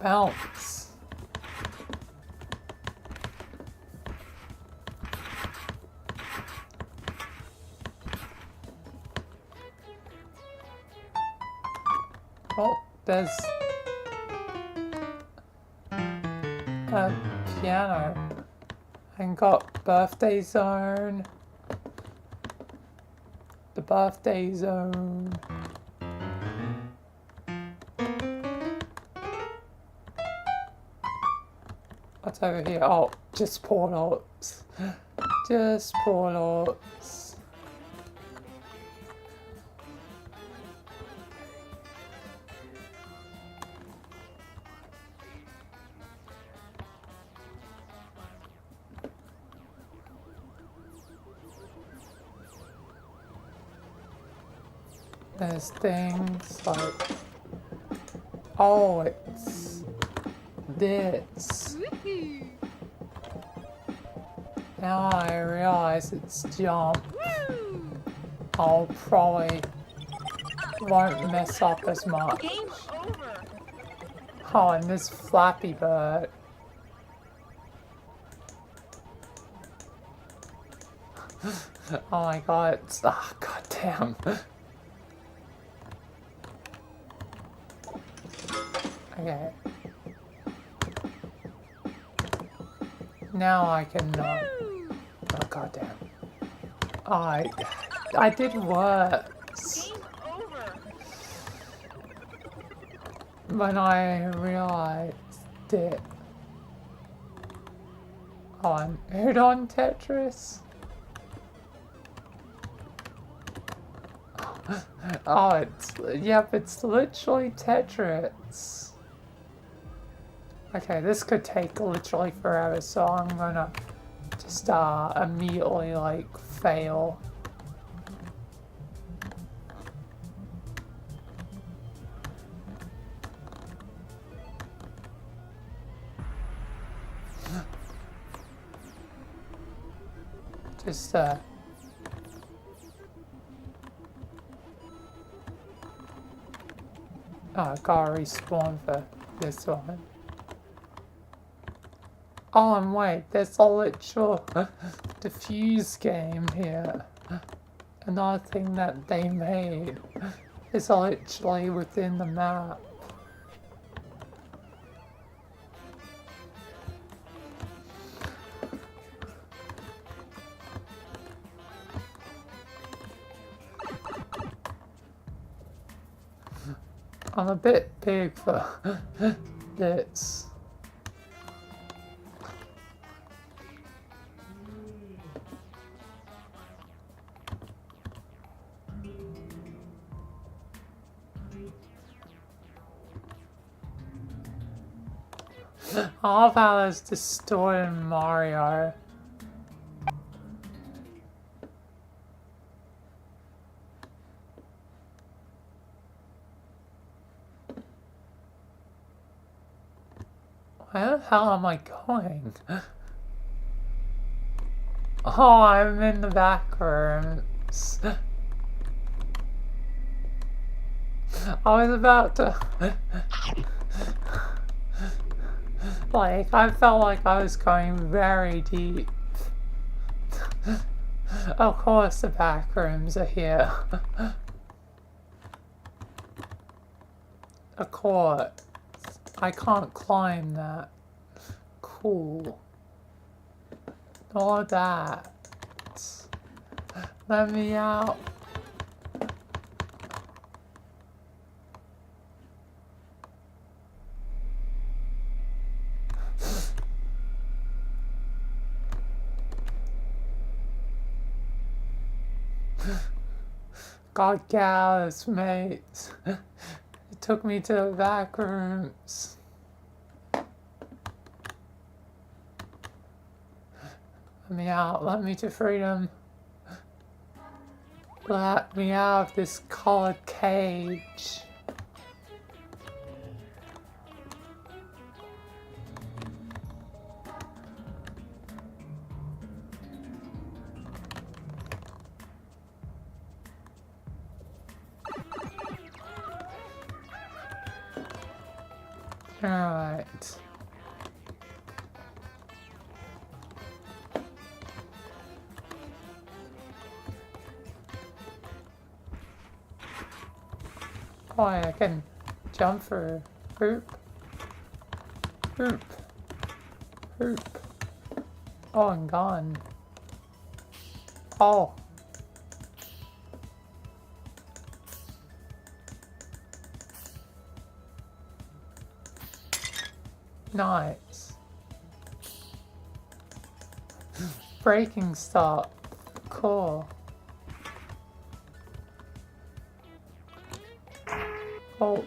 Bounce. Oh, there's a piano. And got birthday zone. The birthday zone. What's over here? Oh, just portals. Just portals. There's things like, oh, it's this. Now I realize it's jump. I'll probably won't mess up as much. Game over. Oh, and this Flappy Bird. Oh my god, it's, oh, god damn. Okay. Now I can, oh goddamn. I did worse. Game over. When I realized it. On Udon Tetris? Oh, it's literally Tetris. Okay, this could take literally forever, so I'm gonna just immediately like fail. Just oh, I gotta respawn for this one. Oh, and wait, there's a literal diffuse game here. Another thing that they made is literally within the map. I'm a bit big for this. I love how that's distorted in Mario. Where the hell am I going? Oh, I'm in the back rooms. I was about to... like, I felt like I was going very deep. Of course the back rooms are here. Of course. I can't climb that. Cool. All that. Let me out. God gallows, mate. It took me to the back rooms. Let me out, let me to freedom. Let me out of this colored cage. Alright. Oh, I can jump for hoop. Hoop. Hoop. Oh, I'm gone. Oh. Nice. Braking stop. Cool. Oh.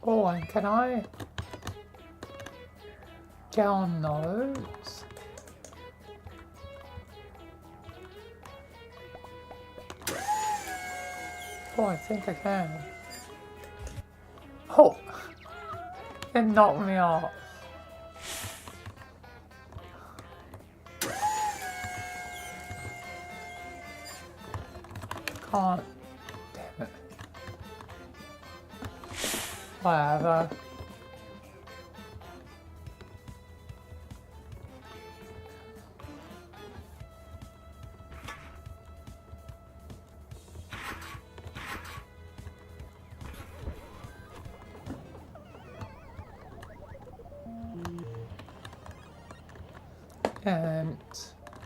Oh, and can I get on those? Oh, I think I can. Oh! It knocked me off. Can't. Damn it. Whatever. And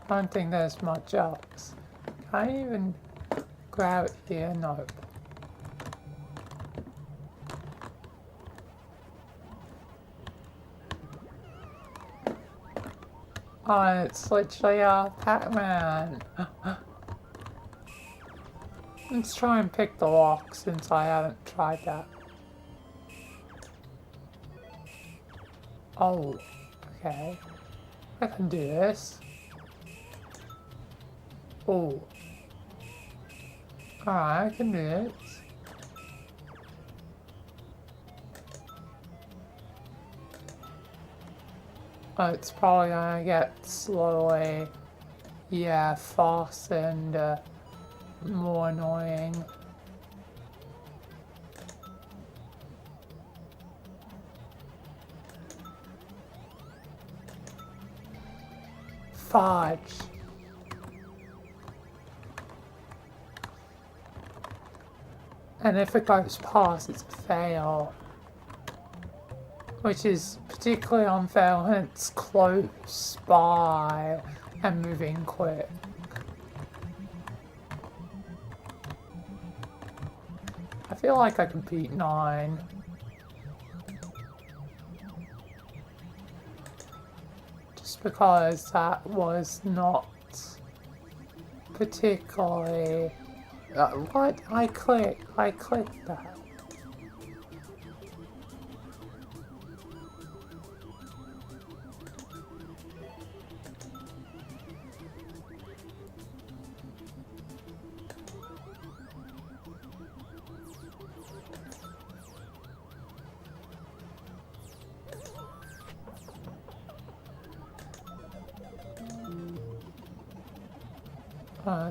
I don't think there's much else. Can I even grab it here? Nope. Oh, it's literally a Pac-Man. Let's try and pick the lock since I haven't tried that. Oh, okay. I can do this. Oh. Alright, I can do it. Oh, it's probably gonna get slowly, yeah, fast and more annoying. Fudge. And if it goes past, it's a fail. Which is particularly unfair when it's close by and moving quick. I feel like I can beat 9. Just because that was not particularly What? I clicked that.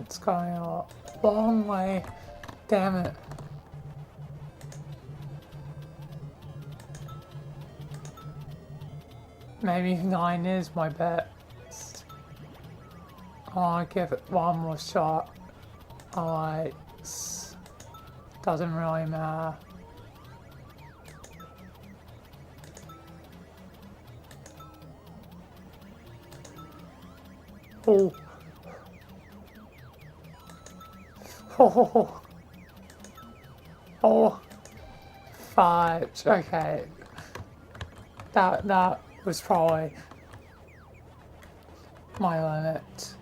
It's going a long way. Damn it. Maybe 9 is my best. I'll give it one more shot. Alright. Doesn't really matter. Oh. Oh. Oh. Fudge. Okay. That was probably my limit.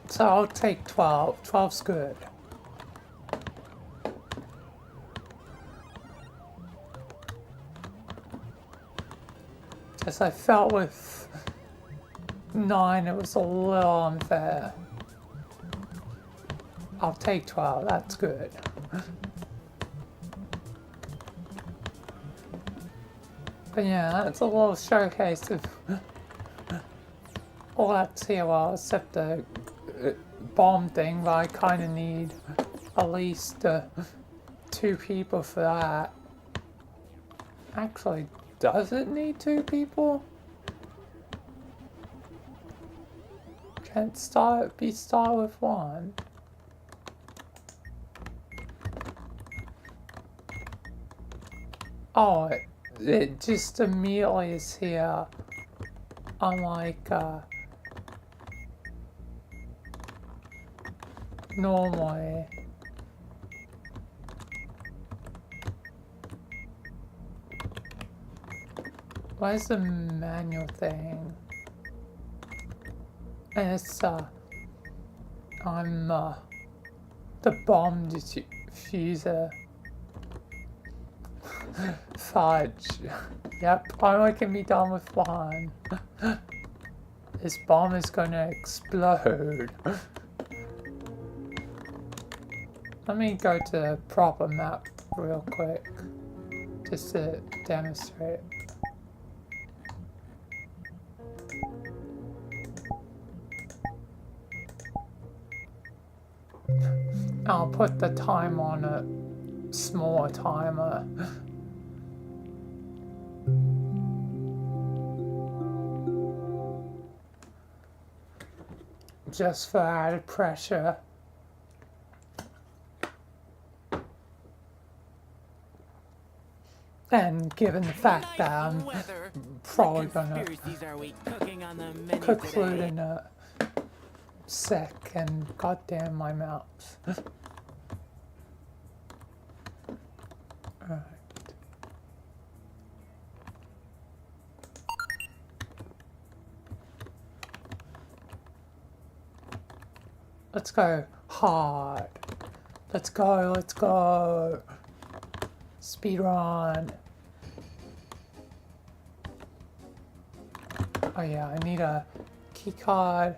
So I'll take 12. 12's good. As I felt with 9, it was a little unfair. I'll take 12, that's good. But yeah, that's a little showcase of all that's here, well, except the bomb thing, but I kind of need at least 2 people for that. Actually, does it need 2 people? Can't start with 1. Oh, it just immediately is here. Unlike normally. Where's the manual thing? And it's I'm the bomb diffuser. Fudge. Yep, I only can be done with 1. This bomb is gonna explode. Let me go to the proper map real quick, just to demonstrate. I'll put the time on a smaller timer. Just for added pressure. And given the fact that I'm probably gonna conclude in a sec, and goddamn my mouse. Alright. Let's go hard. Let's go. Speed run. Oh yeah, I need a key card.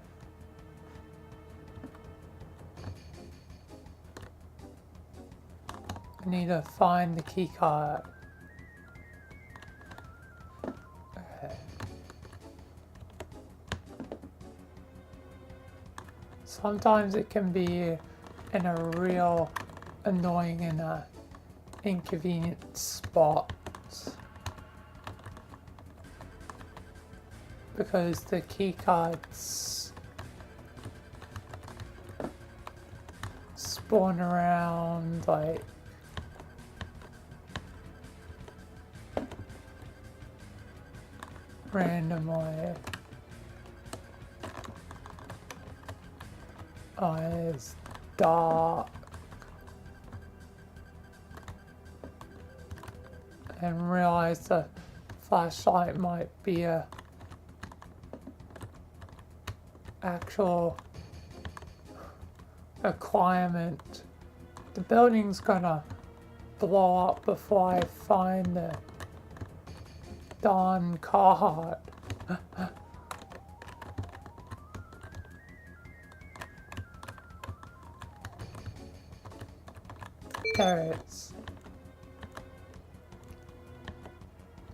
I need to find the key card. Okay. Sometimes it can be in a real annoying and inconvenient spot. Because the key cards spawn around like randomly. Oh, it's dark. And realize the flashlight might be a actual requirement. The building's gonna blow up before I find the darn card. There it is.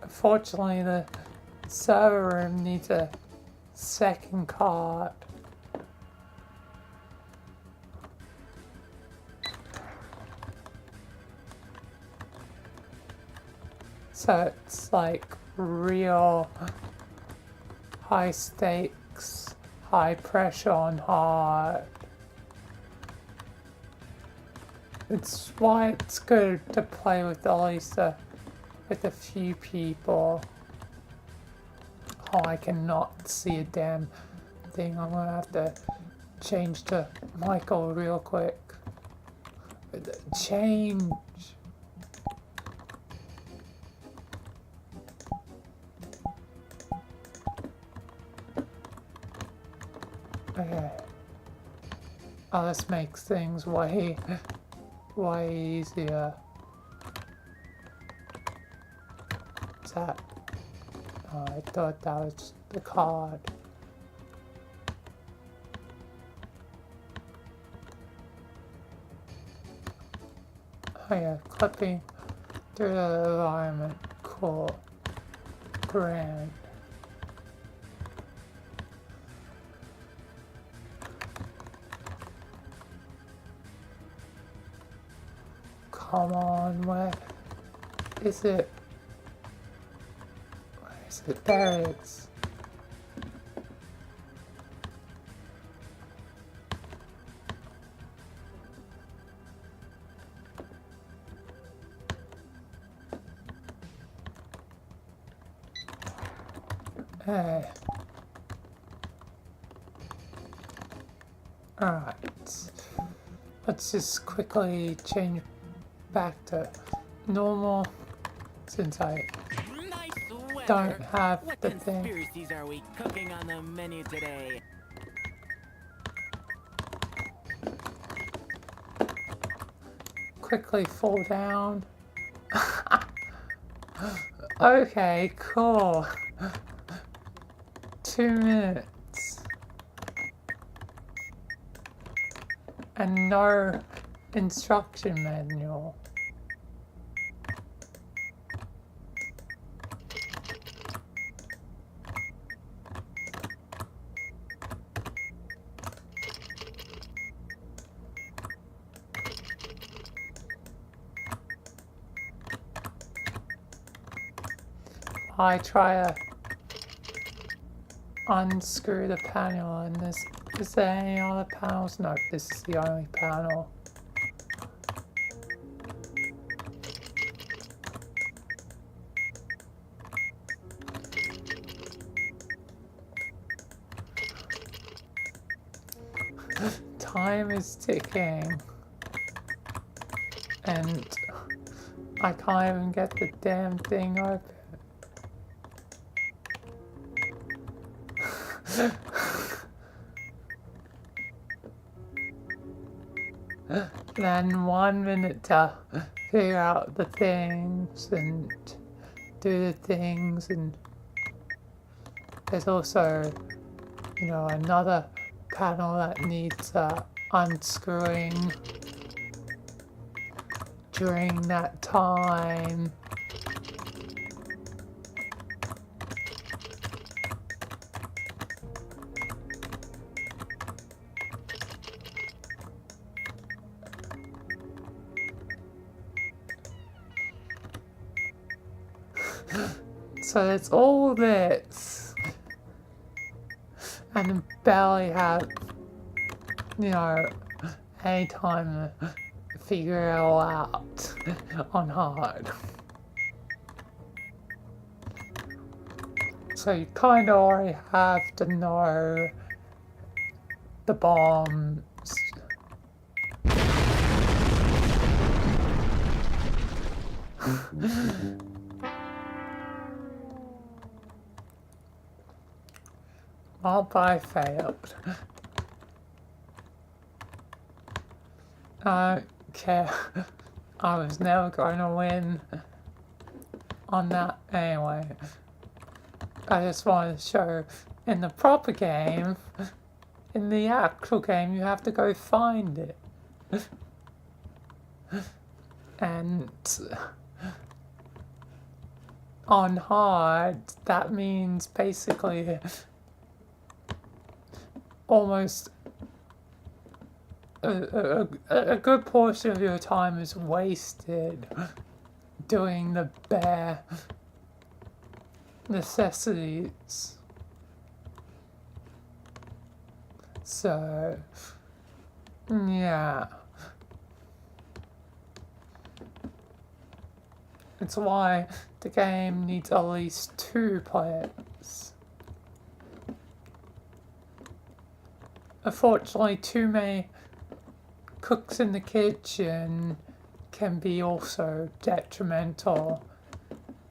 Unfortunately, the server room needs a second card. So it's like real high stakes, high pressure on hard. It's why it's good to play with at least with a few people. Oh, I cannot see a damn thing. I'm gonna have to change to Michael real quick. Change. Okay. Oh, this makes things way easier. What's that? Oh, I thought that was the card. Oh yeah, clipping through the environment. Cool. Grand. Come on, where is it? Where is it? There it is. Hey. Alright. Let's just quickly change back to normal since I Nice weather. don't have What the thing. conspiracies are we cooking on the menu today? Quickly fall down. Okay, cool. 2 minutes. And no instruction manual. I try to unscrew the panel and this. Is there any other panels? No, this is the only panel. Time is ticking. And I can't even get the damn thing open. Then 1 minute to figure out the things and do the things, and there's also, you know, another panel that needs unscrewing during that time. So it's all this, and barely have, you know, any time to figure it all out on hard. So you kind of already have to know the bombs. Oh, I failed. I don't care. I was never going to win on that anyway. I just wanted to show in the proper game, in the actual game, you have to go find it. And on hard, that means basically almost a good portion of your time is wasted doing the bare necessities. So, yeah. It's why the game needs at least 2 players. Unfortunately, too many cooks in the kitchen can be also detrimental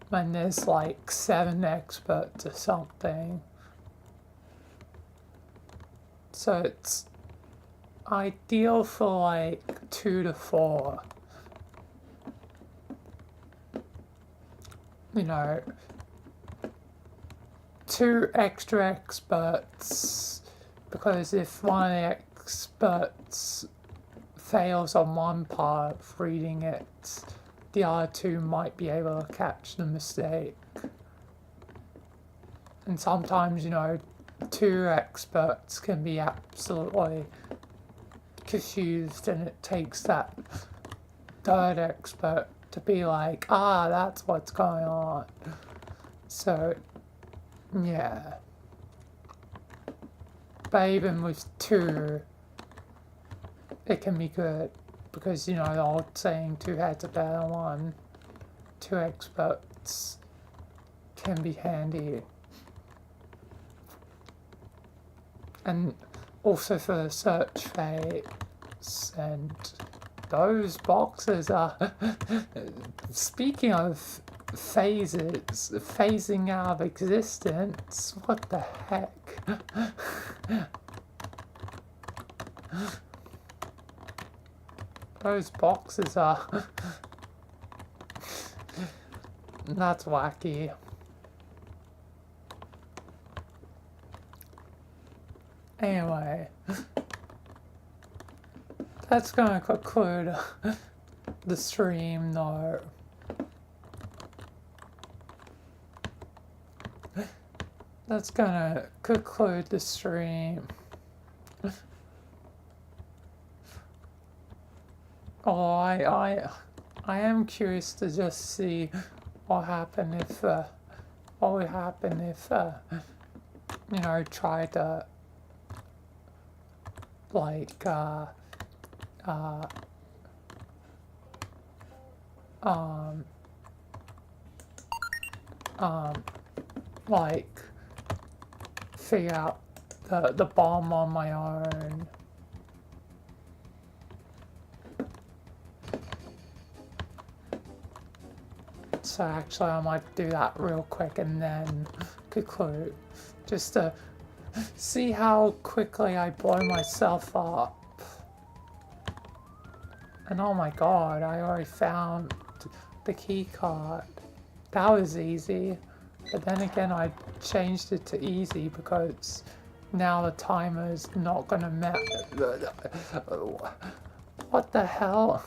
when there's like 7 experts or something. So it's ideal for like 2 to 4. You know, 2 extra experts, because if one of the experts fails on one part of reading it, the other 2 might be able to catch the mistake. And sometimes, you know, 2 experts can be absolutely confused, and it takes that 3rd expert to be like, ah, that's what's going on. So, yeah. But even with 2, it can be good, because, you know, the old saying, 2 heads are better than 1. 2 experts can be handy. And also for the search phase, and those boxes are, speaking of phases, phasing out of existence, what the heck? Those boxes are, that's wacky. Anyway, that's gonna conclude the stream though. That's gonna conclude the stream. Oh, I am curious to just see what happened if, what would happen if, you know, try to, like, like, figure out the bomb on my own. So actually I might do that real quick and then conclude, just to see how quickly I blow myself up. And oh my god, I already found the key card. That was easy. But then again, I changed it to easy because now the timer is not gonna matter. What the hell?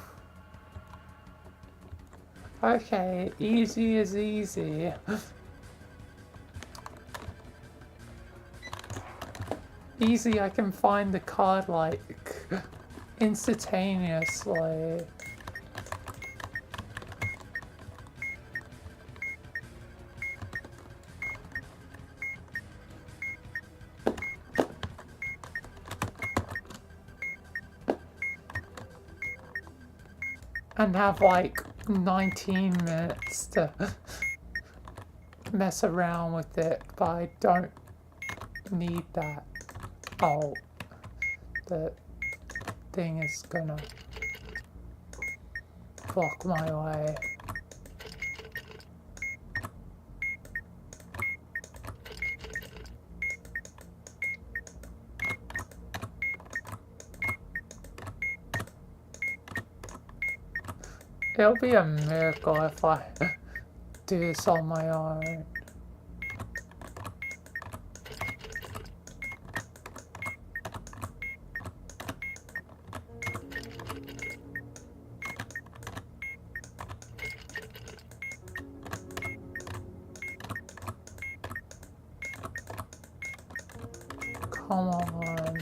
Okay, easy is easy. Easy, I can find the card like instantaneously. And have like 19 minutes to mess around with it, but I don't need that. Oh, the thing is gonna block my way. It'll be a miracle if I do this on my own. Come on.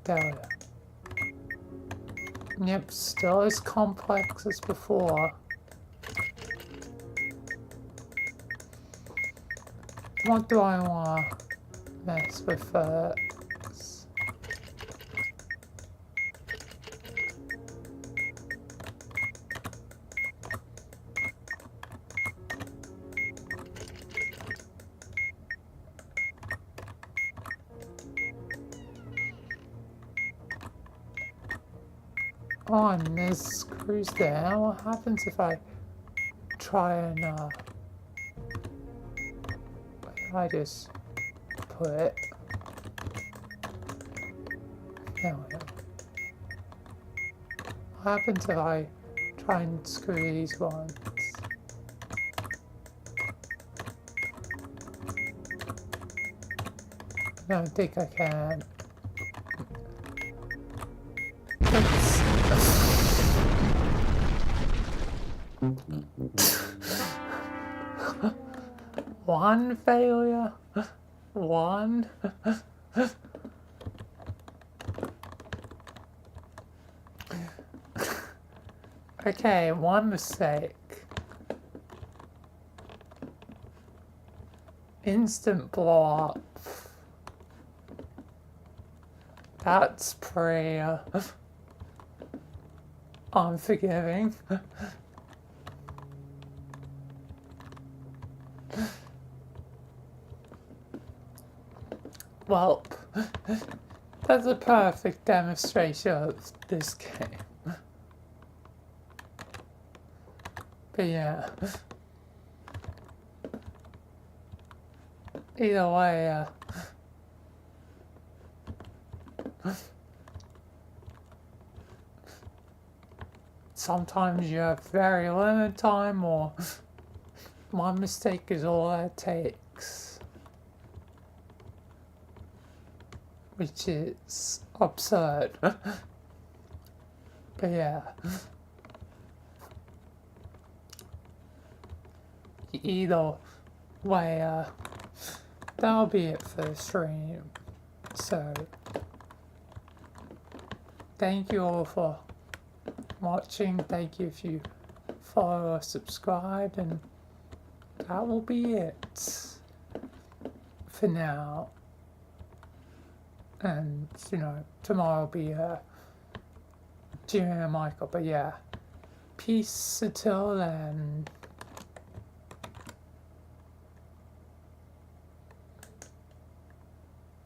There we go. Yep, still as complex as before. What do I want to mess with first? Oh, and there's screws there. What happens if I try and, where did I just put it? There we go. What happens if I try and screw these ones? I don't think I can. One failure? One? Okay, one mistake. Instant blow up. That's pretty unforgiving. Well, that's a perfect demonstration of this game. But yeah. Either way, sometimes you have very limited time, or one mistake is all it takes. Which is absurd. But yeah. Either way, that'll be it for the stream. So, thank you all for watching. Thank you if you follow or subscribe, and that will be it for now. And, you know, tomorrow will be Jimmy and Michael. But yeah, peace until then.